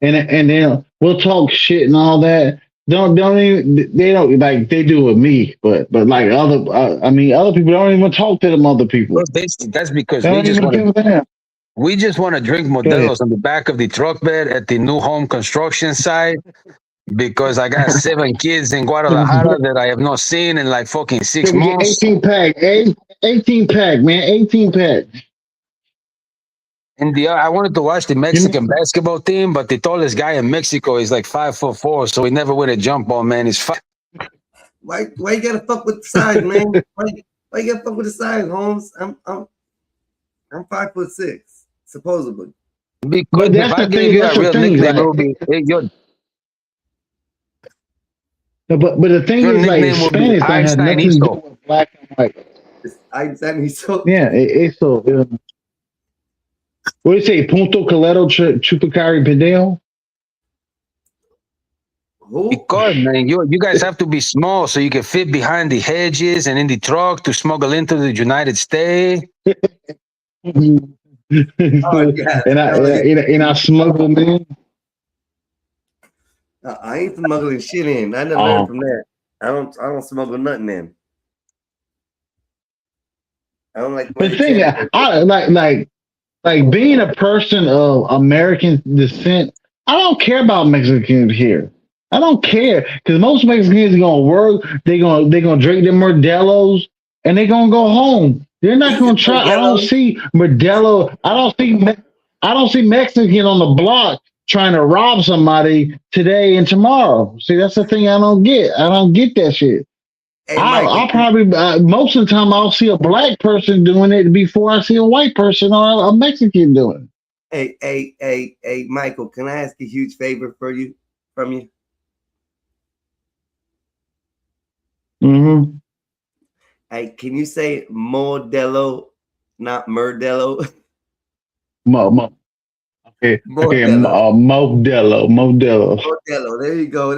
and then we'll talk shit and all that. They don't like they do with me, but like other people don't even talk to them other people. Well, that's because we just want to drink Modelos on the back of the truck bed at the new home construction site because I got 7 kids in Guadalajara that I have not seen in like fucking 6 months. 18 pack, 18 pack, man, 18 pack. And I wanted to watch the Mexican basketball team, but the tallest guy in Mexico is like 5'4", so he never win a jump ball, man. He's Why you gotta fuck with the size, man? Why you gotta fuck with the size, Holmes? I'm 5'6", supposedly. Because if I gave you a real nickname, it would be but the thing is, like, Spanish don't have nothing to do with black and white. Einstein, so yeah, it's so. What do you say? Punto Calero Chupacari Pedeo? Because, man, you guys have to be small so you can fit behind the hedges and in the truck to smuggle into the United States. Oh, yeah. and I smuggle, man. I ain't smuggling shit in. I never learned from that. I don't smuggle nothing in. I don't like. The thing I like being a person of American descent. I don't care about Mexicans here. I don't care because most Mexicans are gonna work. They're gonna drink their Modelo's and they're gonna go home. They're not gonna try. I don't see Modelo. I don't see Mexican on the block trying to rob somebody today and tomorrow. See, that's the thing I don't get. I don't get that shit. Hey, I'll probably most of the time I'll see a black person doing it before I see a white person or a Mexican doing it. Hey, Michael, can I ask a huge favor from you? Mm-hmm. Hey, can you say Modelo, not Murdello? Okay, Modelo. There you go.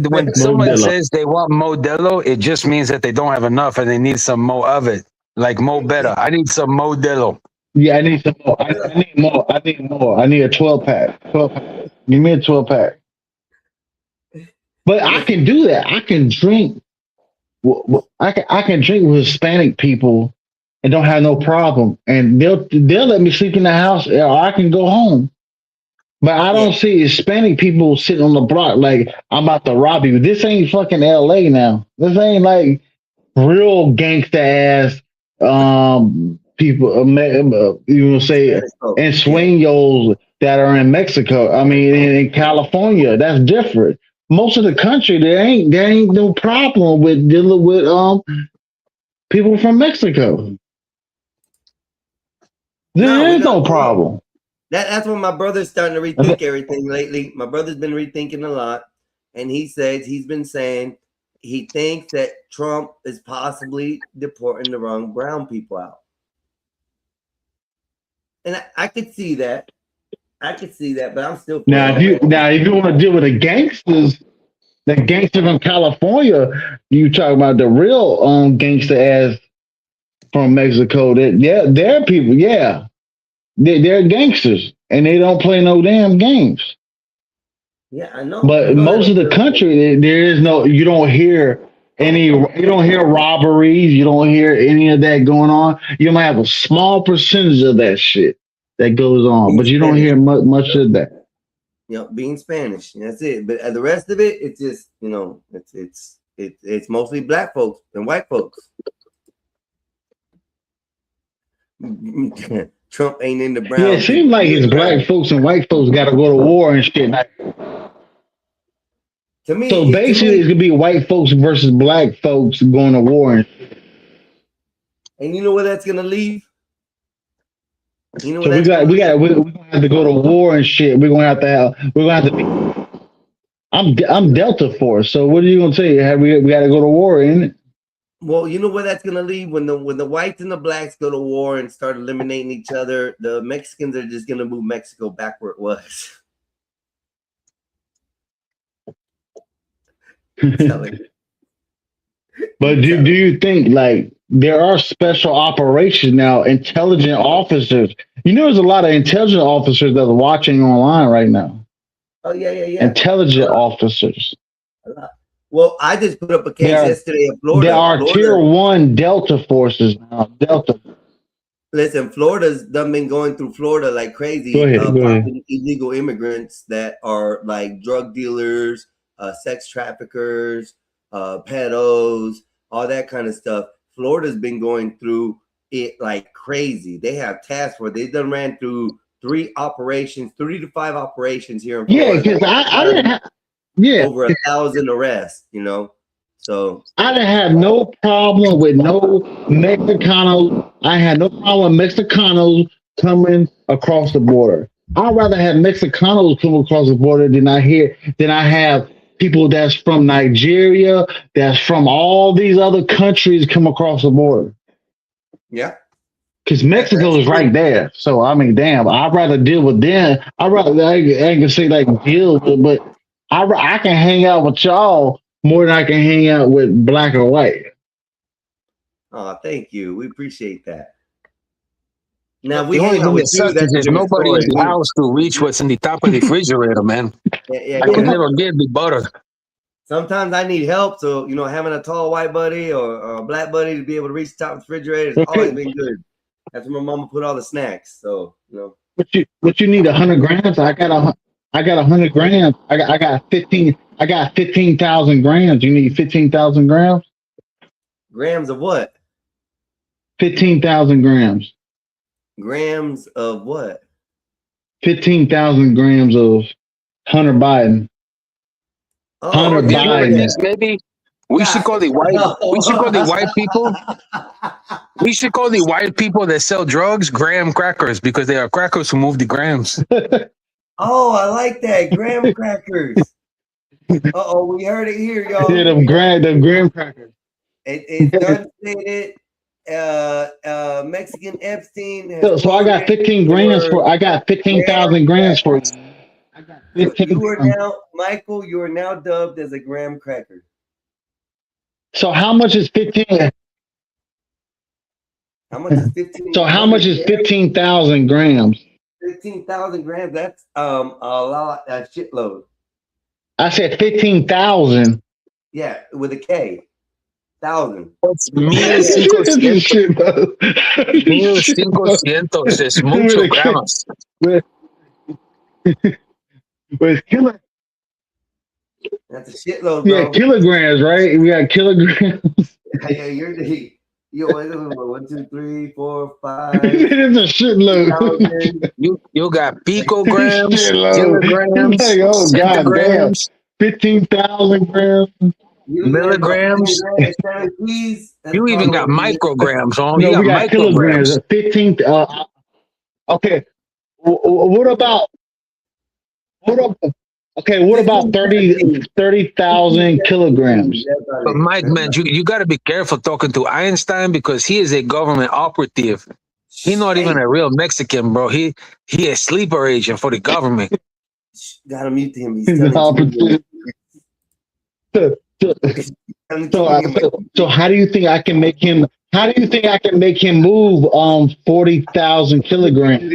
When someone says they want Modelo, it just means that they don't have enough and they need some more of it. Like Mo Better. I need some Modelo. Yeah, I need some more. I need more. I need a 12-pack. 12-pack. Give me a 12-pack. But I can do that. I can drink. I can drink with Hispanic people and don't have no problem, and they'll let me sleep in the house, or I can go home. But I don't see Hispanic people sitting on the block like I'm about to rob you. This ain't fucking LA now. This ain't like real gangsta ass people. You know, say and sueños that are in Mexico. I mean, in California, that's different. Most of the country, there ain't no problem with dealing with people from Mexico. There is no problem. That's when my brother's starting to rethink everything lately. My brother's been rethinking a lot, and he's been saying he thinks that Trump is possibly deporting the wrong brown people out. And I could see that. But I'm still if you want to deal with the gangsters from California, you talk about the real gangster ass from Mexico. They're people, they're gangsters and they don't play no damn games. Yeah, I know. But most of the country, there is no. You don't hear robberies. You don't hear any of that going on. You might have a small percentage of that shit that goes on, but you don't hear much of that. You know, being Spanish, that's it. But the rest of it, it's just, you know, it's mostly black folks and white folks. Trump ain't in the brown. Yeah, it seems like it's black folks and white folks got to go to war and shit. To me, so basically, it's gonna be white folks versus black folks going to war. And you know where that's gonna leave? You know, so we're gonna have to go to war and shit. We're gonna have to be. I'm Delta Force, so what are you gonna say? We got to go to war, ain't it? Well, you know where that's gonna leave when the whites and the blacks go to war and start eliminating each other. The Mexicans are just gonna move Mexico back where it was. But do you think like there are special operations now, intelligent officers? You know, there's a lot of intelligent officers that are watching online right now. Oh yeah. Intelligent officers. Well, I just put up a case yesterday in Florida. There are tier 1 Delta forces now. Delta. Listen, Florida's done been going through Florida like crazy. Go ahead. Illegal immigrants that are like drug dealers, sex traffickers, pedos, all that kind of stuff. Florida's been going through it like crazy. They have task force. They done ran through 3 to 5 operations here in Florida. Yeah, because I didn't have over 1,000 arrests, you know. So I didn't have no problem with no Mexicanos. I had no problem with Mexicanos coming across the border. I'd rather have Mexicanos come across the border than I have people that's from Nigeria, that's from all these other countries come across the border. Yeah. Because Mexico is right there. So, I mean, damn, I'd rather deal with them. I ain't gonna say like deal with, but I can hang out with y'all more than I can hang out with black or white. Oh, thank you. We appreciate that. Now the only thing that sucks is there's nobody in the house to reach what's in the top of the refrigerator, man. Yeah. I can never get the butter. Sometimes I need help, so having a tall white buddy or a black buddy to be able to reach the top of the refrigerator has always been good. That's where my mama put all the snacks. So What you need 100 grams? I got 100 grams. I got 15,000 grams. You need 15,000 grams? Grams of what? 15,000 grams. Grams of what? 15,000 grams of Hunter Biden. Hunter Biden. Maybe we should call the white. We should call the white people. We should call the white people that sell drugs graham crackers because they are crackers who move the grams. Oh, I like that. Graham crackers. Uh-oh, we heard it here, y'all. Yeah, them graham crackers. It's done stated. Mexican Epstein. So I got 15 grams for. I got 15,000 grams for you. You are now, Michael. You are now dubbed as a graham cracker. So how much is 15? How much is 15? So how much is 15,000 grams? 15,000 grams. That's a lot. A shitload. I said 15,000. Yeah, with a K. 1,000. It's 1,500. 1,500 es mucho gramos. With kilo. That's a shitload, bro. Yeah, kilograms, right? We got kilograms. Yeah, you're the. Yo, 1, 2, 3, 4, 5. It's a shitload. You got picograms, kilograms, Oh god damn. 15,000 grams. Milligrams. You even got micrograms on. No, You we got kilograms. 15. Okay. What about? What about 30,000 kilograms? But Mike, man, you got to be careful talking to Einstein because he is a government operative. He's not even a real Mexican, bro. He a sleeper agent for the government. Gotta mute him. He's So how do you think I can make him? How do you think I can make him move 40,000 kilograms?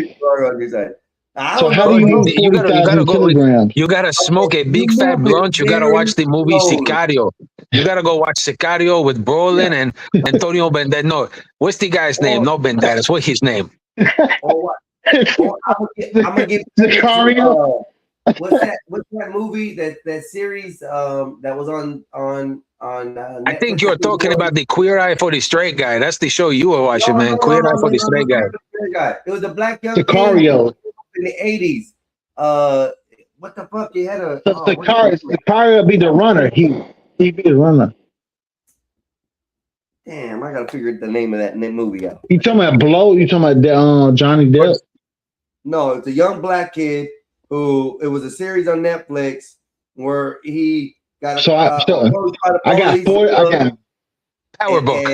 So how do you move 40,000 kilograms? You gotta smoke a big fat blunt. You gotta watch the movie Sicario. You gotta go watch Sicario with Brolin and Antonio Banderas. No, what's the guy's name? No Banderas. What's his name? I'm gonna get Sicario. What's that movie? That series that was on I think you're talking about the Queer Eye for the Straight Guy. That's the show you were watching, man. Queer Eye for the Straight Guy. It was a black young Sicario in the 80s. What the fuck? He had a Sicario be the runner. He be the runner. Damn, I gotta figure the name of that movie out. You talking about Blow? You talking about Johnny Depp? No, it's a young black kid who it was a series on Netflix where he got I got 40. I got Power Book.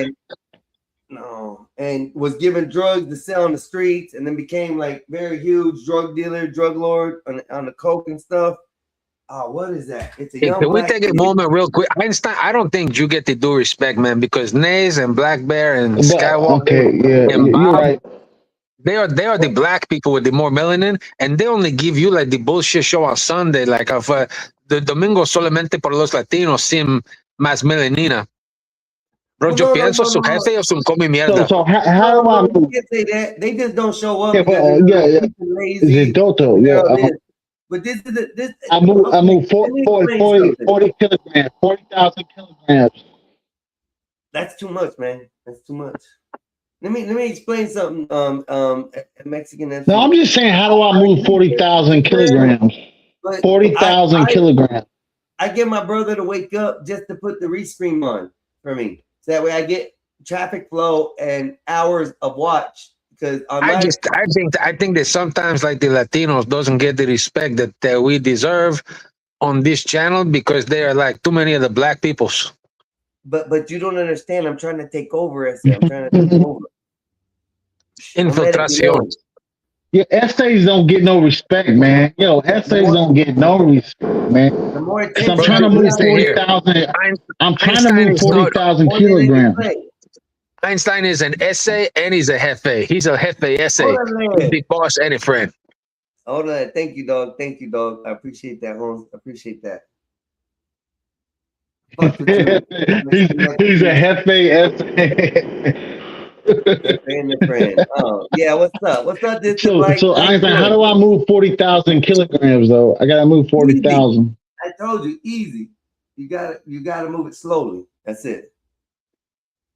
And was given drugs to sell on the streets, and then became like very huge drug dealer, drug lord on the coke and stuff. What is that? It's a young. Can we take a moment real quick? Einstein, I don't think you get the due respect, man, because Naze and Black Bear and Skywalker and Bob, you're right. They are the black people with the more melanin, and they only give you like the bullshit show on Sunday, like of the domingo solamente por los latinos sin más melanina. Bro, yo pienso su jefe o su come mierda. So how do I move? Say that they just don't show up. Lazy. Toto, But this is this. I move 40 kilograms, 40,000 kilograms. That's too much, man. That's too much. Let me explain something. Mexican. No, I'm just saying, how do I move 40,000 kilograms? 40,000 kilograms. I get my brother to wake up just to put the restream on for me. So that way I get traffic flow and hours of watch. Because I think that sometimes like the Latinos doesn't get the respect that we deserve on this channel because they are like too many of the black peoples. But you don't understand. I'm trying to take over. I'm trying to take over. Infiltración. Yeah, essays don't get no respect, man. Essays don't get no respect, man. I'm trying to move 40,000. I'm trying to move 40,000 kilograms. Einstein is an essay and he's a jefe. He's a jefe essay. He's the boss and a friend. Hold on. Thank you, dog. I appreciate that, Holmes. I appreciate that. Fuck with you. He's a Hefe. Friend to friend. Oh, yeah, what's up? What's up, this So like Einstein, how do I move 40,000 kilograms though? I gotta move 40,000. I told you, easy. You gotta move it slowly. That's it.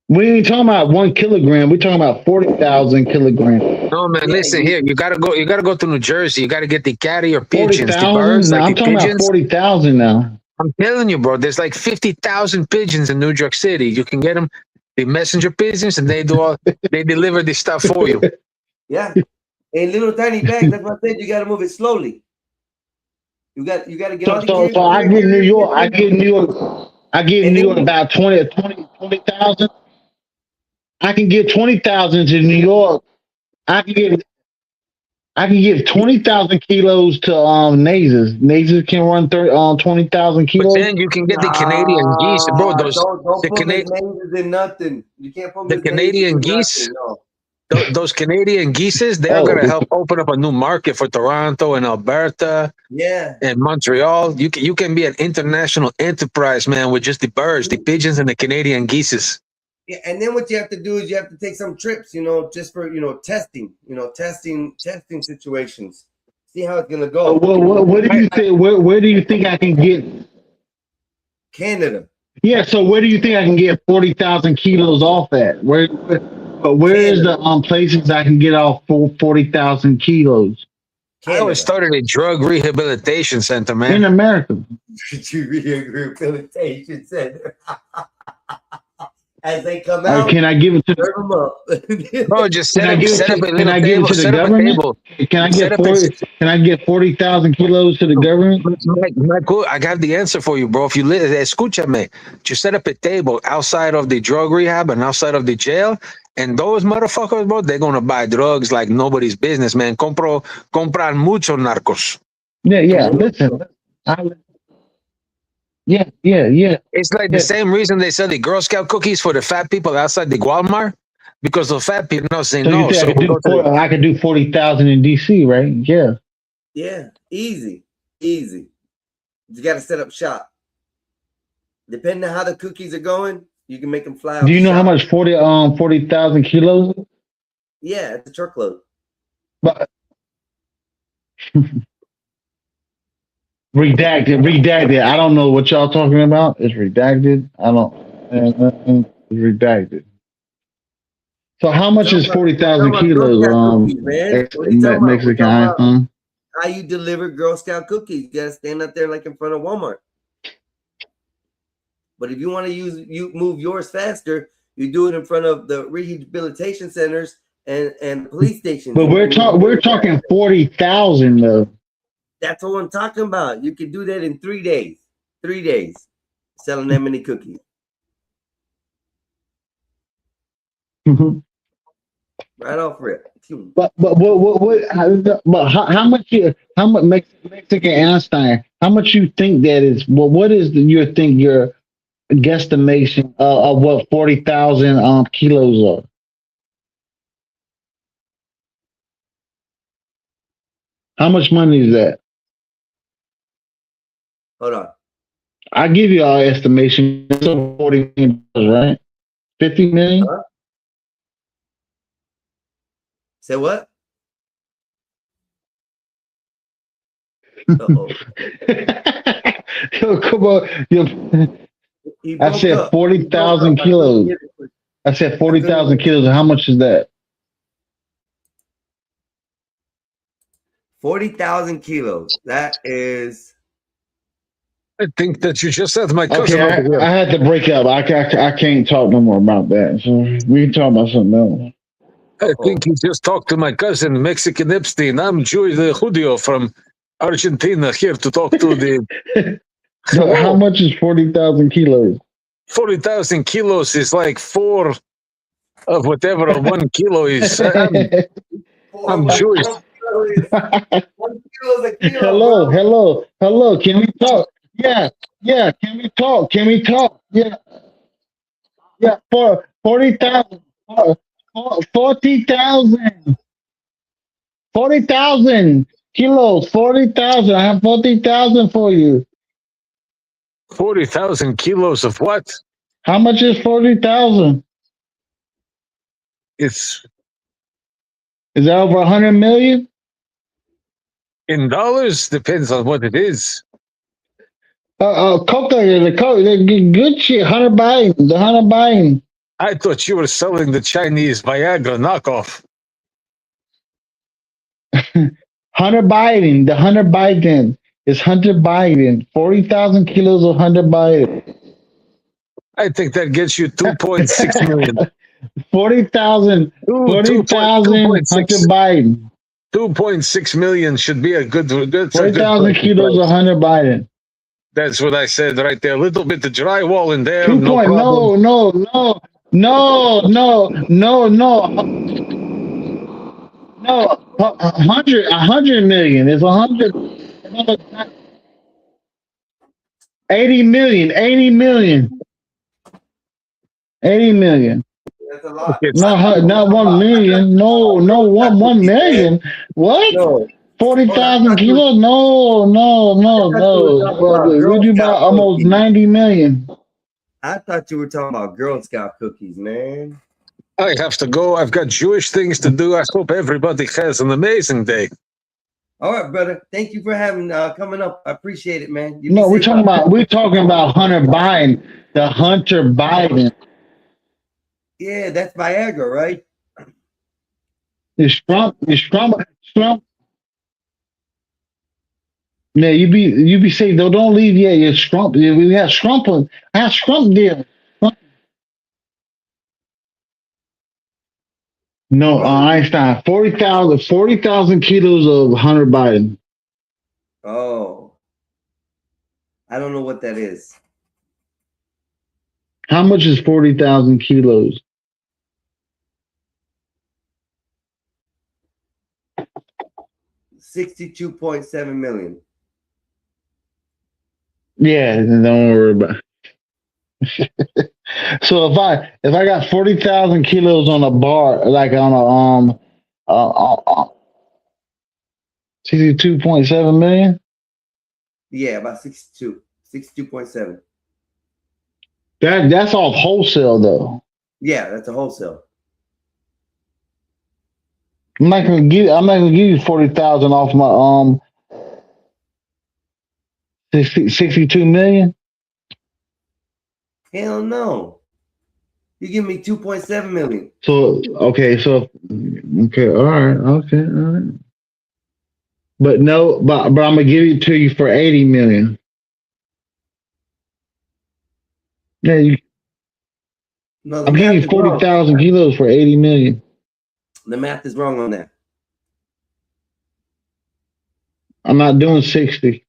We ain't talking about 1 kilogram. We're talking about 40,000 kilograms. No man, listen here. You gotta go to New Jersey. You gotta get the carrier pigeons, the 40,000. birds, like I'm the talking about pigeons. 40,000 now. I'm telling you, bro. There's like 50,000 pigeons in New York City. You can get them, the messenger pigeons, and they deliver this stuff for you. Yeah, in little tiny bags. That's what I said. You gotta move it slowly. You got to get. So I get New York. I get New York about 20,000. I can get 20,000 to New York. I can give 20,000 kilos to Nazers. Nazers can run 20,000 kilos. But then you can get the Canadian geese, bro. Don't put Nazers in nothing. You can't put the Canadian geese. Those Canadian geeses, they're gonna help open up a new market for Toronto and Alberta. Yeah. And Montreal. You can be an international enterprise, man, with just the birds, the pigeons, and the Canadian geeses. Yeah, and then what you have to do is you have to take some trips, just for testing, testing situations. See how it's gonna go. What do you think? Where do you think I can get? Canada. Yeah. So where do you think I can get 40,000 kilos off at? Where is the places I can get off 40,000 kilos? I always started a drug rehabilitation center, man. In America. Rehabilitation center. As they come out, can I give it to serve them up? Bro, just set up Can I give it to the government? Can I get 40,000 kilos to the government? Michael, I got the answer for you, bro. If you escúchame, just set up a table outside of the drug rehab and outside of the jail, and those motherfuckers, bro, they're gonna buy drugs like nobody's business, man. Compran mucho narcos. Yeah. Listen. Yeah. It's like the same reason they sell the Girl Scout cookies for the fat people outside the Walmart, because the fat people say no. You think I could do 40,000 in DC, right? Yeah. Yeah, easy. You got to set up shop. Depending on how the cookies are going, you can make them fly. Do you know how much 40,000 kilos? Yeah, it's a truckload. But redacted. I don't know what y'all talking about. It's redacted. It's redacted. So how much is 40,000 kilos? Mexican iPhone. How you deliver Girl Scout cookies? You gotta stand up there like in front of Walmart. But if you want to move yours faster, you do it in front of the rehabilitation centers and police stations. But we're talking 40,000 though. That's what I'm talking about. You can do that in 3 days. 3 days, selling that many cookies. Mm-hmm. Right off rip. But how much Mexican Einstein? How much you think that is? Well, what is your guesstimation of what 40,000 kilos are? How much money is that? Hold on. I give you our estimation. It's over $40 million, right? 50 million? Huh? Say what? Uh-oh. Yo, come on. I said 40,000 kilos. I said 40,000 kilos. How much is that? 40,000 kilos. That is. I think that you just said my cousin. Okay, I had to break up. I can't talk no more about that. So we can talk about something else. I think he just talked to my cousin, Mexican Epstein. I'm Joey the Judio from Argentina here to talk to the. So how much is 40,000 kilos? 40,000 kilos is like 4 of whatever 1 kilo is. I'm Jewish. Hello. Can we talk? Yeah. Can we talk? Yeah. 40,000. 40,000 kilos. 40,000. I have 40,000 for you. 40,000 kilos of what? How much is 40,000? It's Is that over 100 million? in dollars. Depends on what it is. Coca, the good shit. Hunter Biden. I thought you were selling the Chinese Viagra knockoff. Hunter Biden. The Hunter Biden is Hunter Biden. 40,000 kilos of Hunter Biden. I think that gets you 2.6 million. 40,000 Hunter Biden. 2.6 million should be a good 40,000 kilos of Hunter Biden. That's what I said right there. A little bit of drywall in there. No, 100 million. It's 100. 80 million. 80 million. 80 million. That's a lot. Not 1 million. No, 1 million. What? No. 40,000 kilos? No. We do about almost 90 million. I thought you were talking about Girl Scout cookies, man. I have to go. I've got Jewish things to do. I hope everybody has an amazing day. All right, brother. Thank you for having coming up. I appreciate it, man. No, we're talking about Hunter Biden. The Hunter Biden. Yeah, that's Viagra, right? It's Trump. Yeah, you be saying though, don't leave yet. It's Trump. We have Trump on. I have Trump there. No, Einstein. 40,000 kilos of Hunter Biden. Oh, I don't know what that is. How much is 40,000 kilos? $62.7 million. Yeah, don't worry about it. So if I got 40,000 kilos on a bar, like on a 62.7 million. Yeah, about 62.7. That's off wholesale though. Yeah, that's a wholesale. I'm not gonna give you 40,000 off my 62 million. Hell no. You give me 2.7 million. So all right. But I'm gonna give it to you for 80 million. Yeah, I'm giving you 40,000 kilos for 80 million. The math is wrong on that. I'm not doing 60.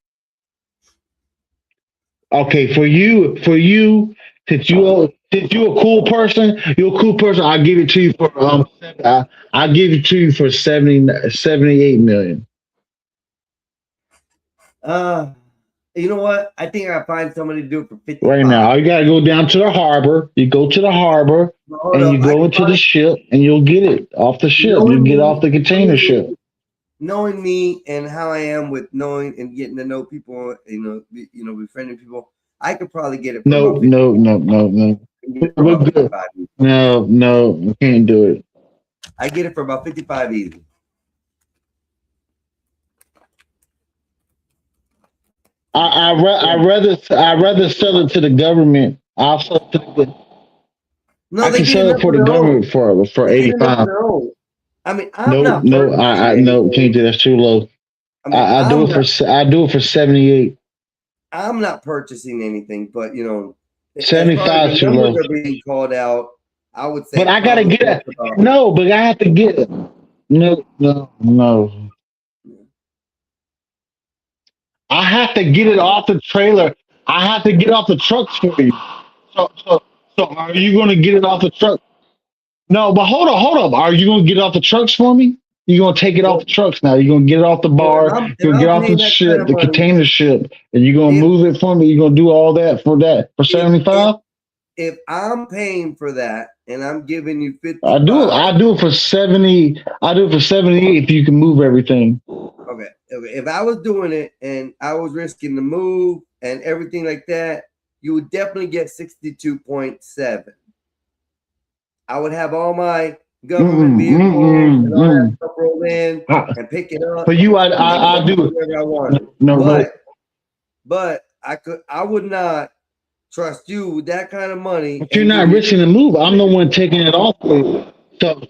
Okay, for you, since you're a cool person, I'll give it to you for I'll give it to you for 78 million. You know what? I think I'll find somebody to do it for 50. Right now, you gotta go down to the harbor. You go to the harbor and you go into the ship, and you'll get it off the ship. You get off the container ship. Knowing me and how I am with knowing and getting to know people, befriending people, I could probably get it. No. We're good. No, we can't do it. I get it for about 55 easy. I'd rather sell it to the government. I'll sell it to the. No, I can sell it for the government for 85. I mean, no, can't do that's too low. I do it for 78. I'm not purchasing anything, but 75 too low. Are being called out. I would say, but I gotta get it. No, but I have to get it. No. I have to get it off the trailer. I have to get off the trucks for you. So are you going to get it off the truck? No, but hold up. Are you going to get it off the trucks for me? You're going to take it off the trucks now. You're going to get it off the bar. You're going to get off the ship, the container ship, and you're going to move it for me. You're going to do all that for 75? If I'm paying for that and I'm giving you 50, I do it for 70. I do it for 78 if you can move everything. Okay. If I was doing it and I was risking the move and everything like that, you would definitely get 62.7. I would have all my government vehicles and all that stuff roll in and pick it up. For you, I do whatever I wanted. But I would not trust you with that kind of money. But you're not risking the move. I'm the one taking it off for you. So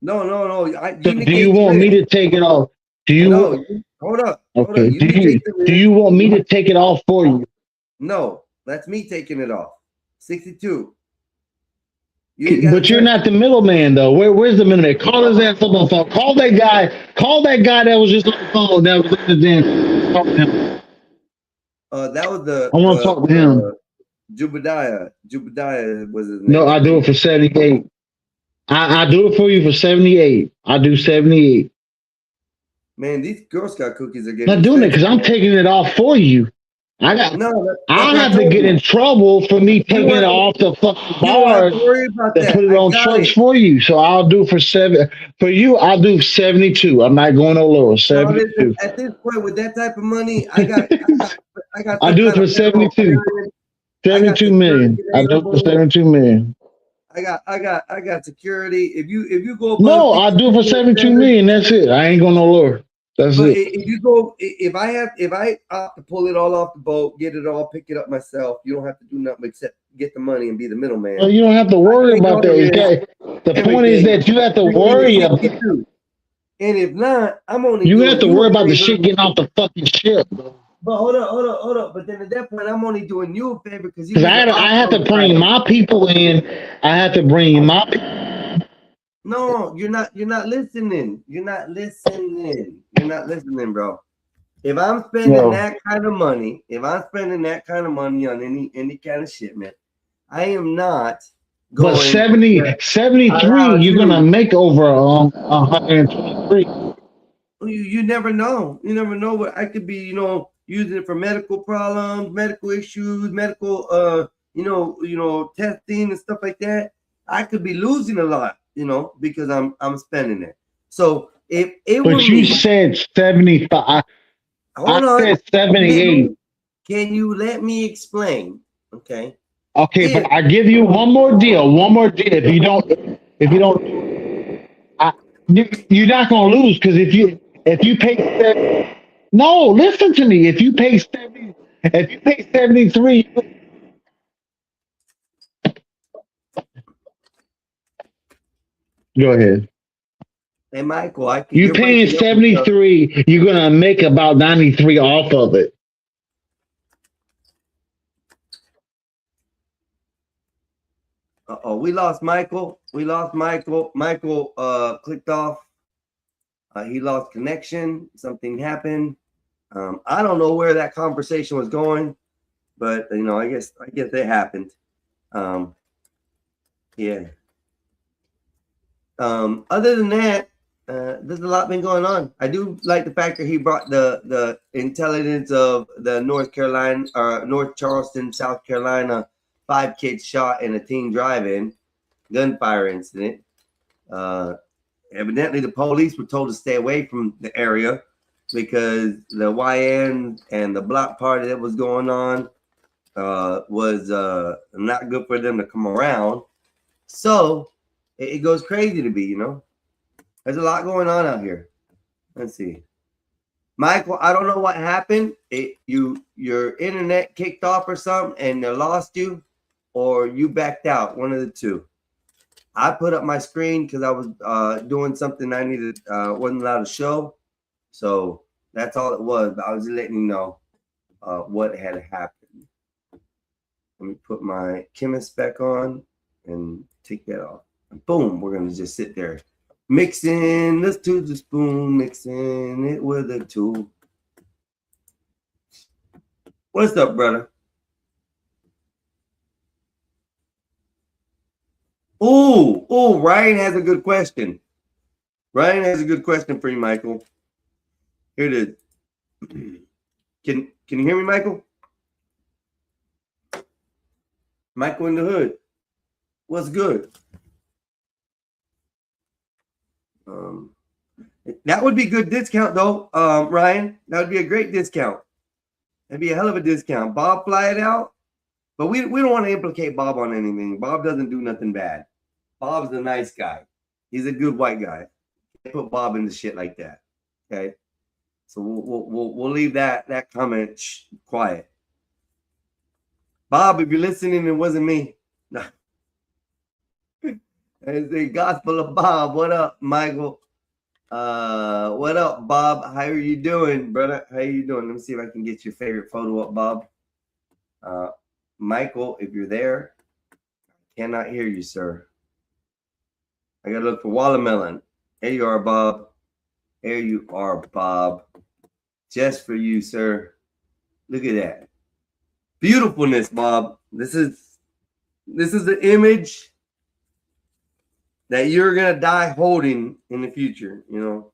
no. do you want me to take it off? Do you? No, hold up. Okay. Do you want me to take it off for you? No, that's me taking it off. 62. But you're not the middleman, though. Where's the middleman? Call his ass up on the phone. Call that guy. Call that guy that was just on the phone. That was in the talk to him. That was the. I want to talk to him. Jubadiah was his name. No, I do it for 78. I do it for you for 78. I do 78. Man, these Girl Scout cookies are getting. Not doing it because I'm taking it off for you. I have to get in trouble for me taking it off the fucking bars and put it on trucks for you. So I'll do for you. I'll do 72. I'm not going no lower. 72. At this point, with that type of money, I got. I do it for 72. 72 million. I do it for 72 million. I got security. If you go. No, I do it for 72 million. That's it. I ain't going no lower. That's it. If you go, if I opt to pull it all off the boat, get it all, pick it up myself, you don't have to do nothing except get the money and be the middleman. Well, you don't have to worry about that. The point is that you have to worry about. And if not, I'm only. You have to worry about the shit getting off the fucking ship, bro. But hold up. But then at that point, I'm only doing you a favor because I have to bring my people in. I have to bring my people. No, you're not listening. You're not listening, bro. If I'm spending that kind of money, on any kind of shipment, I am not going. But 73, you're gonna make over 123. You never know. You never know what I could be. Using it for medical problems, medical issues, medical testing and stuff like that. I could be losing a lot. Because I'm spending it. So if it was you said 75. Hold on. Said 78. Can you let me explain? Okay. Okay, but I give you one more deal. If you don't, you're not gonna lose because if you pay no, listen to me. If you pay 73. Go ahead. Hey, Michael, you're paying 73. You're gonna make about 93 off of it. We lost Michael. Michael clicked off. He lost connection. Something happened. I don't know where that conversation was going, but I guess it happened. Yeah. Other than that, there's a lot been going on. I do like the fact that he brought the intelligence of the North Charleston, South Carolina 5 kids shot in a teen drive-in gunfire incident. Evidently, the police were told to stay away from the area because the YN and the block party that was going on was not good for them to come around. So it goes crazy to be, There's a lot going on out here. Let's see. Michael, I don't know what happened. Your internet kicked off or something and they lost you, or you backed out. One of the two. I put up my screen because I was doing something I needed, wasn't allowed to show. So that's all it was. But I was just letting you know what had happened. Let me put my chemist back on and take that off. And boom, we're going to just sit there. Mixing this to the spoon, mixing it with a tool. What's up, brother? Oh, Ryan has a good question. Ryan has a good question for you, Michael. Here it is. Can you hear me, Michael? Michael in the hood. What's good? That would be good discount though, Ryan. That would be a great discount. That'd be a hell of a discount. Bob, fly it out. But we don't want to implicate Bob on anything. Bob doesn't do nothing bad. Bob's a nice guy. He's a good white guy. Can't put Bob into shit like that. Okay. So we'll leave that comment quiet. Bob, if you're listening, it wasn't me. No. It's the Gospel of Bob. What up, Michael? What up, Bob? How are you doing, brother? How you doing? Let me see if I can get your favorite photo up, Bob. Michael, if you're there, I cannot hear you, sir. I gotta look for watermelon. There you are, Bob. There you are, Bob. Just for you, sir. Look at that. Beautifulness, Bob. This is the image that you're gonna die holding in the future, you know.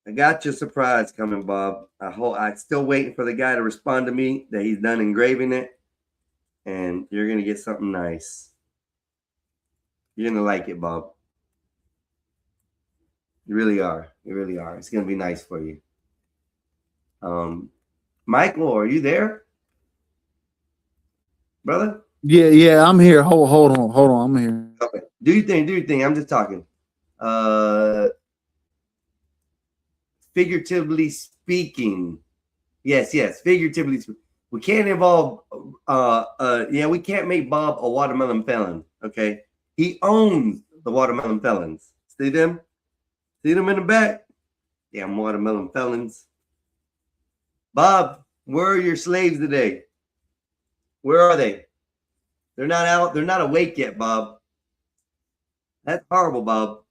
I got your surprise coming, Bob. I'm still waiting for the guy to respond to me that he's done engraving it, and you're gonna get something nice. You're gonna like it, Bob. You really are. You really are. It's gonna be nice for you. Michael, are you there, brother? Yeah, I'm here. Hold on, I'm here. Okay. Do your thing. I'm just talking. Figuratively speaking. Yes, figuratively speaking. We can't involve we can't make Bob a watermelon felon. Okay. He owns the watermelon felons. See them? See them in the back? Damn watermelon felons. Bob, where are your slaves today? Where are they? They're not out. They're not awake yet, Bob. That's horrible, Bob.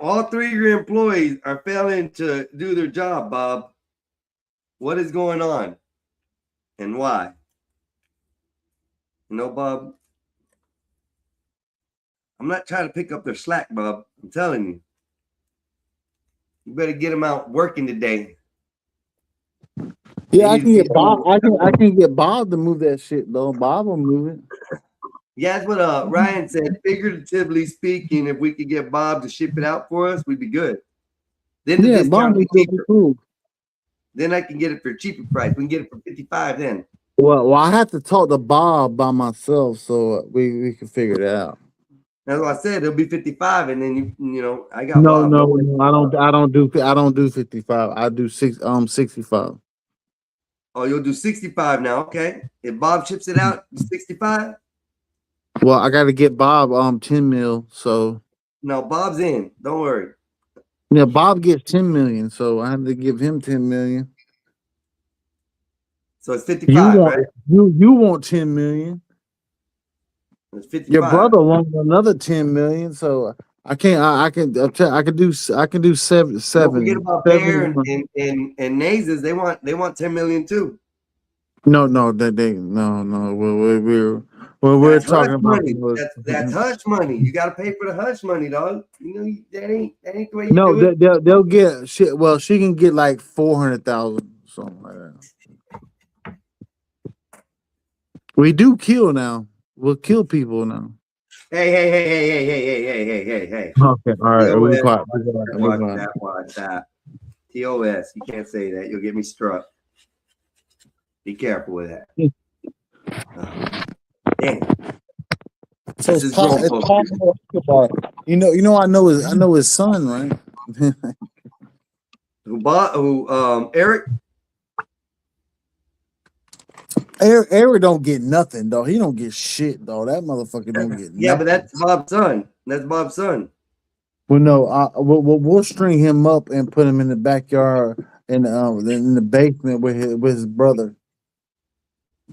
All three of your employees are failing to do their job, Bob. What is going on? And why? You know, Bob, I'm not trying to pick up their slack, Bob. I'm telling you. You better get them out working today. Yeah, I can get Bob. I can get Bob to move that shit though. Bob will move it. Yeah, that's what Ryan said. Figuratively speaking, if we could get Bob to ship it out for us, we'd be good. Then the discount would be cheaper. Cool. Then I can get it for a cheaper price. We can get it for $55 then. Well, I have to talk to Bob by myself, so we can figure it out. That's what I said. It'll be $55, and then you know I got no, Bob. no, I don't do 55. I do 65. Oh, you'll do 65 now. Okay. If Bob ships it out, 65. Well, I got to get Bob 10 mil. So no, Bob's in. Don't worry. Yeah, Bob gets 10 million, so I have to give him 10 million. So it's 55, right? You want 10 million. It's 55. Your brother wants another 10 million, so I can do 7. Don't forget about Bear and Nazes. They want 10 million too. No. We're talking about money. That's hush money. You got to pay for the hush money, dog. You know that ain't the way you no, do it. They'll get shit. Well, she can get like 400,000, something like that. We do kill now. We'll kill people now. Hey. Okay, all right. TOS, We quiet. Watch that. TOS. You can't say that. You'll get me struck. Be careful with that. Damn. So it's possible. You know, I know his son, right? Eric? Eric don't get nothing, though. He don't get shit, though. That motherfucker don't get nothing. Yeah, but that's Bob's son. Well, no, we'll string him up and put him in the backyard in the basement with his brother.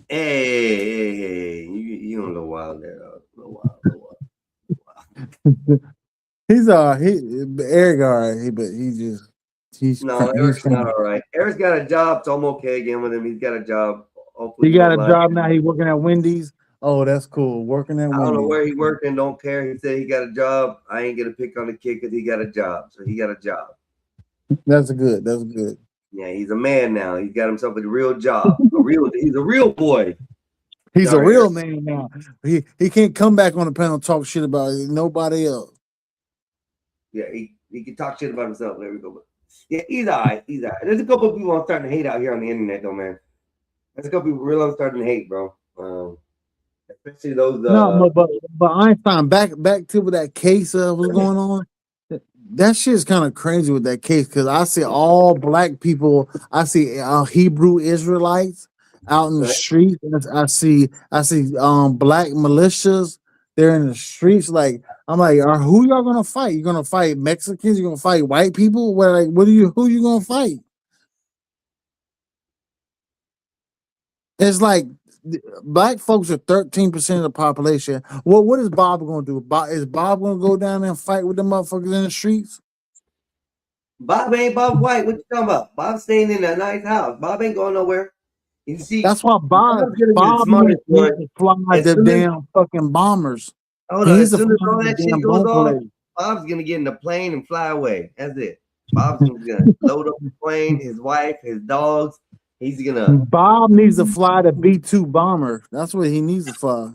Hey, you don't know wild there. He's Eric all right, but he's Eric's not all right. Eric's got a job, so I'm okay again with him. He's got a job. Hopefully he got a job now. He's working at Wendy's. Oh, that's cool. Working at Wendy's. I don't know where he's working. Don't care. He said he got a job. I ain't gonna pick on the kid because he got a job. So he got a job. That's good. Yeah, he's a man now. He's got himself a real job. He's a real boy. He's a real man now. He can't come back on the panel and talk shit about nobody else. Yeah, he can talk shit about himself. There we go. Yeah, he's all right. He's all right. There's a couple of people I'm starting to hate out here on the internet, though, man. There's a couple people really I'm starting to hate, bro. Especially those. No, but Einstein, back to what that case was going on. That shit's kind of crazy with that case because I see all black people. I see Hebrew Israelites out in the streets. I see black militias. They're in the streets. Like I'm like, who y'all gonna fight? You gonna fight Mexicans? You gonna fight white people? Who you gonna fight? It's like black folks are 13% of the population. Well, what is Bob gonna do? Is Bob gonna go down there and fight with the motherfuckers in the streets? Bob ain't Bob White. What you talking about? Bob's staying in a nice house. Bob ain't going nowhere. You see, that's why Bob needs to fly the damn fucking bombers. Hold on, as soon as all that shit goes off, Bob's gonna get in the plane and fly away. That's it. Bob's gonna load up the plane, his wife, his dogs. He's gonna. Bob needs to fly the B-2 bomber. That's what he needs to fly.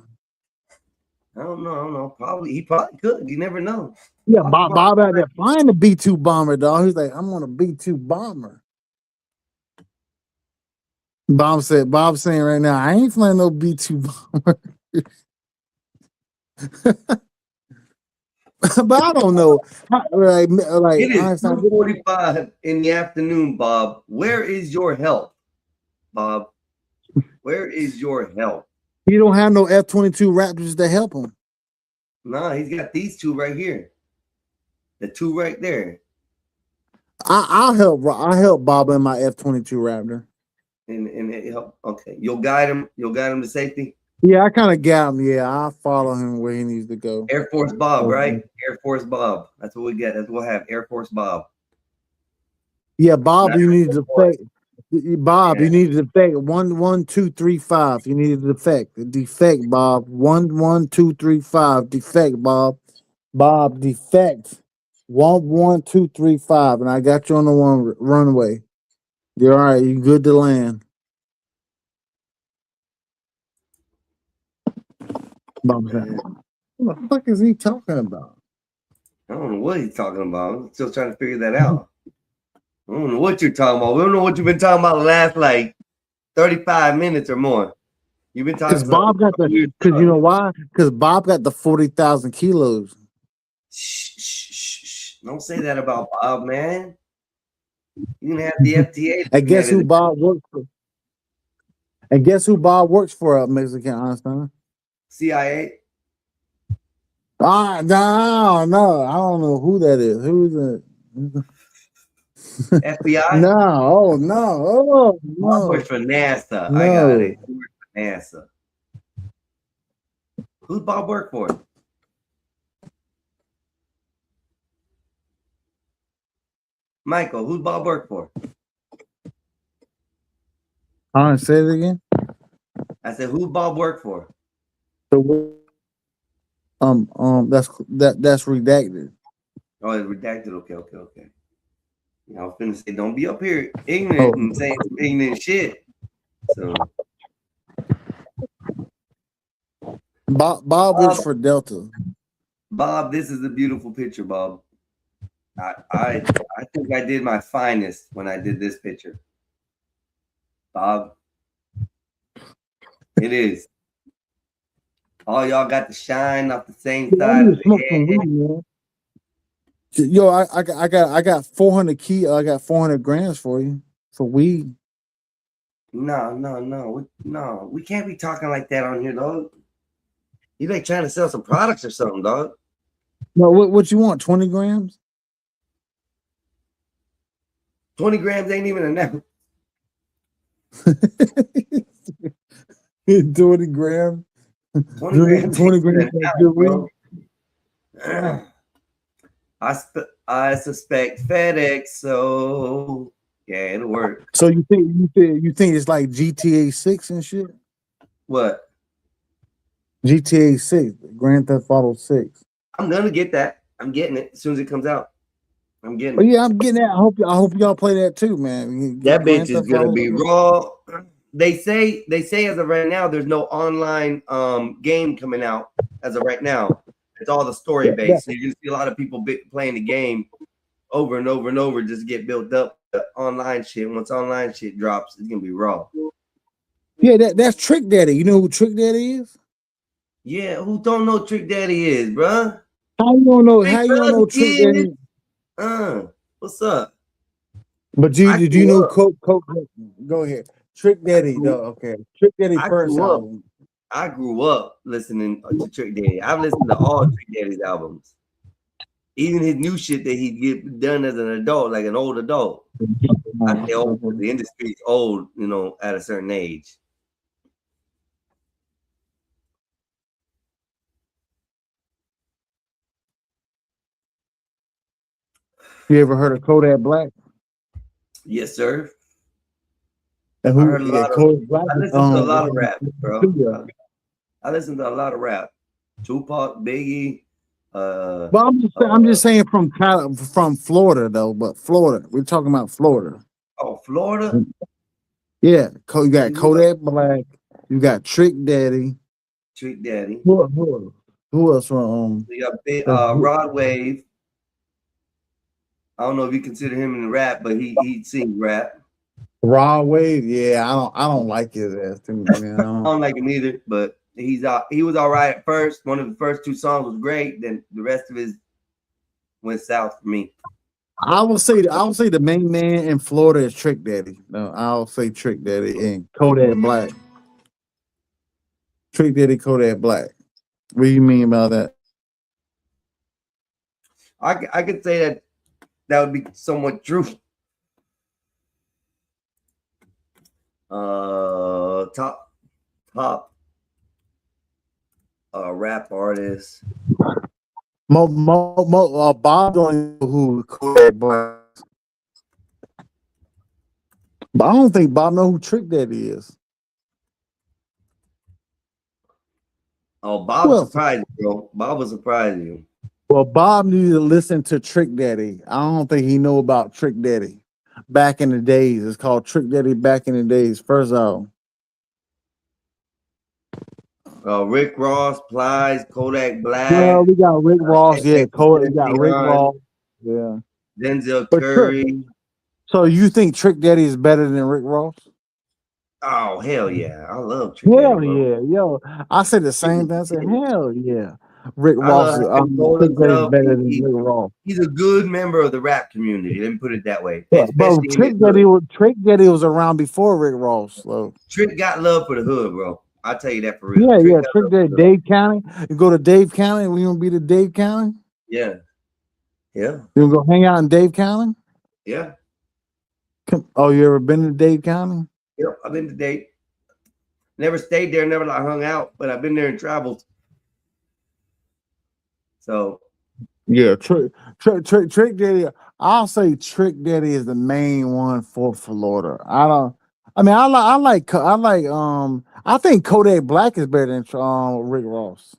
I don't know. He probably could. You never know. Yeah, Bob out there flying the B-2 bomber, dog. He's like, I'm on a B-2 bomber. Bob's saying right now, I ain't flying no B-2 bomber. But I don't know. Like it is 2:45 in the afternoon, Bob. Where is your help? Bob, where is your help? He don't have no F-22 Raptors to help him. Nah, he's got these two right here. The two right there. I'll help Bob in my F-22 Raptor. And it help. Okay, you'll guide him to safety. Yeah, I kind of got him. Yeah, I'll follow him where he needs to go. Air Force Bob, right? Air Force Bob. That's what we get. That's what we'll have. Air Force Bob. Yeah, Bob, you need to defect. Bob, you need to defect 11235. You need to defect. Defect, Bob. 11235. Defect, Bob. Bob, defect. 11235. And I got you on the runway. You're all right. You good to land. Bob, what the fuck is he talking about? I don't know what he's talking about. I'm still trying to figure that out. I don't know what you're talking about. We don't know what you've been talking about the last like 35 minutes or more. You've been talking because Bob got the because you know why? Because Bob got the 40,000 kilos. Shh. Don't say that about Bob, man. You can have the FTA. And guess who Bob works for? And guess who Bob works for? Mexican Einstein. CIA. No, I don't know who that is. Who's that? FBI? No. Bob works for NASA. No. I got it. He works for NASA. Who's Bob work for? Michael, who's Bob work for? Say it again. I said, who's Bob work for? That's redacted. Oh, it's redacted. Okay. I was finna say, don't be up here ignorant and saying some ignorant shit. So Bob works for Delta. Bob, this is a beautiful picture, Bob. I think I did my finest when I did this picture. Bob. It is. All y'all got the shine off the same side of the head. Yo, I got 400 I got 400 grams for you for weed. No. We can't be talking like that on here, dog. You like trying to sell some products or something, dog. No, what you want? 20 grams? 20 grams ain't even enough. 20 grams. 20 grams. I suspect FedEx, so yeah, it'll work. So you think it's like GTA 6 and shit? What? GTA 6, Grand Theft Auto 6. I'm gonna get that. I'm getting it as soon as it comes out. I'm getting it. Yeah, I'm getting that. I hope y'all play that too, man. That bitch is gonna be raw. They say as of right now, there's no online game coming out as of right now. It's all the story based. So you're gonna see a lot of people playing the game over and over and over, just get built up. The online shit. Once online shit drops, it's gonna be raw. Yeah, that's Trick Daddy. You know who Trick Daddy is? Yeah, who don't know Trick Daddy is, bruh? How you don't know? How you don't know Trick Daddy? What's up? But do you know Coke? Go ahead. Trick Daddy, though. Okay, Trick Daddy first album. I grew up listening to Trick Daddy. I've listened to all Trick Daddy's albums, even his new shit that he get done as an adult, like an old adult. I say old, the industry's old, you know, at a certain age. You ever heard of Kodak Black? Yes, sir. And I heard a lot of. Black, I listen to a lot of rap, bro. I listen to a lot of rap. Tupac, Biggie. But I'm just saying from Florida though. But Florida, we're talking about Florida. Oh, Florida. Yeah, you got Kodak Black. You got Trick Daddy. Trick Daddy. Who else from? You got Rod Wave. I don't know if you consider him in the rap, but he sings rap. Rod Wave, yeah, I don't like his ass too much. I don't like him either, but he was all right at first. One of the first 2 songs was great. Then the rest of his went south for me. I will say the main man in Florida is Trick Daddy. No, I'll say Trick Daddy and Kodak Black. Trick Daddy, Kodak Black. What do you mean by that? I could say that would be somewhat true. Top rap artist. Bob don't know who Kodak Black is. But I don't think Bob know who Trick Daddy is. Oh, Bob was surprised, bro. Bob was surprised you. Well, Bob needed to listen to Trick Daddy. I don't think he know about Trick Daddy. Back in the days. It's called Trick Daddy Back in the Days. First album. Rick Ross, Plies, Kodak Black. Yeah, we got Rick Ross. Yeah, Kodak. We got Rick Ross. Yeah. Denzel Curry. So you think Trick Daddy is better than Rick Ross? Oh, hell yeah. I love Trick Hell Daddy. Yeah. Yo, I said the same thing. I said, hell yeah. Rick Ross is better than Rick Ross. He's a good member of the rap community. Let me put it that way. Yeah, but Trick Daddy was around before Rick Ross. So Trick got love for the hood, bro. I'll tell you that for real. Yeah, Trick Daddy, Dave County. You go to Dave County. We gonna be to Dave County. Yeah. You gonna go hang out in Dave County? Yeah. Oh, you ever been to Dave County? Yep, I've been to Dave. Never stayed there, never like hung out, but I've been there and traveled. So yeah, Trick Daddy. I'll say Trick Daddy is the main one for Florida. I think Kodak Black is better than Rick Ross.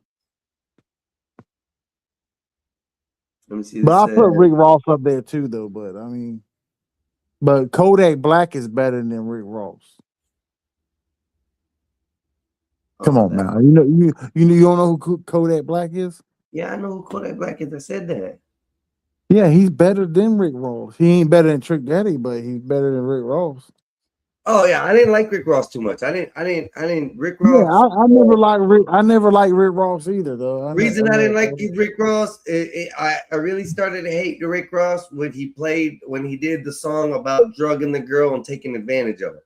Let me see. But I'll put Rick Ross up there too, though. But Kodak Black is better than Rick Ross. Come on, now. You don't know who Kodak Black is? Yeah, I know who Kodak Black is. I said that. Yeah, he's better than Rick Ross. He ain't better than Trick Daddy, but he's better than Rick Ross. Oh yeah, I didn't like Rick Ross too much. I didn't Rick Ross. Yeah, I never liked Rick Ross either, though. I didn't like Rick Ross. I really started to hate the Rick Ross when he did the song about drugging the girl and taking advantage of her.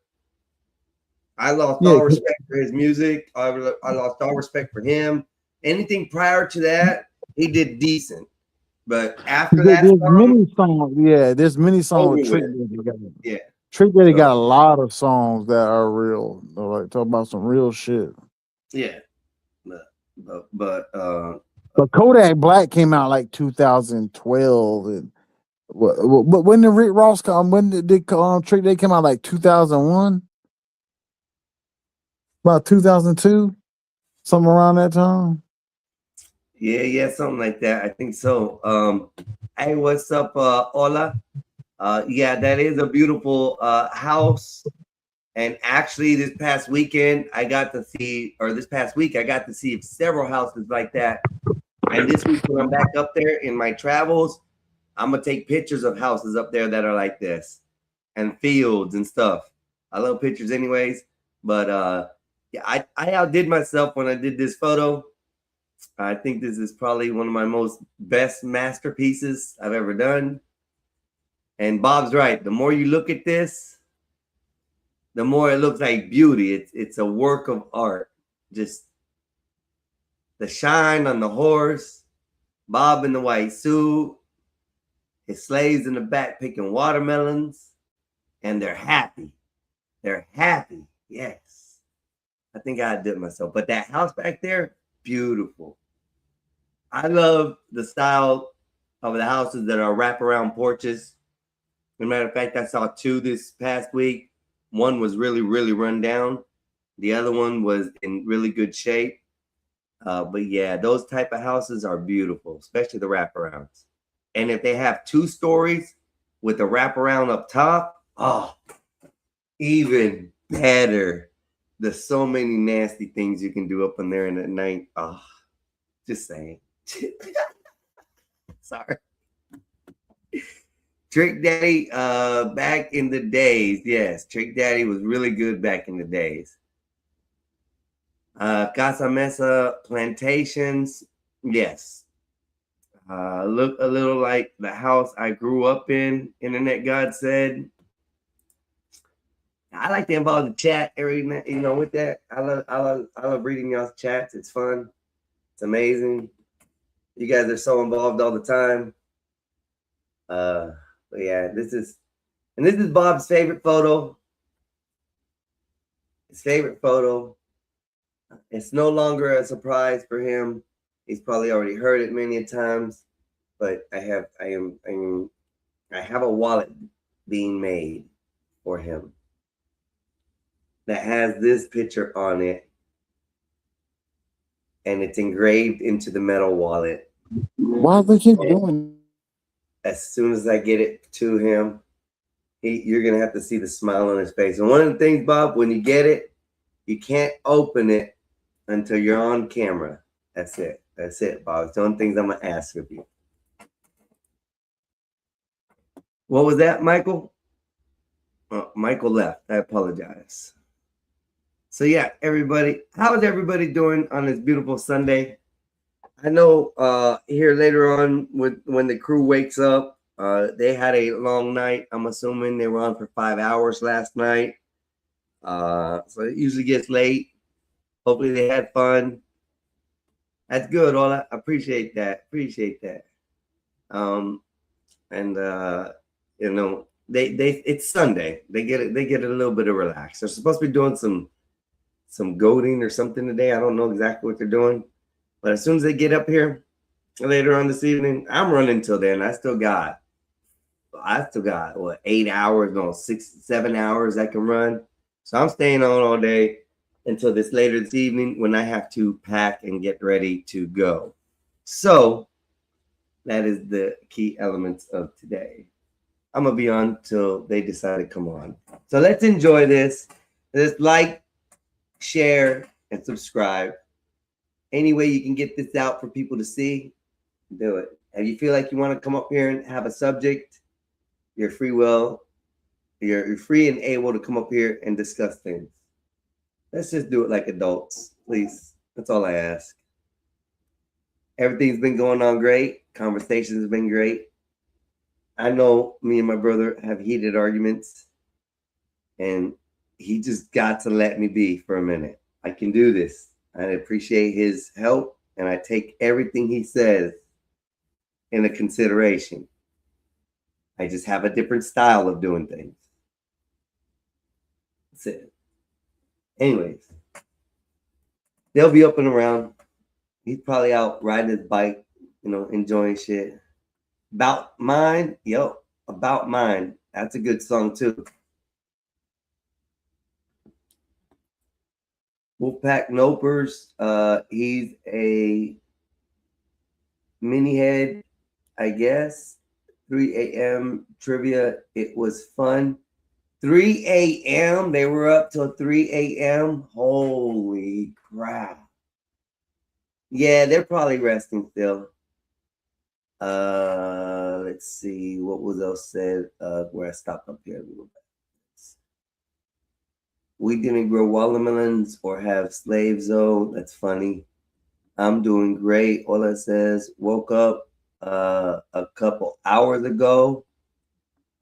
I lost all respect for his music. I lost all respect for him. Anything prior to that, he did decent. But after that, there's many songs with Trick Daddy. Yeah. Trick Daddy got a lot of songs that are real. Like talk about some real shit. Yeah. But Kodak Black came out like 2012 and when did Rick Ross come? When did Trick Daddy come out? Like 2001? About 2002? Something around that time? Yeah, something like that. I think so. Hey, what's up, Ola? Yeah, that is a beautiful house. And actually, this past week, I got to see several houses like that. And this week, when I'm back up there in my travels, I'm gonna take pictures of houses up there that are like this, and fields and stuff. I love pictures anyways, but yeah, I outdid myself when I did this photo. I think this is probably one of my best masterpieces I've ever done. And Bob's right. The more you look at this, the more it looks like beauty. It's a work of art. Just the shine on the horse, Bob in the white suit, his slaves in the back picking watermelons, and they're happy. They're happy. Yes. I think I did myself. But that house back there, beautiful. I love the style of the houses that are wraparound porches. As a matter of fact, I saw 2 this past week. One was really, really run down. The other one was in really good shape. But yeah, those type of houses are beautiful, especially the wraparounds. And if they have 2 stories with the wraparound up top, oh, even better. There's so many nasty things you can do up in there in the night. Oh, just saying. Sorry. Trick Daddy, back in the days. Yes, Trick Daddy was really good back in the days. Casa Mesa Plantations. Yes. Look a little like the house I grew up in, Internet God said. I like to involve the chat every night, with that. I love reading y'all's chats. It's fun. It's amazing. You guys are so involved all the time. But yeah, this is Bob's favorite photo. His favorite photo. It's no longer a surprise for him. He's probably already heard it many times. But I have a wallet being made for him that has this picture on it, and it's engraved into the metal wallet. Why they keep doing? As soon as I get it to him, you're gonna have to see the smile on his face. And one of the things, Bob, when you get it, you can't open it until you're on camera. That's it. That's it, Bob. It's the only things I'm gonna ask of you. What was that, Michael? Oh, Michael left. I apologize. So yeah, everybody, how is everybody doing on this beautiful Sunday? I know here later on when the crew wakes up, they had a long night. I'm assuming they were on for 5 hours last night. So it usually gets late. Hopefully they had fun. That's good. All I appreciate that. It's Sunday. They get a little bit of relax. They're supposed to be doing some goading or something today. I don't know exactly what they're doing. But as soon as they get up here later on this evening, I'm running till then. I still got what, 8 hours, no, 6, 7 hours I can run. So I'm staying on all day until later this evening when I have to pack and get ready to go. So that is the key elements of today. I'm gonna be on till they decide to come on. So let's enjoy this. Let's like, share, and subscribe. Any way you can get this out for people to see, do it. If you feel like you want to come up here and have a subject, you're free and able to come up here and discuss things. Let's just do it like adults, please. That's all I ask. Everything's been going on great. Conversations have been great. I know me and my brother have heated arguments, and he just got to let me be for a minute. I can do this. I appreciate his help, and I take everything he says into consideration. I just have a different style of doing things. That's it. Anyways, they'll be up and around. He's probably out riding his bike, enjoying shit. About Mine, About Mine. That's a good song too. Wolfpack Nopers, he's a mini head, I guess. 3 a.m. trivia. It was fun. 3 a.m. They were up till 3 a.m. Holy crap. Yeah, they're probably resting still. Let's see what was else said. Where I stopped up here a little bit. We didn't grow watermelons or have slaves, though. That's funny. I'm doing great. All that says, woke up a couple hours ago.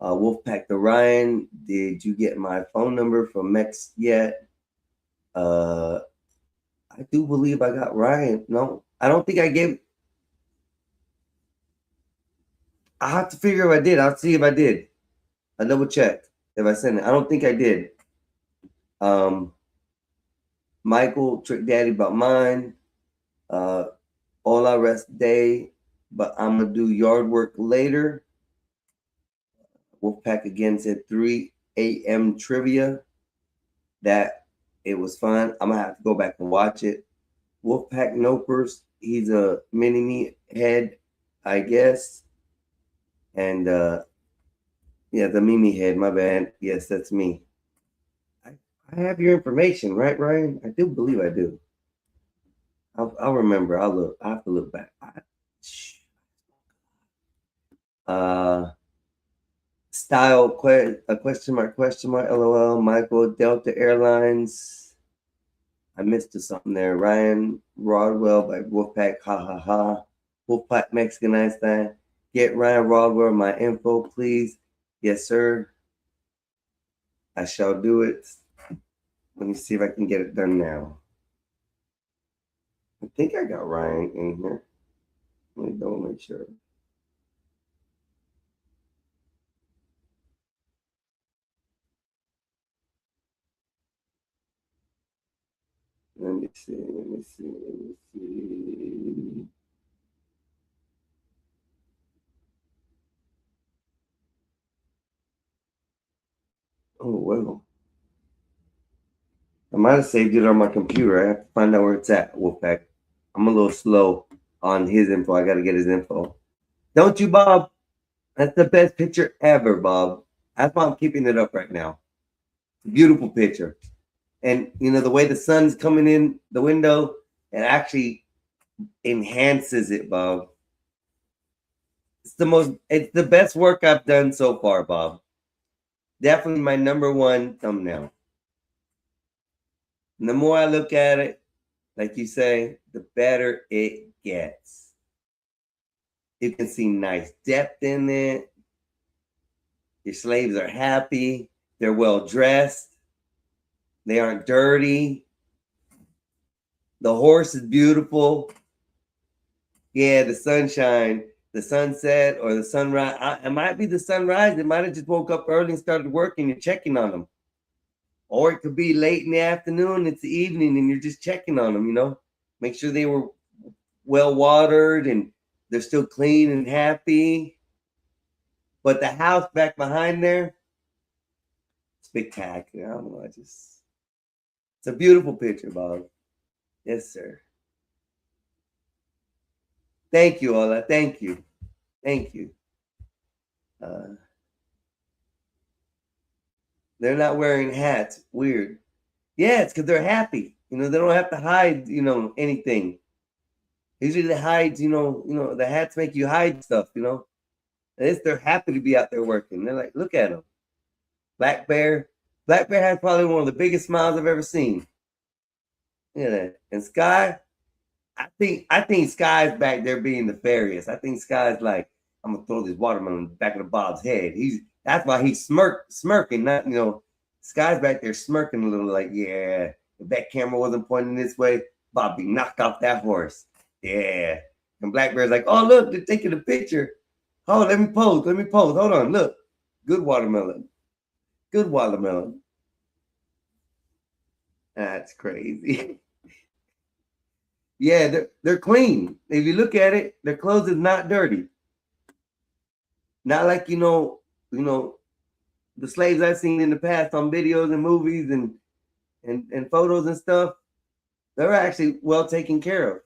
Wolfpack the Ryan, did you get my phone number from Mex yet? I do believe I got Ryan. No, I don't think I gave. I have to figure if I did. I'll see if I did. I'll double check if I sent it. I don't think I did. Michael, Trick Daddy about mine. All I rest day, but I'm gonna do yard work later. Wolfpack again said 3 a.m. trivia. That it was fun. I'm gonna have to go back and watch it. Wolfpack Nopers, he's a mini me head, I guess. And yeah, the Mimi head, my bad. Yes, that's me. I have your information, right, Ryan? I do believe I do. I'll remember. I'll look. I have to look back. Style question mark LOL. Michael Delta Airlines. I missed something there. Ryan Rodwell by Wolfpack. Ha ha ha. Wolfpack Mexican Einstein. Get Ryan Rodwell my info, please. Yes, sir. I shall do it. Let me see if I can get it done now. I think I got Ryan in here. Let me double make sure. Let me see. Oh, well. I might have saved it on my computer. I have to find out where it's at, Wolfpack. I'm a little slow on his info. I got to get his info. Don't you, Bob? That's the best picture ever, Bob. That's why I'm keeping it up right now. Beautiful picture. And, you know, the way the sun's coming in the window, it actually enhances it, Bob. It's the best work I've done so far, Bob. Definitely my number one thumbnail. And the more I look at it, like you say, the better it gets. You can see nice depth in it. Your slaves are happy. They're well dressed. They aren't dirty. The horse is beautiful. Yeah, the sunshine, the sunset, or the sunrise. It might be the sunrise. It might have just woke up early and started working. You're checking on them. Or it could be late in the afternoon, it's the evening, and you're just checking on them, you know. Make sure they were well watered and they're still clean and happy. But the house back behind there, spectacular. I don't know, it's a beautiful picture, Bob. Yes, sir. Thank you, Ola. Thank you. Thank you. They're not wearing hats. Weird. Yeah, it's because they're happy. You know, they don't have to hide, you know, anything. Usually they hide, you know, the hats make you hide stuff, you know. And they're happy to be out there working. They're like, look at them. Black Bear. Black Bear has probably one of the biggest smiles I've ever seen. Look at that. And Sky, I think Sky's back there being nefarious. I think Sky's like, I'm gonna throw this watermelon back of Bob's head. That's why he's smirking, not, you know, Sky's back there smirking a little like, yeah, if that camera wasn't pointing this way, Bobby knocked off that horse. Yeah. And Black Bear's like, oh, look, they're taking a picture. Oh, let me pose. Hold on, look. Good watermelon. Good watermelon. That's crazy. Yeah, they're clean. If you look at it, their clothes is not dirty. Not like, you know, the slaves I've seen in the past on videos and movies and photos and stuff. They're actually well taken care of.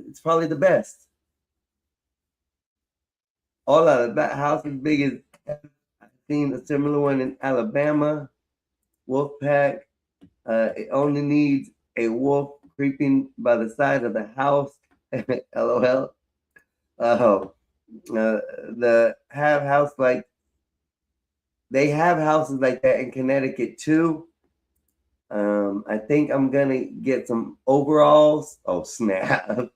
It's probably the best. All out of that house as big as I've seen a similar one in Alabama. Wolfpack. It only needs a wolf creeping by the side of the house. LOL. the have house like they have houses like that in Connecticut too. I think I'm gonna get some overalls. Oh snap!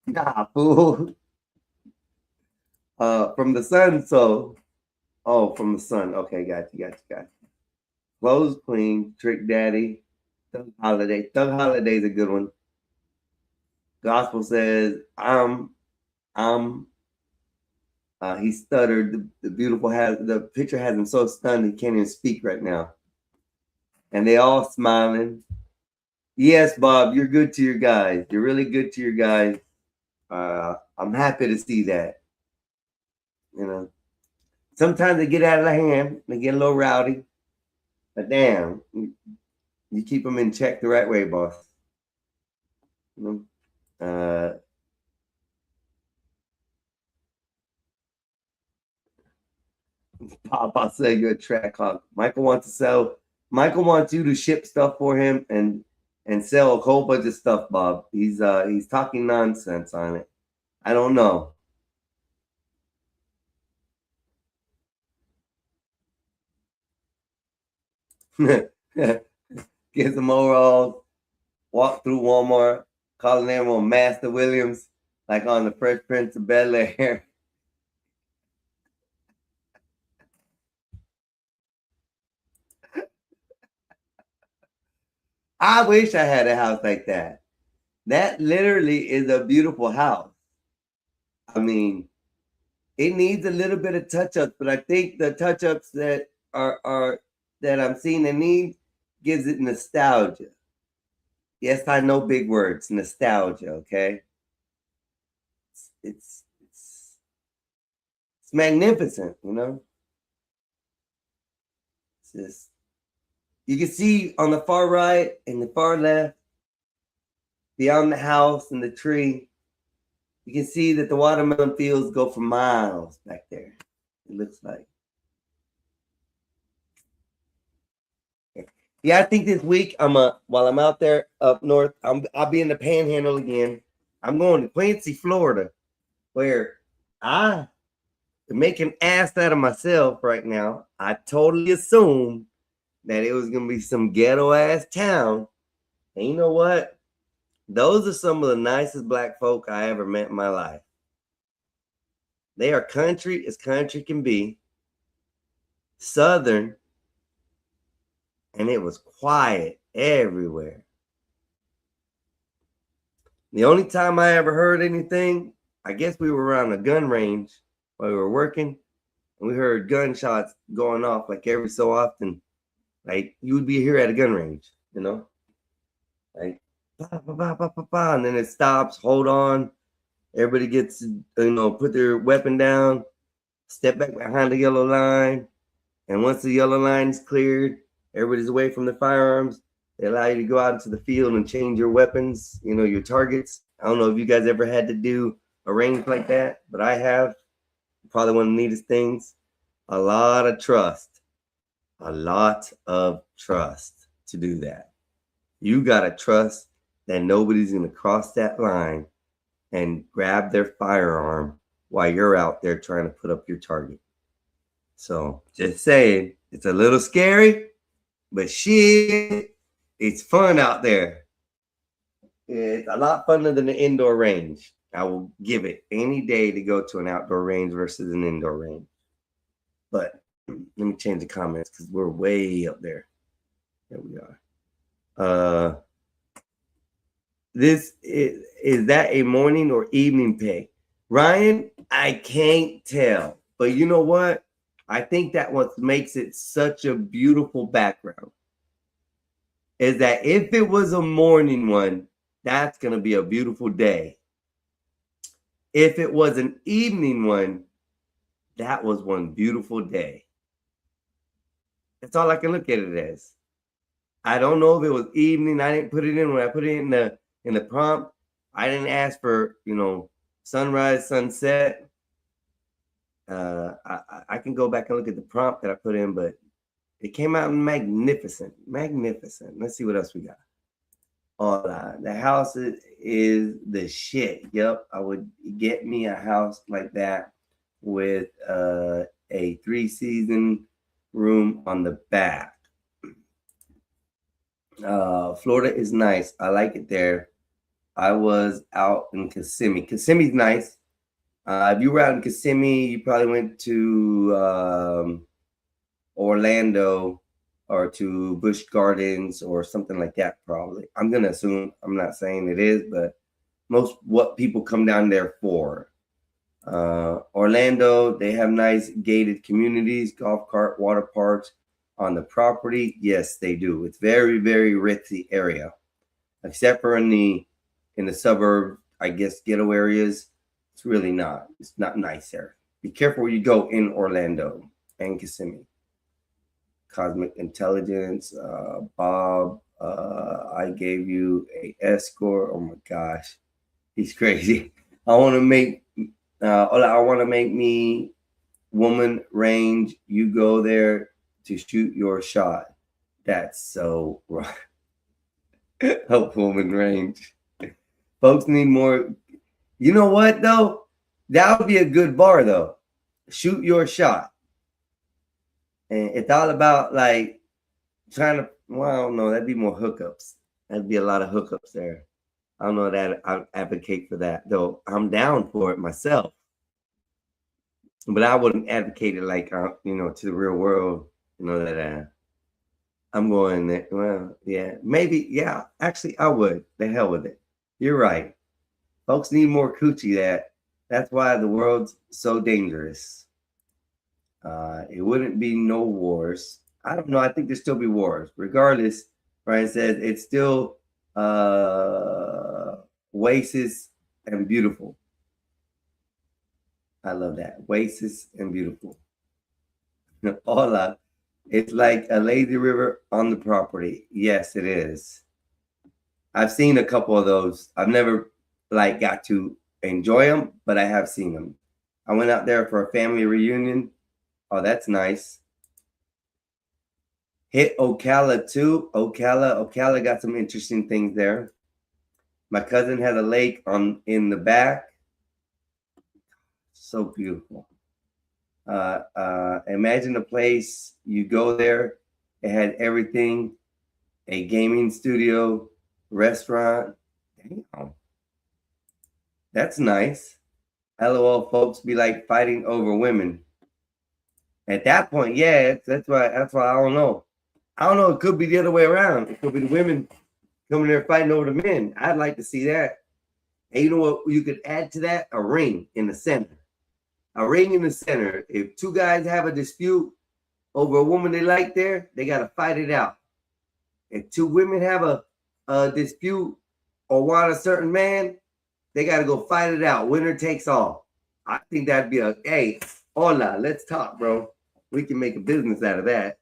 Nah, fool. From the sun. So, oh, from the sun. Okay, got you. Clothes Clean, Trick Daddy, Thug Holiday. Thug Holiday's a good one. Gospel Says, he stuttered. The beautiful the picture has him so stunned he can't even speak right now. And they all smiling. Yes, Bob, you're good to your guys. You're really good to your guys. I'm happy to see that. You know, sometimes they get out of the hand. They get a little rowdy. But damn, you keep them in check the right way, boss. You know? Papa said you're a track hawk. Michael wants you to ship stuff for him and sell a whole bunch of stuff, Bob. He's talking nonsense on it. I don't know. Get some overalls, walk through Walmart, calling everyone Master Williams, like on the Fresh Prince of Bel-Air. I wish I had a house like that. That literally is a beautiful house. I mean, it needs a little bit of touch-ups, but I think the touch-ups that are that I'm seeing the need gives it nostalgia. Yes, I know big words, nostalgia, okay? It's magnificent, you know? It's just, you can see on the far right and the far left, beyond the house and the tree, you can see that the watermelon fields go for miles back there. It looks like. Yeah, I think this week while I'm out there up north, I'll be in the Panhandle again. I'm going to Quincy, Florida, where I am making ass out of myself right now. I totally assumed that it was gonna be some ghetto ass town, and you know what? Those are some of the nicest black folk I ever met in my life. They are country as country can be, Southern. And it was quiet everywhere. The only time I ever heard anything, I guess we were around a gun range while we were working, and we heard gunshots going off like every so often. Like you would be here at a gun range, you know? Like, bah, bah, bah, bah, bah, bah, and then it stops, hold on. Everybody gets, put their weapon down, step back behind the yellow line. And once the yellow line is cleared, everybody's away from the firearms. They allow you to go out into the field and change your weapons, your targets. I don't know if you guys ever had to do a range like that, but I have. Probably one of the neatest things. A lot of trust to do that. You got to trust that nobody's going to cross that line and grab their firearm while you're out there trying to put up your target. So just saying, it's a little scary. But shit, it's fun out there. It's a lot funner than the indoor range. I will give it any day to go to an outdoor range versus an indoor range. But let me change the comments because we're way up there. There we are. This is that a morning or evening pig? Ryan, I can't tell. But you know what? I think that what makes it such a beautiful background is that if it was a morning one, that's going to be a beautiful day. If it was an evening one, that was one beautiful day. That's all I can look at it as. I don't know if it was evening. I didn't put it in when I put it in the prompt. I didn't ask for, sunrise, sunset. I can go back and look at the prompt that I put in, but it came out magnificent. Let's see what else we got. The house is the shit. Yep, I would get me a house like that with a 3-season room on the back. Florida is nice. I like it there. I was out in Kissimmee. Kissimmee's nice. If you were out in Kissimmee, you probably went to Orlando or to Busch Gardens or something like that, probably. I'm going to assume. I'm not saying it is, but most what people come down there for. Orlando, they have nice gated communities, golf cart, water parks on the property. Yes, they do. It's very, very ritzy area, except for in the suburb, I guess, ghetto areas. It's really not. It's not nice there. Be careful where you go in Orlando and Kissimmee. Cosmic Intelligence, Bob, I gave you a escort. Oh my gosh, he's crazy. I want to make me woman range. You go there to shoot your shot. That's so right. Help woman range. Folks need more. You know what though? That would be a good bar though. Shoot your shot. And it's all about like trying to, well, I don't know, that'd be more hookups. That'd be a lot of hookups there. I don't know that I advocate for that, though. I'm down for it myself. But I wouldn't advocate it like, to the real world, that I'm going there. Well, yeah, maybe, yeah, actually I would. The hell with it. You're right. Folks need more coochie. That's why the world's so dangerous. It wouldn't be no wars. I don't know. I think there'd still be wars. Regardless, Brian says it's still oasis and beautiful. I love that. Oasis and beautiful. Hola. It's like a lazy river on the property. Yes, it is. I've seen a couple of those. I've never got to enjoy them, but I have seen them. I went out there for a family reunion. Oh, that's nice. Hit Ocala too. Ocala got some interesting things there. My cousin had a lake in the back. So beautiful. Imagine a place, you go there, it had everything, a gaming studio, restaurant. Damn. That's nice. LOL, folks be like fighting over women. At that point, yeah, that's why I don't know. I don't know. It could be the other way around. It could be the women coming there fighting over the men. I'd like to see that. And you know what? You could add to that a ring in the center. A ring in the center. If two guys have a dispute over a woman they like there, they got to fight it out. If two women have a dispute or want a certain man, they got to go fight it out. Winner takes all. I think that'd be hey, hola, let's talk, bro. We can make a business out of that.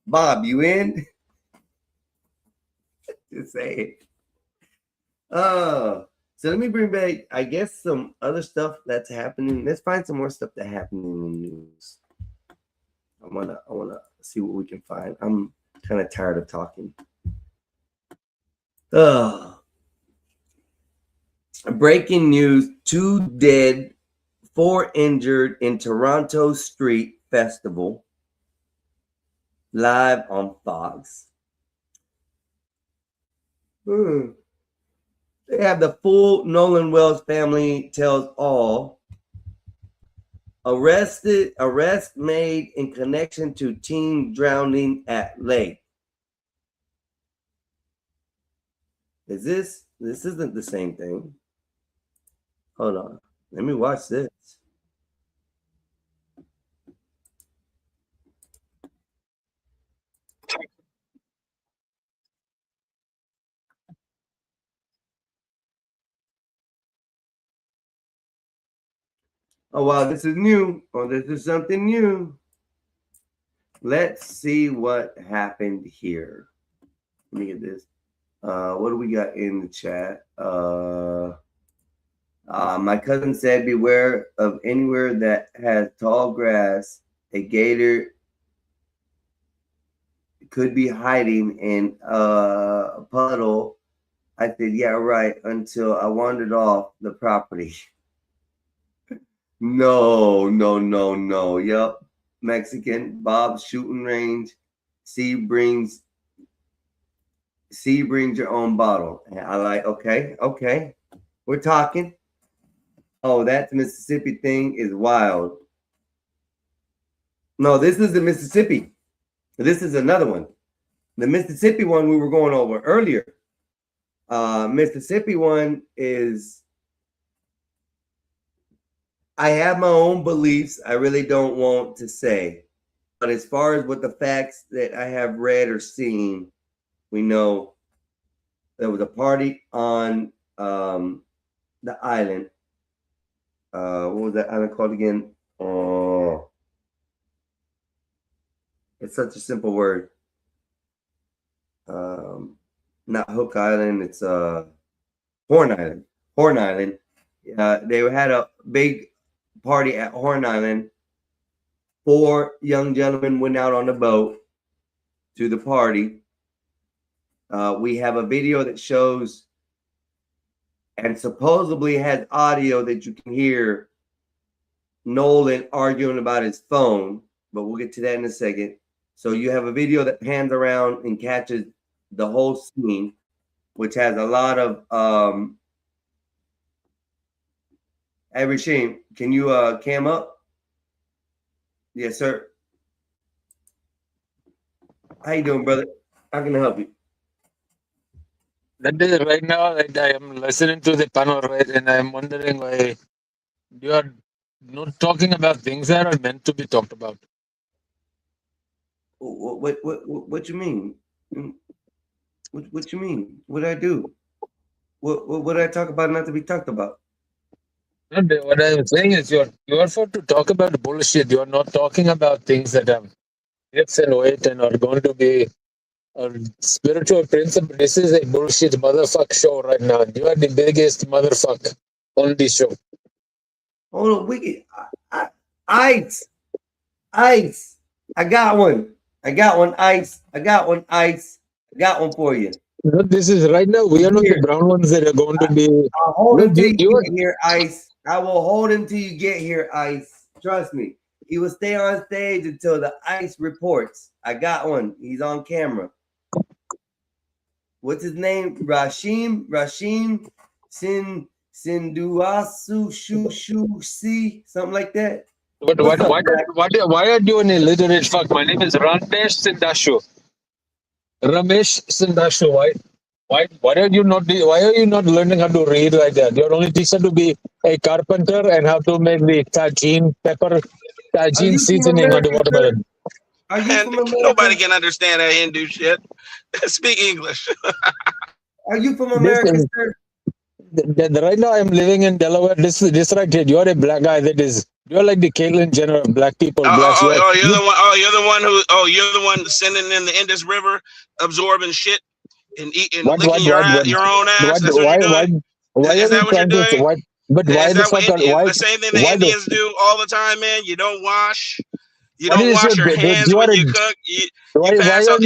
Bob, you in? Just say it. So let me bring back, I guess, some other stuff that's happening. Let's find some more stuff that happened in the news. I wanna see what we can find. I'm kind of tired of talking. Breaking news: 2 dead, 4 injured in Toronto Street Festival. Live on Fox. They have the full Nolan Wells family tells all. Arrest made in connection to teen drowning at lake. This isn't the same thing. Hold on. Let me watch this. Oh, wow, this is new. Oh, this is something new. Let's see what happened here. Let me get this. What do we got in the chat? My cousin said, beware of anywhere that has tall grass. A gator could be hiding in a puddle I said, yeah, right, until I wandered off the property. No. Yep. Mexican, Bob's shooting range. C brings your own bottle. And I like, okay. We're talking. Oh, that Mississippi thing is wild. No, this is the Mississippi. This is another one. The Mississippi one we were going over earlier. Mississippi one is, I have my own beliefs. I really don't want to say. But as far as what the facts that I have read or seen, we know there was a party on the island. What was that island called again? Oh, it's such a simple word. Not Hook Island. It's Horn Island. Horn Island. They had a big party at Horn Island. 4 young gentlemen went out on the boat to the party. We have a video that shows and supposedly has audio that you can hear Nolan arguing about his phone, but we'll get to that in a second. So you have a video that pans around and catches the whole scene, which has a lot of Hey Rashim, can you cam up? Yes, sir. How you doing, brother? How can I help you? That is right now that I am listening to the panel, right, and I am wondering why you are not talking about things that are meant to be talked about. What you mean? What you mean? What did I do? What did I talk about not to be talked about? What I'm saying is you are for to talk about bullshit. You are not talking about things that have ifs and weight and are going to be a spiritual principle. This is a bullshit motherfuck show right now. You are the biggest motherfuck on this show. Hold on, wicked. Ice. I got one. Ice. I got one for you. No, this is right now. We are not the brown ones that are going to be. I'll hold him till you get here, Ice. I will hold him till you get here, Ice. Trust me. He will stay on stage until the Ice reports. I got one. He's on camera. What's his name? Rashim Sinduasu Shu Si, something like that. But why are you an illiterate fuck? My name is Ramesh Sindashu. Why are you not learning how to read like that? You're only teaching to be a carpenter and how to make the tajin seasoning on the watermelon. And nobody can understand that Hindu shit. Speak English. Are you from America, sir? Right now I'm living in Delaware. This right here. You're a black guy you're like the Caitlyn Jenner of black people. You're the one sending in the Indus River, absorbing shit and eating, licking your own ass. That's what you're doing. Is that what you're doing? The same thing the Indians do all the time, man. You don't wash. You don't wash your hands when you cook. You pass on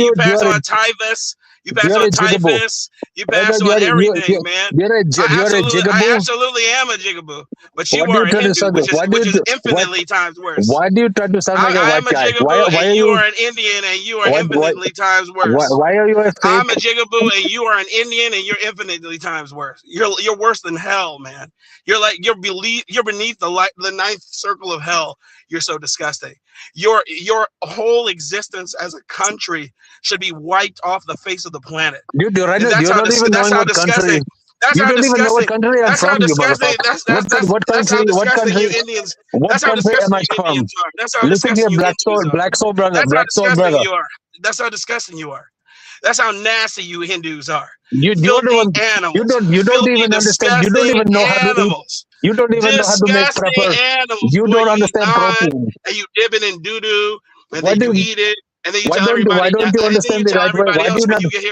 typhus. You pass on typhus. You pass on everything, man. I absolutely am a jigaboo. But you are a Hindu, which is infinitely times worse. Why do you try to sound like a white guy? And you are an Indian, and you are infinitely times worse. Why are you a fake? I'm a jigaboo, and you are an Indian, and you're infinitely times worse. You're worse than hell, man. You're beneath the ninth circle of hell. You're so disgusting. Your whole existence as a country should be wiped off the face of the planet. Dude, you're right. You don't even know what country. You don't even know what country I'm from. What country? What country? What country am I from? Listen to your black soul brother. That's how disgusting you are. That's how nasty you Hindus are. You're the one. Animals. You don't even understand. You don't even know how to eat. You don't even know how to make proper. You don't understand protein. And you dip it in doo-doo, and then you eat it, and then you tell everybody. Why don't you understand the right way?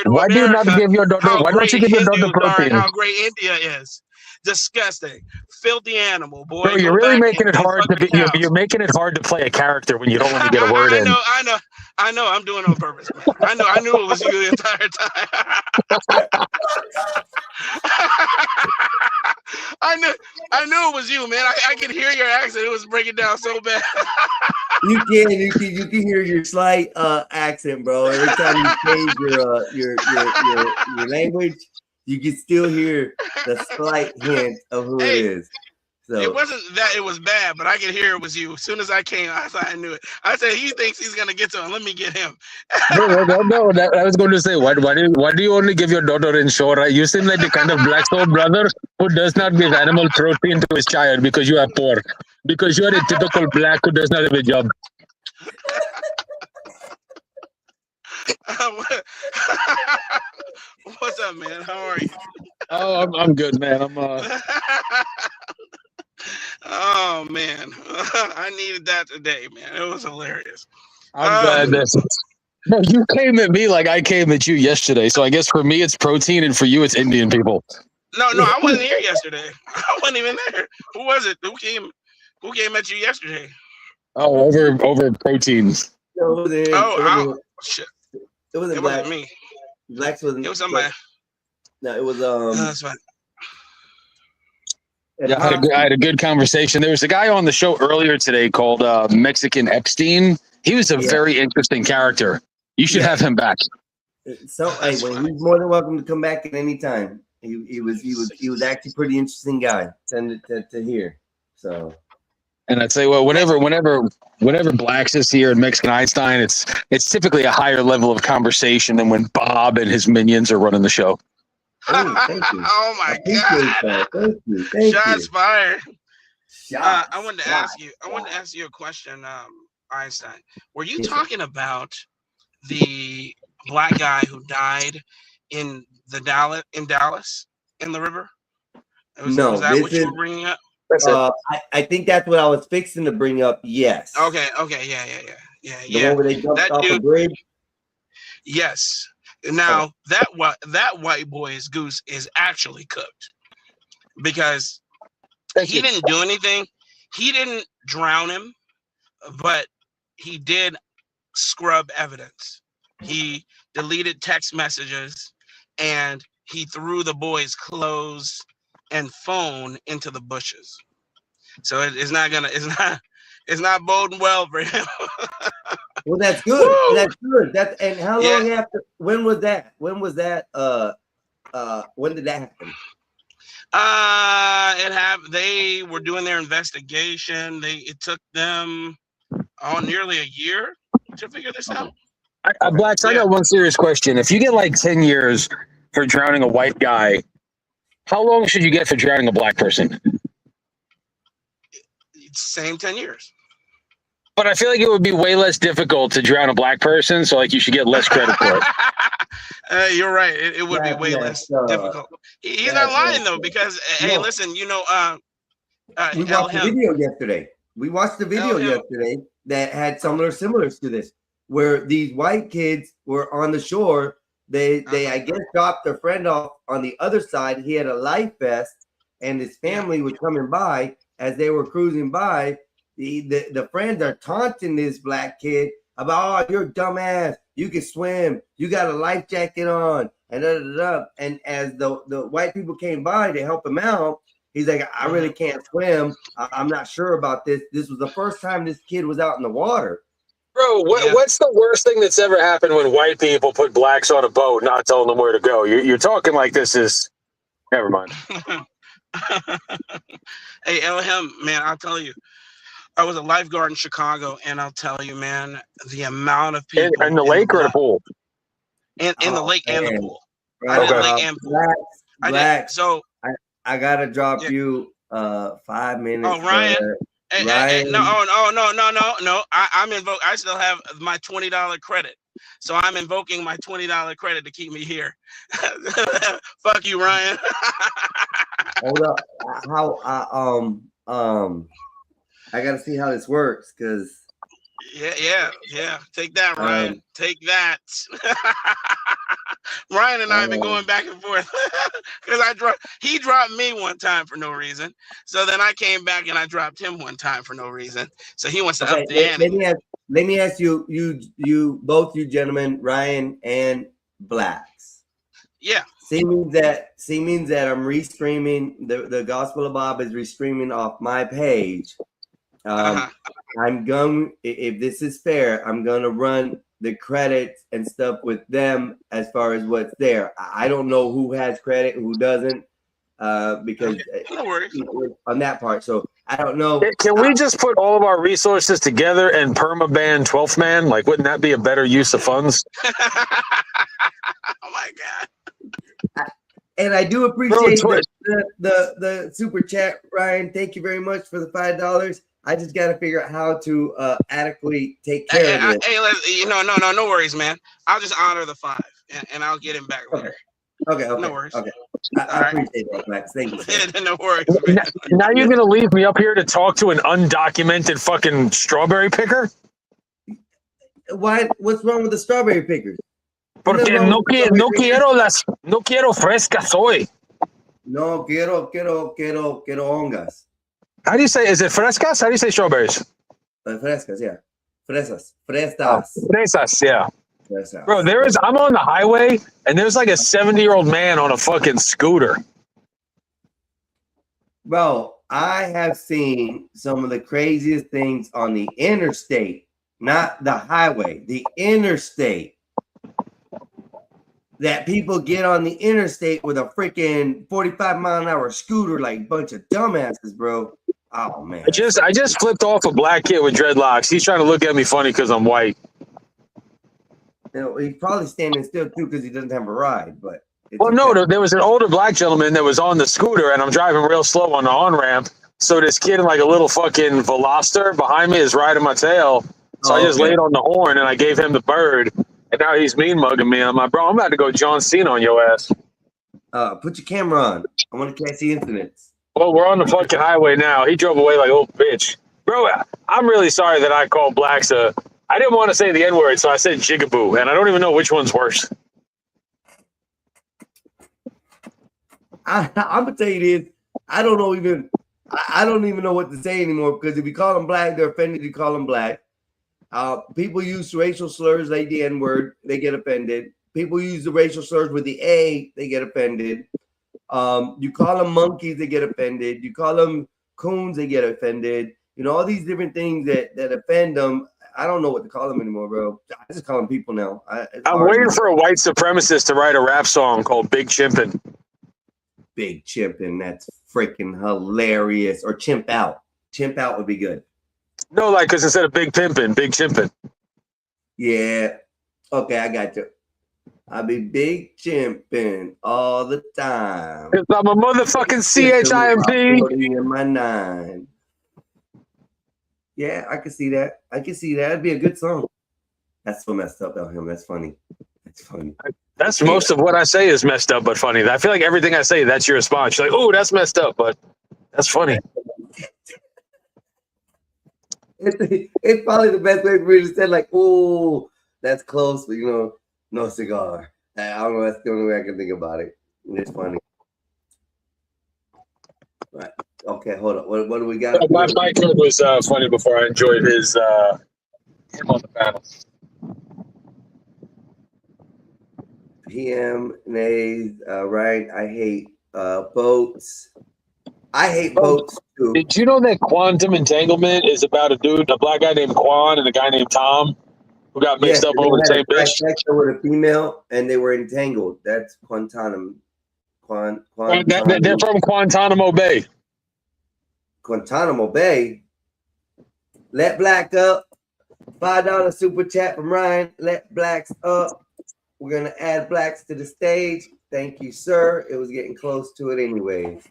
Why do you not give your daughter? Why don't you give your daughter protein? How great India is. Disgusting. Filthy animal, boy. Bro, you're really making it hard to be. You're making it hard to play a character when you don't want to get a word in. I know. I'm doing it on purpose, man. I knew it was you the entire time. I knew it was you, man. I could hear your accent. It was breaking down so bad. You can hear your slight accent, bro. Every time you change your language, you can still hear the slight hint of who it is. So it wasn't that it was bad, but I could hear it was you. As soon as I came, I knew it. I said, he thinks he's gonna get to him. Let me get him. No. I was going to say, why do you only give your daughter insurance? You seem like the kind of black soul brother who does not give animal protein to his child because you are poor. Because you are a typical black who does not have a job. What's up, man? How are you? Oh, I'm good, man. Oh man, I needed that today, man. It was hilarious. I'm glad that. No, you came at me like I came at you yesterday. So I guess for me it's protein, and for you it's Indian people. No, I wasn't here yesterday. I wasn't even there. Who was it? Who came at you yesterday? Oh, over proteins. Shit. It wasn't Black. Me. Blacks wasn't. It was somebody. No, it was that's fine. Yeah, I had a good conversation. There was a guy on the show earlier today called Mexican Epstein. He was a very interesting character. You should have him back. So he's more than welcome to come back at any time. He was actually pretty interesting guy to hear. So. And I'd say, well, whenever Blacks is here and Mexican Einstein, it's typically a higher level of conversation than when Bob and his minions are running the show. Oh, thank you. Oh my God! Thank you. Shots fired. I wanted to ask you a question, Einstein. Were you talking about the black guy who died in Dallas in the river? No, was that what you were bringing up? I think that's what I was fixing to bring up. Yes. Okay. Yeah. The one where they jumped off the bridge. Yes. Now that white boy's goose is actually cooked because he didn't do anything. He didn't drown him, but he did scrub evidence. He deleted text messages and he threw the boy's clothes and phone into the bushes. So it's not boding well for him. Well, that's good. Woo! That's good. And how long after? When was that? When did that happen? It happened. They were doing their investigation. It took them nearly a year to figure this out. Blacks, I got one serious question. If you get like 10 years for drowning a white guy, how long should you get for drowning a black person? Same 10 years. But I feel like it would be way less difficult to drown a black person, so like you should get less credit for it. You're right. It would be way less difficult. He's not lying though, because hey, listen, we watched the video yesterday. We watched the video yesterday that had similars to this, where these white kids were on the shore. They I guess dropped their friend off on the other side. He had a life vest, and his family was coming by. As they were cruising by, the friends are taunting this black kid about, oh, you're a dumbass. You can swim. You got a life jacket on. And And as the white people came by to help him out, he's like, I really can't swim. I'm not sure about this. This was the first time this kid was out in the water. Bro, what's the worst thing that's ever happened when white people put blacks on a boat, not telling them where to go? You're talking like this is... Never mind. Hey, Elham, man, I'll tell you, I was a lifeguard in Chicago, and I'll tell you, man, the amount of people in the lake or the pool, in the lake and the pool. Right. I did lake and pool. Black. So I gotta drop you 5 minutes. Oh, Ryan. Ryan. No. I'm invoking. I still have my $20 credit, so I'm invoking my $20 credit to keep me here. Fuck you, Ryan. Hold up. I gotta see how this works because Yeah. Take that, Ryan. Take that. Ryan and I have been going back and forth because he dropped me one time for no reason. So then I came back and I dropped him one time for no reason. So he wants to up the ante. Let me ask you both, you gentlemen, Ryan and Blacks. Yeah. Seeming that I'm restreaming the Gospel of Bob is restreaming off my page. I'm going, if this is fair, I'm gonna run the credits and stuff with them as far as what's there. I don't know who has credit, who doesn't, because no worries on that part. So I don't know. Can we just put all of our resources together and permaban 12th Man? Like, wouldn't that be a better use of funds? Oh my God. And I do appreciate the super chat, Ryan. Thank you very much for the $5. I just got to figure out how to adequately take care of it. Hey, no worries, man. I'll just honor the 5 and I'll get him back later. Okay. No worries. Okay. I appreciate that, Max. Thank you. No worries. Now you're gonna leave me up here to talk to an undocumented fucking strawberry picker? Why? What's wrong with the strawberry pickers? Porque no quiero frescas hoy. No quiero hongas. How do you say? Is it frescas? How do you say strawberries? Frescas, yeah. Fresas, yeah. Fresas. Bro, I'm on the highway and there's like a 70-year-old man on a fucking scooter. Bro, I have seen some of the craziest things on the interstate, not the highway, the interstate. That people get on the interstate with a freaking 45-mile-an-hour scooter like a bunch of dumbasses, bro. Oh man. I just flipped off a black kid with dreadlocks. He's trying to look at me funny because I'm white. He's probably standing still too because he doesn't have a ride. But no, there was an older black gentleman that was on the scooter, and I'm driving real slow on the on-ramp. So this kid in like a little fucking Veloster behind me is riding my tail. So I just laid on the horn and I gave him the bird. And now he's mean mugging me. I'm like, bro, I'm about to go John Cena on your ass. Put your camera on. I want to catch the incidents. Well, we're on the fucking highway now. He drove away like, oh, bitch. Bro, I'm really sorry that I called Blacks I didn't want to say the N-word, so I said jigaboo, and I don't even know which one's worse. I'm gonna tell you this. I don't even know what to say anymore, because if you call them black, they're offended. You call them black. People use racial slurs like the N-word, they get offended. People use the racial slurs with the A, they get offended. You call them monkeys, they get offended. You call them coons, they get offended. You know, all these different things that offend them. I don't know what to call them anymore, bro. I just call them people now. I'm waiting for a white supremacist to write a rap song called Big Chimpin'. Big Chimpin', that's freaking hilarious. Or Chimp Out. Chimp Out would be good. No, like, because instead of Big Pimpin', Big Chimpin'. Yeah. Okay, I got you. I be big chimping all the time. Because I'm a motherfucking CHIMP. In my 9. Yeah, I can see that. That'd be a good song. That's so messed up about him. That's funny. That's funny. That's most of what I say is messed up but funny. I feel like everything I say, that's your response. You're like, oh, that's messed up, but that's funny. It's probably the best way for me to say, like, oh, that's close, but no cigar. I don't know. That's the only way I can think about it. It's funny. Right. Okay, hold on. What do we got? My clip was funny before I enjoyed his him on the panel. PM nays, right? I hate boats. I hate boats too. Did you know that Quantum Entanglement is about a black guy named Quan and a guy named Tom who got mixed up over the same bitch? With a female and they were entangled. That's Guantanamo. They're from Guantanamo Bay. Guantanamo Bay. Let Black up. $5 super chat from Ryan. Let Blacks up. We're gonna add Blacks to the stage. Thank you, sir. It was getting close to it anyways.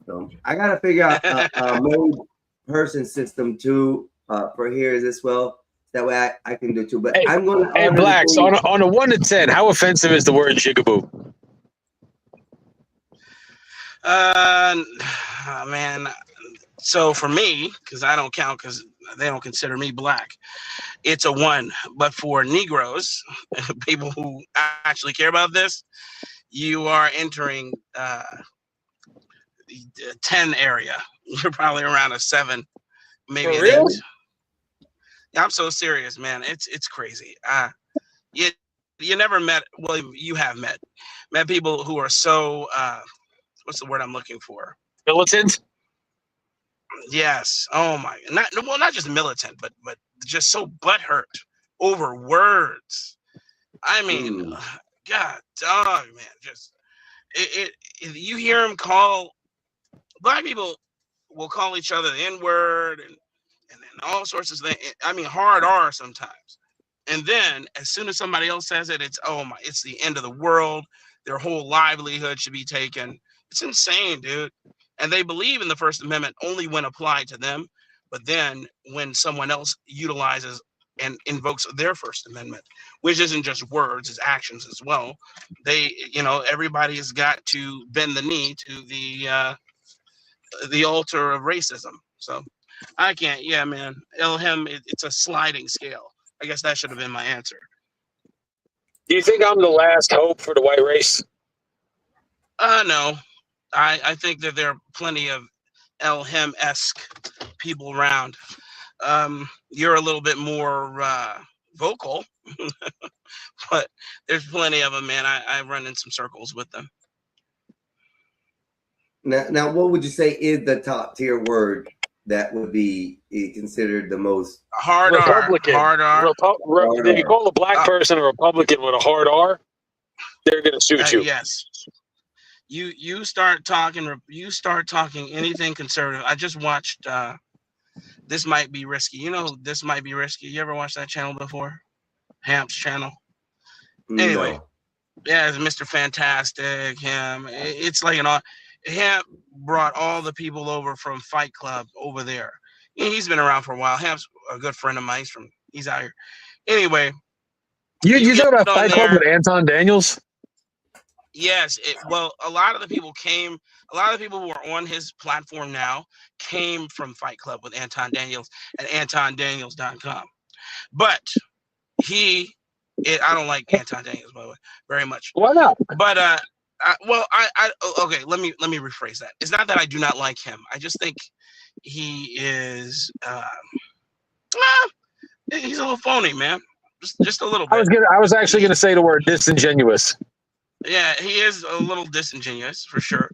So I gotta figure out a mode person system too for here as well. That way I can do too. But I'm gonna. Hey, Blacks, on a 1 to 10, how offensive is the word jigaboo? Man. So for me, because I don't count, because they don't consider me black. It's a 1. But for Negroes, people who actually care about this, you are entering the 10 area. You're probably around a 7, maybe an 8. Yeah, I'm so serious, man. It's crazy. You never met, well, you have met people who are so what's the word I'm looking for? Militant? Yes. Oh my, not just militant, but just so butthurt over words. I mean, God dog, man, just you hear them call black people will call each other the N-word and all sorts of things. I mean, hard R sometimes. And then as soon as somebody else says it, it's the end of the world. Their whole livelihood should be taken. It's insane, dude. And they believe in the First Amendment only when applied to them. But then when someone else utilizes and invokes their First Amendment, which isn't just words, it's actions as well. Everybody has got to bend the knee to the altar of racism. So I can't. Yeah, man. Elohim, it's a sliding scale. I guess that should have been my answer. Do you think I'm the last hope for the white race? No. I think that there are plenty of Elohim-esque people around. You're a little bit more vocal, but there's plenty of them, man. I run in some circles with them. Now, what would you say is the top tier word that would be considered the most hard Republican? Hard R. If you call a black person a Republican with a hard R, they're gonna shoot you. Yes. You start talking anything conservative. I just watched This Might Be Risky. You know This Might Be Risky? You ever watched that channel before? Hamp's channel. Anyway, No. yeah, it's Mr. Fantastic. Him. It's like Hamp brought all the people over from Fight Club over there. He's been around for a while. Hamp's a good friend of mine. He's out here. Anyway, you talking about Fight Club with Anton Daniels? Yes. A lot of the people who are on his platform now came from Fight Club with Anton Daniels at AntonDaniels.com. But I don't like Anton Daniels, by the way, very much. Why not? But okay, let me rephrase that. It's not that I do not like him. I just think he is he's a little phony, man. Just a little bit. I was actually gonna say the word disingenuous. Yeah, he is a little disingenuous for sure.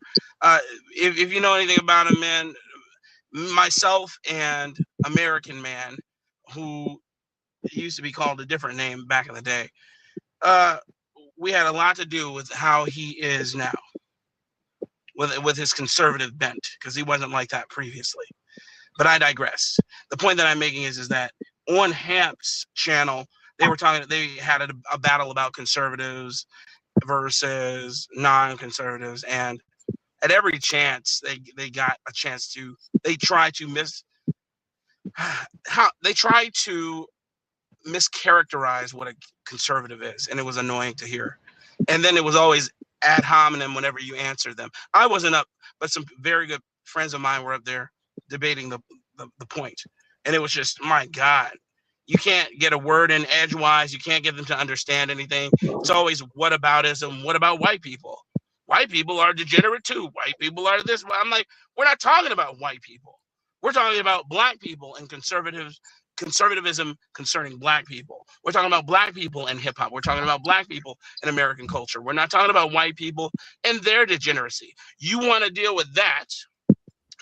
If you know anything about him, man, myself and American Man, who used to be called a different name back in the day, we had a lot to do with how he is now, with his conservative bent, because he wasn't like that previously. But I digress. The point that I'm making is that on Hamp's channel, they had a battle about conservatives versus non-conservatives, and at every chance they got a chance to, they try to mischaracterize what a conservative is, and it was annoying to hear. And then it was always ad hominem whenever you answered them. I wasn't up, but some very good friends of mine were up there debating the point, and it was just, my God. You can't get a word in edgewise. You can't get them to understand anything. It's always whataboutism. What about white people? White people are degenerate too. White people are this. I'm like, we're not talking about white people. We're talking about black people and conservatism concerning black people. We're talking about black people and hip hop. We're talking about black people and American culture. We're not talking about white people and their degeneracy. You want to deal with that,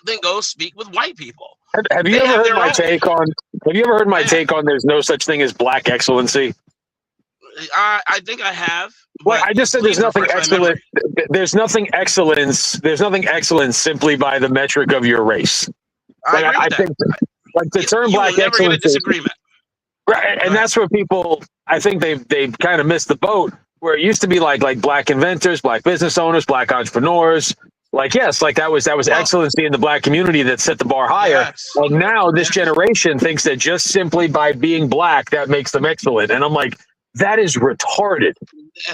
then go speak with white people. Have you ever heard my take on? Have you ever heard my take on? There's no such thing as black excellency. I think I have. Well, I just said there's nothing excellent. There's nothing excellence. There's nothing excellent simply by the metric of your race. I think, like the term black excellence. Get a disagreement. Right, and that's where people. I think they've kind of missed the boat. Where it used to be like black inventors, black business owners, black entrepreneurs. Like, yes, like that was excellency in the black community that set the bar higher. Yes. And now this generation thinks that just simply by being black, that makes them excellent. And I'm like, that is retarded.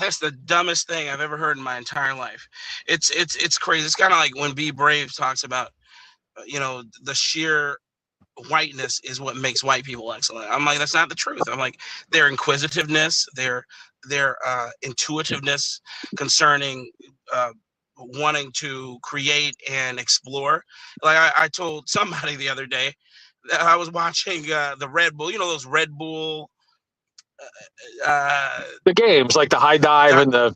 That's the dumbest thing I've ever heard in my entire life. It's crazy. It's kind of like when B. Brave talks about, the sheer whiteness is what makes white people excellent. I'm like, that's not the truth. I'm like, their inquisitiveness, their intuitiveness concerning wanting to create and explore. Like I told somebody the other day that I was watching the Red Bull, you know, those Red Bull the games like the high dive and the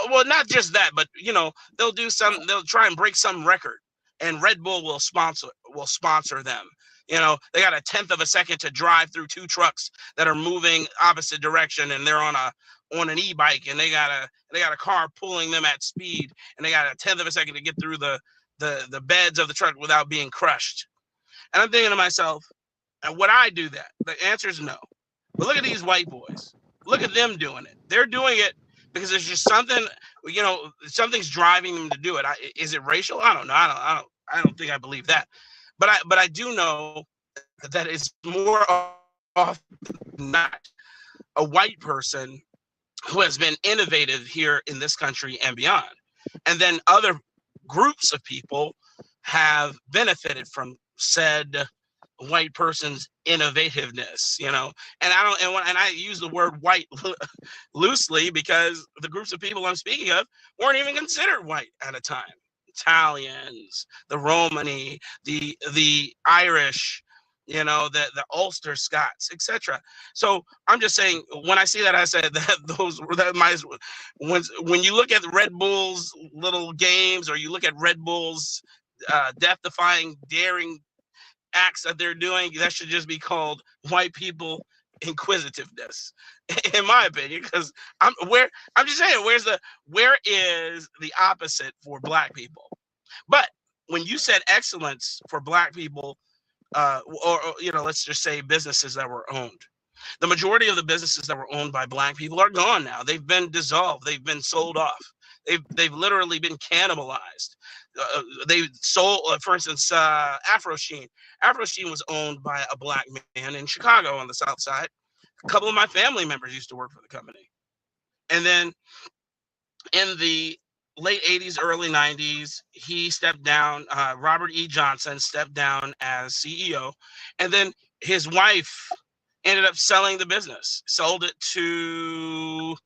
well, not just that, but you know, they'll try and break some record, and Red Bull will sponsor them. You know, they got a 1/10 of a second to drive through 2 trucks that are moving opposite direction, and they're on an e-bike, and they got a car pulling them at speed, and they got a 1/10 of a second to get through the beds of the truck without being crushed. And I'm thinking to myself, would I do that? The answer is no. But look at these white boys. Look at them doing it. They're doing it because there's just something, you know, something's driving them to do it. Is it racial? I don't know. I don't think I believe that. But I do know that it's more often than not a white person who has been innovative here in this country and beyond. And then other groups of people have benefited from said white person's innovativeness, you know. And I use the word white loosely because the groups of people I'm speaking of weren't even considered white at a time. Italians, the Romani, the Irish, you know, the Ulster Scots, etc. So I'm just saying, when I see that, I said that when you look at Red Bull's little games, or you look at Red Bull's death-defying, daring acts that they're doing, that should just be called white people inquisitiveness, in my opinion. Because I'm just saying, where is the opposite for black people? But when you said excellence for black people, or you know, let's just say businesses that were owned, the majority of the businesses that were owned by black people are gone now. They've been dissolved. They've been sold off. They've literally been cannibalized. They sold, for instance, Afro Sheen. Afro Sheen was owned by a black man in Chicago on the South Side. A couple of my family members used to work for the company. And then in the late 80s, early 90s, he stepped down. Robert E. Johnson stepped down as CEO. And then his wife ended up selling the business, sold it to,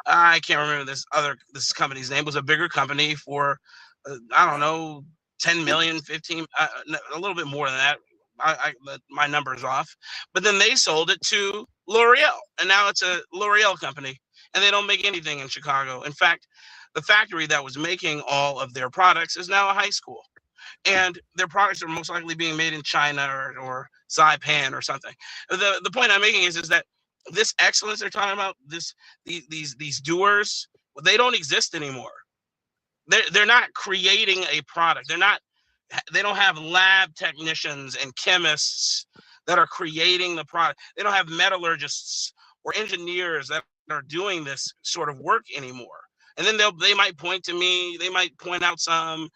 I can't remember this company's name. It was a bigger company for, I don't know, 10 million, 15, a little bit more than that. My number's off. But then they sold it to L'Oreal, and now it's a L'Oreal company, and they don't make anything in Chicago. In fact, the factory that was making all of their products is now a high school, and their products are most likely being made in China or Saipan or something. The point I'm making is that this excellence they're talking about, these doers, they don't exist anymore. They're not creating a product. They don't have lab technicians and chemists that are creating the product. They don't have metallurgists or engineers that are doing this sort of work anymore. And then they might point to me, they might point out some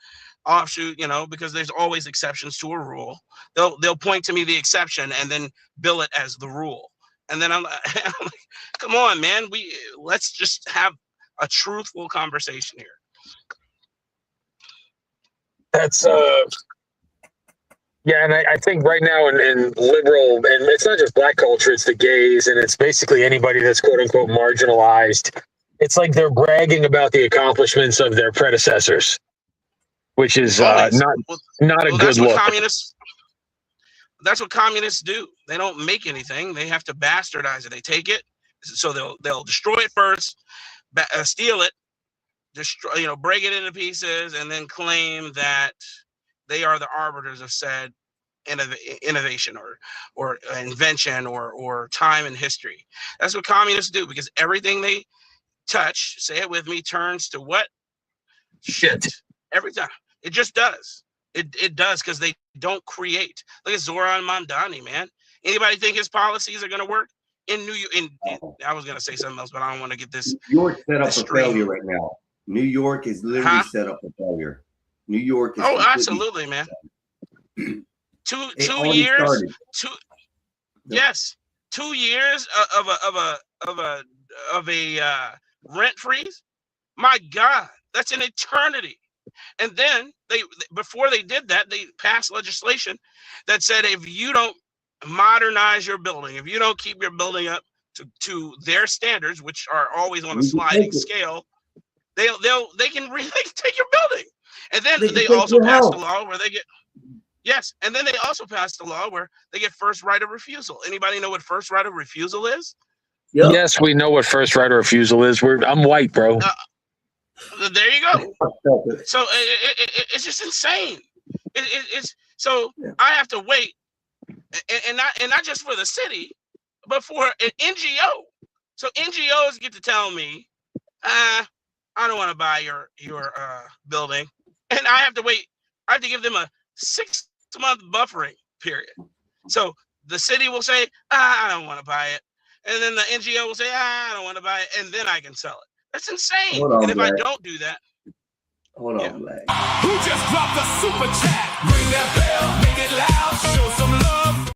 offshoot, you know, because there's always exceptions to a rule. They'll point to me the exception and then bill it as the rule. And then I'm like, come on, man, let's just have a truthful conversation here. That's yeah, and I think right now in liberal, and it's not just black culture, it's the gays, and it's basically anybody that's quote unquote marginalized. It's like they're bragging about the accomplishments of their predecessors, which is not a good look. That's what communists do. They don't make anything. They have to bastardize it. They take it, so they'll destroy it first, steal it, destroy, you know, break it into pieces, and then claim that they are the arbiters of said innovation or invention or time in history. That's what communists do, because everything they touch, say it with me, turns to what? Shit. Every time. It just does. It does, because they don't create. Look at Zoran Mamdani, man. Anybody think his policies are going to work? In New York, I was going to say something else, but I don't want to get this. New York set up for failure right now. New York is literally set up for failure. New York is absolutely, man. Two years. Yes, 2 years of a rent freeze. My God, that's an eternity. And then before they did that, they passed legislation that said if you don't modernize your building, if you don't keep your building up to their standards, which are always on a sliding scale, they can really take your building. And then they also passed a law where they get and then they also passed a law where they get first right of refusal. Anybody know what first right of refusal is? Yep. Yes, we know what first right of refusal is. I'm white, bro. There you go. So it's just insane. It's so I have to wait, and not just for the city, but for an NGO. So NGOs get to tell me, I don't want to buy your building, and I have to wait. I have to give them a 6-month buffering period. So the city will say, I don't want to buy it, and then the NGO will say, I don't want to buy it, and then I can sell it. That's insane. And if I don't do that, hold on, Black. Who just dropped a super chat? Ring that bell, make it loud, show some love.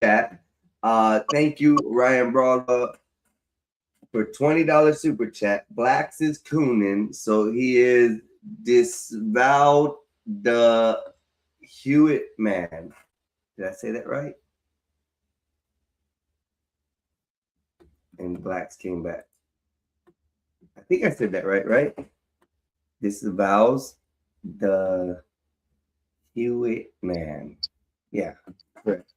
Chat. Thank you, Ryan Brawler, for $20 super chat. Blacks is cooning, so he is disavowed the Hewitt man. Did I say that right? And Blacks came back. I think I said that right? Disavows the Hewitt man. Yeah, correct.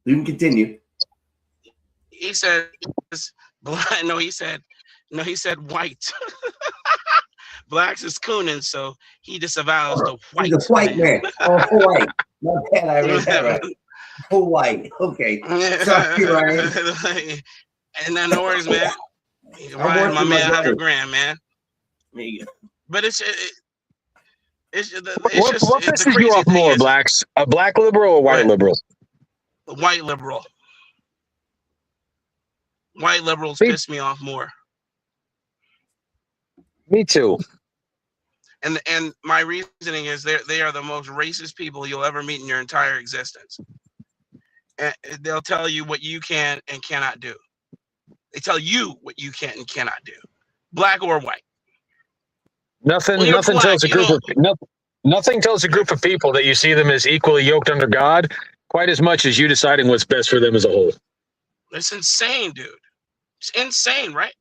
You can continue. he said, he said white. Blacks is cooning, so he disavows the white. He's a white man. Oh, white. My bad, I read that right. Oh, white. Okay. Sorry, Ryan. And then no worries, man. Ryan, my man, $100,000, man. But it's what pisses you off more, Blacks? A black liberal or white liberal? White liberal. White liberals piss me off more. Me too. And my reasoning is they are the most racist people you'll ever meet in your entire existence. And they'll tell you what you can and cannot do. They tell you what you can and cannot do, black or white. Nothing tells a group of people that you see them as equally yoked under God quite as much as you deciding what's best for them as a whole. It's insane, dude. It's insane, right?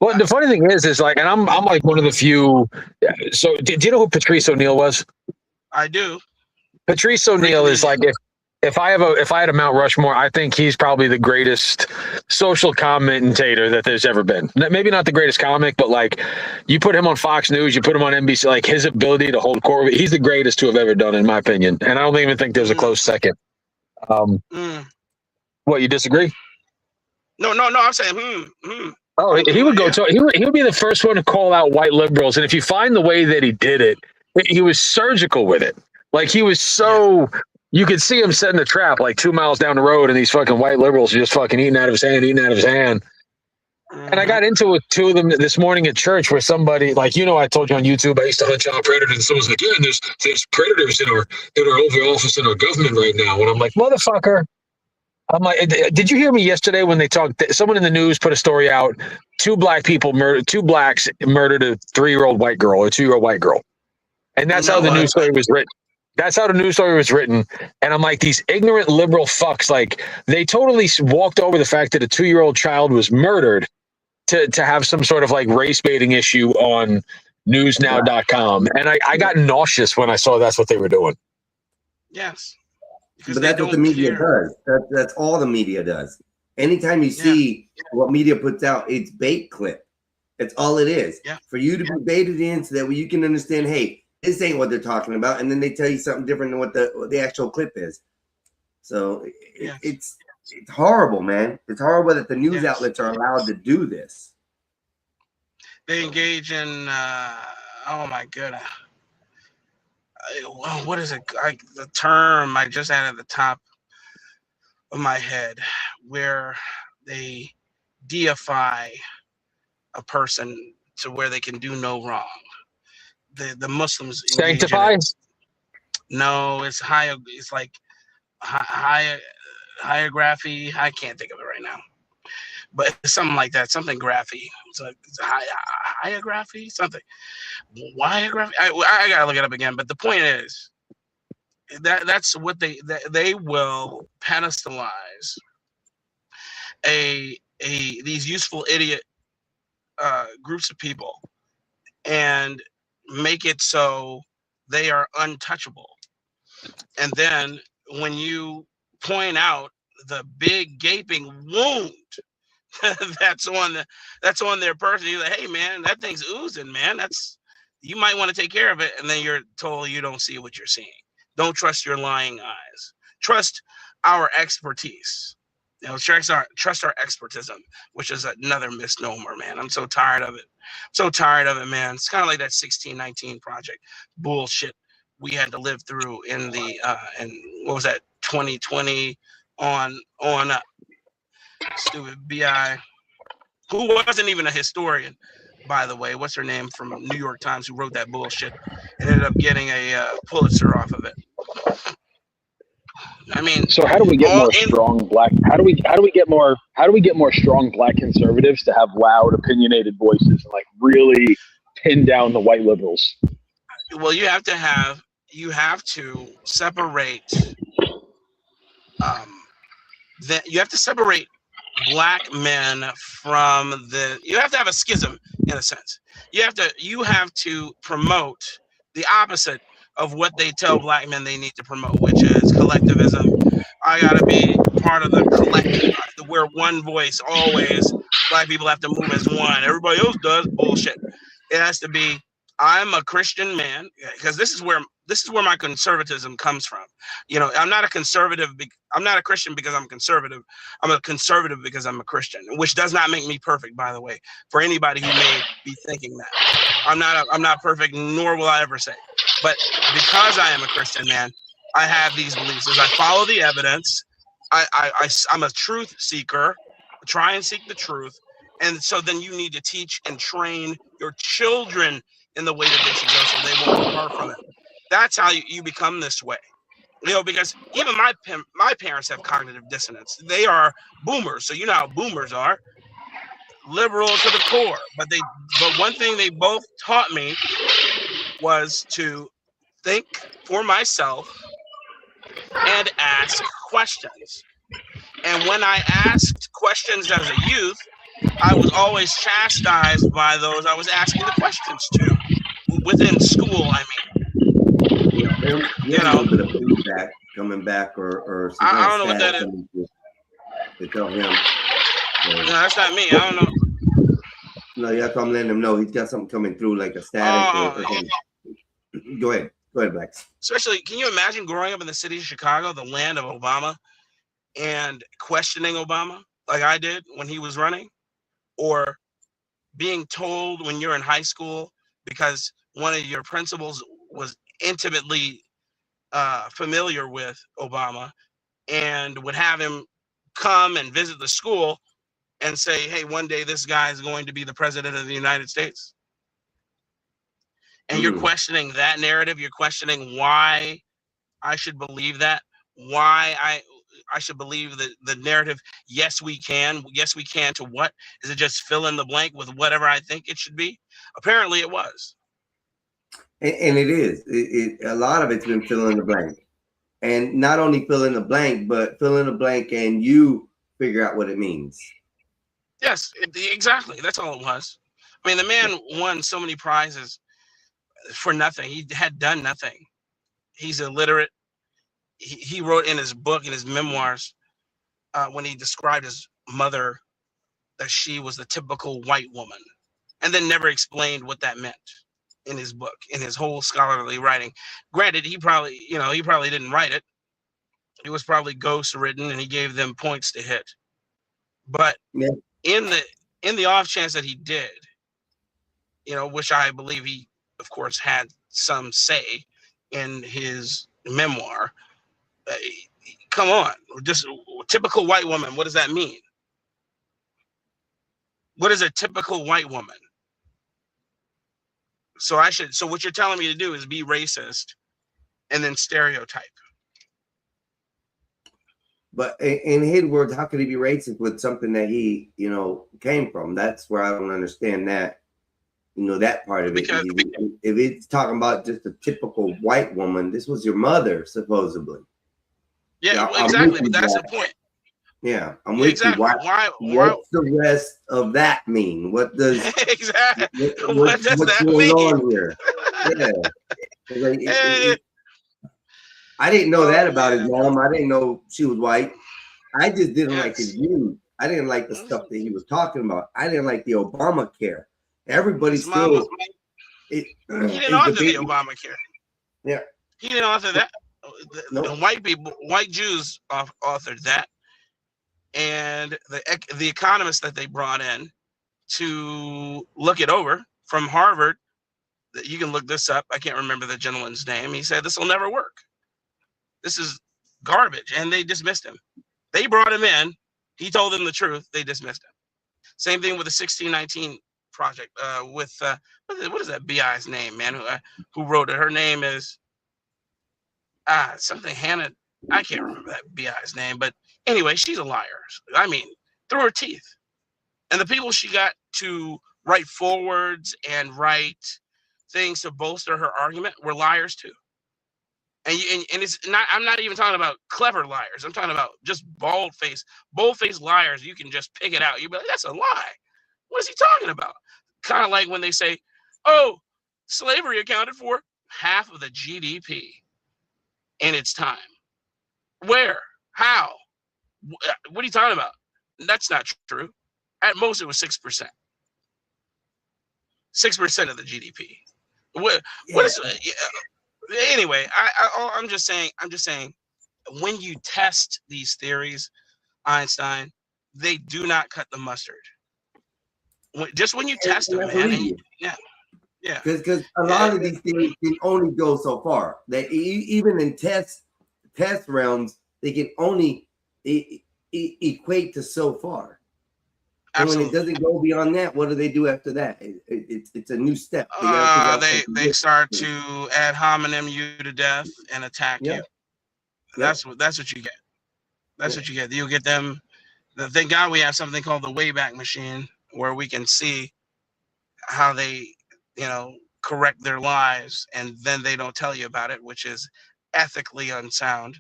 Well, the funny thing is like, and I'm like one of the few. So, do you know who Patrice O'Neal was? I do. Patrice O'Neal is like if I had a Mount Rushmore, I think he's probably the greatest social commentator that there's ever been. Maybe not the greatest comic, but like you put him on Fox News, you put him on NBC, like his ability to hold court, he's the greatest to have ever done, in my opinion. And I don't even think there's a close second. What, you disagree? No, I'm saying, Oh, he would go to, he would be the first one to call out white liberals. And if you find the way that he did it, he was surgical with it. Like he was so, you could see him setting a trap like 2 miles down the road, and these fucking white liberals are just fucking eating out of his hand. And I got into it, two of them this morning at church, where somebody, like, I told you on YouTube, I used to hunt child predators, and someone's like, yeah, and there's predators in our Oval Office in our government right now. And I'm like, motherfucker. I'm like, did you hear me yesterday when they talked? Someone in the news put a story out. Two blacks murdered a 3-year-old white girl or a 2-year-old white girl. And that's how the news story was written. That's how the news story was written. And I'm like, these ignorant liberal fucks, like they totally walked over the fact that a 2-year-old child was murdered to have some sort of like race baiting issue on newsnow.com. And I got nauseous when I saw that's what they were doing. Yes. But that's what the media does. That's all the media does. Anytime you see what media puts out, it's bait clip. That's all it is. Yeah. For you to be baited in so that way you can understand, hey, this ain't what they're talking about, and then they tell you something different than what the actual clip is. So it's horrible, man. It's horrible that the news outlets are allowed to do this. They engage in oh my goodness. What is it? The term I just had at the top of my head, where they deify a person to where they can do no wrong. The Muslims sanctify? No, it's higher. It's like hierography. I can't think of it right now. but it's something like that, something graphy. It's like hyography, something. Wyography. I gotta look it up again. But the point is that's what they will pedestalize these useful idiot groups of people and make it so they are untouchable. And then when you point out the big gaping wound that's on their person, you're like, hey man, that thing's oozing, man. You might want to take care of it. And then you're told you don't see what you're seeing. Don't trust your lying eyes. Trust our expertise. Trust our expertism, which is another misnomer, man. I'm so tired of it. Man. It's kind of like that 1619 Project bullshit we had to live through in the and what was that, 2020 on up. Stupid BI, who wasn't even a historian, by the way. What's her name from New York Times, who wrote that bullshit and ended up getting a Pulitzer off of it. I mean, so how do we get more strong black? How do we get more strong black conservatives to have loud, opinionated voices and like really pin down the white liberals? Well, you have to separate. You have to separate black men from you have to have a schism in a sense. You have to promote the opposite of what they tell black men they need to promote, which is collectivism. I gotta be part of the collective. We're one voice always. Black people have to move as one. Everybody else does bullshit. It has to be, I'm a Christian man, because this is where my conservatism comes from. I'm not a conservative. I'm not a Christian because I'm conservative. I'm a conservative because I'm a Christian, which does not make me perfect, by the way, for anybody who may be thinking that. I'm not perfect, nor will I ever say. But because I am a Christian man, I have these beliefs. As I follow the evidence, I'm a truth seeker. Try and seek the truth. And so then you need to teach and train your children in the way that they should go so they won't depart from it. That's how you become this way. Because even my parents have cognitive dissonance. They are boomers. So you know how boomers are. Liberal to the core. But one thing they both taught me was to think for myself and ask questions. And when I asked questions as a youth, I was always chastised by those I was asking the questions to. Within school, I mean. A little bit of feedback coming back or I don't know what that is. To tell him. No, that's not me. I don't know. No, you have to letting him know he's got something coming through like a static or something. Go ahead, Blacks. Especially, can you imagine growing up in the city of Chicago, the land of Obama, and questioning Obama like I did when he was running? Or being told when you're in high school because one of your principals was intimately familiar with Obama and would have him come and visit the school and say, hey, one day this guy is going to be the president of the United States. And you're questioning that narrative. You're questioning why I should believe that, why I should believe the narrative. Yes, we can. Yes, we can. To what? Is it just fill in the blank with whatever I think it should be? Apparently it was. And it is. A lot of it's been fill in the blank. And not only fill in the blank, but fill in the blank and you figure out what it means. Yes, exactly. That's all it was. I mean, the man won so many prizes for nothing. He had done nothing. He's illiterate. He wrote in his book, in his memoirs, when he described his mother, that she was the typical white woman, and then never explained what that meant in his book, in his whole scholarly writing. Granted, he probably didn't write it. It was probably ghost written, and he gave them points to hit. But in the off chance that he did, which I believe he, of course, had some say in his memoir. Come on, just typical white woman. What does that mean? What is a typical white woman? So what you're telling me to do is be racist and then stereotype. But in his words, how could he be racist with something that he, came from? That's where I don't understand that, that part of it. If it's talking about just a typical white woman, this was your mother, supposedly. Yeah, exactly. But that's the point. Yeah, I'm with you. What's the rest of that mean? What does exactly? What does that mean? On here? Yeah. I didn't know that about his mom. I didn't know she was white. I just didn't like his views. I didn't like the stuff that he was talking about. I didn't like the Obamacare. Everybody still. He didn't author the Obamacare. Yeah. He didn't author that. The white people, white Jews authored that. And the economists that they brought in to look it over from Harvard, you can look this up. I can't remember the gentleman's name. He said, this will never work. This is garbage. And they dismissed him. They brought him in. He told them the truth. They dismissed him. Same thing with the 1619 project with, what is that BI's name, man, who wrote it? Her name is something Hannah. I can't remember that BI's name, but anyway, she's a liar. I mean, through her teeth. And the people she got to write forwards and write things to bolster her argument were liars too. And it's not. I'm not even talking about clever liars. I'm talking about just bold-faced liars. You can just pick it out. You'll be like, that's a lie. What is he talking about? Kind of like when they say, "Oh, slavery accounted for half of the GDP in its time." Where? How? What are you talking about? That's not true. At most, it was 6%. 6% of the GDP. What is? Anyway, I'm just saying. When you test these theories, Einstein, they do not cut the mustard. When you test them, man. Yeah. Because a lot of these things can only go so far. That even in test realms, they can only equate to so far. And when it doesn't go beyond that, what do they do after that? It's a new step. They start to ad hominem you to death and attack you. That's what you get. That's what you get. You get them. Thank God we have something called the Wayback Machine, where we can see how they, correct their lives, and then they don't tell you about it, which is ethically unsound.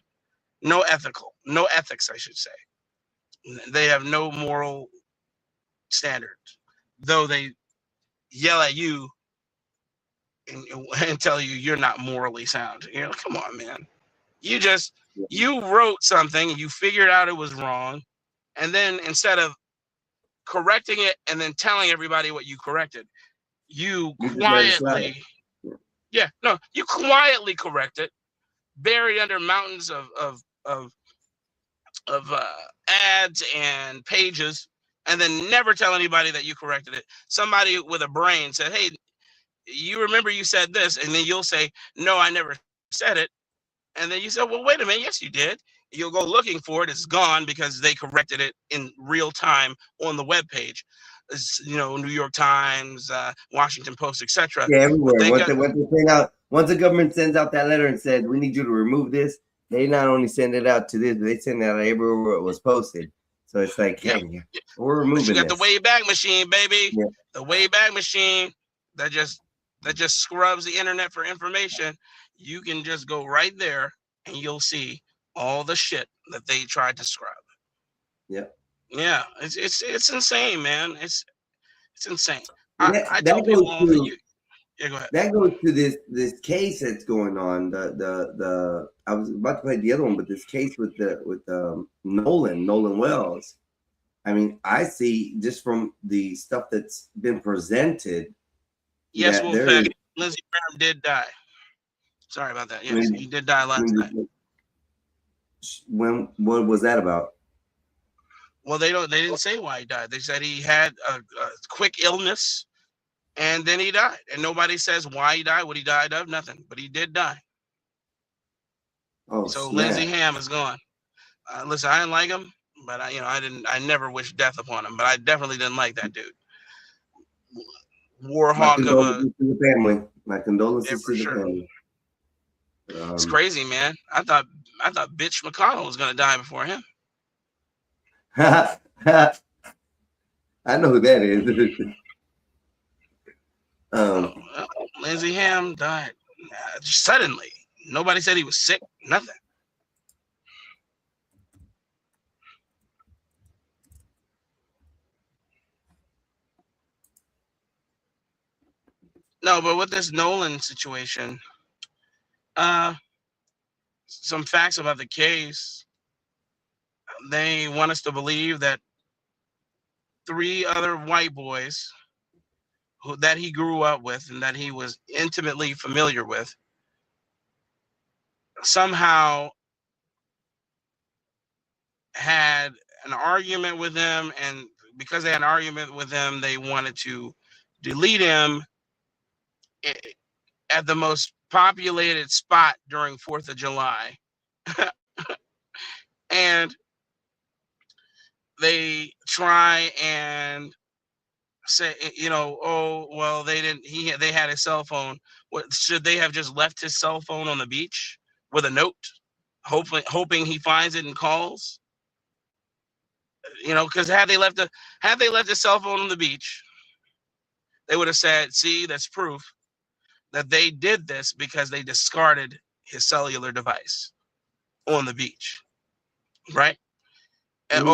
No ethics, I should say. They have no moral standards, though they yell at you and tell you you're not morally sound. Come on, man. You wrote something, you figured out it was wrong, and then instead of correcting it and then telling everybody what you corrected, you quietly correct it, buried under mountains of ads and pages, and then never tell anybody that you corrected it. Somebody with a brain said, hey, you remember you said this, and then you'll say, no, I never said it. And then you say, well, wait a minute, yes, you did. You'll go looking for it. It's gone because they corrected it in real time on the webpage. New York Times, Washington Post, etc. Yeah, everywhere. Once the government sends out that letter and says, we need you to remove this, they not only send it out to this, but they send it out everywhere it was posted. So it's like, hey, we're removing you got the Wayback Machine, baby. Yeah. The Wayback Machine that just scrubs the internet for information. You can just go right there and you'll see all the shit that they tried to scrub. Yeah. Yeah. It's insane, man. It's insane. I tell people all that you. Yeah, go ahead. That goes to this case that's going on. The I was about to play the other one, but this case with Nolan Wells. I mean, I see just from the stuff that's been presented. Yes, Lindsey Graham did die. Sorry about that. Yes, he did die last night. What was that about? Well, they didn't say why he died. They said he had a quick illness. And then he died, and nobody says why he died, what he died of, nothing. But he did die. Oh, so Lindsey Graham is gone. Listen, I didn't like him, but I never wished death upon him. But I definitely didn't like that dude. Warhawk of the family. My condolences to the family. It's crazy, man. I thought Bitch McConnell was gonna die before him. I know who that is. Lindsey Ham died just suddenly. Nobody said he was sick. Nothing. No, but with this Nolan situation, some facts about the case. They want us to believe that 3 other white boys that he grew up with and that he was intimately familiar with somehow had an argument with him, and because they had an argument with him, they wanted to delete him at the most populated spot during 4th of July. And they try and say, oh, well, they had his cell phone. What, should they have just left his cell phone on the beach with a note, hoping he finds it and calls? Because had they left his cell phone on the beach, they would have said, see, that's proof that they did this because they discarded his cellular device on the beach, right? And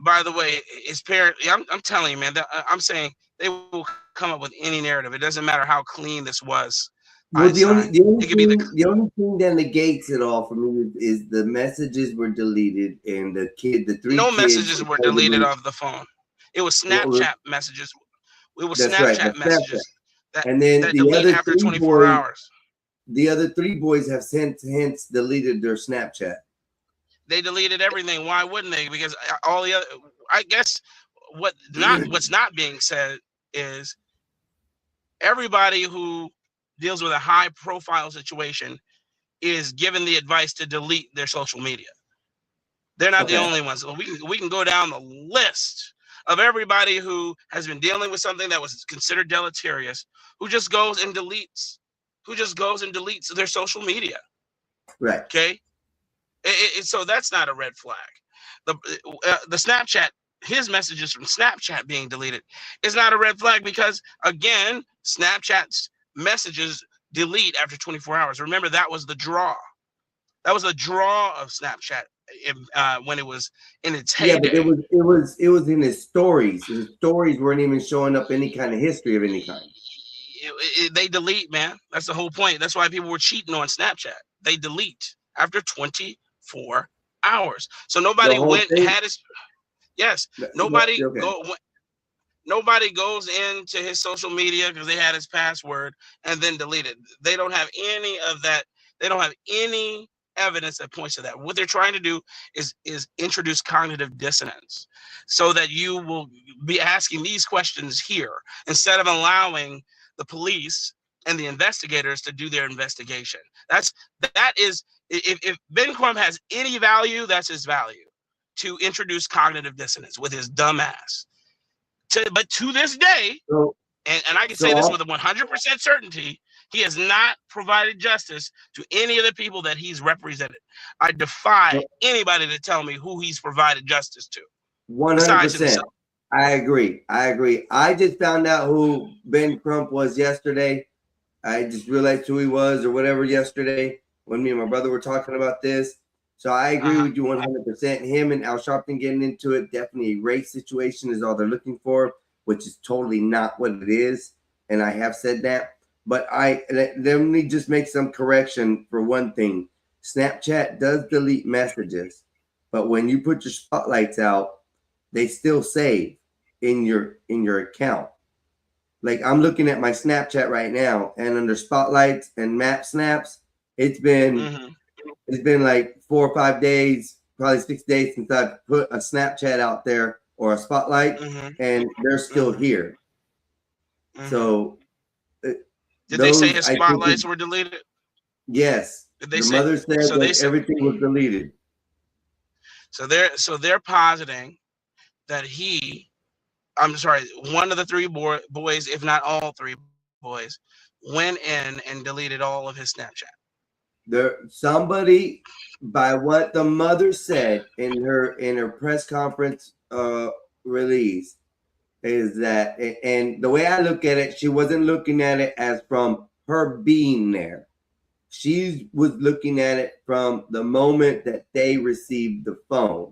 by the way, his parent, I'm telling you, man, I'm saying they will come up with any narrative. It doesn't matter how clean this was. Well, the only thing that negates it all for me is the messages were deleted and the 3 No kids messages were deleted off the phone. It was Snapchat messages. It was Snapchat messages that delete after 24 hours. The other 3 boys have since deleted their Snapchat. They deleted everything. Why wouldn't they? Because all the other, I guess, what's not being said is everybody who deals with a high profile situation is given the advice to delete their social media. They're not the only ones. We can go down the list of everybody who has been dealing with something that was considered deleterious, who just goes and deletes their social media. Right. Okay. So that's not a red flag. The Snapchat, his messages from Snapchat being deleted is not a red flag because, again, Snapchat's messages delete after 24 hours. Remember, that was the draw. That was the draw of Snapchat when it was in its heyday. Yeah, but it was in his stories. His stories weren't even showing up any kind of history of any kind. They delete, man. That's the whole point. That's why people were cheating on Snapchat. They delete after 24 hours. So nobody went and had his. Yes, nobody nobody goes into his social media because they had his password and then delete it. They don't have any of that. They don't have any evidence that points to that. What they're trying to do is introduce cognitive dissonance so that you will be asking these questions here instead of allowing the police and the investigators to do their investigation. That is, if Ben Crump has any value, that's his value, to introduce cognitive dissonance with his dumb ass. But to this day, and I can say this with 100% certainty, he has not provided justice to any of the people that he's represented. I defy anybody to tell me who he's provided justice to. 100%. I agree. I just found out who Ben Crump was yesterday. I just realized who he was or whatever yesterday when me and my brother were talking about this. So I agree with you 100%. Him and Al Sharpton getting into it, definitely a race situation is all they're looking for, which is totally not what it is. And I have said that. But let me just make some correction for one thing. Snapchat does delete messages, but when you put your spotlights out, they still save in your account. Like I'm looking at my Snapchat right now, and under spotlights and map snaps, it's been like 4 or 5 days, probably 6 days since I put a Snapchat out there or a spotlight, and they're still here. So did they say his spotlights were deleted? Yes. Did they the say mother said so? that everything was deleted. So they're positing that one of the 3 boys, if not all 3 boys, went in and deleted all of his Snapchat. Somebody, by what the mother said in her press conference release, is that, and the way I look at it, she wasn't looking at it as from her being there. She was looking at it from the moment that they received the phone,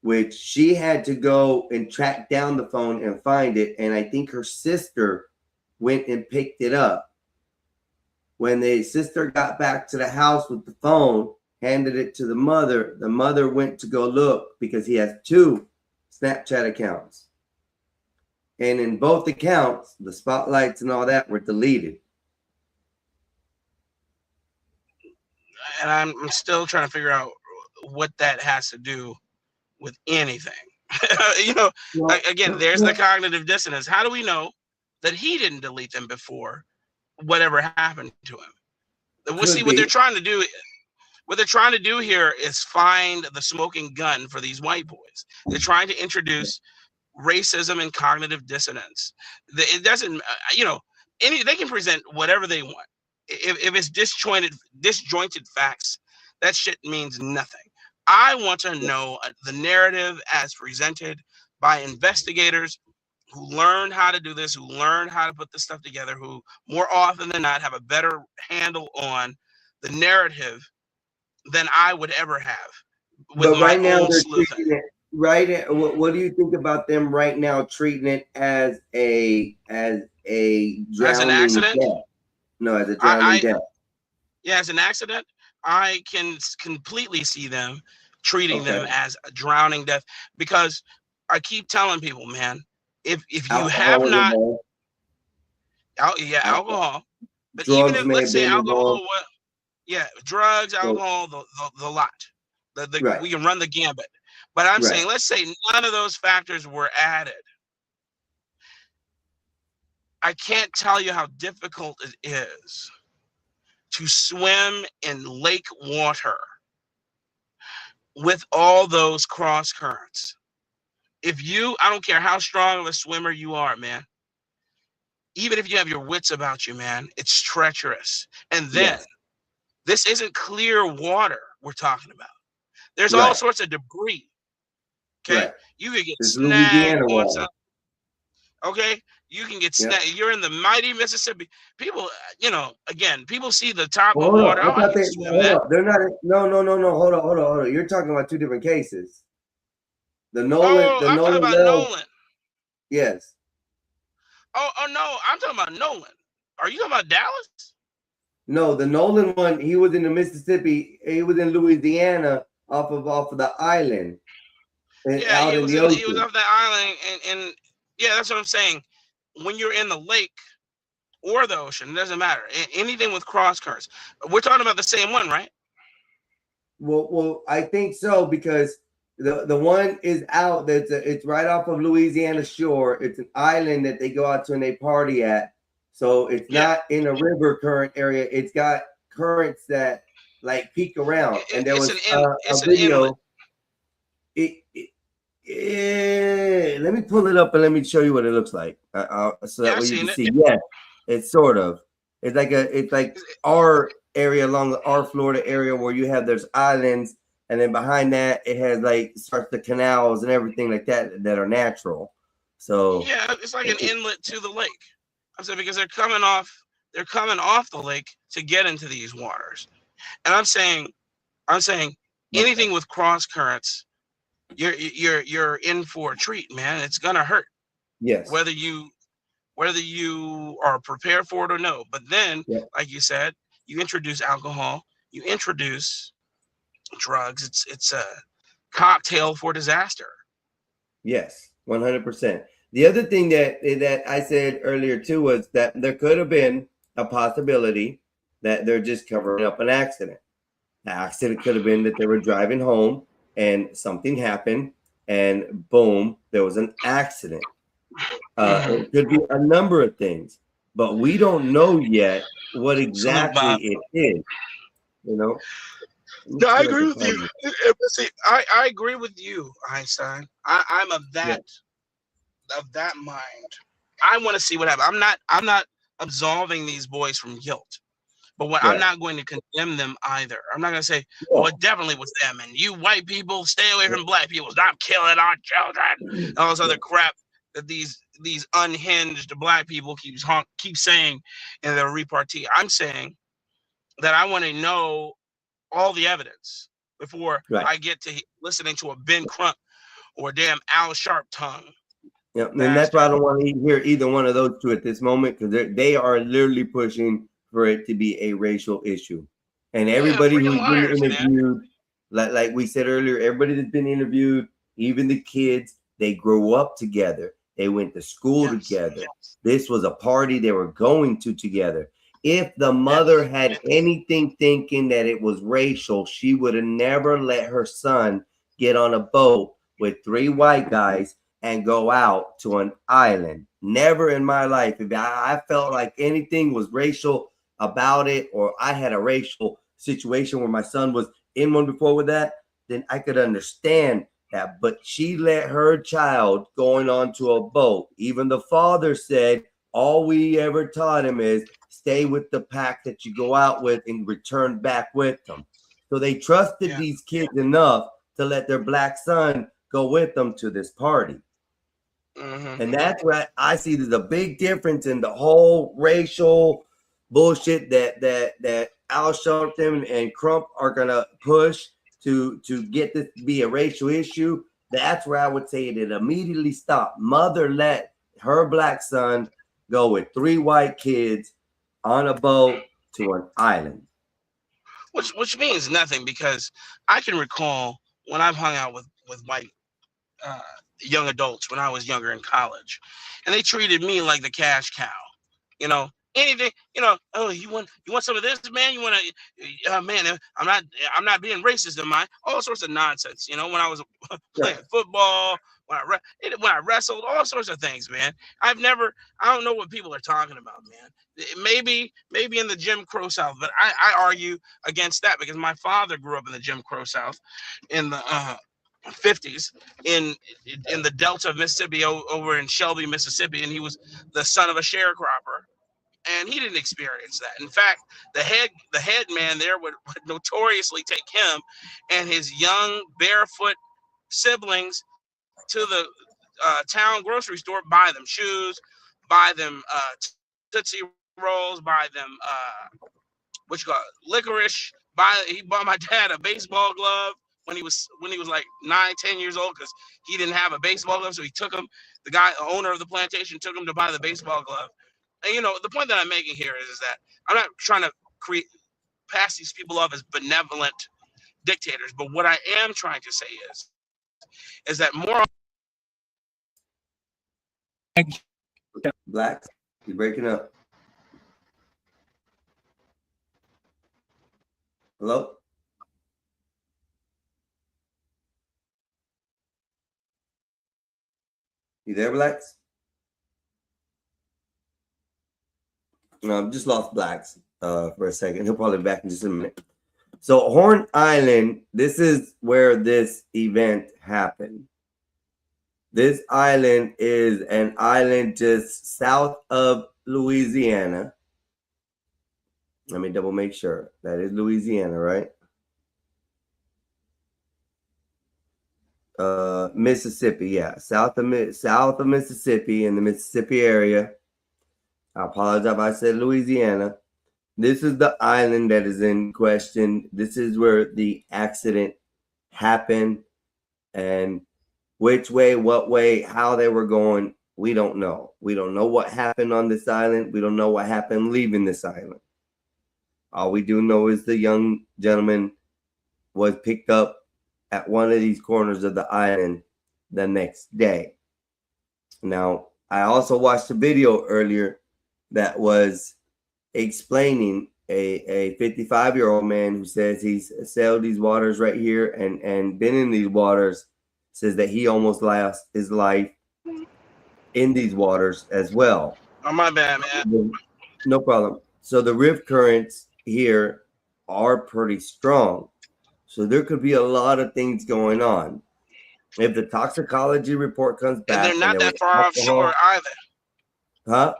which she had to go and track down the phone and find it. And I think her sister went and picked it up. When the sister got back to the house with the phone, handed it to the mother went to go look because he has 2 Snapchat accounts. And in both accounts, the spotlights and all that were deleted. And I'm still trying to figure out what that has to do with anything. Again, there's the cognitive dissonance. How do we know that he didn't delete them before whatever happened to him? We'll see what they're trying to do. What they're trying to do here is find the smoking gun for these white boys. They're trying to introduce racism and cognitive dissonance. It doesn't, they can present whatever they want. If it's disjointed facts, that shit means nothing. I want to know the narrative as presented by investigators who learned how to do this, who learned how to put this stuff together, who more often than not have a better handle on the narrative than I would ever have. But right now they're treating it right. What do you think about them right now treating it as an accident? Death? No, as a drowning death. Yeah, as an accident. I can completely see them treating them as a drowning death, because I keep telling people, man, if you have not, alcohol, but drugs, even if, let's say alcohol, drugs, alcohol, the lot, right. We can run the gambit. But I'm saying, let's say none of those factors were added. I can't tell you how difficult it is to swim in lake water with all those cross currents. I don't care how strong of a swimmer you are, man. Even if you have your wits about you, man, it's treacherous. And then this isn't clear water we're talking about. There's all sorts of debris. Okay, you could get snagged on something. Okay, you can get snagged. You're in the mighty Mississippi. People, again, people see the top of water. They're not. No. Hold on. You're talking about 2 different cases. The Nolan. I'm talking about Nolan. Yes. Oh no, I'm talking about Nolan. Are you talking about Dallas? No, the Nolan one. He was in the Mississippi. He was in Louisiana, off of the island. Yeah, he was off that island, and yeah, that's what I'm saying. When you're in the lake or the ocean, it doesn't matter. Anything with cross currents. We're talking about the same one, right? Well, I think so, because the one is out. It's right off of Louisiana shore. It's an island that they go out to and they party at. So it's not in a river current area. It's got currents that like peek around. And there was a video. Let me pull it up and let me show you what it looks like, so that way you can see. Yeah, it's sort of. It's like our area along our Florida area where you have there's islands, and then behind that it has starts the canals and everything like that are natural. So yeah, it's like an inlet to the lake. I'm saying, because they're coming off the lake to get into these waters, and I'm saying anything with cross currents, you're in for a treat, man. It's gonna hurt. Yes. Whether you are prepared for it or no. But then, like you said, you introduce alcohol, you introduce drugs. It's a cocktail for disaster. Yes, 100%. The other thing that I said earlier too was that there could have been a possibility that they're just covering up an accident. The accident could have been that they were driving home and something happened, and boom, there was an accident. It could be a number of things, but we don't know yet what exactly it is. No, I agree with you. See, I agree with you, Einstein. I'm of that mind. I want to see what happens. I'm not absolving these boys from guilt, But what I'm not going to condemn them either. I'm not going to say, "Oh, it definitely was them," and you white people stay away from black people. Stop killing our children. All this other crap that these unhinged black people keep saying in their repartee. I'm saying that I want to know all the evidence before I get to listening to a Ben Crump or damn Al Sharptongue. Yeah, and that's why I don't want to hear either one of those two at this moment, because they are literally pushing for it to be a racial issue. And everybody who's been interviewed, like we said earlier, everybody that's been interviewed, even the kids, they grew up together. They went to school together. This was a party they were going to together. If the mother had anything thinking that it was racial, she would have never let her son get on a boat with 3 white guys and go out to an island. Never in my life. If I felt like anything was racial about it, or I had a racial situation where my son was in one before with that, then I could understand that. But she let her child going onto a boat. Even the father said, all we ever taught him is stay with the pack that you go out with and return back with them. So they trusted these kids enough to let their black son go with them to this party. And that's what I see. There's a big difference in the whole racial bullshit that Al Sharpton and Crump are gonna push to get this to be a racial issue. That's where I would say it immediately stopped. Mother let her black son go with 3 white kids on a boat to an island. Which means nothing, because I can recall when I've hung out with white young adults when I was younger in college, and they treated me like the cash cow. You know, anything. You know, oh, you want some of this, man? You want to? Man, I'm not being racist, am I? All sorts of nonsense. You know, when I was playing football, when I wrestled, all sorts of things, man. I don't know what people are talking about, man. Maybe in the Jim Crow South, but I argue against that, because my father grew up in the Jim Crow South in the 50s in the Delta of Mississippi, over in Shelby, Mississippi, and he was the son of a sharecropper, and he didn't experience that. In fact, the head man there would notoriously take him and his young barefoot siblings to the town grocery store, buy them shoes, buy them Tootsie Rolls, buy them licorice. He bought my dad a baseball glove when he was like 9-10 years old, because he didn't have a baseball glove, so he took him. The owner of the plantation, took him to buy the baseball glove. And you know, the point that I'm making here is that I'm not trying to pass these people off as benevolent dictators, but what I am trying to say is that more Black, you're breaking up. Hello? You there, Blacks? No, I've just lost Blacks for a second. He'll probably be back in just a minute. So Horn Island, this is where this event happened. This island is an island just south of Louisiana. Let me double make sure. That is Louisiana, right? Mississippi, yeah, south of Mississippi, in the Mississippi area. I apologize if I said Louisiana. This is the island that is in question. This is where the accident happened, and which way, what way, how they were going, we don't know. We don't know what happened on this island. We don't know what happened leaving this island. All we do know is the young gentleman was picked up at one of these corners of the island the next day. Now, I also watched a video earlier that was explaining a 55-year-old man who says he's sailed these waters right here and been in these waters, says that he almost lost his life in these waters as well. Oh, my bad, man. No problem. So the rift currents here are pretty strong. So there could be a lot of things going on. If the toxicology report comes back, and they're not that far offshore either. Huh?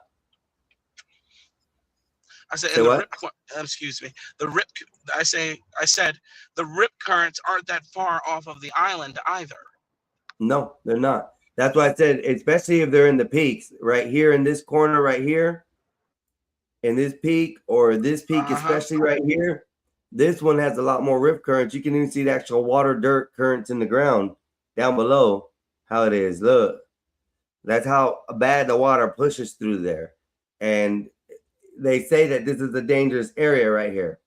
I said, Say what? excuse me. I said the rip currents aren't that far off of the island either. No, they're not. That's why I said, especially if they're in the peaks, right here in this corner, right here, in this peak, or this peak, especially right here. This one has a lot more rip currents. You can even see the actual water, dirt currents in the ground down below. How it is. Look, that's how bad the water pushes through there. And they say that this is a dangerous area right here.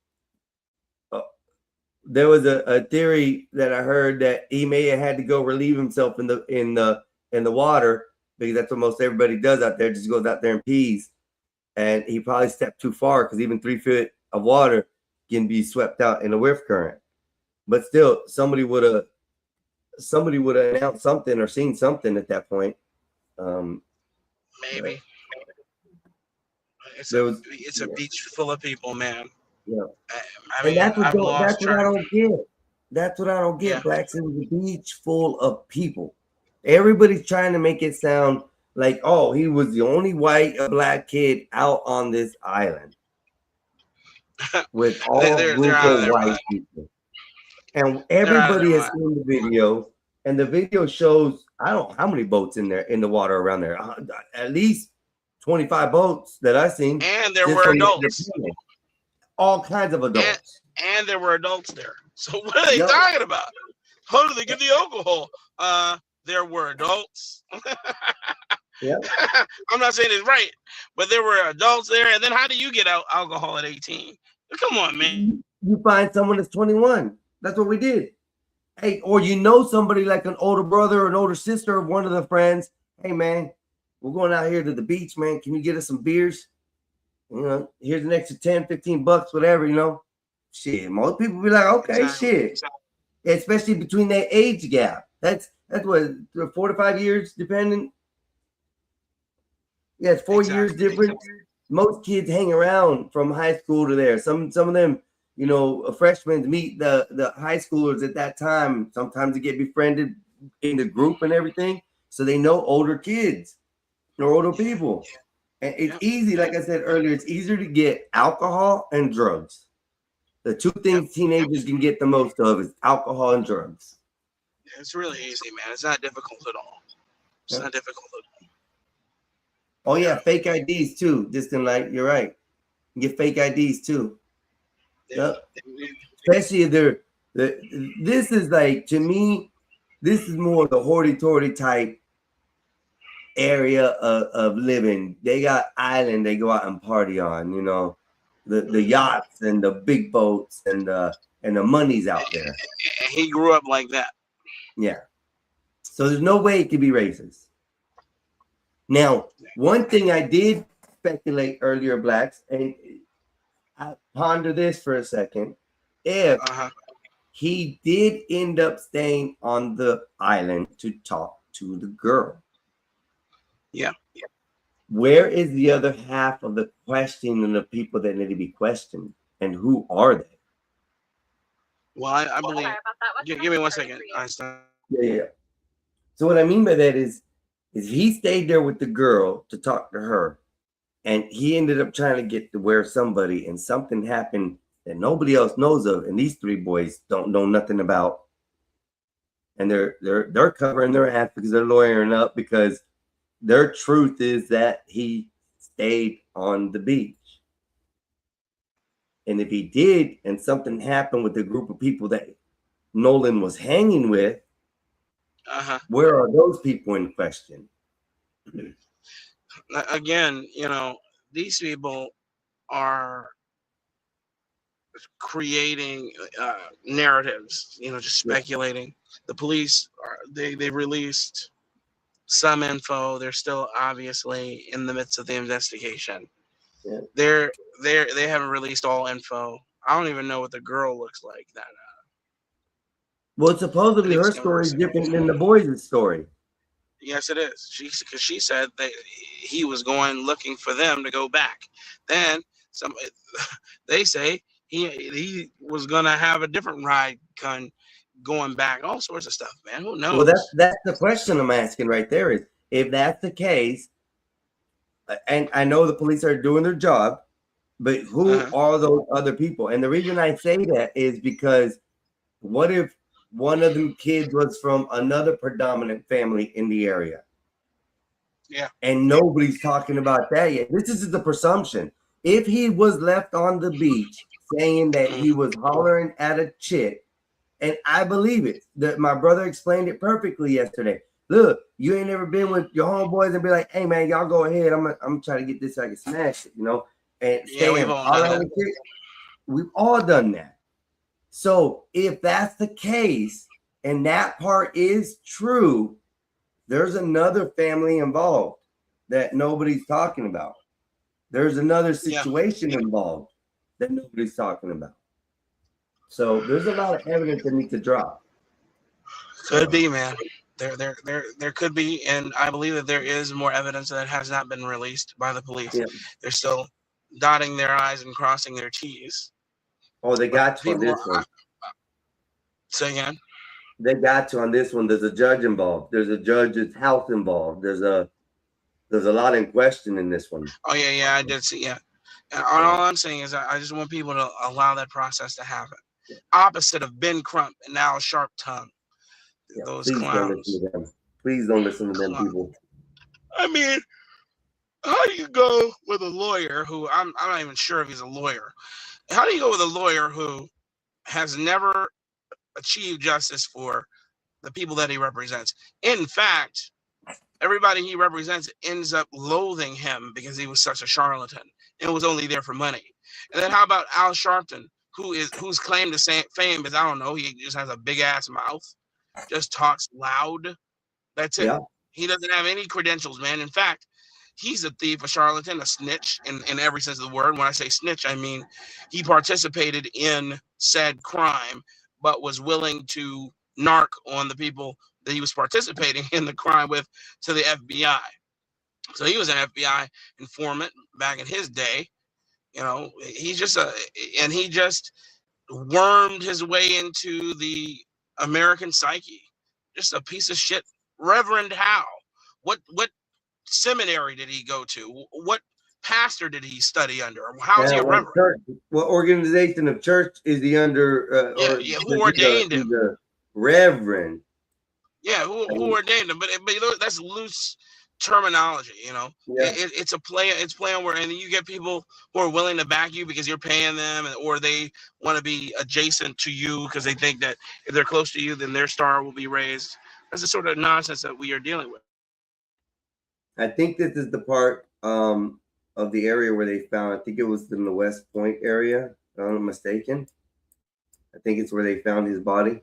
There was a theory that I heard that he may have had to go relieve himself in the water, because that's what most everybody does out there, just goes out there and pees. And he probably stepped too far, because even 3 feet of water can be swept out in a whiff current. But still, somebody would have announced something or seen something at that point. Maybe. It's a beach full of people, man. Yeah. I mean, and that's what I don't get. That's what I don't get. Yeah. Blacks, it was a beach full of people. Everybody's trying to make it sound like, oh, he was the only white black kid out on this island with all group of white people. And everybody has seen the video, and the video shows, I don't know how many boats in the water around there. At least 25 boats that I've seen. And there were adults. All kinds of adults. And there were adults there. So what are they talking about? How do they get the alcohol? There were adults. Yeah. I'm not saying it's right, but there were adults there. And then how do you get alcohol at 18? Come on, man. You find someone that's 21. That's what we did. Hey, or somebody like an older brother or an older sister of one of the friends. Hey, man, we're going out here to the beach, man. Can you get us some beers? Here's an extra 10, 15 bucks, whatever, Shit, most people be like, okay, shit. Especially between that age gap. That's what, 4 to 5 years, depending. Yeah, it's 4 years difference. Most kids hang around from high school to there. Some of them, freshmen meet the high schoolers at that time. Sometimes they get befriended in the group and everything. So they know older kids or older people. And it's easy, like I said earlier, it's easier to get alcohol and drugs. The two things teenagers can get the most of is alcohol and drugs. It's really easy, man. It's not difficult at all. It's not difficult at Oh all. yeah, fake IDs too. Distant light, you're right. You get fake IDs too. Yep. Especially if this is like, to me, this is more the hoity-toity type area of living. They got island they go out and party on, the yachts and the big boats and the money's out there. And he grew up like that. Yeah. So there's no way it could be racist. Now, one thing I did speculate earlier, Blacks, and I ponder this for a second. If he did end up staying on the island to talk to the girl. Yeah. Where is the other half of the question and the people that need to be questioned? And who are they? Well, I believe. Give me 1 second, Einstein. Yeah. So what I mean by that is he stayed there with the girl to talk to her, and he ended up trying to get to where somebody, and something happened that nobody else knows of, and these three boys don't know nothing about. And they're covering their ass because they're lawyering up, because their truth is that he stayed on the beach. And if he did, and something happened with the group of people that Nolan was hanging with, where are those people in question? Again, these people are creating narratives, just speculating. The police they released some info. They're still obviously in the midst of the investigation. Yeah. They haven't released all info. I don't even know what the girl looks like. That well, supposedly her story is different than the boys' story. Yes, it is. Because she said that he was going looking for them to go back. Then they say he was gonna have a different ride going back. All sorts of stuff, man. Who knows? Well, that's the question I'm asking right there. Is if that's the case, and I know the police are doing their job, But who are those other people? And the reason I say that is because what if one of them kids was from another predominant family in the area? Yeah. And nobody's talking about that yet. This is the presumption. If he was left on the beach saying that he was hollering at a chick, and I believe it, that my brother explained it perfectly yesterday. Look, you ain't never been with your homeboys and be like, hey man, y'all go ahead. I'm trying to get this so I can smash it, you know? And we've all done that. We've all done that. So if that's the case, and that part is true, there's another family involved that nobody's talking about. There's another situation involved that nobody's talking about. So there's a lot of evidence that needs to drop. Could be, man. There could be, and I believe that there is more evidence that has not been released by the police. Yeah. They're still dotting their I's and crossing their T's. Oh, they got to on this one. Say again. They got to on this one. There's a judge involved. There's a judge's house involved. There's a lot in question in this one. Oh yeah, I did see. Yeah, and all I'm saying is I just want people to allow that process to happen. Opposite of Ben Crump and now Sharp Tongue. Yeah, Those please clowns. don't listen to them. Please don't listen to them people. I mean, how do you go with a lawyer who I'm not even sure if he's a lawyer? How do you go with a lawyer who has never achieved justice for the people that he represents? In fact, everybody he represents ends up loathing him because he was such a charlatan and was only there for money. And then how about Al Sharpton, whose claim to fame is, I don't know, he just has a big ass mouth, just talks loud. That's it. Yeah. He doesn't have any credentials, man. In fact, he's a thief, a charlatan, a snitch in every sense of the word. When I say snitch, I mean he participated in said crime, but was willing to narc on the people that he was participating in the crime with to the FBI. So he was an FBI informant back in his day. You know, he just wormed his way into the American psyche. Just a piece of shit. Reverend Howe. What seminary did he go to? What pastor did he study under? How is he a reverend? Church, what organization of church is he under? Who ordained him? The reverend. Yeah, who ordained him? But that's loose terminology, you know. Yeah. It's a play. It's playing where, and you get people who are willing to back you because you're paying them, or they want to be adjacent to you because they think that if they're close to you, then their star will be raised. That's the sort of nonsense that we are dealing with. I think this is the part of the area where they found. I think it was in the West Point area, if I'm not mistaken. I think it's where they found his body.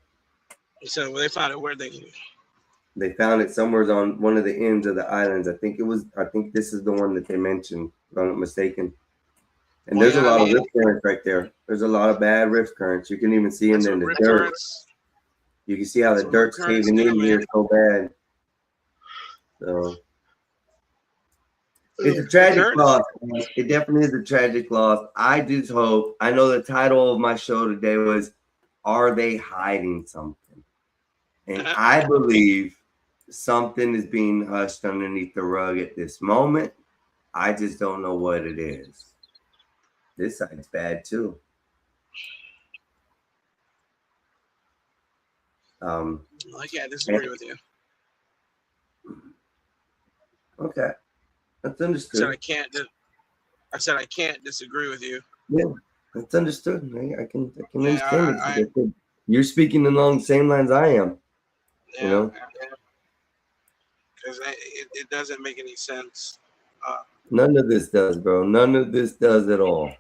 So where they found it, where they found it somewhere on one of the ends of the islands. I think this is the one that they mentioned, if I'm not mistaken. And there's a lot of rift currents right there. There's a lot of bad rift currents. You can even see them in the dirt. You can see how the dirt's caving in here so bad. So it's a tragic loss. It definitely is a tragic loss. I just hope. I know the title of my show today was "Are They Hiding Something?" And I believe something is being hushed underneath the rug at this moment. I just don't know what it is. This side's bad too. I can't disagree with you. Okay, that's understood. I said I can't disagree with you. Yeah, that's understood. I can understand it. You're speaking along the same lines I am. Yeah, you know, because it doesn't make any sense. None of this does, bro. None of this does at all.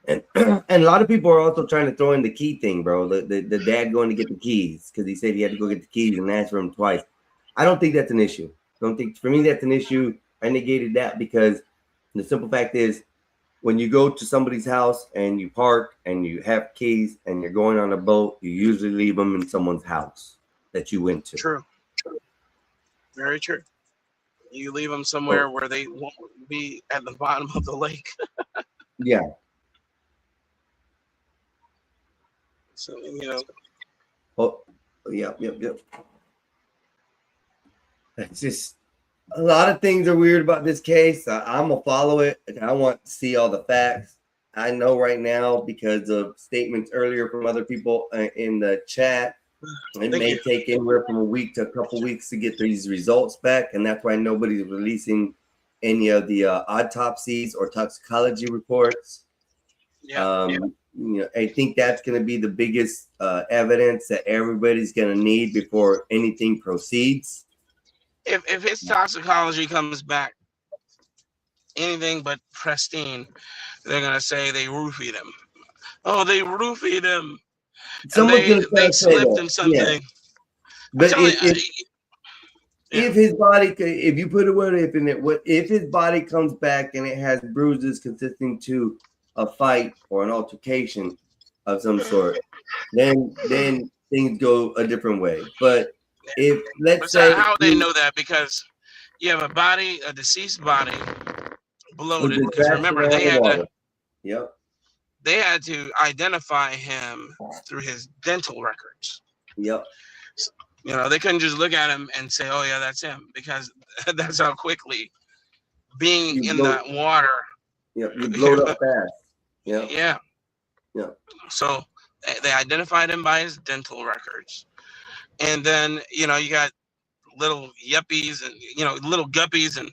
And a lot of people are also trying to throw in the key thing, bro. The dad going to get the keys because he said he had to go get the keys and asked for them twice. I don't think that's an issue. For me that's an issue. I negated that because the simple fact is, when you go to somebody's house and you park and you have keys and you're going on a boat, you usually leave them in someone's house that you went to. True. Very true. You leave them somewhere where they won't be at the bottom of the lake. Yeah. So, you know. Oh, yep. It's just a lot of things are weird about this case. I'm gonna follow it. I want to see all the facts. I know right now because of statements earlier from other people in the chat, it may take anywhere from a week to a couple weeks to get these results back, and that's why nobody's releasing any of the autopsies or toxicology reports. I think that's going to be the biggest evidence that everybody's going to need before anything proceeds. If his toxicology comes back anything but pristine, they're going to say they roofied him. Oh, they roofied him. They slipped him something. Yeah. But if his body, if you put a word if in it, if his body comes back and it has bruises consisting to a fight or an altercation of some sort, then things go a different way. But if let's say how they know that, because you have a deceased body bloated. Because remember, they had to identify him through his dental records. Yep. You know, they couldn't just look at him and say, "Oh yeah, that's him," because that's how quickly being in that water. Yep, you blow up fast. Yep. Yeah. Yeah. So they identified him by his dental records, and then you got little yuppies and little guppies and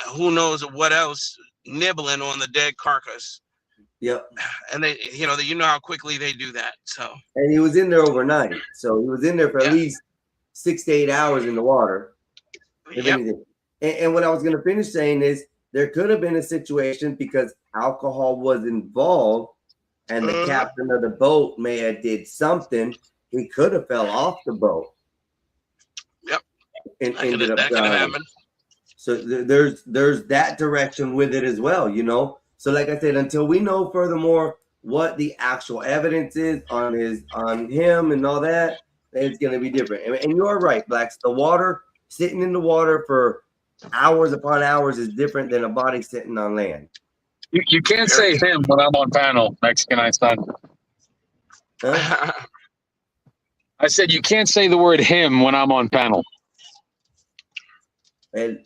who knows what else nibbling on the dead carcass. Yep. And they, how quickly they do that. So. And he was in there overnight, so he was in there for at least 6 to 8 hours in the water. If anything. And what I was going to finish saying is there could have been a situation because alcohol was involved, and the captain of the boat may have did something. He could have fell off the boat. Yep. And ended up dying. So there's that direction with it as well, So like I said, until we know furthermore what the actual evidence is on him and all that, it's going to be different. And you're right, Blacks. The water, sitting in the water for hours upon hours is different than a body sitting on land. You can't say him when I'm on panel, Mexican Einstein. Huh? I said you can't say the word him when I'm on panel. I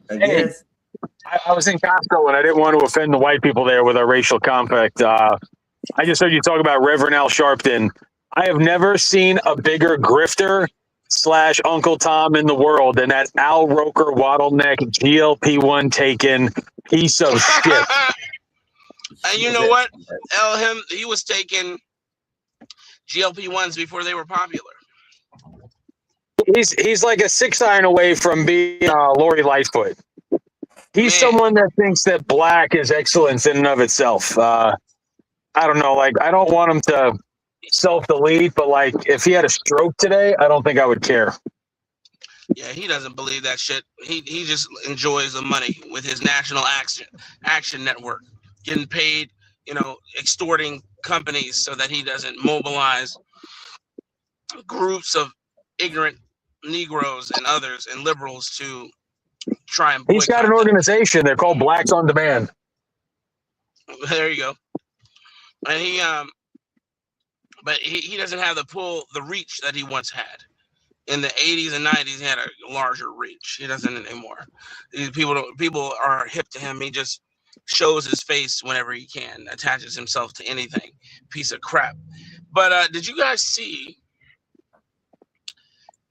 guess. I was in Costco and I didn't want to offend the white people there with our racial compact. I just heard you talk about Reverend Al Sharpton. I have never seen a bigger grifter / Uncle Tom in the world than that Al Roker Waddleneck GLP-1 taken piece of shit. And you know what? He was taking GLP-1s before they were popular. He's like a 6-iron away from being Lori Lightfoot. He's someone that thinks that black is excellence in and of itself. I don't know. Like, I don't want him to self-delete, but like, if he had a stroke today, I don't think I would care. Yeah, he doesn't believe that shit. He just enjoys the money with his National Action Network, getting paid, extorting companies so that he doesn't mobilize groups of ignorant Negroes and others and liberals to try and boycott. He's got an organization. They're called Blacks on Demand. There you go. And but he doesn't have the reach that he once had. In the 80s and 90s, he had a larger reach. He doesn't anymore. People are hip to him. He just shows his face whenever he can, attaches himself to anything. Piece of crap. But did you guys see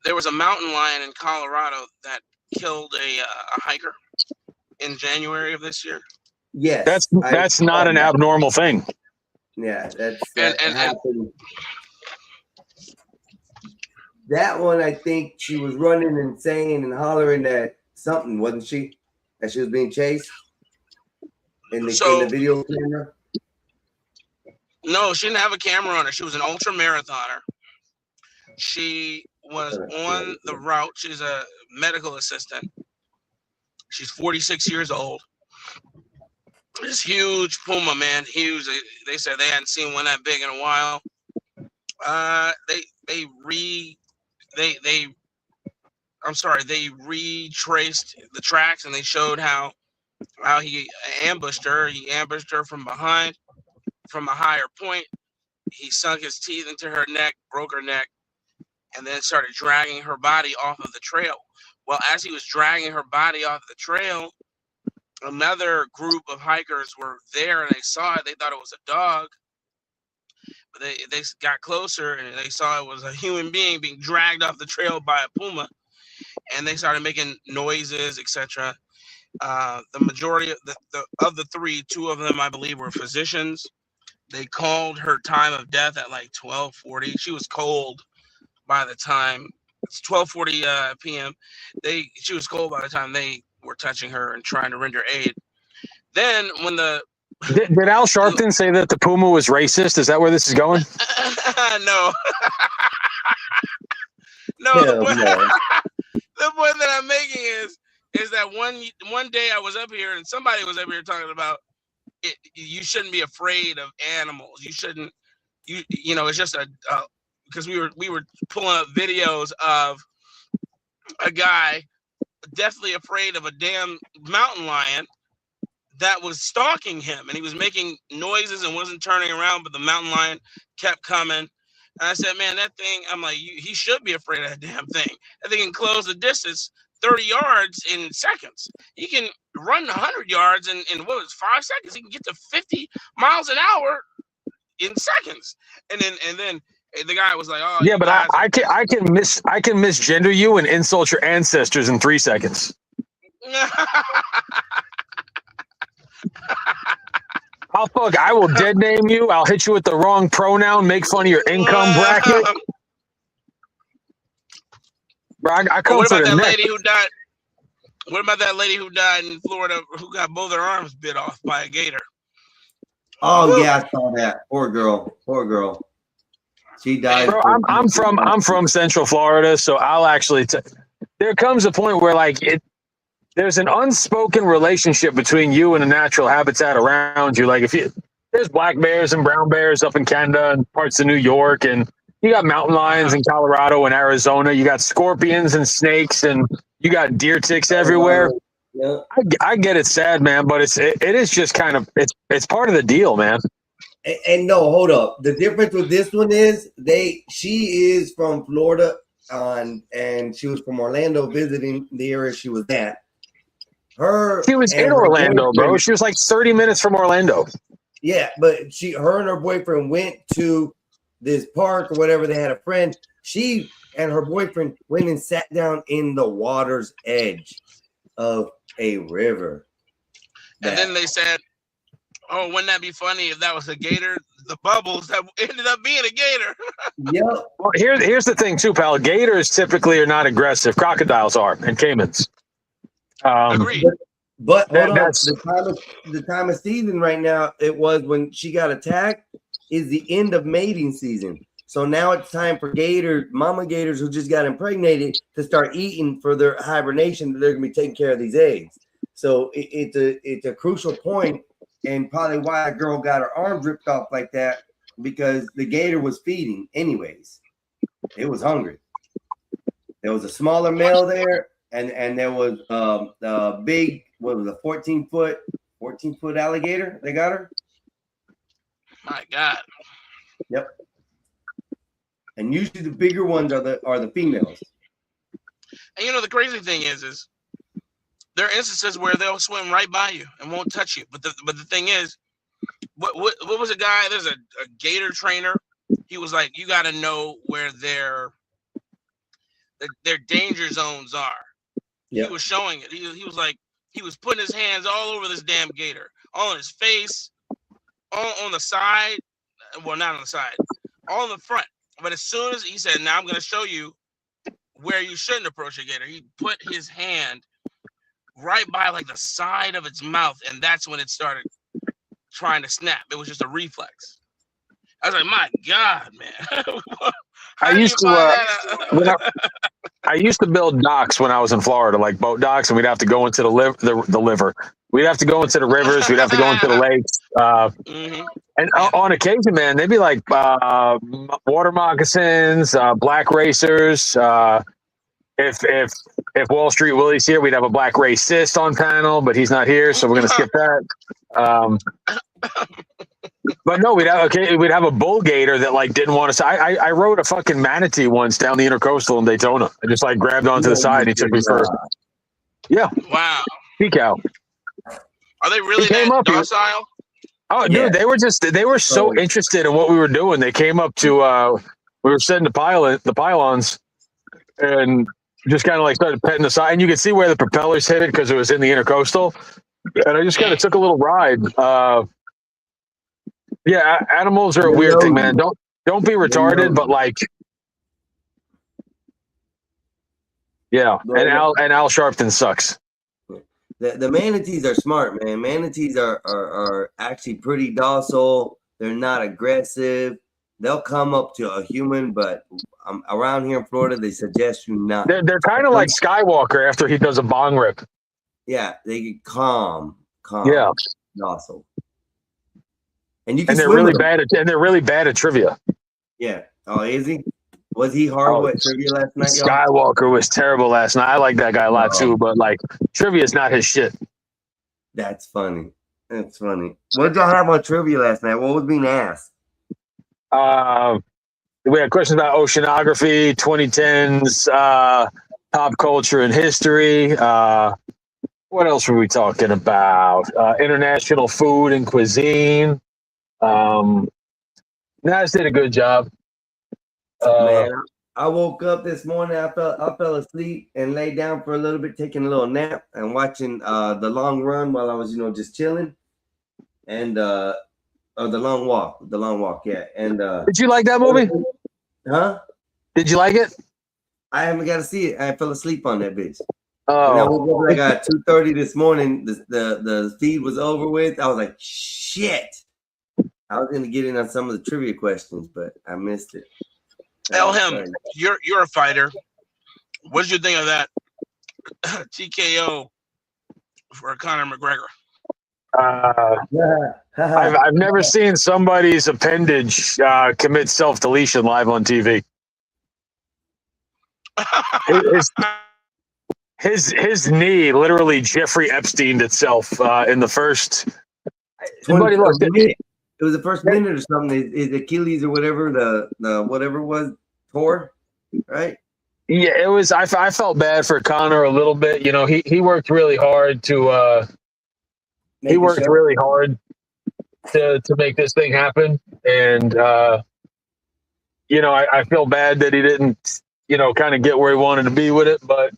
there was a mountain lion in Colorado that killed a hiker in January of this year? Yes. That's not an abnormal thing. Yeah, that happened. That one, I think she was running and saying and hollering at something, wasn't she? That she was being chased in the video camera? No, she didn't have a camera on her. She was an ultra marathoner. She was on the route. She's a medical assistant. She's 46 years old. This huge puma, man, huge. They said they hadn't seen one that big in a while. They retraced the tracks and they showed how he ambushed her. He ambushed her from behind, from a higher point. He sunk his teeth into her neck, broke her neck, and then started dragging her body off of the trail. Well, as he was dragging her body off the trail, another group of hikers were there and they saw it. They thought it was a dog. But they got closer and they saw it was a human being being dragged off the trail by a puma. And they started making noises, etc. The majority of the three, two of them, I believe, were physicians. They called her time of death at like 12:40. She was cold by the time it's 12:40 p.m. She was cold by the time they were touching her and trying to render aid. Then when did Al Sharpton say that the puma was racist? Is that where this is going? No. No, the point that I'm making is that one day I was up here and somebody was up here talking about it. You shouldn't be afraid of animals. You shouldn't. You know, it's just because we were pulling up videos of a guy definitely afraid of a damn mountain lion that was stalking him, and he was making noises and wasn't turning around, but the mountain lion kept coming. And I said, man, that thing, I'm like, he should be afraid of that damn thing. That thing can close the distance 30 yards in seconds. He can run 100 yards in what was 5 seconds. He can get to 50 miles an hour in seconds. And then the guy was like, oh yeah, but I can misgender you and insult your ancestors in 3 seconds. I will dead name you. I'll hit you with the wrong pronoun, make fun of your income bracket. Bro, I come what for about the that neck. lady who died? What about that lady who died in Florida who got both her arms bit off by a gator? Oh yeah, I saw that. Poor girl. She died. Bro, I'm from Central Florida, so I'll actually. There comes a point where there's an unspoken relationship between you and the natural habitat around you. Like there's black bears and brown bears up in Canada and parts of New York, and you got mountain lions in Colorado and Arizona. You got scorpions and snakes, and you got deer ticks everywhere. Yeah. I get it's sad, man, but it is just kind of it's part of the deal, man. And no, hold up. The difference with this one is she is from Florida, and she was from Orlando visiting the area she was at. She was in Orlando, bro. She was like 30 minutes from Orlando. Yeah, but her and her boyfriend went to this park or whatever. They had a friend. She and her boyfriend went and sat down in the water's edge of a river. And then they said, oh, wouldn't that be funny if that was a gator? The bubbles that ended up being a gator. Yep. Well, here's the thing too, pal. Gators typically are not aggressive. Crocodiles are, and caimans. Agreed. But hold on. The time of season right now, it was when she got attacked, is the end of mating season. So now it's time for mama gators who just got impregnated to start eating for their hibernation. They're gonna be taking care of these eggs. So it's a crucial point, and probably why a girl got her arm ripped off like that, because the gator was feeding anyways. It was hungry. There was a smaller male there. And there was the big, what was a 14-foot alligator? They got her. My God. Yep. And usually the bigger ones are the females. And you know the crazy thing is there are instances where they'll swim right by you and won't touch you. But the thing is, what was a guy? There's a gator trainer. He was like, you got to know where their danger zones are. Yep. He was showing it. He was like, he was putting his hands all over this damn gator, all on his face, all on the side. Well, not on the side, all in the front. But as soon as he said, now I'm going to show you where you shouldn't approach a gator, he put his hand right by like the side of its mouth. And that's when it started trying to snap. It was just a reflex. I was like, my God, man. I used to build docks when I was in Florida, like boat docks, and we'd have to go into the liver. We'd have to go into the rivers. We'd have to go into the lakes. And on occasion, man, they'd be like water moccasins, black racers. If Wall Street Willie's here, we'd have a black racist on panel, but he's not here, so we're gonna skip that. But no, we'd have a bull gator that like didn't want to. I rode a fucking manatee once down the Intercoastal in Daytona. I just like grabbed onto the side. He took me first. Yeah. Wow. Sea cow. Are they really that docile? Oh, dude, they were so interested in what we were doing. They came up to we were setting the pylons, and just kind of like started petting the side. And you could see where the propellers hit it because it was in the Intercoastal. And I just kind of took a little ride. Yeah, animals are a weird thing, man. Don't be retarded, but like, yeah. And Al Sharpton sucks. The manatees are smart, man. Manatees are actually pretty docile. They're not aggressive. They'll come up to a human, but around here in Florida, they suggest you not. They're kind of like Skywalker after he does a bong rip. Yeah, they get calm, yeah, docile. And you can they're really bad at trivia. Yeah. Oh, is he? Was he horrible at trivia last night? Skywalker was terrible last night. I like that guy a lot too, but like trivia is not his shit. That's funny. That's funny. What did y'all have on trivia last night? What was being asked? We had questions about oceanography, 2010s, pop culture and history. What else were we talking about? International food and cuisine. Nas did a good job. Man, I woke up this morning. I fell asleep and lay down for a little bit, taking a little nap and watching The Long Run while I was, just chilling, and The Long Walk, yeah. And did you like that movie? Huh? Did you like it? I haven't got to see it. I fell asleep on that bitch. Oh, and I woke up like at 2:30 this morning. The feed was over with. I was like, shit. I was gonna get in on some of the trivia questions, but I missed it. Elham, you're a fighter. What did you think of that TKO for Conor McGregor? I've never seen somebody's appendage commit self-deletion live on TV. His knee literally Jeffrey Epsteined itself in the first. Somebody looked at it. It was the first minute or something. His Achilles or whatever the whatever it was tore, right? Yeah, it was. I felt bad for Conor a little bit. He worked really hard to. He worked really hard to make this thing happen, and I feel bad that he didn't kind of get where he wanted to be with it. But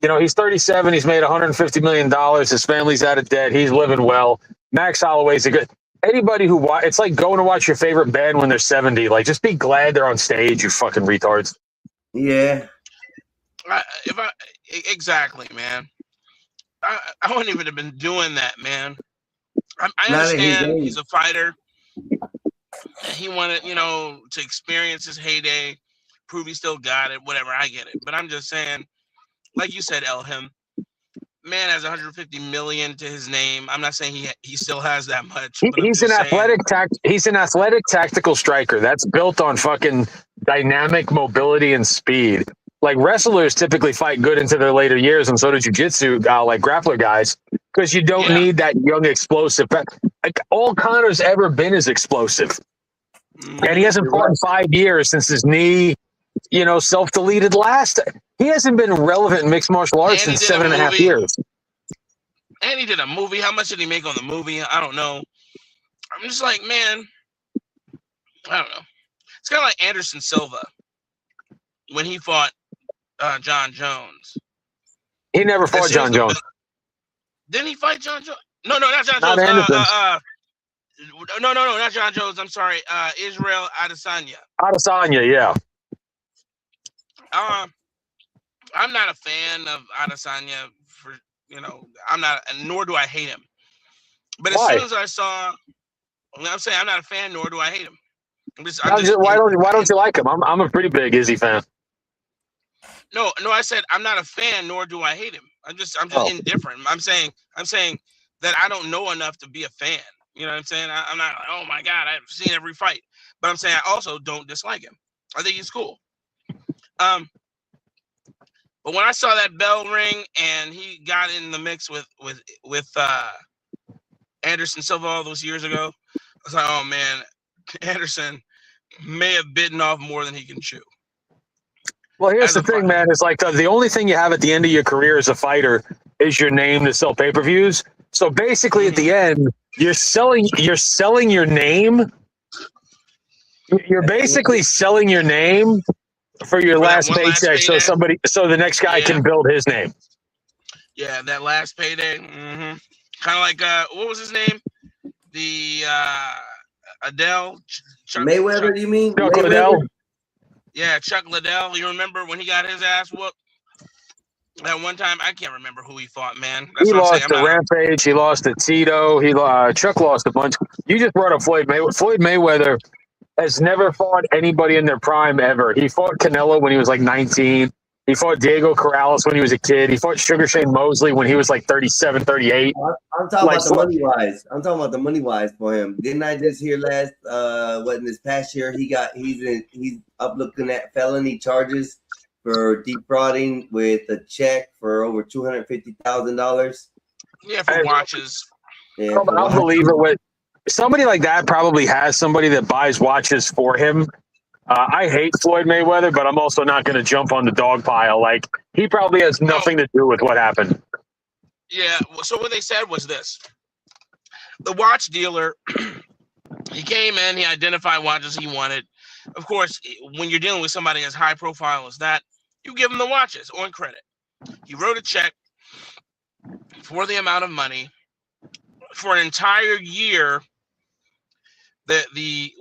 he's 37. He's made $150 million. His family's out of debt. He's living well. Max Holloway's a good. Anybody who it's like going to watch your favorite band when they're 70. Like, just be glad they're on stage, you fucking retards. Yeah. Exactly, man. I wouldn't even have been doing that, man. I understand he's a fighter. He wanted, to experience his heyday, prove he still got it, whatever. I get it. But I'm just saying, like you said, Elham, man has 150 million to his name. I'm not saying he still has that much. He's an athletic tactical striker that's built on fucking dynamic mobility and speed. Like, wrestlers typically fight good into their later years, and so do jiu-jitsu, like grappler guys, because you don't need that young explosive. Like, all Conor's ever been is explosive, and he hasn't fought in 5 years since his knee, self-deleted last. He hasn't been relevant in mixed martial arts in 7.5 years. And he did a movie. How much did he make on the movie? I don't know. I'm just like, man, I don't know. It's kind of like Anderson Silva when he fought John Jones. He never fought John Jones. Didn't he fight John Jones? No, not John Jones. No, not John Jones. I'm sorry. Israel Adesanya. Adesanya, yeah. I'm not a fan of Adesanya I'm not, and nor do I hate him. But as soon as I saw, I'm saying I'm not a fan, nor do I hate him. Why don't you like him? I'm a pretty big Izzy fan. No, I said I'm not a fan, nor do I hate him. I'm just indifferent. I'm saying that I don't know enough to be a fan. You know what I'm saying? I'm not like, oh my God, I've seen every fight. But I'm saying I also don't dislike him. I think he's cool. But when I saw that bell ring and he got in the mix with Anderson Silva all those years ago, was like, oh man, Anderson may have bitten off more than he can chew. Well, here's the thing, man. It's like the only thing you have at the end of your career as a fighter is your name to sell pay-per-views. So basically, at the end, you're selling your name. You're basically selling your name for your last paycheck, so the next guy can build his name. Yeah, that last payday. Kind of like what was his name? The Adele Mayweather. You mean Chuck Liddell? Yeah, Chuck Liddell. You remember when he got his ass whooped? That one time, I can't remember who he fought, man. That's He what I'm lost saying. to Rampage. He lost to Tito. Chuck lost a bunch. You just brought up Floyd Mayweather. Floyd Mayweather has never fought anybody in their prime ever. He fought Canelo when he was like 19. He fought Diego Corrales when he was a kid. He fought Sugar Shane Mosley when he was like 37, 38. I'm talking about the money wise. I'm talking about the money wise for him. Didn't I just hear last in this past year he's up looking at felony charges for defrauding with a check for over $250,000. Yeah, for watches. Yeah, I'll believe it. With somebody like that, probably has somebody that buys watches for him. I hate Floyd Mayweather, but I'm also not going to jump on the dog pile. Like, he probably has nothing to do with what happened. Yeah. So what they said was this: the watch dealer, he came in, he identified watches he wanted. Of course, when you're dealing with somebody as high profile as that, you give him the watches on credit. He wrote a check for the amount of money for an entire year that the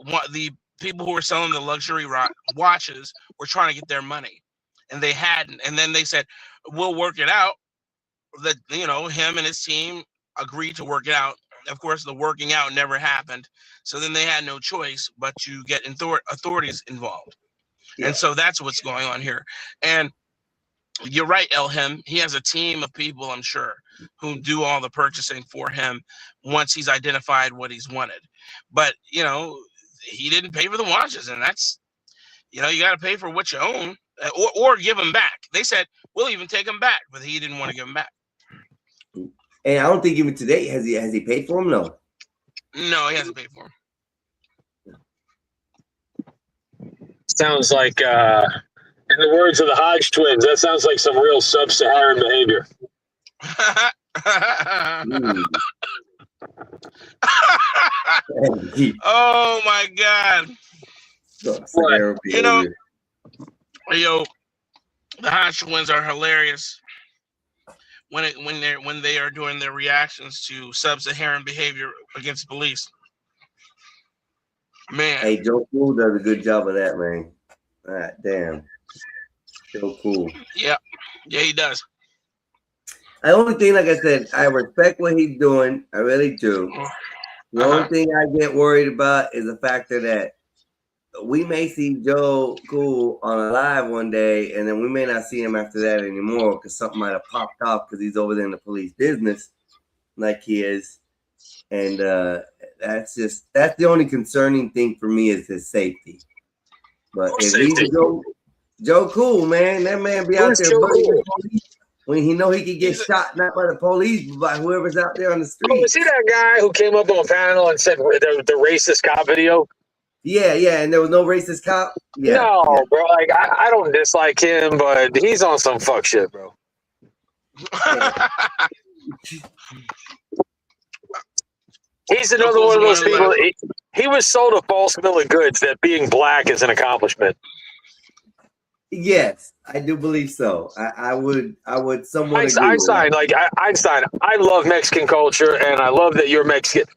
people who were selling the luxury watches were trying to get their money, and they hadn't. And then they said, we'll work it out. That, him and his team agreed to work it out. Of course, the working out never happened. So then they had no choice but to get authorities involved. Yeah. And so that's what's going on here. And you're right, Elham. He has a team of people, I'm sure, who do all the purchasing for him once he's identified what he's wanted. But, he didn't pay for the watches, and that's, you got to pay for what you own or give them back. They said, we'll even take them back, but he didn't want to give them back. And I don't think even today has he paid for them. No, he hasn't paid for them. Sounds like, in the words of the Hodge twins, that sounds like some real sub-Saharan behavior. Oh my God! The Hodge twins are hilarious when they are doing their reactions to sub-Saharan behavior against police. Man, hey, Joe Cool does a good job of that, man. Damn, Joe Cool. Yeah, he does. The only thing, like I said, I respect what he's doing. I really do. The only thing I get worried about is the factor that we may see Joe Cool on a live one day, and then we may not see him after that anymore because something might have popped off because he's over there in the police business like he is. And that's the only concerning thing for me is his safety. But if he's Joe Cool, man, that man be out there when he know he could get shot not by the police, but by whoever's out there on the street. You see that guy who came up on a panel and said the racist cop video? Yeah, and there was no racist cop? Yeah. No, bro. Like, I don't dislike him, but he's on some fuck shit, bro. He's another one of those people. He was sold a false bill of goods that being black is an accomplishment. Yes, I do believe so. I would somewhat agree. Einstein, I love Mexican culture, and I love that you're Mexican.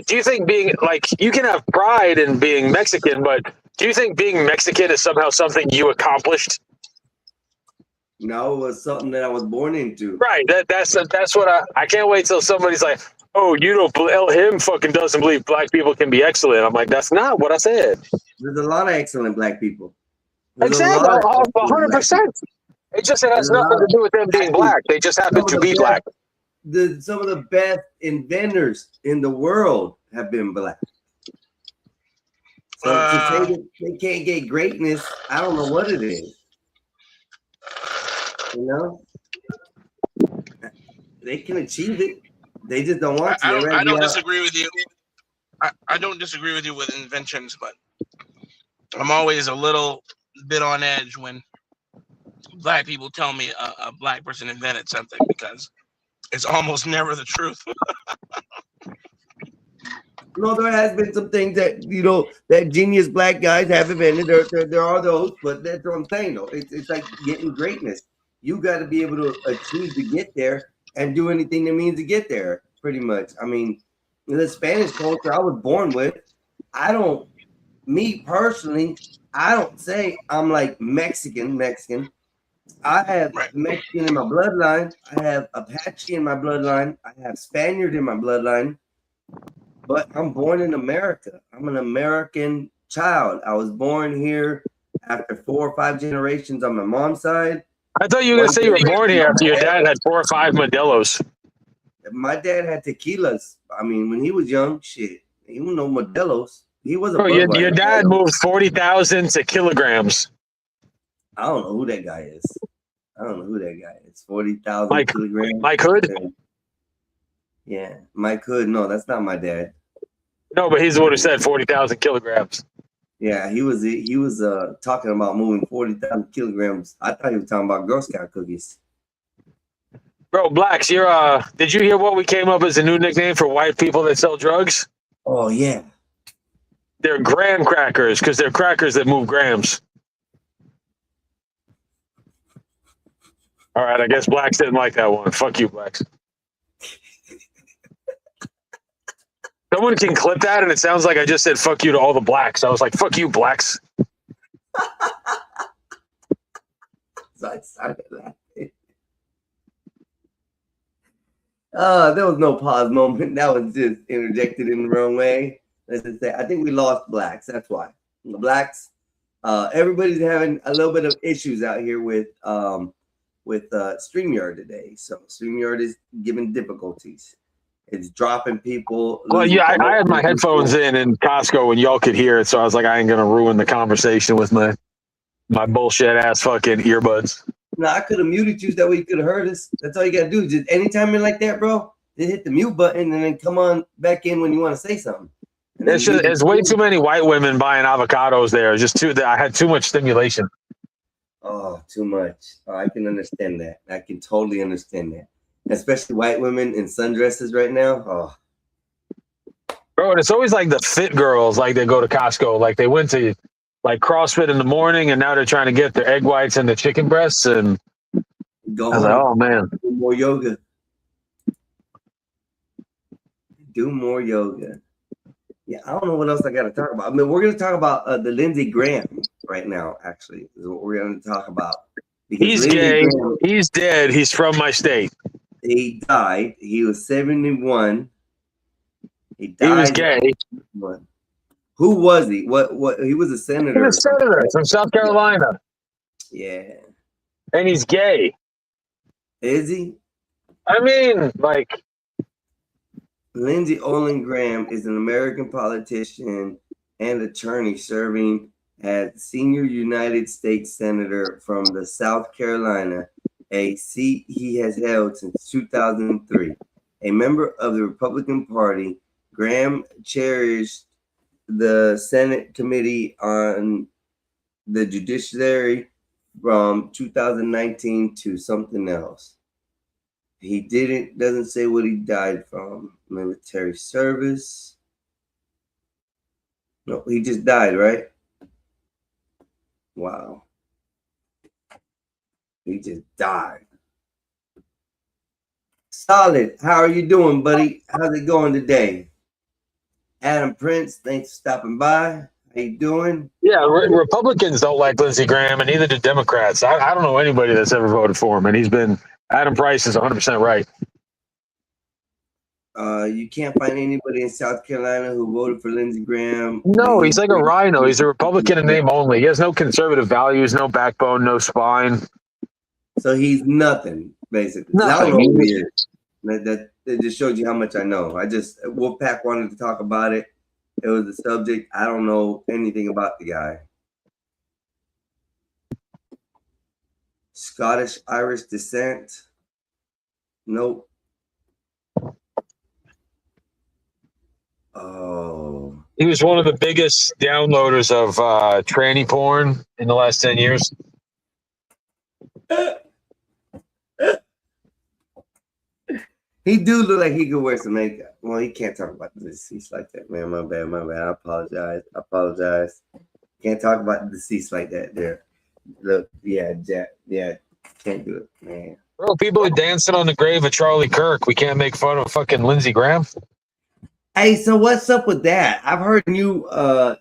Do you think being you can have pride in being Mexican, but do you think being Mexican is somehow something you accomplished? No, it was something that I was born into. Right. That's what I can't wait till somebody's like, oh, him fucking doesn't believe black people can be excellent. I'm like, that's not what I said. There's a lot of excellent black people. Exactly, 100%. It just has nothing to do with them being black. They just happen to be black. Some of the best inventors in the world have been black. So to say that they can't get greatness, I don't know what it is. They can achieve it. They just don't want to. I don't disagree with you. I don't disagree with you with inventions, but I'm always a little bit on edge when black people tell me a black person invented something because it's almost never the truth. No, there has been some things that that genius black guys have invented. There are those, but that's what I'm saying. Though it's like getting greatness. You got to be able to achieve to get there and do anything that means to get there. Pretty much. I mean, the Spanish culture I was born with. Me personally, I don't say I'm like Mexican. I have Mexican in my bloodline. I have Apache in my bloodline. I have Spaniard in my bloodline. But I'm born in America. I'm an American child. I was born here after 4 or 5 generations on my mom's side. I thought you were going to say you were born here after your dad had 4 or 5 Modelos. My dad had tequilas. I mean, when he was young, shit, he was no Modelos. He was a your dad moved 40,000 to kilograms. I don't know who that guy is. 40,000 kilograms. Mike Hood? Yeah, Mike Hood. No, that's not my dad. No, but he's the one who said 40,000 kilograms. Yeah, he was talking about moving 40,000 kilograms. I thought he was talking about Girl Scout cookies. Bro, Blacks, did you hear what we came up as a new nickname for white people that sell drugs? Oh, yeah. They're graham crackers because they're crackers that move grams. All right, I guess Blacks didn't like that one. Fuck you, Blacks. Someone can clip that, and it sounds like I just said fuck you to all the blacks. I was like, fuck you, Blacks. So I started laughing. There was no pause moment. That was just interjected in the wrong way. Let's just say, I think we lost Blacks. That's why. The Blacks, everybody's having a little bit of issues out here with StreamYard today. So StreamYard is giving difficulties. It's dropping people. Well, yeah, I had my headphones in Costco and y'all could hear it, so I was like, I ain't gonna ruin the conversation with my bullshit ass fucking earbuds. No, I could have muted you that way you could have heard us. That's all you gotta do. Just anytime you're like that, bro, just hit the mute button and then come on back in when you want to say something. There's way too many white women buying avocados there. I had too much stimulation. Oh, too much. Oh, I can understand that. I can totally understand that. Especially white women in sundresses right now. Oh, bro, and it's always like the fit girls, like they go to Costco, like they went to like CrossFit in the morning, and now they're trying to get their egg whites and the chicken breasts. And I was like, oh man, do more yoga. Do more yoga. Yeah, I don't know what else I got to talk about. I mean, we're going to talk about the Lindsey Graham right now. Actually, is what we're going to talk about. He's gay. He's dead. He's from my state. He died. He was 71. He died. He was gay. Who was he? What? He was a senator. He was a senator from South Carolina. Yeah. And he's gay. Is he? I mean, like. Lindsey Olin Graham is an American politician and attorney serving as senior United States Senator from the South Carolina, a seat he has held since 2003. A member of the Republican Party, Graham cherished the Senate Committee on the Judiciary from 2019 to something else. He doesn't say what he died from. Military service. No, he just died, right? Wow. He just died. Solid. How are you doing, buddy? How's it going today? Adam Prince, thanks for stopping by. How you doing? Yeah, Republicans don't like Lindsey Graham, and neither do Democrats. I don't know anybody that's ever voted for him, and Adam Price is 100% right. You can't find anybody in South Carolina who voted for Lindsey Graham. No, he's like a rhino. He's a Republican in name only. He has no conservative values, no backbone, no spine. So he's nothing, basically. Nothing. I don't know who he is. That just showed you how much I know. Wolfpack wanted to talk about it. It was the subject. I don't know anything about the guy. Scottish Irish descent. Nope. Oh. He was one of the biggest downloaders of tranny porn in the last 10 years. He do look like he could wear some makeup. Well, he can't talk about the deceased like that, man. My bad. I apologize. Can't talk about the deceased like that there. Look, can't do it, man. Bro, people are dancing on the grave of Charlie Kirk. We can't make fun of fucking Lindsey Graham. Hey, so what's up with that? I've heard new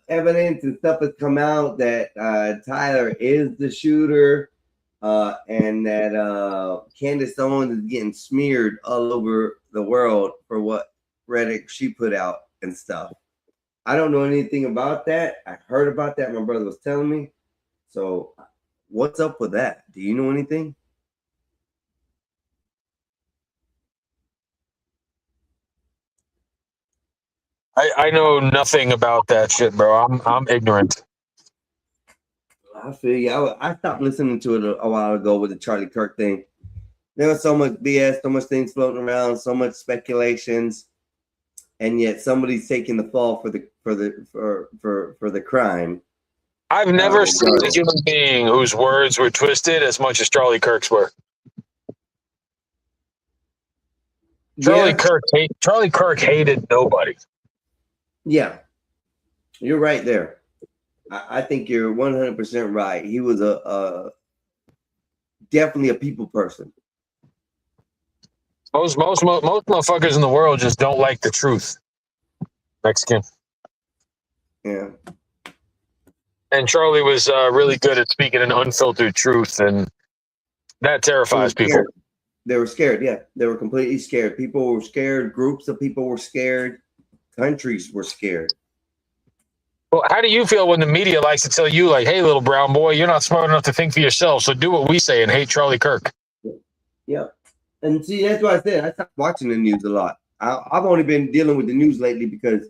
evidence and stuff has come out that Tyler is the shooter, and that Candace Owens is getting smeared all over the world for what Reddick she put out and stuff. I don't know anything about that. I heard about that. My brother was telling me. So what's up with that? Do you know anything? I know nothing about that shit, bro. I'm ignorant. I feel you. I stopped listening to it a while ago with the Charlie Kirk thing. There was so much BS, so much things floating around, so much speculations, and yet somebody's taking the fall for the crime. I've never seen a human being whose words were twisted as much as Charlie Kirk's were. Charlie Kirk hated nobody. Yeah, you're right there. I think you're 100% right. He was definitely a people person. Most motherfuckers in the world just don't like the truth. Mexican. Yeah. And Charlie was really good at speaking an unfiltered truth, and that terrifies people. They were scared. Yeah, they were completely scared. People were scared. Groups of people were scared. Countries were scared. Well, how do you feel when the media likes to tell you, like, hey, little brown boy, you're not smart enough to think for yourself, so do what we say and hate Charlie Kirk? Yeah. And see, that's why I said I stopped watching the news a lot. I've only been dealing with the news lately because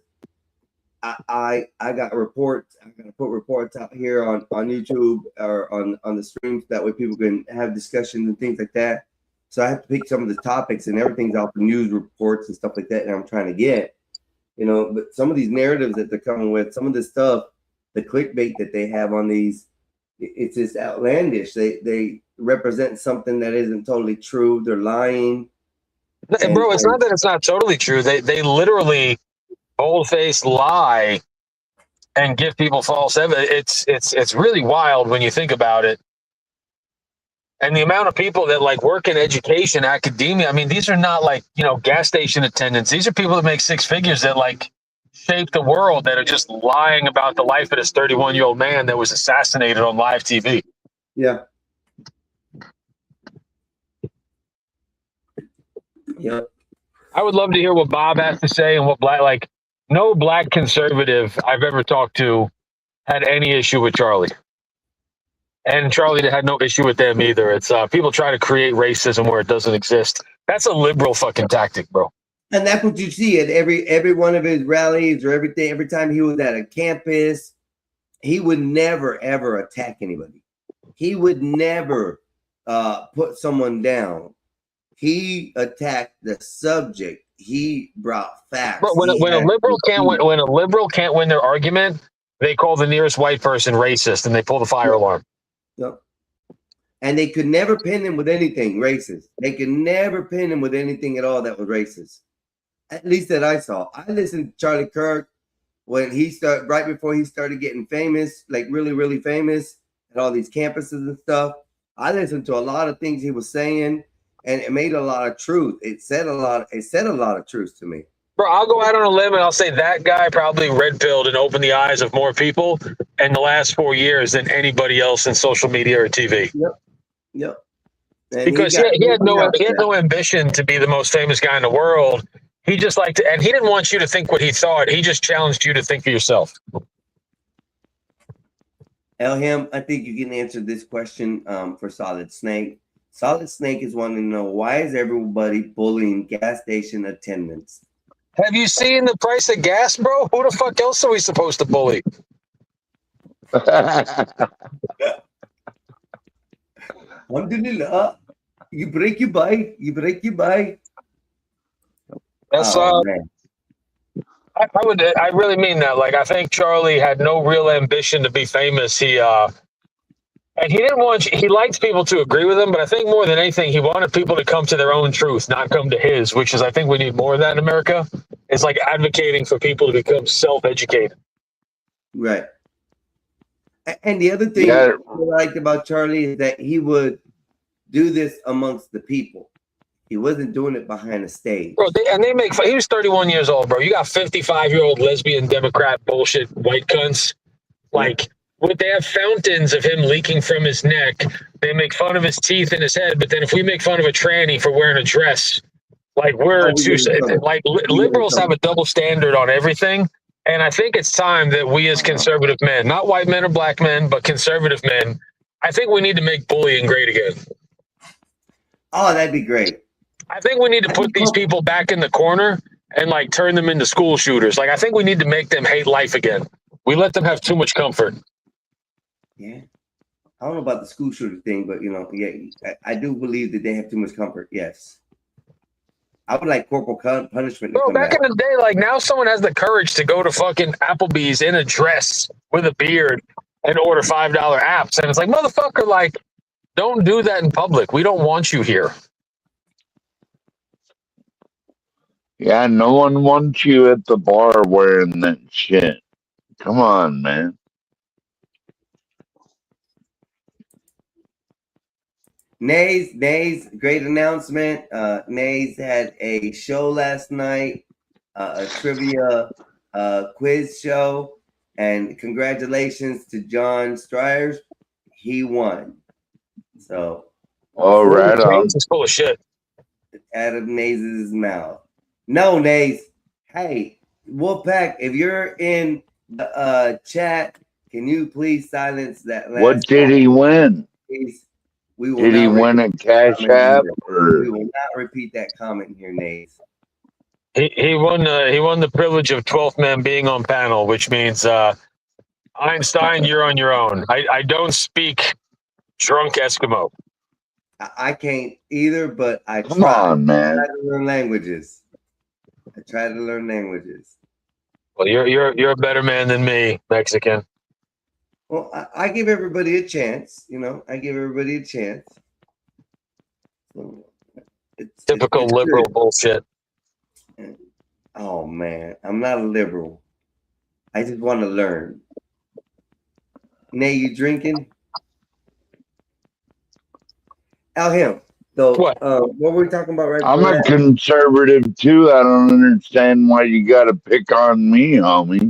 I got reports. I got to put reports out here on YouTube or on the streams. That way people can have discussions and things like that. So I have to pick some of the topics, and everything's off the news reports and stuff like that, and I'm trying to get. But some of these narratives that they're coming with, some of this stuff, the clickbait that they have on these, it's just outlandish. They represent something that isn't totally true. They're lying. Bro, it's not that it's not totally true. They literally bold-faced lie and give people false evidence. It's really wild when you think about it. And the amount of people that like work in education, academia, I mean, these are not like, gas station attendants. These are people that make six figures that like shape the world, that are just lying about the life of this 31-year-old man that was assassinated on live TV. Yeah. Yeah. I would love to hear what Bob has to say and what no black conservative I've ever talked to had any issue with Charlie. And Charlie had no issue with them either. It's people try to create racism where it doesn't exist. That's a liberal fucking tactic, bro. And that's what you see at every one of his rallies or everything. Every time he was at a campus, he would never ever attack anybody. He would never put someone down. He attacked the subject. He brought facts. But when a liberal can't win their argument, they call the nearest white person racist and they pull the fire alarm. Yep. And they could never pin him with anything racist. They could never pin him with anything at all that was racist. At least that I saw. I listened to Charlie Kirk when he started, right before he started getting famous, like really, really famous at all these campuses and stuff. I listened to a lot of things he was saying, and it made a lot of truth. It said a lot of truth to me. Bro, I'll go out on a limb and I'll say that guy probably red-pilled and opened the eyes of more people in the last 4 years than anybody else in social media or TV. Yep. Because he had no ambition to be the most famous guy in the world. He just liked to, and he didn't want you to think what he thought. He just challenged you to think for yourself. Elham, I think you can answer this question for Solid Snake. Solid Snake is wanting to know, why is everybody bullying gas station attendants? Have you seen the price of gas, bro? Who the fuck else are we supposed to bully? Alhamdulillah. You break, you buy. That's I really mean that. Like, I think Charlie had no real ambition to be famous. And he didn't want, he liked people to agree with him, but I think more than anything, he wanted people to come to their own truth, not come to his, which is, I think we need more of that in America. It's like advocating for people to become self-educated. Right. And the other thing I liked about Charlie is that he would do this amongst the people. He wasn't doing it behind a stage. Bro, he was 31 years old, bro. You got 55-year-old lesbian Democrat bullshit white cunts. Like, they have fountains of him leaking from his neck. They make fun of his teeth and his head, but then if we make fun of a tranny for wearing a dress, like liberals have a double standard on everything. And I think it's time that we as conservative men, not white men or black men, but conservative men, I think we need to make bullying great again. Oh, that'd be great. I think we need to put these people back in the corner and like turn them into school shooters. Like, I think we need to make them hate life again. We let them have too much comfort. Yeah. I don't know about the school shooter thing, but I do believe that they have too much comfort. Yes. I would like corporal punishment. Bro, back in the day, like, now someone has the courage to go to fucking Applebee's in a dress with a beard and order $5 apps. And it's like, motherfucker, like, don't do that in public. We don't want you here. Yeah, no one wants you at the bar wearing that shit. Come on, man. Nays, great announcement. Nays had a show last night, a trivia quiz show, and congratulations to John Stryers. He won. So, right on. It's full of shit. Out of Nays' mouth. No, Nays. Hey, Wolfpack, if you're in the chat, can you please silence that last What did he win? Please. Did he win a cash app? We will not repeat that comment here, Nays. He won the privilege of 12th man being on panel, which means Einstein, you're on your own. I don't speak drunk Eskimo. I can't either, but I Come on, man. I try to learn languages. Well, you're a better man than me, Mexican. Well, I give everybody a chance. I give everybody a chance. It's typical liberal bullshit. Oh man, I'm not a liberal. I just want to learn. Nay, you drinking? Him. So what were we talking about right now? I'm a conservative too. I don't understand why you got to pick on me, homie.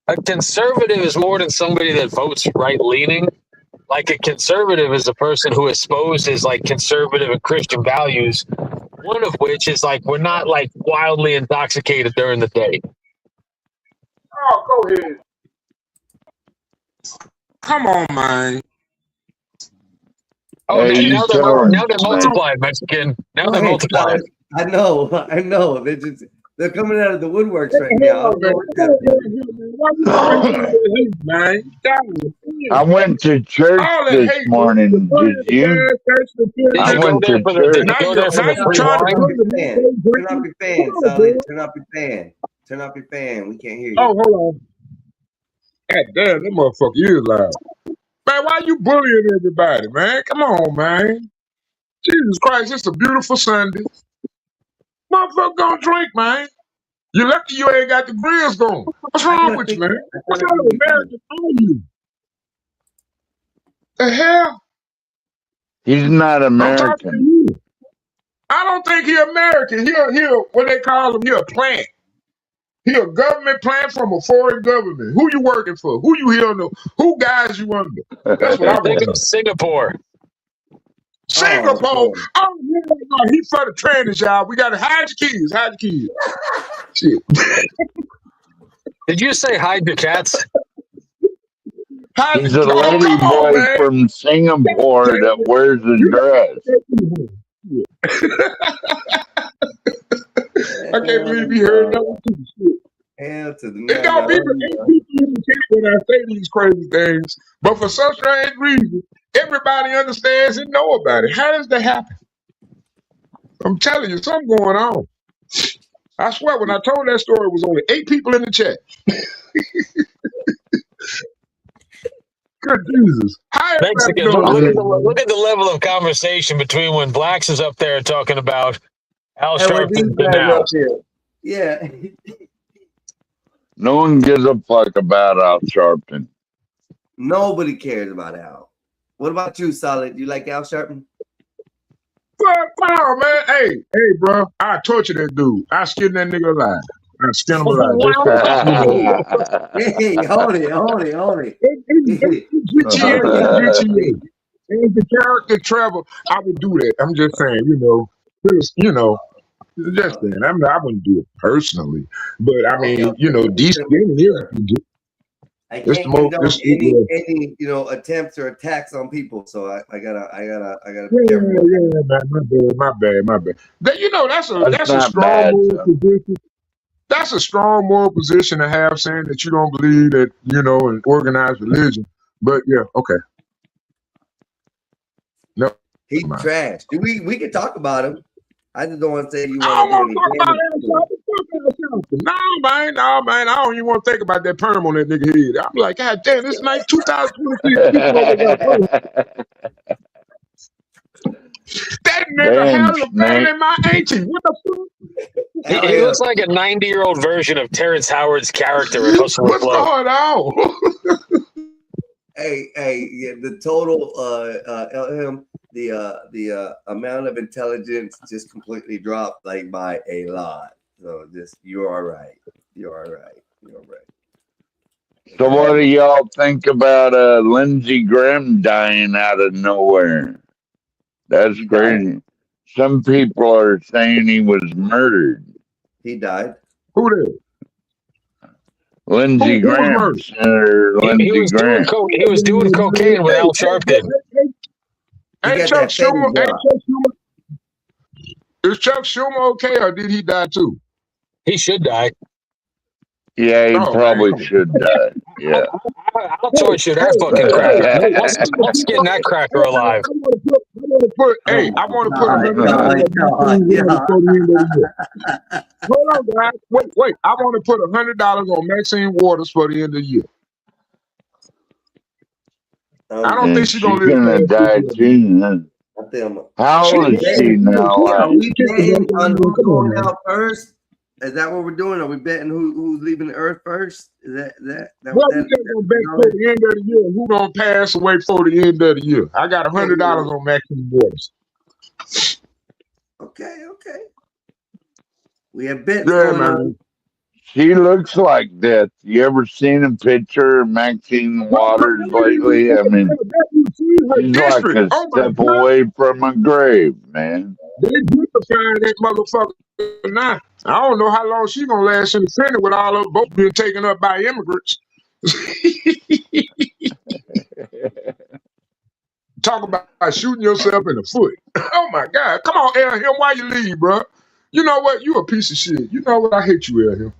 A conservative is more than somebody that votes right-leaning. Like, a conservative is a person who espouses like conservative and Christian values. One of which is like we're not like wildly intoxicated during the day. Oh, go ahead. Come on, man. Oh, now they're multiplied, Mexican. Now they're multiplied. I know. They're coming out of the woodworks right now. I went to church this morning. Did you? I went to church. Turn off your fan, Sully. Turn off your fan. Turn off your fan. We can't hear you. Oh, hold on. God damn, that motherfucker is loud. Man, why you bullying everybody, man? Come on, man. Jesus Christ, it's a beautiful Sunday. Motherfucker gonna drink, man. You're lucky you ain't got the grills going. What's wrong with you, man? What kind of American are you? The hell? He's not American. I don't think he's American. He what they call him, he a plant. He a government plant from a foreign government. Who you working for? Who you here under? Who guys you under? That's what I want to know. Singapore. Singapore. Oh, no, he for the trainers, y'all. We got to hide your kids. Hide your kids. Shit. Did you say hide your cats? He's a lady boy from Singapore that wears a dress. I can't believe you heard that one too. Hell to the it don't people in the chat when I say these crazy things, but for some strange reason, everybody understands and know about it. How does that happen? I'm telling you, something going on. I swear, when I told that story, it was only 8 people in the chat. Good Jesus. Hi, Mexican, look at the level of conversation between when Blacks is up there talking about Al Sharpton to now. Yeah. No one gives a fuck about Al Sharpton. Nobody cares about Al. What about you, Solid? You like Al Sharpton? Fuck no, man. Hey, bro. I torture that dude. I skin that nigga alive. I skin him alive. Hey, hold it. GTA. And the character Trevor, I would do that. I'm just saying, just saying. I wouldn't do it personally, but I mean, decent. I can't condone any attempts or attacks on people, so I gotta be careful. Yeah, my bad. That's a strong moral position. That's a strong moral position to have, saying that you don't believe that in organized religion. But yeah, okay. No, he's trash. We can talk about him. I just don't want to say you want to do any damage. No, man. I don't even want to think about that perm on that nigga head. I'm like, God damn, it's like 2023. That nigga has a man in my auntie. What the fuck? He looks like a 90-year-old version of Terrence Howard's character in Hustle and What's Flow. going on? Hey, yeah, the total the amount of intelligence just completely dropped like by a lot. So you're all right. So what do y'all think about Lindsey Graham dying out of nowhere? That's crazy. Some people are saying he was murdered. He died. Who did? Lindsey Graham. Senator Lindsey Graham. He was doing cocaine with Al Sharpton. Hey, Chuck Schumer. Is Chuck Schumer okay, or did he die too? He should die. Yeah, he probably should die. Yeah. I'll torture that fucking cracker. Let's get that cracker alive. I want to put Hold on, guys. Wait. I want to put $100 on Maxine Waters for the end of the year. I don't think she's gonna die too. How old is she now? Are we betting on who's going out first? Is that what we're doing? Are we betting who's leaving the earth first? Is that well, we just gonna bet for the end of the year. Who gonna pass away for the end of the year? I got $100 on Maxine Waters. Okay. We have bets going on. She looks like death. You ever seen a picture of Maxine Waters lately? I mean, she's like a step away from a grave, man. They beautifying that motherfucker now. I don't know how long she's gonna last in the Senate with all of them both being taken up by immigrants. Talk about shooting yourself in the foot. Oh my God. Come on, Elhim, why you leave, bro? You know what? You a piece of shit. You know what? I hate you, Elhim.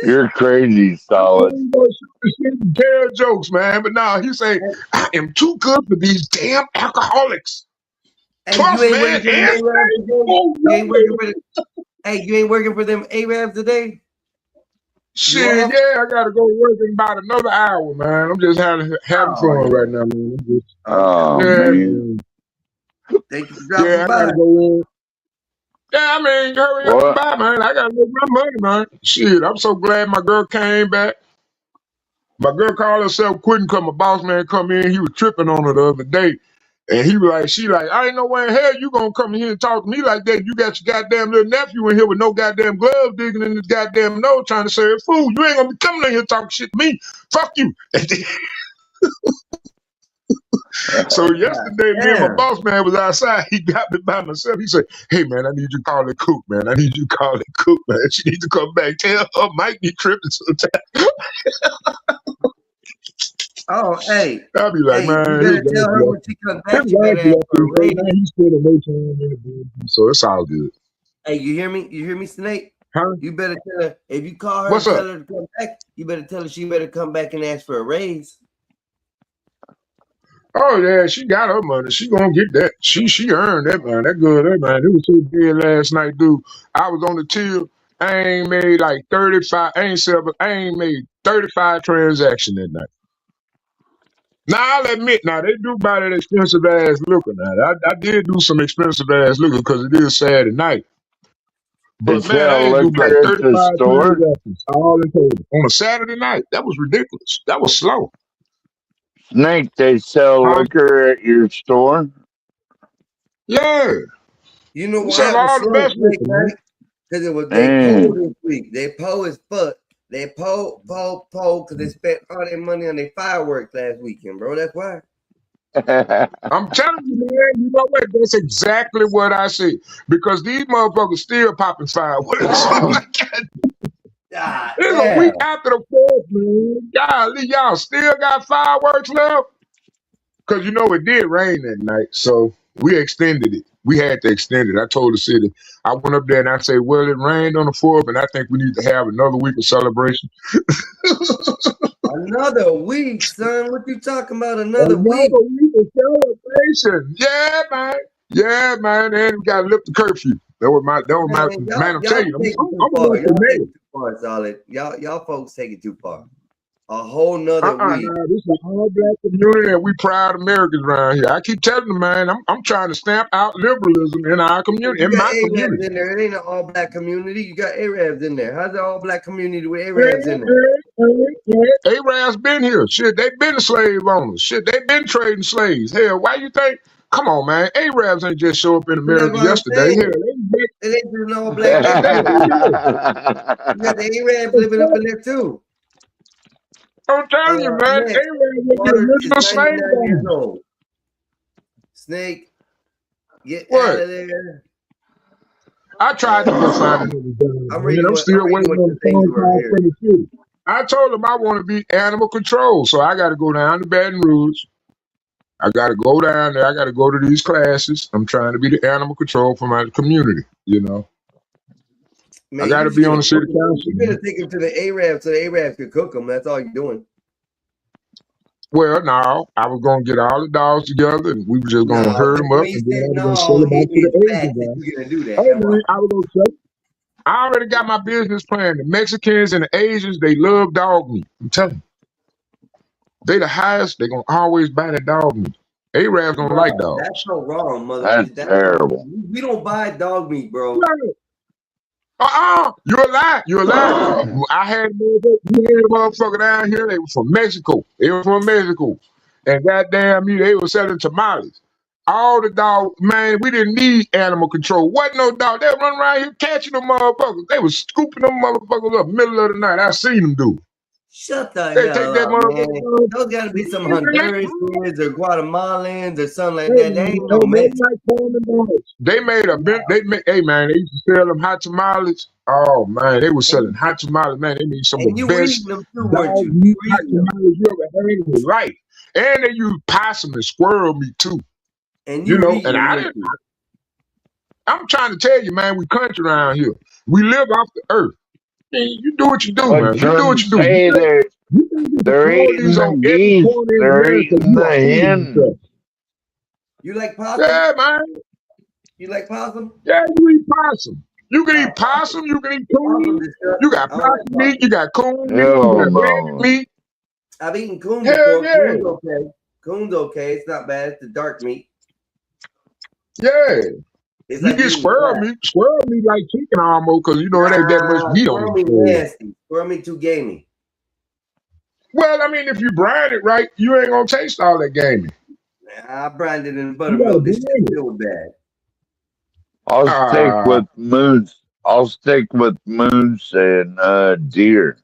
You're crazy, Solid. Tell jokes, man. But now he say, I am too good for these damn alcoholics. Hey, you ain't working for them Arabs today? Shit, yeah, I gotta go work in about another hour, man. I'm just having fun right now, man. Man. Thank you for dropping by. I gotta go in. Yeah, I mean, hurry up, bye, man. I gotta make my money, man. Shit, I'm so glad my girl came back. My girl called herself quitting because my boss man come in. He was tripping on her the other day. And he was like, I ain't know where in hell you gonna come in here and talk to me like that. You got your goddamn little nephew in here with no goddamn gloves digging in his goddamn nose trying to serve food. You ain't gonna be coming in here talking shit to me. Fuck you. So yesterday, me and my boss man was outside. He got me by myself. He said, hey, man, I need you to call the cook, man. I need you to call the cook, man. She needs to come back. Tell her Mike be tripping sometimes. Oh, hey. I'll be like, man. You better tell her when she comes back. You better ask for a raise. He's still a no time in the business, so it's all good. Hey, you hear me? You hear me, Snake? Huh? You better tell her, if you call her What's and up? tell her to come back, you better tell her she better come back and ask for a raise. Oh yeah, she got her money. She gonna get that. She earned that, man. That good, that man. It was so good last night, dude. I was on the till. I ain't made like 35. I ain't made 35 transactions that night. Now I'll admit, now they do buy that expensive ass liquor. Now I did do some expensive ass liquor because it is Saturday night. They But man, I sell ain't do like liquor at the 35 store. transactions all in total on a Saturday night. That was ridiculous. That was slow. Snake, they sell Huh? liquor at your store. Yeah, You know we why sell it was all the slow, best liquor, man. because it was they Man. poor this week. They poor as fuck. They poor because they spent all their money on their fireworks last weekend, bro. That's why. I'm telling you, man, you know what? That's exactly what I see. Because these motherfuckers still popping fireworks. God It's a damn. week after the 4th, man. Golly, y'all still got fireworks left? Because you know it did rain that night, so we extended it. We had to extend it. I told the city. I went up there and I said, well, it rained on the 4th, and I think we need to have another week of celebration. Another week, son. What you talking about? Another Another week? week of celebration. Yeah, man. Yeah, man. And we got to lift the curfew. That was my, Man, man, I'm y'all telling you, take it I'm too a far. local Y'all take mayor. it too far, Solid. Y'all folks take it too far. A whole nother week. Nah, this is an all black community and we proud Americans around here. I keep telling them, man, I'm trying to stamp out liberalism in our community, You in got my Arabs community. in there. It ain't an all black community. You got Arabs in there. How's the all black community with Arabs in there? Arabs been here. Shit, they been slave owners. Shit, they been trading slaves. Hell, why you think? Come on, man. Arabs ain't just show up in That's America what I'm yesterday. Hell, saying. It ain't just an all they black been community. here. You got the Arabs living up in there too. I'm telling you, man. Next, Arabs were the Water is original 99 slave years owners. old. Snake, get What? out of there. I tried to go find another job, I'm man. reading I'm what still waiting on the the things phone you are call here. from the city. I told them I want to be animal control, so I got to go down to Baton Rouge. I got to go down there. I got to go to these classes. I'm trying to be the animal control for my community. You know, Man, I got you to just be gonna on the city cook 'em. council. You're gonna take them to the Arabs so the Arabs can cook them. That's all you're doing. Well, no, I was gonna get all the dogs together, and we were just gonna No, herd them up, when you and then said I was gonna sell no, them he out to the is Asian fat that guys. you're gonna do that. Hey That's man, why. I was gonna sell. I already got my business plan. The Mexicans and the Asians, they love dog meat. I'm telling you. They the highest. They gonna always buy the dog meat. Arabs don't like Bro, that's dogs. so wrong, mother. That's That's terrible. we don't buy dog meat, bro. You're a lie. You're a lie. I had a motherfucker down here. They were from Mexico. They were from Mexico, and goddamn me, they were selling tamales. All the dog, man, we didn't need animal control. Wasn't no dog. They run around here catching them motherfuckers. They was scooping them motherfuckers up middle of the night. I seen them do. Shut the They hell take that up, man. motherfucker. Those gotta be some Hondurans or Guatemalans or something like that. They ain't no They made a hey man, they used to sell them hot tamales. Oh man, they were selling hot tamales, man. They made some of And the you were best eating them too, weren't dog you? meat hot tamales you ever had in your life. And they use possum and squirrel meat too. And You you were know, eating and them, I weren't didn't you? I'm trying to tell you, man, we country around here. We live off the earth. Man, you do what you do, But man. You do some what you do. say You think you can they're call eating these the on every geese. corner in They're America, eating you the are fooling yourself. hens. You like possum? Yeah, man. You like possum? Yeah, you eat possum. You can eat possum, you can eat coon. You got I don't like possum meat, you got coon meat, you Hell got rabbit no. meat. I've eaten coon Hell before. yeah. Coon's okay. Coon's okay. It's not bad. It's the dark meat. Yeah. It's You like get eating squirrel crab. meat. Squirrel meat like chicken almost, because you know it ain't that much meat on Squirrel it. meat nasty. Squirrel meat too gamey. Well, I mean, if you brine it right, you ain't gonna taste all that gamey. I brined it in You gotta buttermilk. This shit brine it. still was bad. I'll stick with moose. I'll stick with moose and deer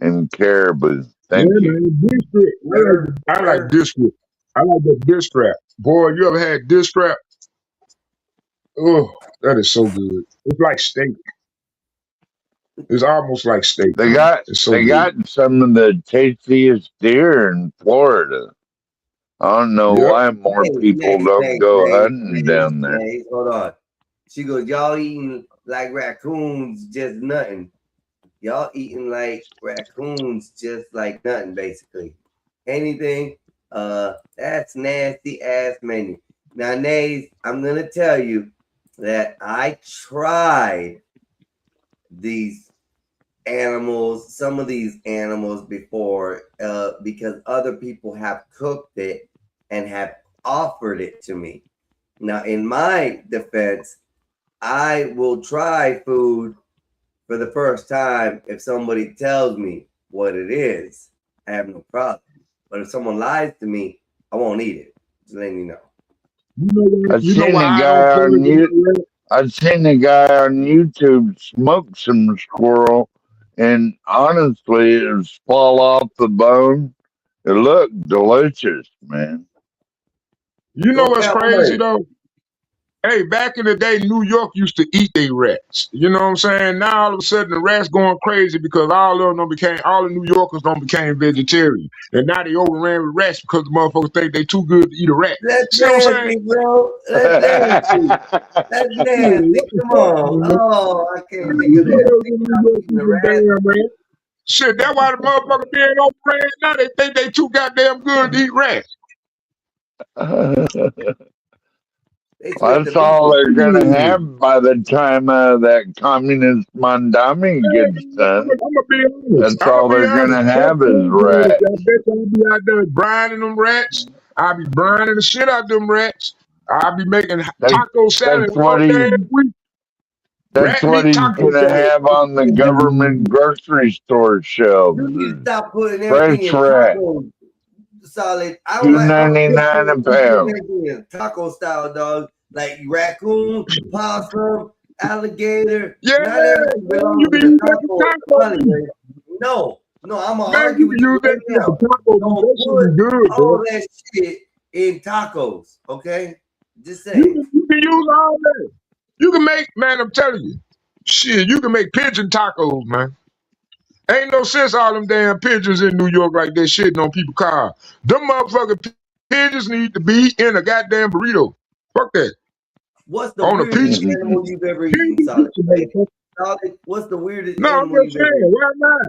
and caribou. Thank Yeah, you. man, district. I like district. I like the dish strap. Boy, you ever had dish strap? Oh, that is so good. It's like steak. It's almost like steak, They man. got It's so they good. got some of the tastiest deer in Florida. I don't know Yep. why more people don't go hunting down there. Hold on. She goes, y'all eating like raccoons, just nothing. Y'all eating like raccoons, just like nothing, basically. Anything That's nasty ass menu. Now, Nays, I'm gonna tell you that I tried these animals, some of these animals before, because other people have cooked it and have offered it to me. Now, in my defense, I will try food for the first time if somebody tells me what it is. I have no problem. But if someone lies to me, I won't eat it. Just letting you know. I've seen a guy on YouTube smoke some squirrel, and honestly, it was fall off the bone. It looked delicious, man. You know what's crazy though? Hey, back in the day, New York used to eat their rats. You know what I'm saying? Now all of a sudden the rats going crazy because all the New Yorkers became vegetarian. And now they overran with rats because the motherfuckers think they too good to eat a rat. That's See what I'm nasty, saying? bro. That's nasty. That's nasty. Come on. Oh, I can't think of that. Shit, that's why the motherfuckers being overran. Now they think they too goddamn good to eat rats. That's all they're gonna have by the time that communist Mondami gets done. That's all they're gonna have is rats. I bet I'll be out there brining them rats. I'll be brining the shit out them rats. I'll be making taco salad all damn week. That's what he's gonna have on the government grocery store shelves. You stop putting everything in rat. tacos. Solid. $2.99 a pound. Taco style, dog. Like raccoon, possum, alligator. Yeah, not everything belongs you in can the taco. No, I'm gonna argue with you right now. Don't put all that shit in tacos, okay? Just saying. You can use all that. You can make, man, I'm telling you, shit, you can make pigeon tacos, man. Ain't no sense all them damn pigeons in New York like that shitting on people's cars. Them motherfucking pigeons need to be in a goddamn burrito. Fuck that. What's the weirdest animal you've ever eaten, Solid? Solid, what's the weirdest animal you've ever eaten? Why not?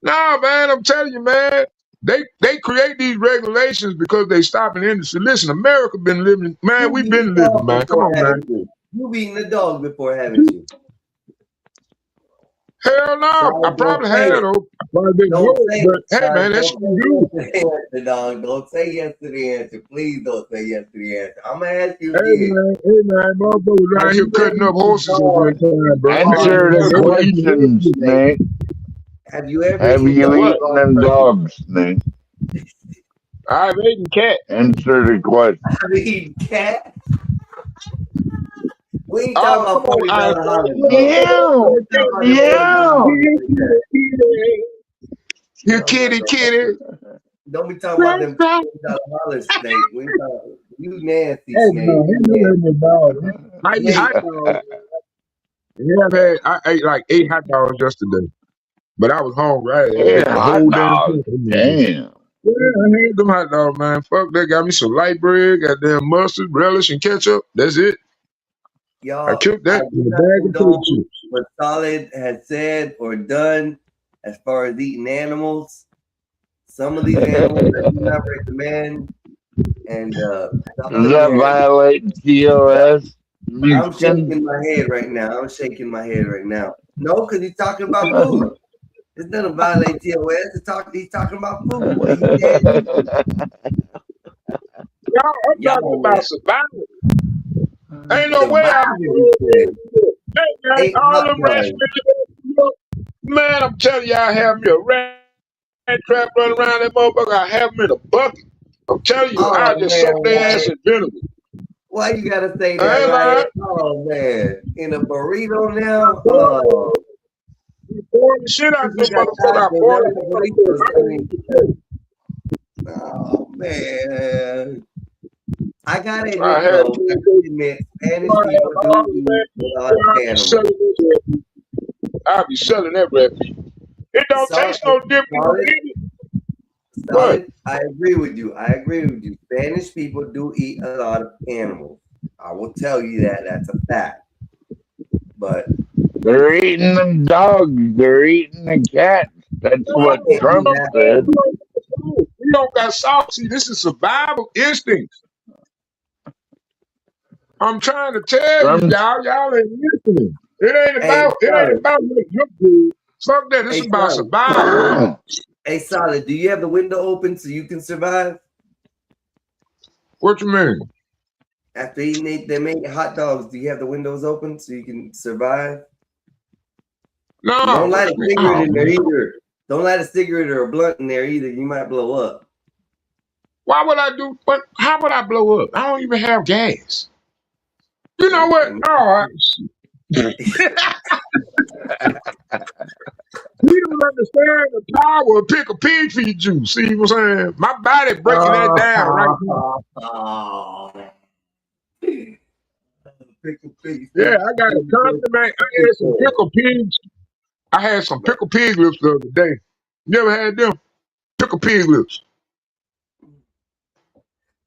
No, man, I'm telling you, man. They create these regulations because they stop in the industry. Listen, America been living, man. We've been living, man. Come on, man. You've eaten a dog before, haven't you? Hell no, I probably had though. I probably didn't know it, but hey, man, that shit good. Don't say yes to the answer. Please don't say yes to the answer. I'm gonna ask you again. Hey, man, motherfuckers out here cutting up horses over time, bro. Answer the question, Snake. Have you ever eaten them dogs, Snake? I've eaten cat. Answer the question. I've eaten cat. We ain't talking about You kitty. Don't be talking about them $40 snake. We talking, you nasty snake. I eat hot dogs. Yeah, I ate like 8 hot dogs yesterday, but I was hungry. I ate the whole damn thing. Damn. Yeah, I hate them hot dogs, man. Fuck that. Got me some light bread, goddamn mustard, relish, and ketchup. That's it. Y'all, I killed that in a bag of potato chips. What Solid has said or done as far as eating animals, some of these animals I do not recommend. And does that violate TOS? I'm shaking my head right now. No, because he's talking about food. It's not a violate TOS. He's talking about food. What he said. I'm talking about survival. Ain't no way I'm hey, man, all them rats, man, I'm telling you, I have me a rat trap running around that motherfucker. I have them in a bucket. I'm telling you, I just soak their ass in vinegar. Why you gotta say that, right? Oh, man. In a burrito now? Oh. Pour the shit out this motherfucker. Oh, man. I gotta admit, Spanish people do I'll be selling that red meat. It don't taste no different. Solid, I agree with you. Spanish people do eat a lot of animals. I will tell you that. That's a fact. But they're eating the dogs. They're eating the cats. That's what Trump said. don't got salt. See, this is survival instincts. I'm trying to tell you, y'all ain't listening. It ain't about what you're good. Fuck that. This is about survival. Hey, Solid, do you have the window open so you can survive? What you mean? After eating they make hot dogs, do you have the windows open so you can survive? No. Don't light a cigarette in there either. Don't light a cigarette or a blunt in there either. You might blow up. Why would I do? But how would I blow up? I don't even have gas. You know what? No. You don't understand the power of pick a pig feed juice. See what I'm saying? My body breaking that down right now. Yeah, I got a condiment. I had some pickled pigs. I had some pickled pig lips the other day. You ever had them? Pickled pig lips.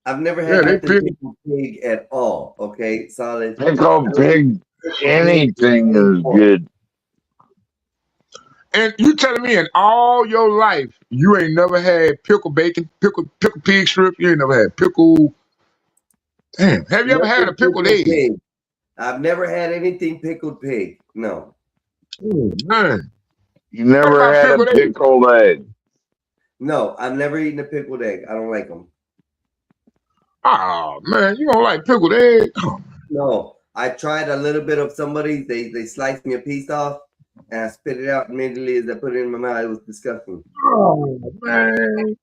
I've never had pickled pig at all. Okay, Solid. Pickled pig, anything is good. And you telling me in all your life you ain't never had pickled bacon, pickled pig strips? You ain't never had pickled. Damn, have you ever had a pickled egg? Pig. I've never had anything pickled pig. No. Oh, man. You never had a pickled egg? No, I've never eaten a pickled egg. I don't like them. Oh man, you don't like pickled egg? No, I tried a little bit of somebody. They sliced me a piece off, and I spit it out immediately as I put it in my mouth. It was disgusting. Oh man,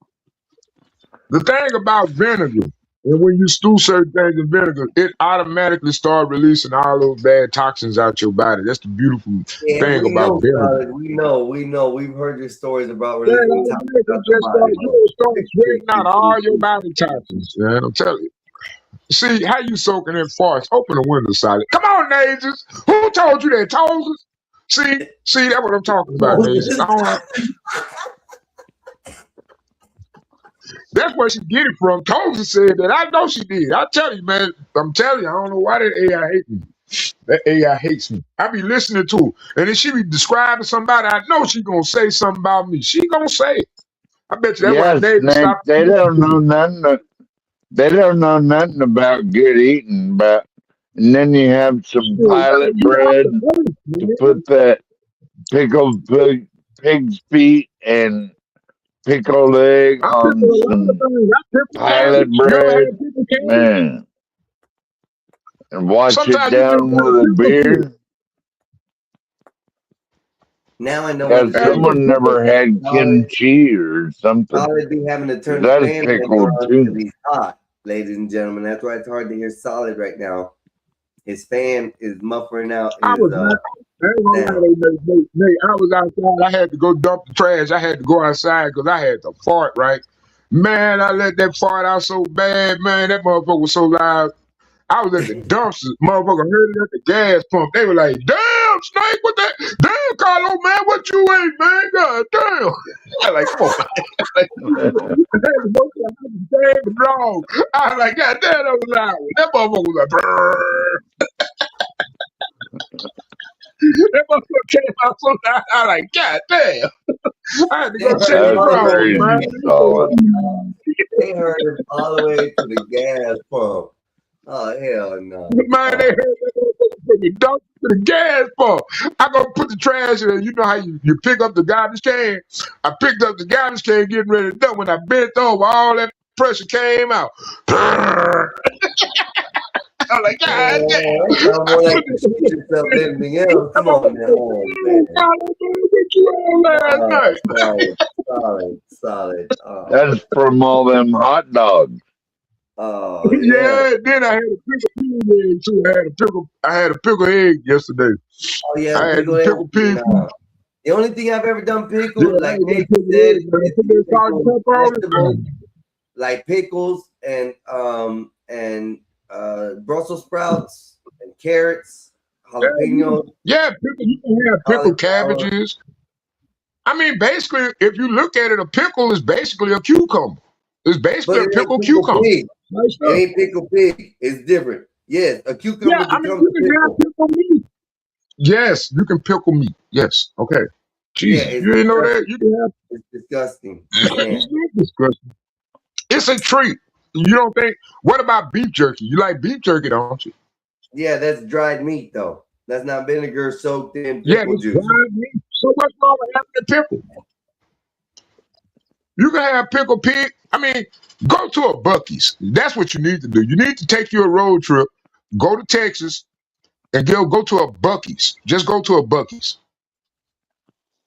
the thing about vinegar, and when you stew certain things in vinegar, it automatically starts releasing all those bad toxins out your body. That's the beautiful thing about vinegar. We know. We've heard your stories about releasing toxins. You start sweating out all your body toxins, man. I'm telling you. See, how you soaking in farts? Open the window, Solid. Come on, Nages. Who told you that? Toses? See, that's what I'm talking about, Nages. That's where she get it from. Tosa said that. I know she did. I tell you, man. I'm telling you, I don't know why that AI hates me. That AI hates me. I be listening to her. And if she be describing somebody, I know she gonna say something about me. She gonna say it. I bet you that's why Nick, they don't know nothing. They don't know nothing about good eating, but and then you have some pilot bread to put that pickled pig's feet and pickled egg on some pilot bread, man, and wash it down with a beer. Now I know. Someone never had kimchi or something. Solid be having to turn That's the fan pickled on too. because he's hot, ladies and gentlemen. That's why it's hard to hear Solid right now. His fan is muffling out. I was outside. I had to go dump the trash. I had to go outside because I had to fart, right? Man, I let that fart out so bad, man. That motherfucker was so loud. I was at the dumpster. Motherfucker heard it at the gas pump. They were like, damn, Snake, what that? Damn, Carlo, man, what you ate, man? God damn. I like, come on, man. I was like, God damn, that was loud. That motherfucker was like, brrr. That motherfucker came out so loud. I was like, God damn. I had to go check the ground, man. They heard it all the way to the gas pump. Oh, hell no. Man, they heard that from the dump to the gas pump. I go put the trash in. You know how you pick up the garbage can? I picked up the garbage can getting ready to dump. When I bent over, all that pressure came out. I'm like, God damn. Anything else? Come on man. Solid. Oh. That's from all them hot dogs. Oh yeah. Then I had a pickled pig egg too. I had a pickled egg yesterday. Oh yeah, I had pickled pig. The only thing I've ever done pickled, like Nate said, like pickles and Brussels sprouts and carrots, jalapenos. Yeah, you can have pickled cabbages. I mean, basically, if you look at it, a pickle is basically a cucumber. It's basically a pickled cucumber. It ain't pickled pig. It's different. Yes, a cucumber becomes a pickle. Meat. Yes, you can pickle meat. Yes. Okay. Jesus, you didn't know that? You can have. It's disgusting. It's not disgusting. It's a treat. You don't think? What about beef jerky? You like beef jerky, don't you? Yeah, that's dried meat though. That's not vinegar soaked in Yeah, pickle it's juice. dried meat. So much wrong with having a pickle. You can have pickled pig. I mean, go to a Buc-ee's. That's what you need to do. You need to take your road trip, go to Texas, and go to a Buc-ee's. Just go to a Buc-ee's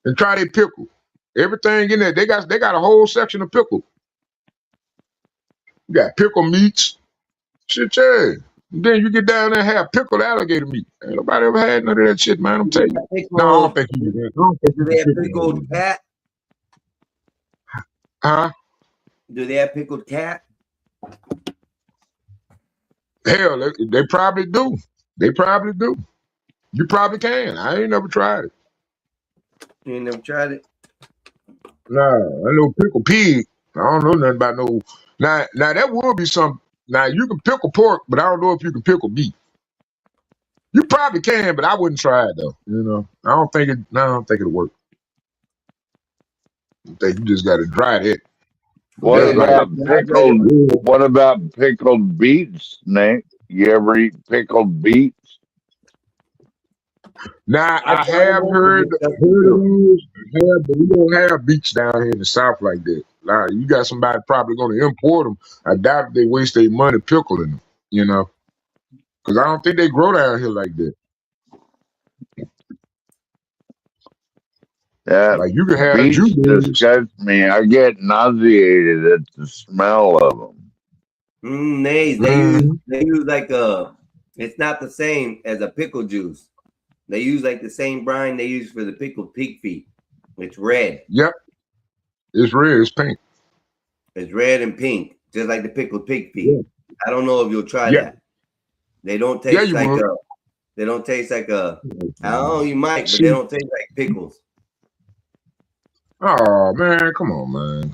and try their pickle. Everything in there, they got a whole section of pickle. You got pickle meats. Shit, yeah. And then you get down there and have pickled alligator meat. Ain't nobody ever had none of that shit, man. I'm telling you. No, I don't think you do. Do they have pickled cat? Huh? Do they have pickled cat? Hell, they probably do. They probably do. You probably can. I ain't never tried it. You ain't never tried it? No, I know pickle pig. I don't know nothing about no. Now that would be some. Now you can pickle pork, but I don't know if you can pickle beef. You probably can, but I wouldn't try it though. You know, I don't think it'll work. I think you just got to dry it. What about pickled beets, Nick? You ever eat pickled beets? Now I have heard of those, but we don't have beets down here in the South like that. Now you got somebody probably going to import them. I doubt they waste their money pickling them. You know, because I don't think they grow down here like that. Yeah, like you can have beets disgust me. I get nauseated at the smell of them. They use like it's not the same as a pickle juice. They use like the same brine they use for the pickled pig feet. It's red. Yep. It's red. It's pink. It's red and pink, just like the pickled pig feet. Yeah. I don't know if you'll try that. They don't taste they don't taste like I don't know, you might, but they don't taste like pickles. Oh man, come on, man.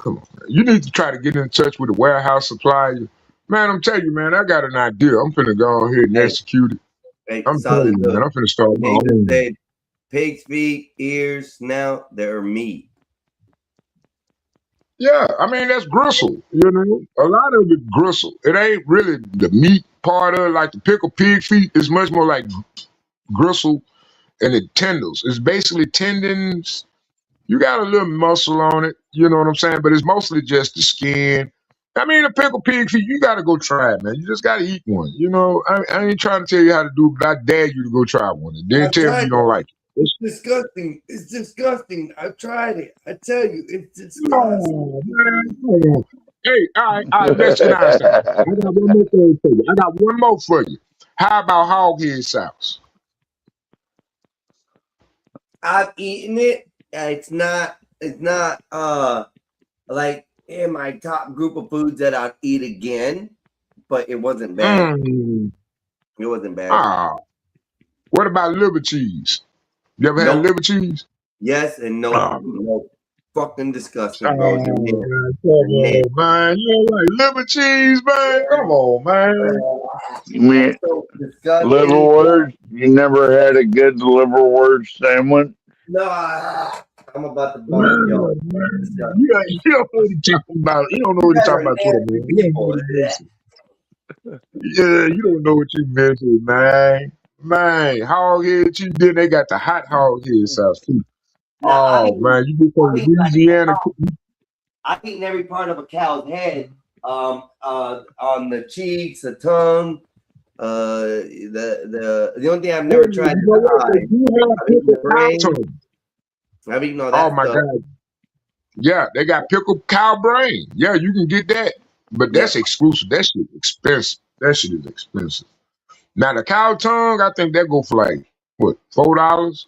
You need to try to get in touch with the warehouse supplier. Man, I'm telling you, man, I got an idea. I'm finna go ahead and execute it. I'm telling you, man, I'm finna start my own. Pig's feet, ears, snout, they're meat. Yeah, I mean that's gristle. You know, a lot of it gristle. It ain't really the meat part of it. Like the pickled pig feet is much more like gristle, and the tendons. It's basically tendons. You got a little muscle on it, you know what I'm saying? But it's mostly just the skin. I mean, a pickled pig feet, you got to go try it, man. You just got to eat one. You know, I ain't trying to tell you how to do it, but I dare you to go try one. And then tell me you don't like it. It's disgusting. It's disgusting. I've tried it. I tell you, it's disgusting. Oh, man. Oh. Hey, all right, let's get out. I got one more thing for you. I got one more for you. How about hog head sauce? I've eaten it. It's not like in my top group of foods that I'd eat again, but it wasn't bad. It wasn't bad. What about liver cheese? You ever had liver cheese? Yes and no. No. Fucking disgusting, bro. Come on, man. You don't like liver cheese, man? Come on, man. Man, liverwurst? You never had a good liverwurst sandwich? No, I'm about to burn y'all. You don't know what he's talking about. You don't know what he's talking about, man. Yeah, you don't know what you missing, man. Man, hog head cheese. Then they got the hot hog head sauce too. Man, you get from Louisiana. I've eaten every part of a cow's head. On the cheeks, the tongue. The only thing I've never tried is the brain. I've eaten all that. Oh my God. Yeah, they got pickled cow brain. Yeah, you can get that. But that's exclusive. That shit is expensive. That shit is expensive. Now the cow tongue, I think that go for like what, $4?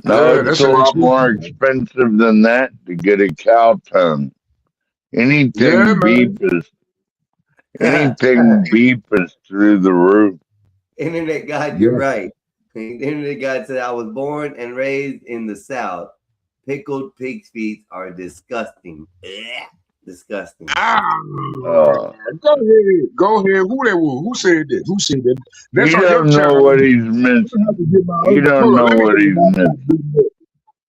No, it's a lot more expensive than that to get a cow tongue. Anything beef is through the roof. Internet God, you're right. The internet God said I was born and raised in the South. Pickled pig's feet are disgusting. Disgusting. Go ahead. Who said that? Who said that? That's you don't know what he's missing. You don't know what he's missing.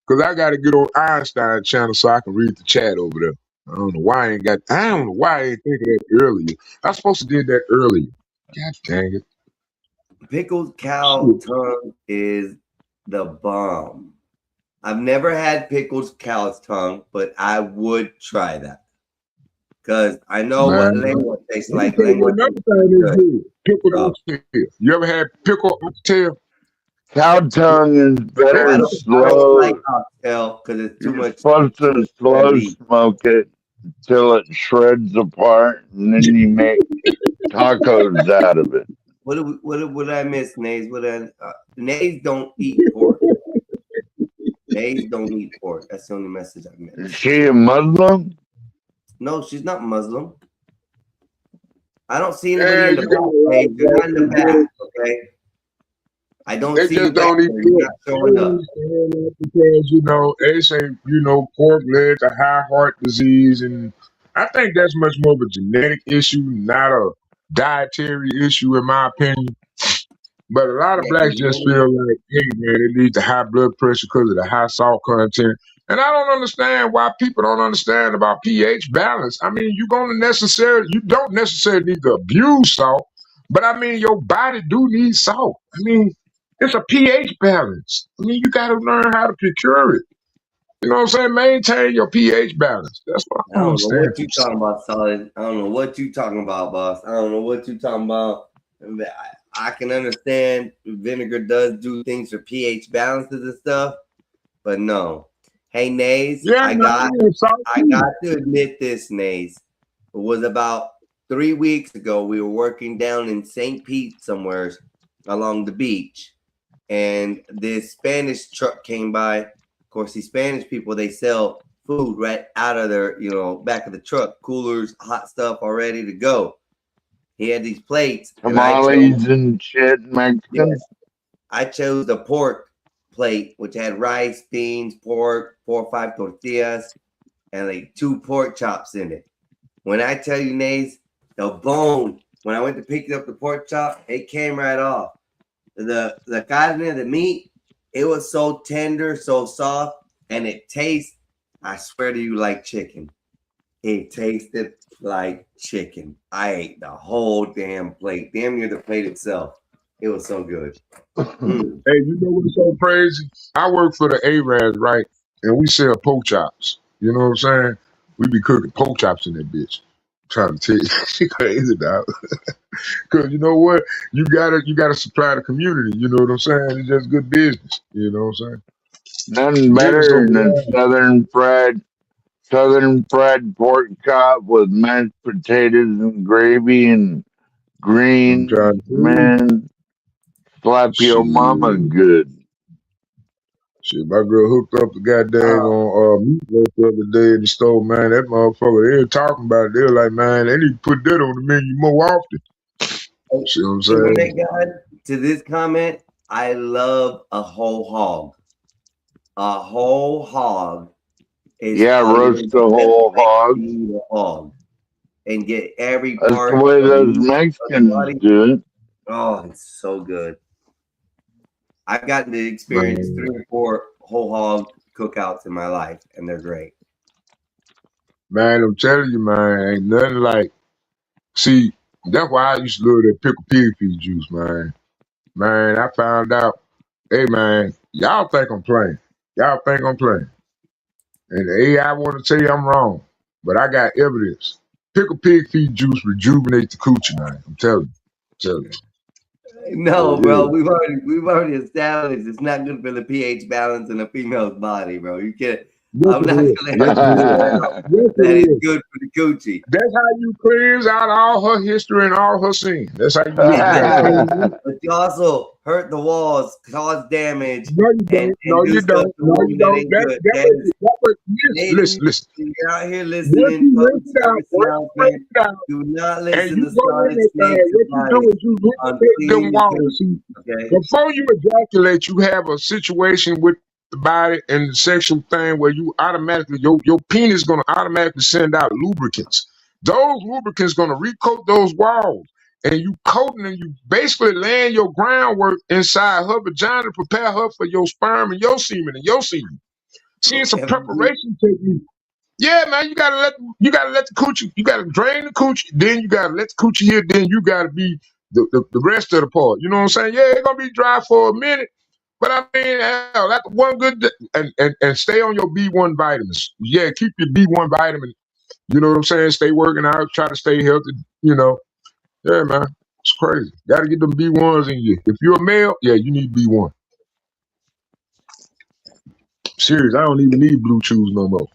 Because I got to get on Einstein channel so I can read the chat over there. I don't know why I ain't think of that earlier. I supposed to did that earlier. God dang it. Pickled cow tongue is the bomb. I've never had pickled cow's tongue, but I would try that. Because I know what lengua tastes like. Pickled oxtail. You ever had pickled oxtail? Cow tongue is better slow. I don't like oxtail because it's too much. You're supposed to slow smoke it till it shreds apart, and then you make tacos out of it. What did I miss, Nays? Nays don't eat pork. Nays don't eat pork. That's the only message I missed. Is she a Muslim? No, she's not Muslim. I don't see anybody in the back. Hey, you're not in the back, okay? I don't They see just you back don't eat there. You're not showing up. Because they say pork led to high heart disease, and I think that's much more of a genetic issue, not a dietary issue, in my opinion. But a lot of blacks just feel like, hey man, it leads to high blood pressure because of the high salt content. And I don't understand why people don't understand about pH balance. I mean, you don't necessarily need to abuse salt, but I mean, your body do need salt. I mean, it's a pH balance. I mean, you got to learn how to procure it. You know what I'm saying? Maintain your pH balance. That's what I I don't know understand. what you talking about, Solid. I don't know what you talking about, boss. I don't know what you talking about. I can understand vinegar does do things for pH balances and stuff, but no. Hey, Nays, I got to admit this, Nays. It was about 3 weeks ago. We were working down in St. Pete somewhere along the beach, and this Spanish truck came by. Of course, these Spanish people, they sell food right out of their, back of the truck, coolers, hot stuff all ready to go. He had these plates. Tamales and shit, Mexicans. Yes, I chose the pork plate, which had rice, beans, pork, 4 or 5 tortillas, and like 2 pork chops in it. When I tell you, Nays, the bone, when I went to pick up the pork chop, it came right off. The carne, the meat, it was so tender, so soft, and it tastes, I swear to you, like chicken. It tasted like chicken. I ate the whole damn plate, damn near the plate itself. It was so good. Hey, you know what's so crazy? I work for the Arabs, right? And we sell pork chops. You know what I'm saying? We be cooking pork chops in that bitch. I'm trying to tell you, she crazy, dog. Cause you know what? You gotta supply the community. You know what I'm saying? It's just good business. You know what I'm saying? Nothing better than southern fried pork chop with mashed potatoes and gravy and greens. Man, slap your mama good. Shit, my girl hooked up the goddamn meatloaf the other day in the store, man. That motherfucker, they were talking about it. They were like, man, they need to put that on the menu more often. See what I'm saying? To this comment, I love a whole hog. A whole hog. Roast a whole hog. Eat a hog. And get every That's part. the way those Mexicans do it. Oh, it's so good. I've gotten to experience 3 or 4 whole hog cookouts in my life, and they're great. Man, I'm telling you, man, ain't nothing like. See, that's why I used to love that pickle pig feet juice, man. Man, I found out, hey, man, y'all think I'm playing. Y'all think I'm playing. And the AI want to tell you I'm wrong, but I got evidence. Pickle pig feet juice rejuvenates the coochie, man. I'm telling you. No, bro, we've already established it's not good for the pH balance in a female's body, bro. You can't. I'm not gonna that it's good for the coochie. That's how you cleanse out all her history and all her sin. That's how you do it. But you also hurt the walls, cause damage. No, you don't. No, you don't. Listen. You're out here listening. Do not listen to Solid Snake. Before you ejaculate, you have a situation with the body and the sexual thing where you automatically your penis is going to automatically send out lubricants. Those lubricants going to recoat those walls, and you coating and you basically laying your groundwork inside her vagina to prepare her for your sperm and your semen and your semen. See, it's a preparation technique. Yeah, man, you gotta let the coochie, you gotta drain the coochie, then you gotta let the coochie hit, then you gotta be the rest of the part. You know what I'm saying? Yeah, it's gonna be dry for a minute, but I mean, hell, that's one good and stay on your B1 vitamins. Yeah, keep your B1 vitamin. You know what I'm saying? Stay working out, try to stay healthy. You know, yeah, man, it's crazy. Got to get them B1s in you. If you're a male, yeah, you need B1. Serious, I don't even need blue chews no more.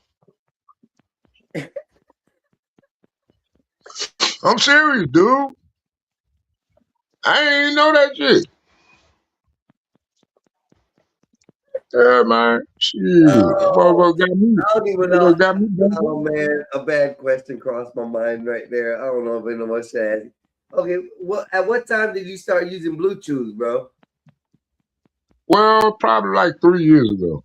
I'm serious, dude. I ain't know that shit. Yeah, man. Shit. Oh, Got me. I don't even know. Got me. Oh man, a bad question crossed my mind right there. I don't know if anyone wants to ask. Okay, at what time did you start using blue chews, bro? Well, probably like 3 years ago.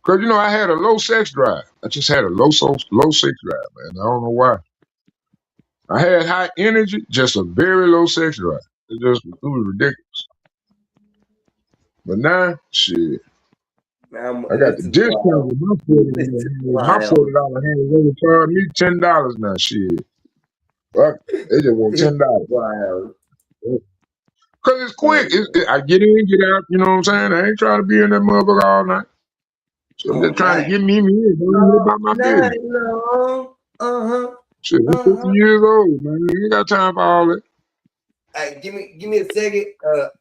Cause you know I had a low sex drive. I just had a low sex drive, man. I don't know why. I had high energy, just a very low sex drive. It was ridiculous. But now, shit. I got the discount with my $40 hand. They charge me $10 now. Shit. Fuck. They just want $10. Wow. Cause it's quick. I get in, get out. You know what I'm saying? I ain't trying to be in that motherfucker all night. So I'm just trying to get me in. Don't about my business. Shit, I'm 50 years old, man. You ain't got time for all that. Hey, give me a second.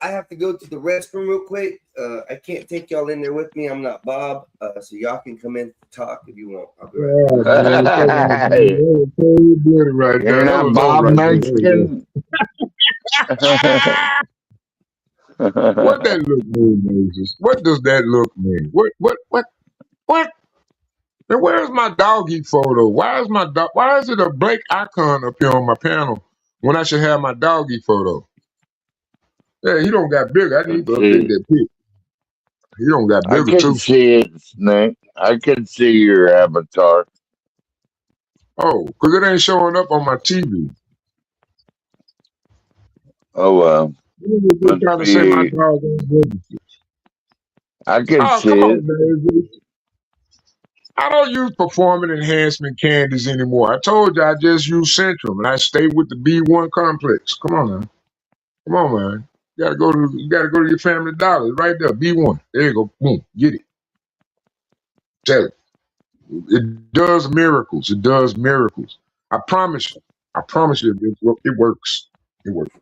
I have to go to the restroom real quick. I can't take y'all in there with me. I'm not Bob, so y'all can come in and talk if you want. I'll be right back. You're not Bob Mexican. What that look mean, Moses? What does that look mean? What? And where's my doggy photo? Why is it a Blake icon up here on my panel when I should have my doggy photo? Yeah, he don't got bigger. I need to update that pic. He don't got bigger too. I can see it, Snake. I can see your avatar. Oh, because it ain't showing up on my TV. Oh well. I'm trying to say my dog ain't bigger. I can see come on, it. man. I don't use performance enhancement candies anymore. I told you I just use Centrum and I stay with the B1 complex. Come on, man. Come on, man. You gotta go to your Family Dollar. It's right there. B1. There you go. Boom. Get it. Tell it. It does miracles. It does miracles. I promise you. I promise you it works. It works.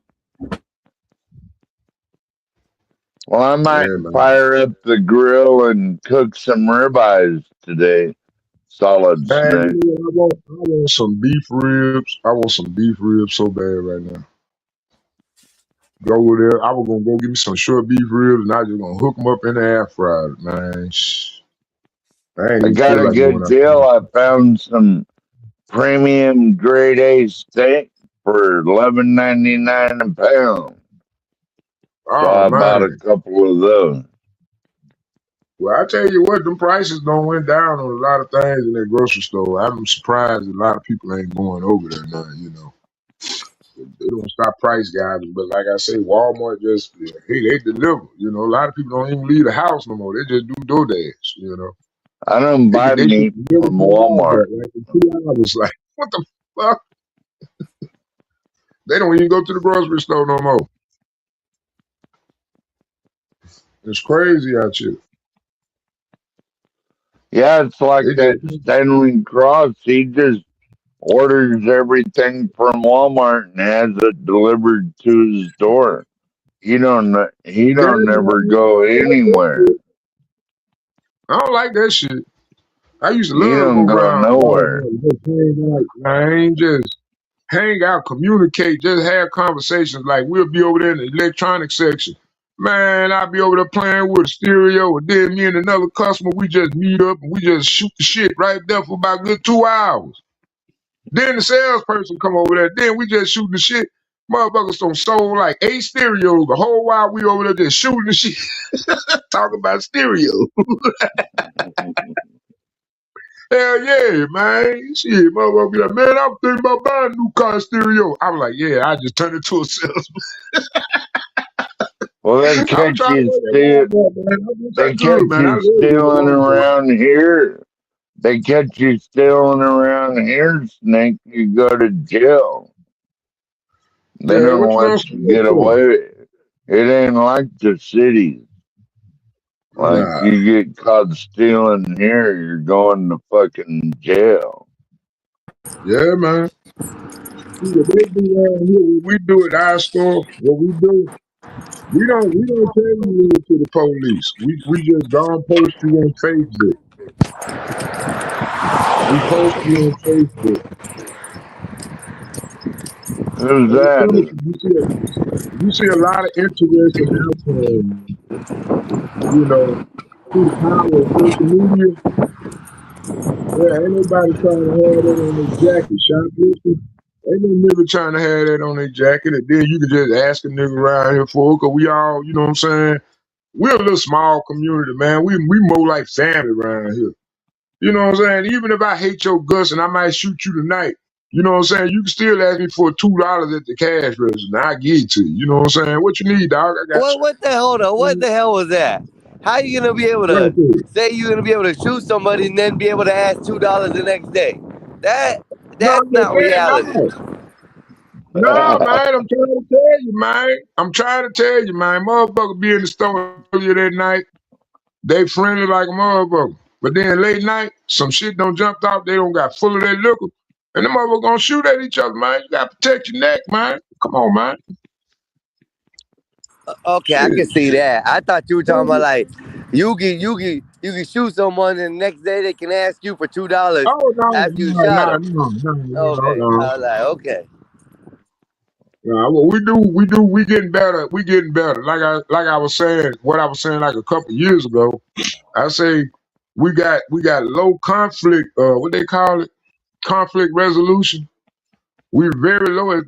Well, I might fire up the grill and cook some ribeyes today. Solid Snake. I want some beef ribs. I want some beef ribs so bad right now. Go over there. I was gonna go get me some short beef ribs, and I just gonna hook them up in the air fryer, man. I got a good deal. I found some premium grade A steak for $11.99 a pound. So I bought a couple of those. Well, I tell you what, them prices don't went down on a lot of things in that grocery store. I'm surprised a lot of people ain't going over there now. You know, they don't stop price gouging, but like I say, Walmart just they deliver. You know, a lot of people don't even leave the house no more. They just do DoorDash. You know, I don't buy meat from Walmart. Like in 2 hours, like what the fuck? They don't even go to the grocery store no more. It's crazy out here. Yeah, it's like that Stanley Cross. He just orders everything from Walmart and has it delivered to his door. He don't never go anywhere. I don't like that shit. I used to love You don't go nowhere. Man, just hang out, communicate, just have conversations. Like we'll be over there in the electronic section. Man, I'll be over there playing with a stereo, and then me and another customer, we just meet up and we just shoot the shit right there for about a good 2 hours. Then the salesperson come over there, then we just shooting the shit. Motherfuckers done sold like 8 stereos the whole while we over there just shooting the shit. Talking about stereo. Hell yeah, man. Shit, motherfucker be like, man, I'm thinking about buying a new car stereo. I was like, yeah, I just turned into a salesman. Well, they catch you stealing around here. They catch you stealing around here, Snake, you go to jail. They Yeah, don't what you gonna let you steal get for? away. It ain't like the cities. Like Nah. you get caught stealing here, you're going to fucking jail. Yeah, man. See what they do around here, what we do at our store, what we do, we don't tell you to the police. We just go and post you on Facebook. We post you on Facebook. Who's And I promise that? you see a lot of interest in alcohol, you know, through the power of social media. Yeah, ain't nobody trying to have that on their jacket, shoplifting. Ain't no nigga trying to have that on their jacket, and then you can just ask a nigga around here for it, cause we all, you know what I'm saying? We're a little small community, man. We more like family around here. You know what I'm saying? Even if I hate your guts and I might shoot you tonight, you know what I'm saying? You can still ask me for $2 at the cash register. And I give it to you. You know what I'm saying? What you need, dog? I got What the hell? What the hell was that? How you gonna be able to say you're gonna be able to shoot somebody and then be able to ask $2 the next day? That's not reality. No, man, I'm trying to tell you, man. I'm trying to tell you, man. Motherfucker be in the store earlier that night. They friendly like a motherfucker. But then late night, some shit don't jump out. They don't got full of that liquor. And the motherfucker gonna shoot at each other, man. You gotta protect your neck, man. Come on, man. Okay, I can see that. I thought you were talking about like you can shoot someone and the next day they can ask you for $2 after you shot them. Okay, I was like, okay. What we getting better. We getting better. Like I was saying, what I was saying like a couple years ago. I say we got low conflict. What they call it? Conflict resolution. We're very low at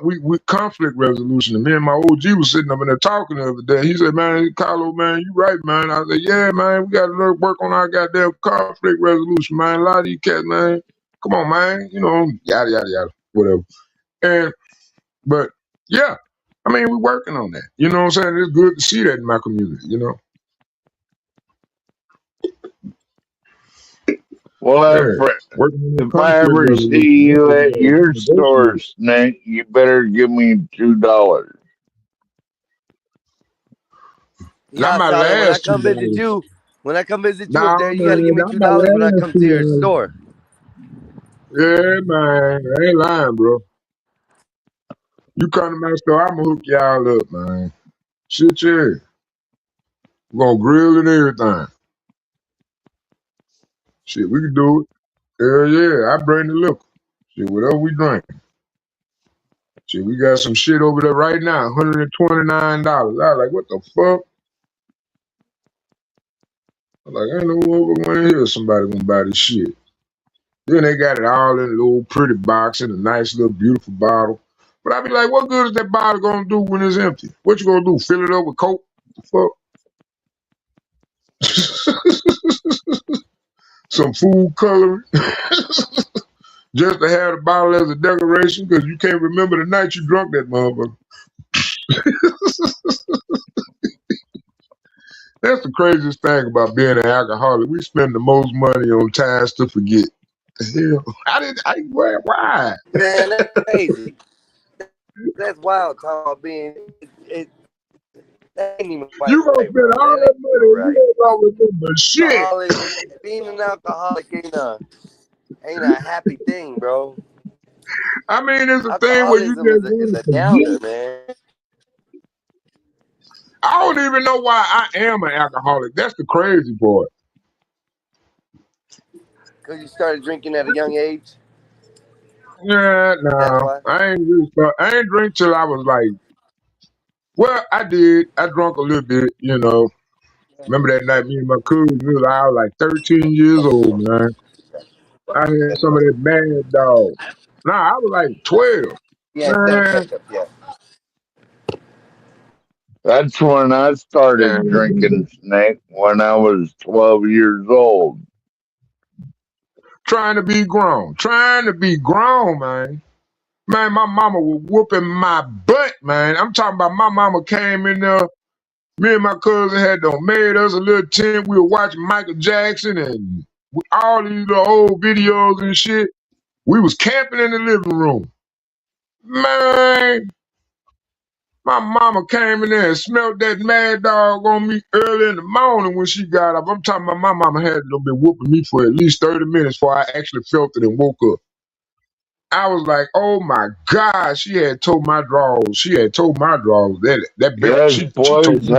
we conflict resolution. And me and my OG was sitting up in there talking the other day. He said, "Man, Carlo, man, you right, man." I said, "Yeah, man, we got to work on our goddamn conflict resolution, man. A lot of these cats, man, come on, man, you know, yada yada yada, whatever." But yeah, I mean, we're working on that. You know what I'm saying? It's good to see that in my community. You know. Well, if I ever see you at your store, Snake, you better give me $2. Not my Solid, last when I come visit you Nah, up there, you gotta man, give me not my $2 when I last come to your $2. store. Yeah, man, I ain't lying, bro. You come to my store, I'ma hook y'all up, man. Shit, yeah. We're gonna grill and everything. Shit, we can do it. Hell yeah, I bring the liquor. Shit, whatever we drink. Shit, we got some shit over there right now, $129. I was like, what the fuck? I was like, ain't no motherfucker in here somebody gonna buy this shit. Then they got it all in a little pretty box in a nice little beautiful bottle. But I be like, what good is that bottle gonna do when it's empty? What you gonna do? Fill it up with Coke? Fuck. Some food coloring. Just to have the bottle as a decoration because you can't remember the night you drunk that motherfucker. That's the craziest thing about being an alcoholic. We spend the most money on times to forget. The hell? Why? Man, that's crazy. That's wild talking about being that ain't even right. You gonna spend all that money and you don't remember shit. Being an alcoholic ain't a happy thing, bro. I mean, it's a thing where you just is a downer, man. I don't even know why I am an alcoholic. That's the crazy part. Because you started drinking at a young age? Yeah, no. I ain't drink till I was like, well, I did. I drunk a little bit, you know. Remember that night me and my cousin, I was like 13 years old, man. I had some of that Mad Dog. Nah, I was like 12. Yeah, man. That's when I started drinking, Snake, when I was 12 years old. Trying to be grown, man. Man, my mama was whooping my butt, man. I'm talking about my mama came in there. Me and my cousin had made us a little tent. We were watching Michael Jackson and with all these little old videos and shit. We was camping in the living room. Man, my mama came in there and smelled that mad dog on me early in the morning when she got up. I'm talking about my mama had been whooping me for at least 30 minutes before I actually felt it and woke up. I was like, oh my God, she had told my drawers. She had told my drawers that belt. Us She boys told me.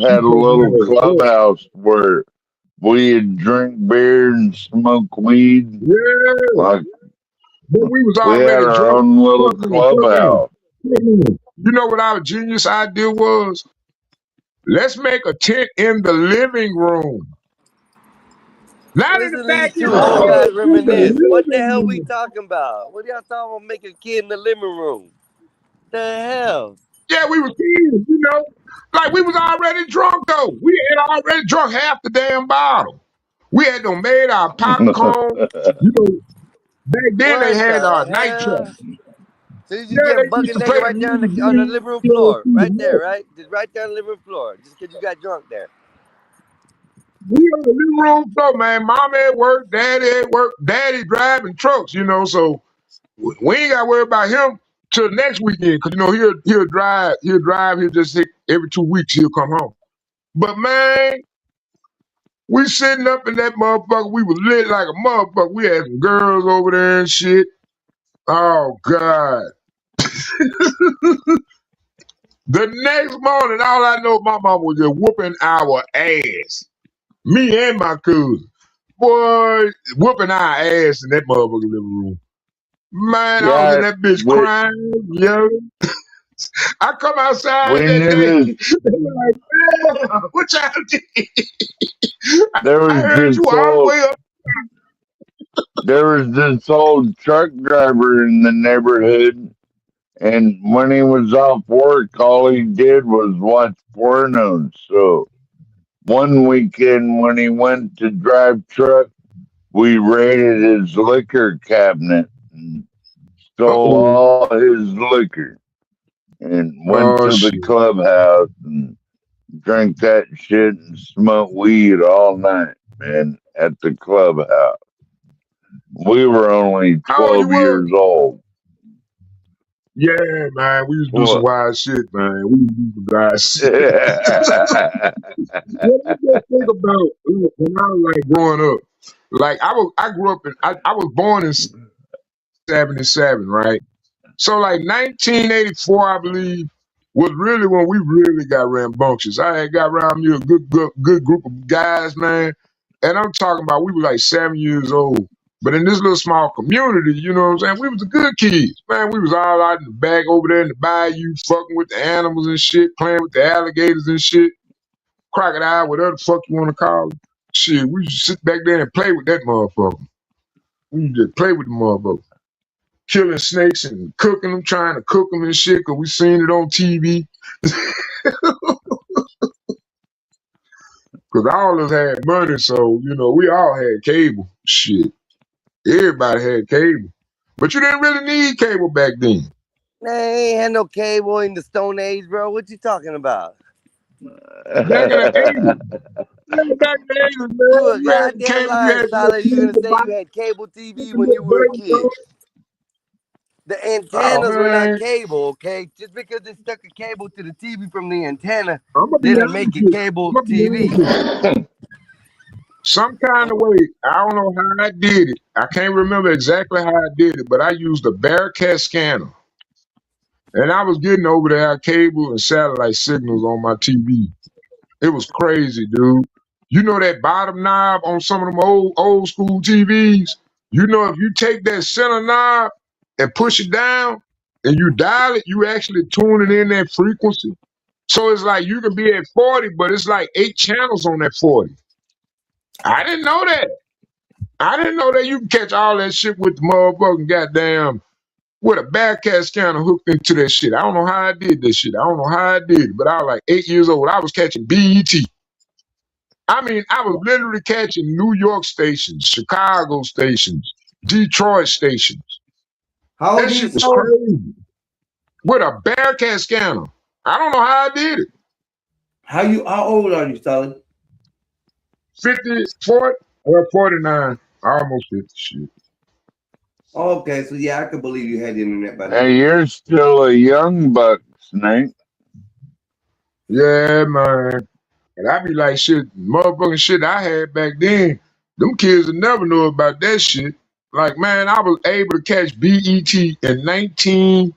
had a little clubhouse where we'd drink beer and smoke weed. Yeah. Like, but we was we already had our drunk. own little clubhouse. You know what our genius idea was? Let's make a tent in the living room. Not in the Listen to these two backyard. old guys reminisce. What the hell we talking about? What are y'all talking about making a kid in the living room? The hell? Yeah, we was kids, you know. Like we was already drunk though. We had already drunk half the damn bottle. We had them made our popcorn. You know, back then they had night trap. So you just get bucket naked right there on the living room floor, right there, right? Just right there on the living room floor, just because you got drunk there. We on the living room floor, man. Mom at work, daddy at work, daddy driving trucks, you know. So we ain't got to worry about him till next weekend, cause you know he'll drive. He'll just hit every 2 weeks. He'll come home. But man, we sitting up in that motherfucker. We was lit like a motherfucker. We had some girls over there and shit. Oh God. The next morning, all I know, my mom was just whooping our ass. Me and my cousin. Boy, whooping our ass in that motherfucking living room. Man, I was in that bitch crying, yelling. I come outside that day. They were like, man, what y'all did? There was I heard you all the way up. There was this old truck driver in the neighborhood, and when he was off work, all he did was watch pornos. So one weekend when he went to drive truck, we raided his liquor cabinet and stole all his liquor and went to the clubhouse and drank that shit and smoked weed all night, man, at the clubhouse. We were only 12 years old. Yeah, man, we used to do some wild shit, man. We used to do some wild shit. What I just think about when I was like growing up, like I grew up I was born in 77, right? So like 1984, I believe, was really when we really got rambunctious. I had got around me a good group of guys, man. And I'm talking about we were like 7 years old. But in this little small community, you know what I'm saying? We was the good kids. Man, we was all out in the back over there in the bayou, fucking with the animals and shit, playing with the alligators and shit. Crocodile, whatever the fuck you want to call it. Shit, we used to sit back there and play with that motherfucker. We used to play with the motherfucker. Killing snakes and cooking them, trying to cook them and shit, because we seen it on TV. Because all of us had money, so, you know, we all had cable. Shit. Everybody had cable. But you didn't really need cable back then. They ain't had no cable in the Stone Age, bro. What you talking about? Back in the 80s. Back in the 80s, man. You a goddamn liar, Solid. You gonna say you had cable TV when you were a kid. The antennas were not cable, okay? Just because they stuck a cable to the TV from the antenna didn't make it cable TV. Some kind of way, I don't know how I did it. I can't remember exactly how I did it, but I used a Bearcat scanner. And I was getting over there cable and satellite signals on my TV. It was crazy, dude. You know that bottom knob on some of them old school TVs? You know, if you take that center knob and push it down and you dial it, you actually tuning in that frequency. So it's like you can be at 40, but it's like 8 channels on that 40. I didn't know that. I didn't know that you can catch all that shit with the motherfucking goddamn, with a Bearcat scanner hooked into that shit. I don't know how I did this shit. I don't know how I did it, but I was like 8 years old. I was catching BET. I mean, I was literally catching New York stations, Chicago stations, Detroit stations. How that shit was crazy. With a Bearcat scanner. I don't know how I did it. How old are you, Solid? 50, 40, or 49. Almost 50 shit. Okay, so yeah, I could believe you had the internet by then. Hey, you're still a young buck, Snake. Yeah, man. And I be like, shit, motherfucking shit I had back then, them kids would never know about that shit. Like, man, I was able to catch BET in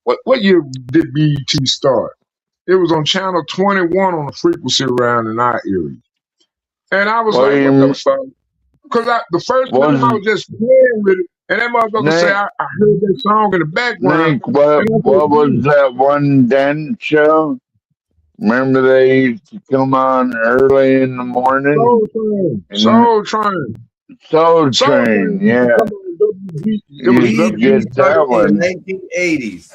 what year did BET start? It was on channel 21 on the frequency around in our area. And I was What like, do what you the fuck? Because the first what time I was just playing with it, and that motherfucker say, Snake? I heard that song in the background. Snake, what And I what was said, that one dance show? Remember they used to come on early in the morning? Soul Train. And Soul Train. Soul Soul Train, Train. yeah. It was You get that in the one. 1980s.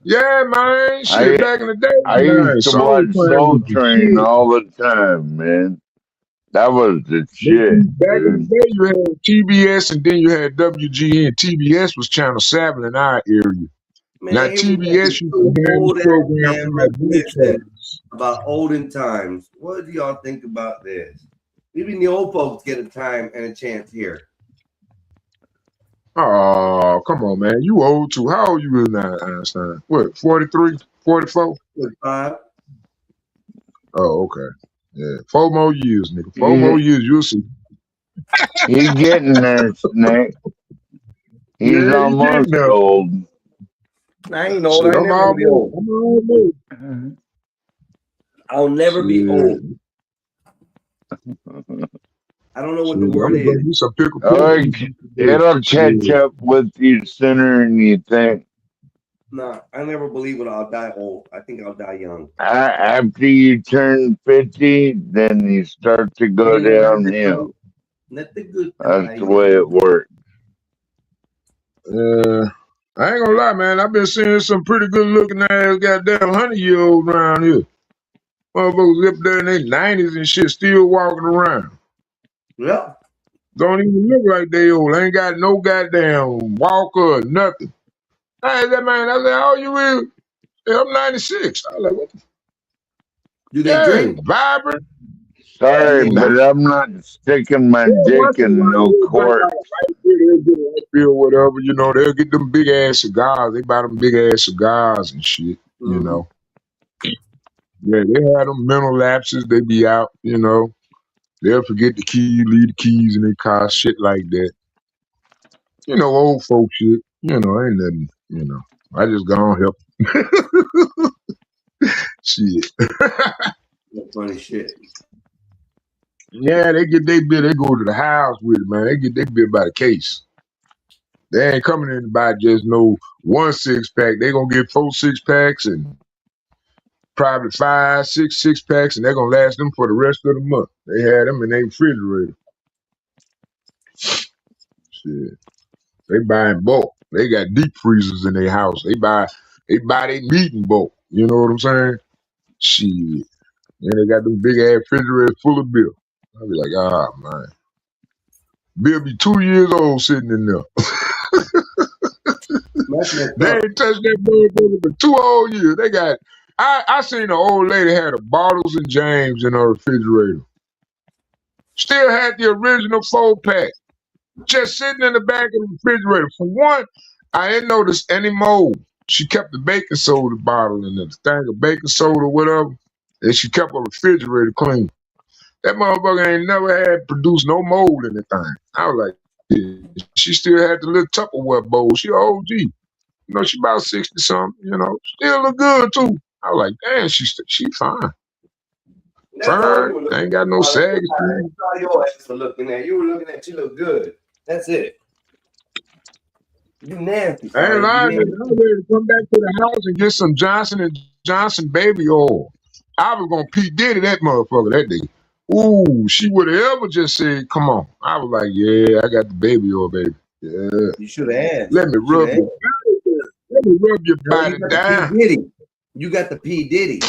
Yeah, man. Shit, back in the day, I man. used to Soul watch Train Soul was the Train shit. all the time, man. That was the shit, Back in the dude. day, you had TBS and then you had WGN. TBS was Channel 7 in our area. Man, Now, here we got TBS this used to have old this ass program man called reminiscing Vortex. about olden times. What do y'all think about this? Even the old folks get a time and a chance here. Oh, come on, man. You old too. How old you is now, Einstein? What, 43, 44? 45. Oh, okay. Yeah, 4 more years, nigga. 4 more years, you'll see. He's getting there, Snake. He's Yeah, he almost getting there. old. I ain't old. Shit, I ain't I'm never gonna be almost. old. I'll never be Shit. old. I don't know what the Shit, word I'm gonna is. do some pickle Oh, pudding. it'll catch Shit. up with you sooner than you think. Nah, I never believe it. I'll die old. I think I'll die young. After you turn 50, then you start to go downhill. Let the good That's the way it works. I ain't gonna lie, man. I've been seeing some pretty good looking ass goddamn 100-year-olds around here. Motherfuckers up there in their 90s and shit still walking around. Yeah. Don't even look like they old. Ain't got no goddamn walker or nothing. Hey, that man, I said, how old you is? Yeah, I'm 96. I was like, what the Do they drink? Vibrant. Sorry, but I'm not sticking my dick in no corpse. They'll get a beer or whatever, you know, they'll get them big ass cigars. They buy them big ass cigars and shit, you know. Yeah, they have them mental lapses. They be out, you know. They'll forget the key, leave the keys in their car, shit like that. You know, old folk shit. You know, ain't nothing, you know. I just gonna help. Shit. That's funny shit. Yeah, they get their beer, they go to the house with it, man. They get their beer by the case. They ain't coming in to buy just no 1 6-pack. They gonna get 4 6-packs and probably 5, 6 6-packs, and they're gonna last them for the rest of the month. They had them in their refrigerator. Shit. They buy in bulk. They got deep freezers in their house. They buy their meat in bulk. You know what I'm saying? Shit. And they got them big ass refrigerators full of beer. I'll be like, ah, man. Beer be 2 years old sitting in there. They ain't touched that motherfucker for 2 whole years. They got, I seen an old lady had a Bottles and James in her refrigerator. Still had the original 4-pack. Just sitting in the back of the refrigerator. For one, I didn't notice any mold. She kept the baking soda bottle in the thing of baking soda or whatever, and she kept her refrigerator clean. That motherfucker ain't never had produced no mold in the thing. I was like, yeah. She still had the little Tupperware bowl. She OG. You know, she about 60 something, you know. Still look good too. I was like, damn, she fine. Fine. Ain't got no sag. Your ass for looking at. You were looking at you look good. That's it. You nasty. I ain't lying. I was ready to come back to the house and get some Johnson & Johnson baby oil. I was gonna P. Diddy that motherfucker that day. Ooh, she would have ever just said, come on. I was like, yeah, I got the baby oil, baby. Yeah. You should have asked. Let me rub your body down. You got the P. Diddy.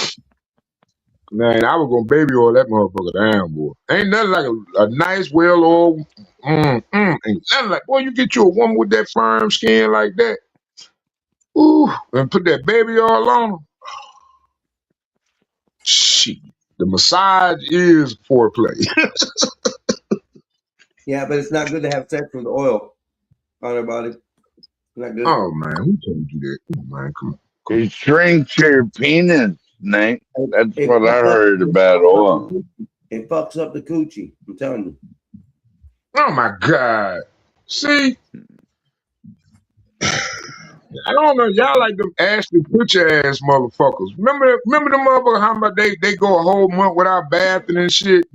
Man, I was gonna baby oil that motherfucker down, boy. Ain't nothing like a nice, well oiled. Ain't nothing like, boy, you get you a woman with that firm skin like that. Ooh, and put that baby oil on her. Shit. The massage is foreplay. Yeah, but it's not good to have sex with oil on our body. Not good. Oh man, who told you that? Oh, man, come on. It shrinks your penis, Nate. That's what I heard about oil. It fucks up the coochie. I'm telling you. Oh my God. See? I don't know. Y'all like them Ashley Kutcher ass motherfuckers. Remember the motherfuckers how much they go a whole month without bathing and shit?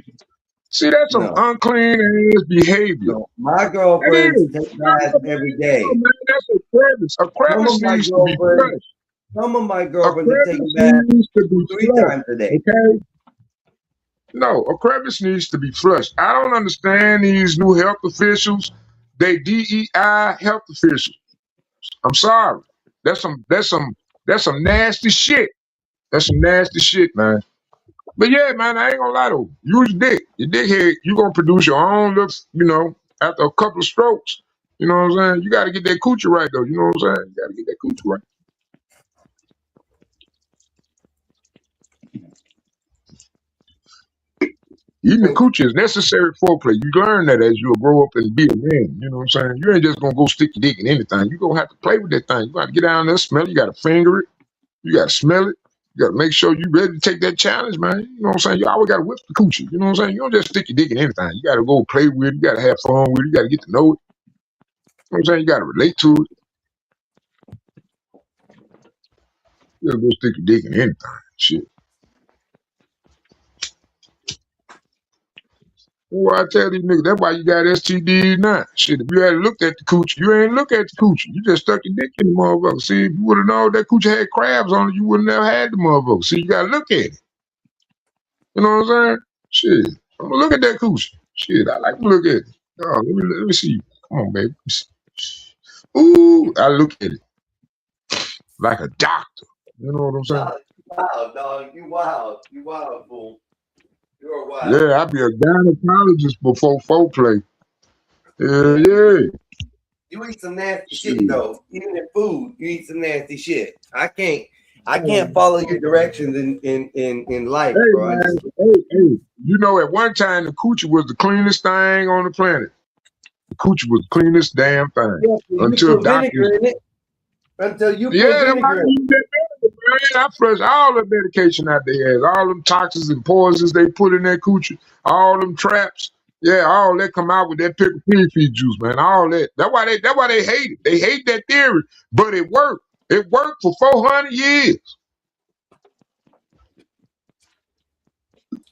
See, that's some unclean ass behavior. No. My girlfriend takes baths every day. Oh, man, that's a crevice. A crevice needs to be fresh. Some of my girlfriends are taking baths 3 times a day. Okay? No, a crevice needs to be flushed. I don't understand these new health officials. They DEI health officials. I'm sorry. That's some nasty shit. That's some nasty shit, man. But yeah, man, I ain't gonna lie though. Use your dick. Your dick head, you gonna produce your own little, after a couple of strokes. You know what I'm saying? You gotta get that coochie right though. You know what I'm saying? You gotta get that coochie right. Eating the coochie is necessary foreplay. You learn that as you grow up and be a man. You know what I'm saying? You ain't just gonna go stick your dick in anything. You gonna have to play with that thing. You gotta get down there, smell it. You gotta finger it. You gotta smell it. You gotta make sure you ready to take that challenge, man. You know what I'm saying? You always gotta whip the coochie. You know what I'm saying? You don't just stick your dick in anything. You gotta go play with it. You gotta have fun with it. You gotta get to know it. You know what I'm saying? You gotta relate to it. You gotta go stick your dick in anything. Shit. Well, I tell these niggas, that's why you got STDs now. Shit, if you had looked at the coochie, you ain't look at the coochie. You just stuck your dick in the motherfucker. See, if you would have known that coochie had crabs on it, you wouldn't have had the motherfucker. See, you gotta look at it. You know what I'm saying? Shit, I'm gonna look at that coochie. Shit, I like to look at it. Oh, let me see. Come on, baby. Ooh, I look at it like a doctor. You know what I'm saying? Wow, dog. You wild. You wild, fool. You're wild. Yeah, I'd be a gynecologist before foreplay. Yeah. You eat some nasty shit though. Even in food, you eat some nasty shit. I can't follow your directions in life, Hey, bro. man, hey. You know, at one time the coochie was the cleanest thing on the planet. The coochie was the cleanest damn thing. Yeah, until put doctors. vinegar in it. Until you put Yeah, vinegar in it. I flush all the medication out their ass, all them toxins and poisons they put in that coochie, all them traps. Yeah, all that come out with that pickle pea juice, man. All that. That's why they hate it. They hate that theory, but it worked. It worked for 400 years.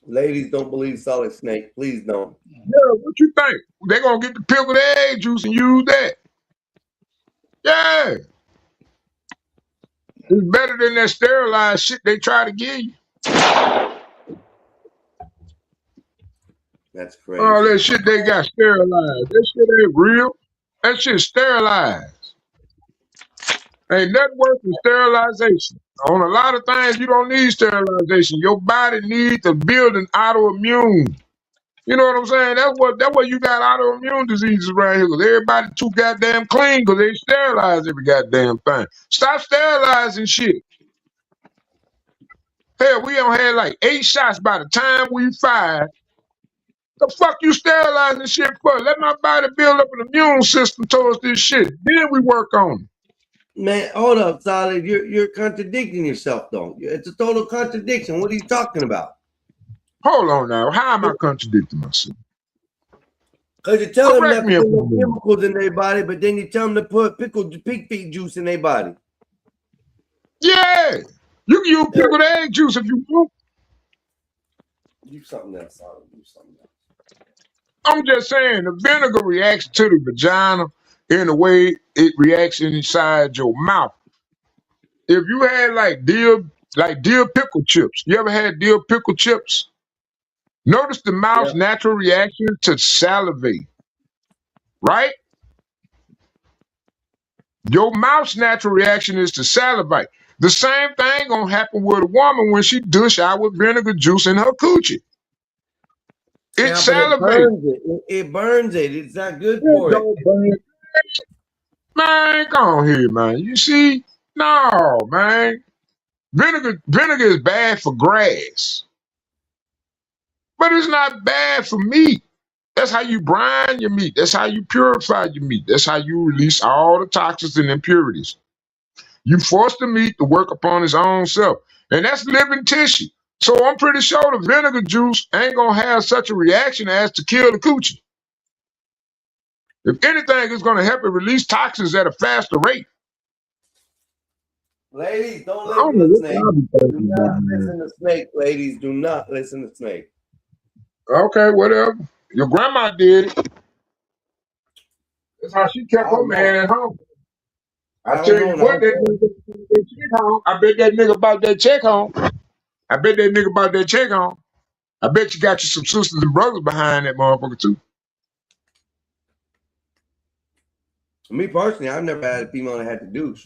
Ladies, don't believe Solid Snake. Please don't. Yeah, what you think? They gonna get the pickled egg juice and use that? Yeah. It's better than that sterilized shit they try to give you. That's crazy. All that shit they got sterilized. That shit ain't real. That shit's sterilized. Ain't nothing worse than sterilization. On a lot of things, you don't need sterilization. Your body needs to build an autoimmune. You know what I'm saying? That's what you got autoimmune diseases around here. Because everybody too goddamn clean because they sterilize every goddamn thing. Stop sterilizing shit. Hell, we don't had like 8 shots by the time we 5. The fuck you sterilizing shit for? Let my body build up an immune system towards this shit. Then we work on it. Man, hold up, Solid. You're contradicting yourself, though. It's a total contradiction. What are you talking about? Hold on now. How am I contradicting myself? Because you tell them not to put no chemicals in their body, but then you tell them to put pig feet juice in their body. Yeah. You can use pickled egg juice if you want. Do something else, Solid. Do something else. I'm just saying, the vinegar reacts to the vagina in the way it reacts inside your mouth. If you had like dill pickle chips, you ever had dill pickle chips? Notice the mouth's natural reaction to salivate, right? Your mouth's natural reaction is to salivate. The same thing gonna happen with a woman when she dish out with vinegar juice in her coochie. It salivates. It burns it. It's not good for it. Man, go on here, man. You see? No, man. Vinegar is bad for grass. But it's not bad for meat. That's how you brine your meat. That's how you purify your meat. That's how you release all the toxins and impurities. You force the meat to work upon its own self. And that's living tissue. So I'm pretty sure the vinegar juice ain't gonna have such a reaction as to kill the coochie. If anything, it's gonna help it release toxins at a faster rate. Ladies, don't listen to Snake. Do not listen to Snake, ladies. Do not listen to Snake. Okay, whatever. Your grandma did it. That's how she kept her man at home. I tell you what, that check home. I bet that nigga bought that check home. I bet that nigga bought that check home. I bet you got you some sisters and brothers behind that motherfucker too. Me personally, I've never had a female that had to douche.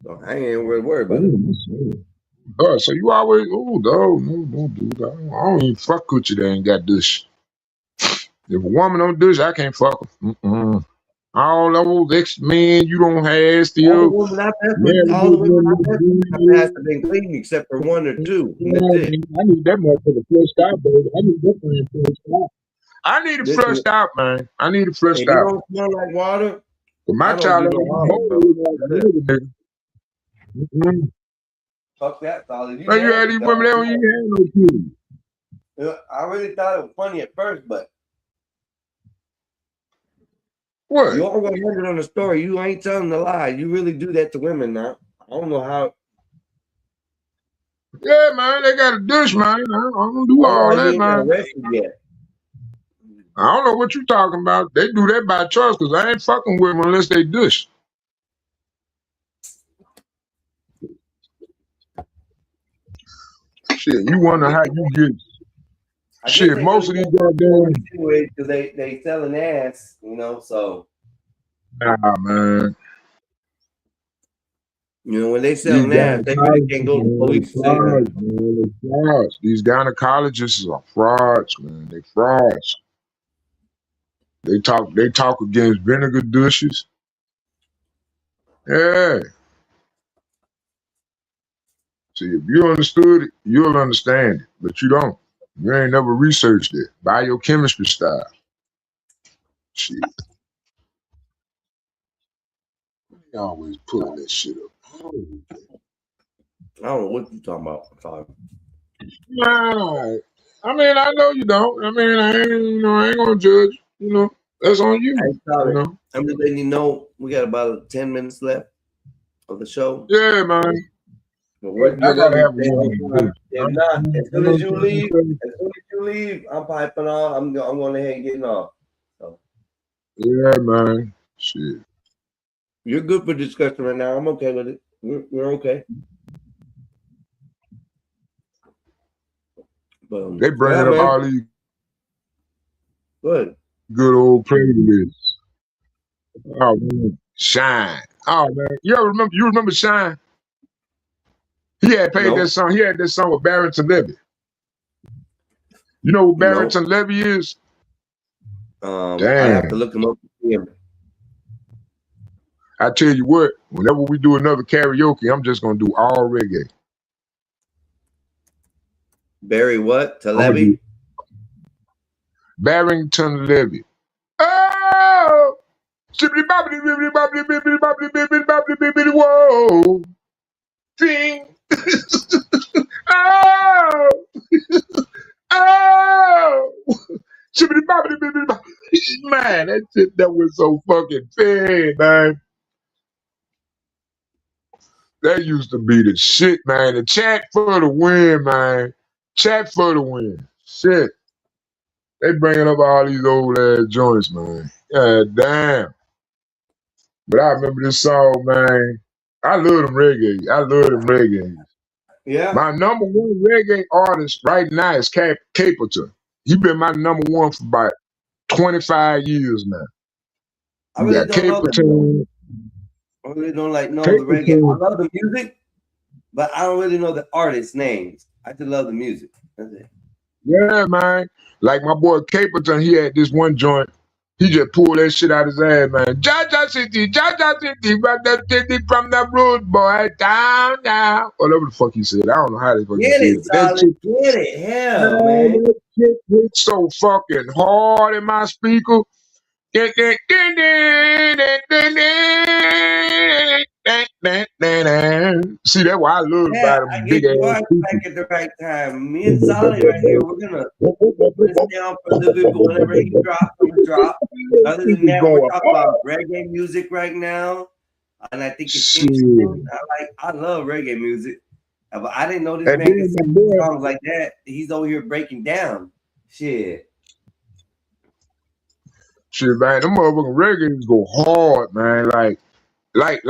So I ain't even worried about it. So you always, no, don't do that. I don't even fuck coochie that ain't got douche. If a woman don't douche, I can't fuck her. All those ex-men you don't have still. All the women I've passed have been clean except for one or two. That's it. I need that motherfucker flushed out, baby. I need that thing flushed out. I need it flushed out, man. I need it flushed out. If you don't smell like water, but my child fuck that, solid. You had these women that don't even have no kids. I really thought it was funny at first, but what? You always heard it on the story. You ain't telling a lie. You really do that to women now. I don't know how. Yeah, man, they got a douche, man. I don't do all that, man. I don't know what you talking about. They do that by choice because I ain't fucking with them unless they douche. Shit, you wonder how you get. Shit, most of these goddamn. Because they selling ass, you know, so. Nah, man. You know, when they selling ass, they really can't go to the police. Frauds. These gynecologists are frauds, man. They frauds. They talk against vinegar douches. Yeah. See, if you understood it, you'll understand it, but you don't. You ain't never researched it. Biochemistry style. Shit. They always pulling that shit up. I don't know what you talking about. I'm sorry. Nah, I mean, I know you don't. I mean, I ain't gonna judge. You know, that's on you. You know? I'm just letting you know we got about 10 minutes left of the show. Yeah, man. I gotta have one. If not, as soon as you leave, I'm piping on. I'm going ahead and getting off. So. Yeah, man. Shit. You're good for discussion right now. I'm okay with it. We're okay. But, they bringing up all these good old playlists. Oh man, Shine. Oh man, you remember Shine? He had played that song. He had that song with Barrington Levy. You know who Barrington Levy is? I have to look him up. I tell you what, whenever we do another karaoke, I'm just gonna do all reggae. Barry what? Levy? Barrington Levy. Oh! Shibbity bobbity bibbity bobbity bibbity bobbity bibbity bobbity bibbity whoa! Ding! Oh! Oh! Shibbity bobbity bibbity bobbity. Man, that shit that was so fucking bad, man. That used to be the shit, man. The chat for the win, man. Chat for the win. Shit. They bringing up all these old ass joints, man. God damn. But I remember this song, man. I love them reggae. Yeah. My number one reggae artist right now is Capleton. He been my number one for about 25 years now. I really don't know the reggae. I love the music, but I don't really know the artist names. I just love the music. That's it. Yeah, man. Like my boy Capleton, he had this one joint. He just pulled that shit out his ass, man. Jaja City, but that city from the road boy down. Whatever the fuck he said. I don't know how they fucking Get said it, it. But that Solid. shit, Get it. Hell, man, man. that shit hit so fucking hard in my speaker. See, that's why I love Yeah, about I them get big you ass right speakers. back at the right time. Me and Solid right here, we're gonna listen down for a little bit, but whenever he drops, I'm gonna drop. Other than that, we're talking about reggae music right now, and I think it's interesting. I love reggae music, but I didn't know this man could sing songs like that. He's over here breaking down shit. Shit, man, them motherfucking reggae go hard, man. Like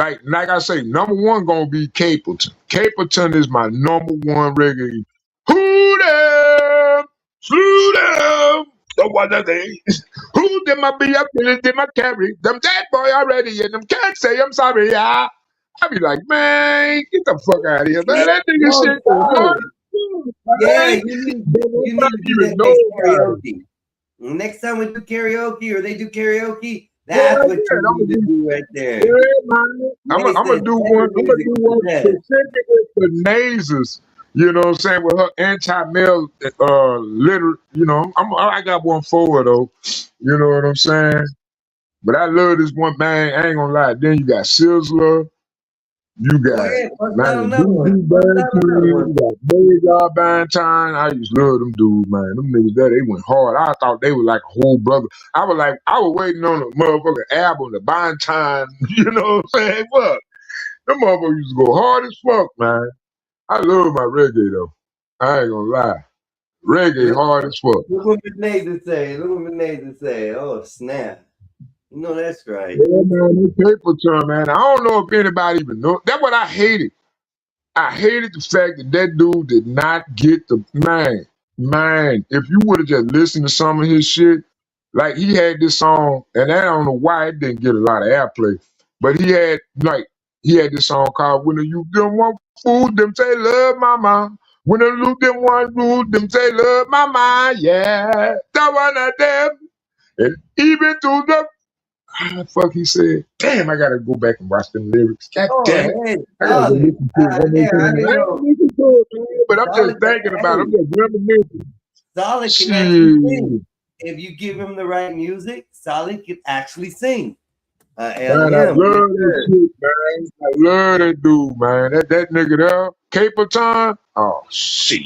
I say, number one gonna be Capleton. Capleton is my number one reggae. Who them? Slew them. So what are they? Who them I be up in them I carry? Them dead boy already and them can't say I'm sorry, yeah. I be like, man, get the fuck out of here, man. That nigga shit go hard. Yeah, you need to do that next karaoke. Next time we do karaoke or they do karaoke, that's what you need to do right there. Yeah, man. I'm gonna do one. I'm gonna do one specifically for Nazes. You know what I'm saying? With her anti-male liter. You know, I got one for her though. You know what I'm saying? But I love this one, man. I ain't gonna lie. Then you got Sizzler. You got man, you got Boyard Valentine. I used to love them dudes, man. Them niggas there, they went hard. I thought they were like a whole brother. I was waiting on a motherfucking album, the Valentine. You know what I'm saying? Fuck. Them motherfuckers used to go hard as fuck, man. I love my reggae though. I ain't gonna lie. Reggae hard as fuck. Look what Nathan say. Look what Nathan say. Oh snap. You know that's right. Yeah, man, this paper turn, man. I don't know if anybody even know. That's what I hated. I hated the fact that that dude did not get the man. If you would have just listened to some of his shit, like he had this song, and I don't know why it didn't get a lot of airplay, but he had this song called "When You Them Want Food, Them Say Love Mama." When you look them want food, them say love mama. Yeah, that one of them. And even to the fuck he said, damn, I gotta go back and watch them lyrics. God damn it. I gotta go listen to it one more time. I don't listen to it, man, but I'm just thinking about it. I'm just reminiscing. Solid can actually sing. If you give him the right music, Solid can actually sing. Man, I love that shit, man. I love that dude, man. That nigga there, Capleton. Oh, shit.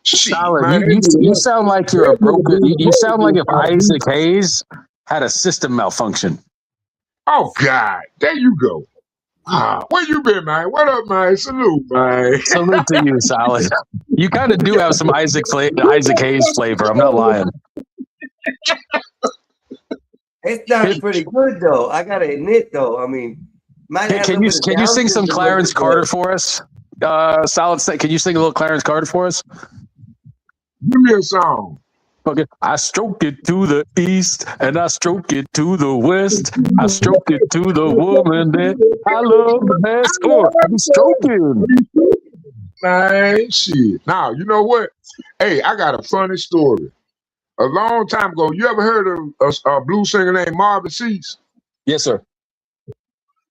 Solid. Man, you sound like you're a broken. You sound like if Isaac Hayes had a system malfunction. Oh God, there you go. Where you been, man? What up, man? Salute, man. Salute to you, Solid. You kind of do have some Isaac Hayes flavor. I'm not lying. It sounded pretty good though. I gotta admit though. I mean, can you sing some Clarence Carter for us? Solid. Can you sing a little Clarence Carter for us? Give me a song. Okay. I stroke it to the east and I stroke it to the west. I stroke it to the woman that I love the best. I'm stroking. Man, shit. Now, you know what? Hey, I got a funny story. A long time ago, you ever heard of a blues singer named Marvin Cease? Yes, sir.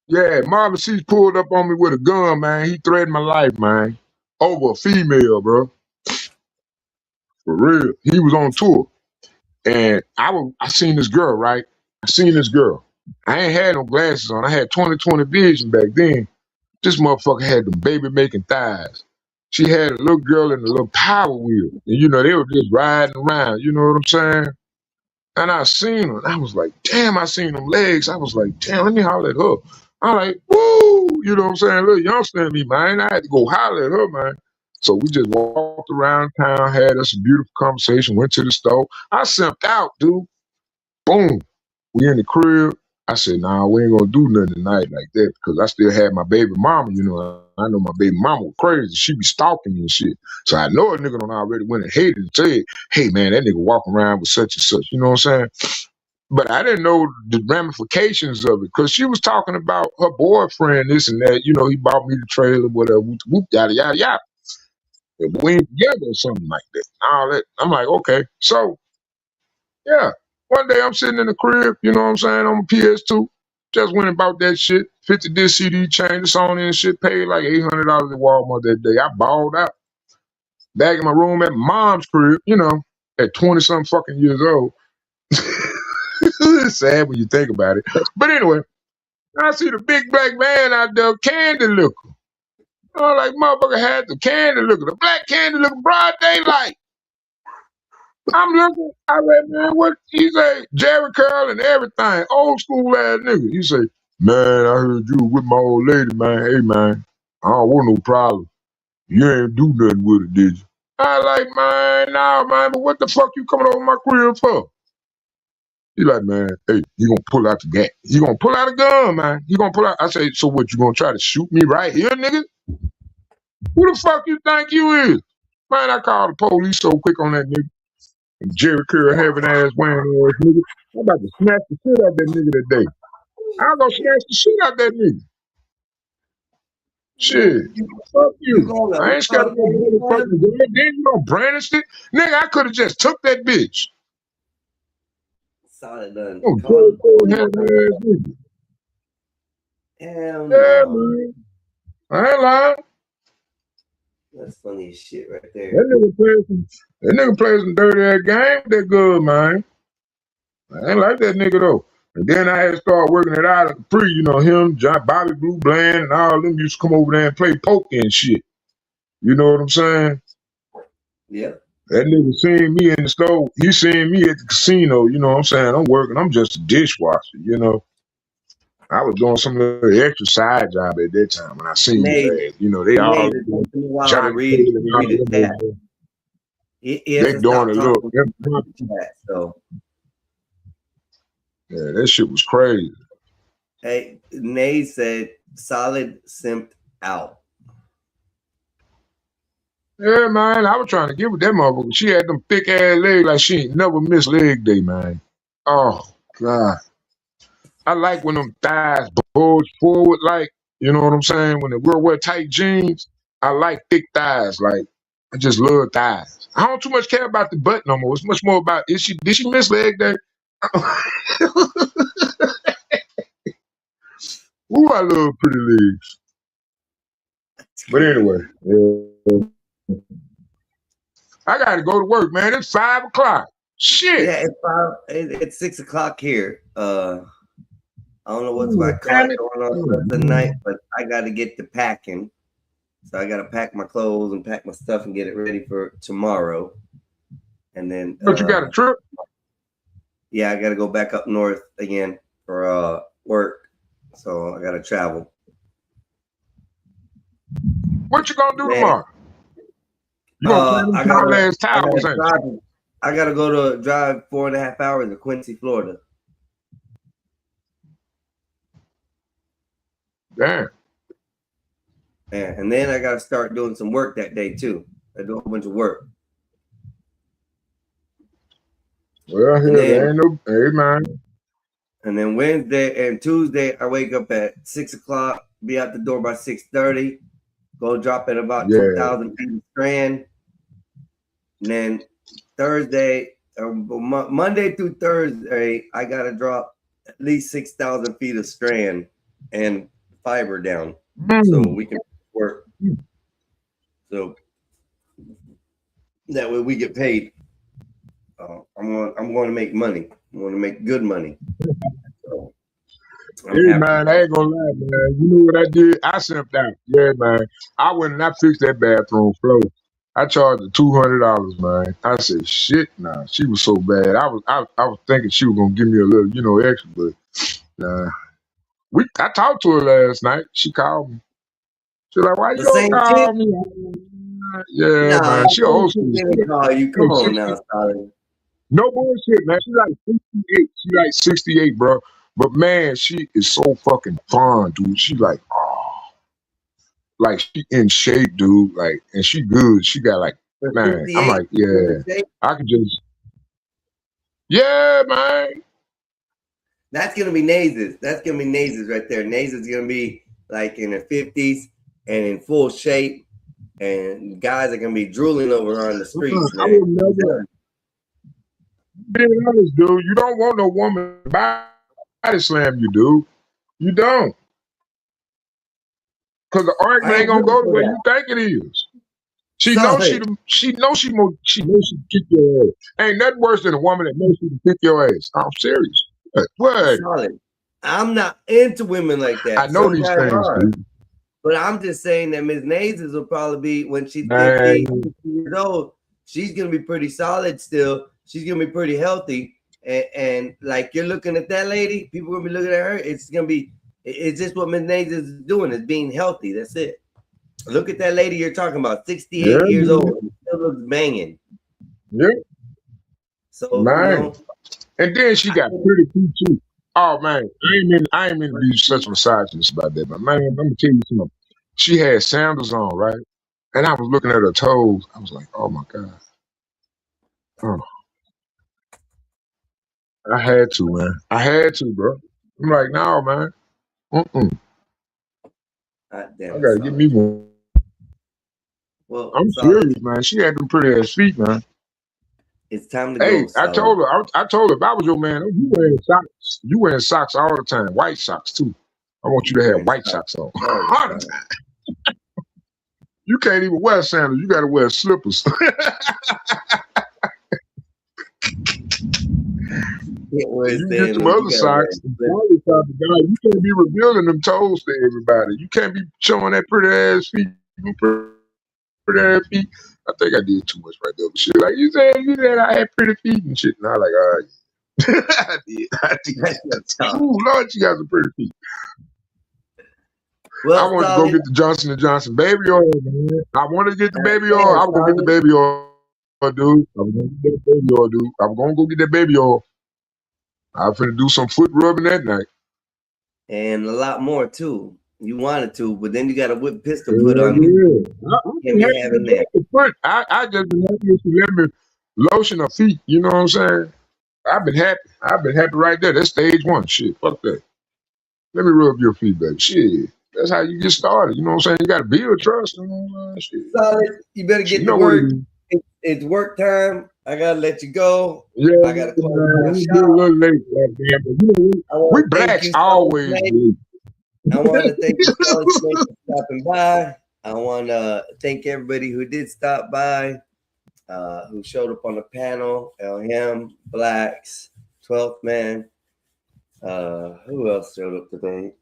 Yeah, Marvin Cease pulled up on me with a gun, man. He threatened my life, man. Over a female, bro. For real. He was on tour. And I seen this girl, right? I seen this girl. I ain't had no glasses on. I had 20/20 vision back then. This motherfucker had them baby-making thighs. She had a little girl in a little power wheel. And, you know, they were just riding around. You know what I'm saying? And I seen her. And I was like, damn, I seen them legs. I was like, damn, let me holler at her. I'm like, woo! You know what I'm saying? Little youngster in me, man. I had to go holler at her, man. So we just walked around town, had us a beautiful conversation, went to the store. I simped out, dude. Boom. We in the crib. I said, nah, we ain't gonna do nothing tonight like that because I still had my baby mama, you know. I know my baby mama was crazy. She be stalking me and shit. So I know a nigga done already went and hated and said, hey, man, that nigga walking around with such and such. You know what I'm saying? But I didn't know the ramifications of it because she was talking about her boyfriend, this and that. You know, he bought me the trailer, whatever, whoop, whoop, yada, yada, yada. And we ain't together or something like that. All that. I'm like, okay. So, yeah. One day I'm sitting in the crib, you know what I'm saying, on my PS2. Just went and bought that shit. 50 disc CD, changed the song and shit, paid like $800 at Walmart that day. I balled out. Back in my room at mom's crib, you know, at 20-something fucking years old. It's sad when you think about it. But anyway, I see the big black man out there, candy looker. I'm like, motherfucker had the candy looker, the black candy looker, broad daylight. I'm looking, I like, man, what? He say, Jerry Curl and everything, old school ass nigga. He say, man, I heard you with my old lady, man. Hey, man, I don't want no problem. You ain't do nothing with it, did you? I like, man, nah, man, but what the fuck you coming over my crib for? He like, man, hey, you gonna pull out the gat. You gonna pull out a gun, man. You gonna pull out. I say, so what, you gonna try to shoot me right here, nigga? Who the fuck you think you is? Man, I called the police so quick on that nigga. And Jerry Curl having ass wearing ass nigga. I'm about to smash the shit out that nigga today. I'm gonna smash the shit out that nigga. Shit. Fuck you. I ain't scared of no motherfucking gun. Then you gonna brandish it? Nigga, I could have just took that bitch. Solid done. Oh, Jerry Curl having ass nigga. Hell Yeah, no. man. I ain't lying. That's funny as shit right there. That nigga plays some dirty ass game. That good, man. I ain't like that nigga though. And then I had to start working it out at the pre. You know, him, John, Bobby Blue Bland, and all them used to come over there and play poker and shit. You know what I'm saying? Yeah. That nigga seen me in the store. He seen me at the casino. You know what I'm saying? I'm working. I'm just a dishwasher. You know. I was doing some of the extra side job at that time when I seen his ass. You know, they all Johnny Taylor and all them over there. They doing a look. So yeah, that shit was crazy. hey, Nay said solid simped out. Yeah, man, I was trying to get with that motherfucker. She had them thick ass legs like she ain't never missed leg day, man. Oh God. I like when them thighs bulge forward, like, you know what I'm saying? When the girl wear tight jeans, I like thick thighs. Like, I just love thighs. I don't too much care about the butt no more. It's much more about did she miss leg day? Ooh, I love pretty legs. But anyway, I gotta go to work, man. It's 5 o'clock. Shit. Yeah, it's 6 o'clock here. I don't know what's my clock going on tonight, but I got to get to packing. So I got to pack my clothes and pack my stuff and get it ready for tomorrow. And then. But you got a trip? Yeah, I got to go back up north again for work. So I got to travel. What you gonna do tomorrow? You gonna I got to go to drive 4.5 hours to Quincy, Florida. Damn. Yeah, and then I got to start doing some work that day too. I do a whole bunch of work. Well, here ain't no, hey man. And then Wednesday and Tuesday, I wake up at 6 o'clock, be out the door by 6:30, go drop at about 2,000 feet of Strand. And then Thursday, Monday through Thursday, I got to drop at least 6,000 feet of Strand and fiber down so we can work. So that way we get paid. I'm going to make money. I'm going to make good money. So, hey man, I ain't gonna lie, man. You know what I did? I simped out. Yeah, man. I went and I fixed that bathroom floor. I charged her $200, man. I said, shit, nah. She was so bad. I was thinking she was gonna give me a little, you know, extra, but nah. I talked to her last night. She called me. She was like, why you don't call me? Yeah, man. She old school. Call you. Come on now, Solid. No bullshit, man. She like 68. She like 68, bro. But man, she is so fucking fun, dude. She like, like she in shape, dude. Like, and she good. She got like, man. I'm like, yeah. I could just, yeah, man. That's gonna be Nazes. That's gonna be Nazes right there. Nazes gonna be like in her 50s and in full shape, and guys are gonna be drooling over her on the streets. Being honest, dude, you don't want no woman to body slam you, dude. You don't. Because the argument ain't gonna go the way you think it is. She knows she kick your ass. Ain't nothing worse than a woman that knows she can kick your ass. I'm serious. What? Solid. I'm not into women like that. I know these things, dude. But I'm just saying that Ms. Nazes will probably be, when she's 50 years old, she's going to be pretty solid still. She's going to be pretty healthy. And like you're looking at that lady, people are going to be looking at her. It's going to be, it's just what Ms. Nazes is doing, is being healthy. That's it. Look at that lady you're talking about, 68 years old. Still looks banging. Yeah. So, man. And then she got pretty feet too. Oh man, I ain't mean to be such a misogynist about that, but man, I'm gonna tell you something. She had sandals on, right? And I was looking at her toes. I was like, oh my God. Oh. I had to, man. I had to, bro. I'm like, no, man. I gotta get me one. Well, I'm serious, man. She had them pretty ass feet, man. It's time to go. Hey, I told her, if I was your man, you wearing socks. You wearing socks all the time, white socks too. I want you to have white socks on all the time. You can't even wear sandals. You got to wear slippers. You get some other socks. You can't be revealing them toes to everybody. You can't be showing that pretty ass feet. Pretty ass feet. I think I did too much right there. Shit, like you said I had pretty feet and shit. And I was like, all right. I did. Ooh, Lord, you got some pretty feet. Well, I wanted to go get the Johnson & Johnson baby oil, man. I wanted to get the baby oil. I was going to get the baby oil, dude. I was going to get the baby oil, dude. I was going to go get that baby oil. I was finna do some foot rubbing that night. And a lot more, too. You wanted to, but then you got a whip pistol put on you. I just been happy if you let me lotion her feet. You know what I'm saying? I've been happy. I've been happy right there. That's stage one. Shit, fuck that. Let me rub your feet, baby. Shit. That's how you get started. You know what I'm saying? You got to build trust. You know, shit. Solid. You better get to work. It's work time. I gotta let you go. Yeah, I gotta close my shop. A little late, we blacks always. I want to thank you for stopping by. I want to thank everybody who did stop by, who showed up on the panel. LM, Blacks, 12th Man. Who else showed up today?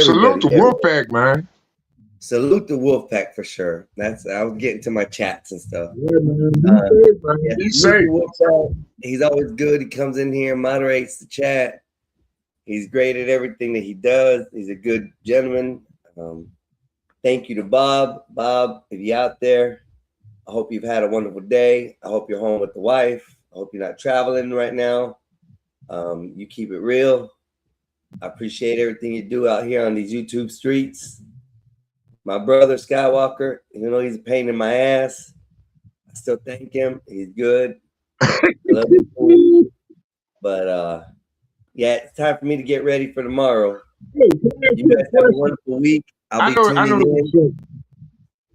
Salute the Wolfpack, man. Salute the Wolfpack for sure. I was getting to my chats and stuff. Yeah, man. He's safe. He's always good. He comes in here, moderates the chat. He's great at everything that he does. He's a good gentleman. Thank you to Bob. Bob, if you're out there, I hope you've had a wonderful day. I hope you're home with the wife. I hope you're not traveling right now. You keep it real. I appreciate everything you do out here on these YouTube streets. My brother Skywalker, even though he's a pain in my ass, I still thank him. He's good. Love him. But yeah, it's time for me to get ready for tomorrow. You guys have a wonderful week. I'll be tuning in.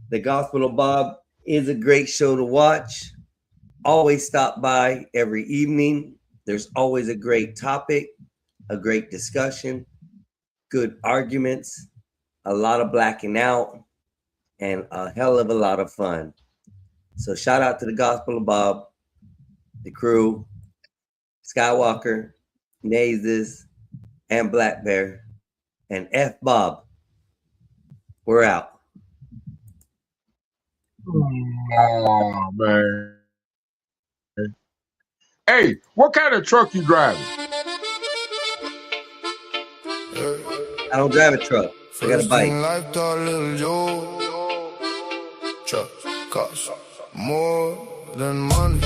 The Gospel of Bob is a great show to watch. Always stop by every evening. There's always a great topic, a great discussion, good arguments, a lot of blacking out, and a hell of a lot of fun. So shout out to the Gospel of Bob, the crew, Skywalker, Nazes, and Black Bear, and F Bob. We're out. Oh, man. Hey, what kind of truck you driving? I don't drive a truck. I got a bike. Life taught little Joe. Truck cost more than money.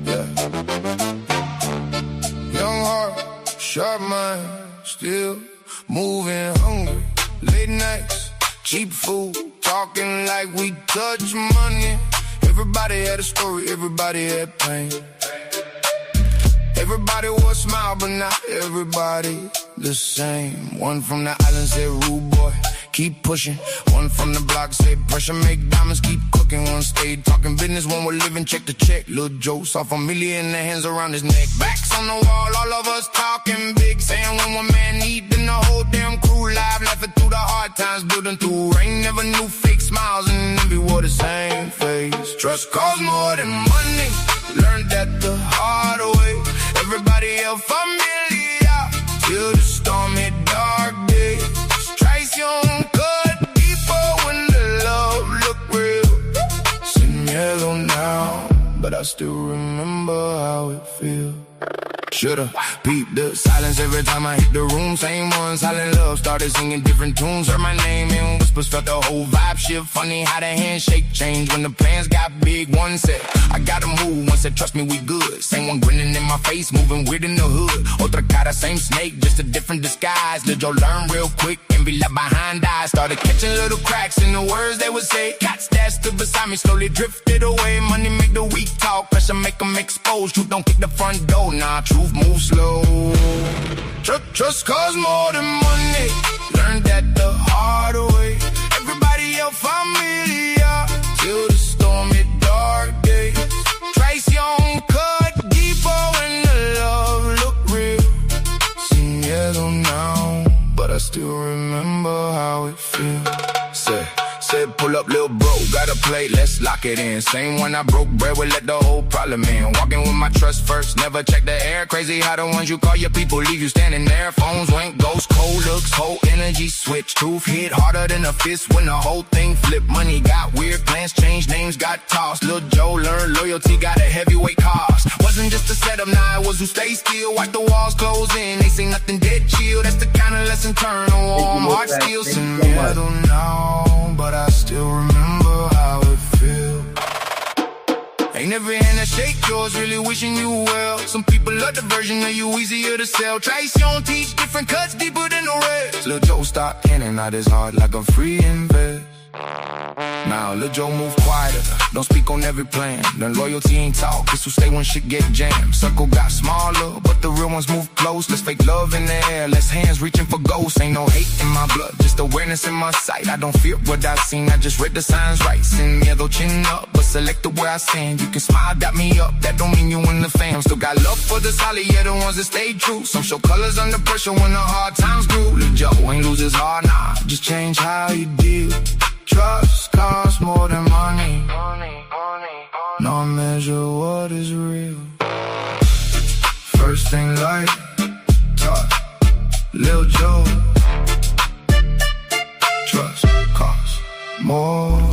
Yeah. Young heart, sharp mind, still moving hungry. Late nights, cheap food, talking like we touch money. Everybody had a story, everybody had pain. Everybody was smile, but not everybody the same. One from the island said, rude boy, keep pushing. One from the block said, pressure make diamonds keep cooking. One stayed talking business, one was living check to check. Lil' Joe saw familiar in the hands around his neck. Backs on the wall, all of us talking big, saying when one man need, then the whole damn crew live, laughing through the hard times, building through rain. Never knew fake smiles and envy wore the same face. Trust costs more than money, learned that the hard way. Everybody else familiar till the stormy dark days. Traición cut deeper when the love look real. Sin yellow now, but I still remember how it feels. Should've peeped the silence every time I hit the room. Same one, silent love, started singing different tunes. Heard my name in whispers, felt the whole vibe shift. Funny how the handshake changed when the plans got big. One said, I gotta move. One said, trust me, we good. Same one grinning in my face, moving weird in the hood. Otra cara, same snake, just a different disguise. Lil' Joe learn real quick and be left behind eyes. Started catching little cracks in the words they would say. Got stashed stood beside me, slowly drifted away. Money make the weak talk, pressure make them expose. Truth don't kick the front door, nah, truth move slow. Trust costs more than money, learned that the hard way. Everybody else familiar till the stormy dark days. Traición cut deeper when the love look real. Sin yellow now, but I still remember how it feels. Said pull up, lil' bro, got a plate, let's lock it in. Same one I broke bread with, let the whole problem in. Walking with my trust first, never check the air. Crazy how the ones you call your people leave you standing there. Phones went ghost, cold looks, whole energy switch. Truth hit harder than a fist when the whole thing flipped. Money got weird, plans changed, names got tossed. Lil' Joe learned loyalty got a heavyweight cost. Wasn't just a setup, nah, it was who stay still. Wipe the walls close in, they say nothing dead chill. That's the kind of lesson turn on warm heart still. Some metal now, but I still remember how it feels. Ain't every hand that shake yours, really wishing you well. Some people love the version of you, easier to sell. Traición teach different cuts deeper than the rest. Lil' Joe stop handing out his heart like a free invest. Now Lil' Joe move quieter, don't speak on every plan. Then loyalty ain't talk, this will stay when shit get jammed. Circle got smaller, but the real ones move close. Let's fake love in the air, less hands reaching for ghosts. Ain't no hate in my blood, just awareness in my sight. I don't fear what I've seen, I just read the signs right. Sin miedo chin up, but selected where I stand. You can smile, dap me up, that don't mean you in the fam. Still got love for the solid, yeah, the ones that stay true. Some show colors under pressure when the hard times grew. Lil' Joe ain't lose his heart, nah, just change how you deal. Trust costs more than money. No measure what is real. First thing like talk, Lil' Joe. Trust costs more.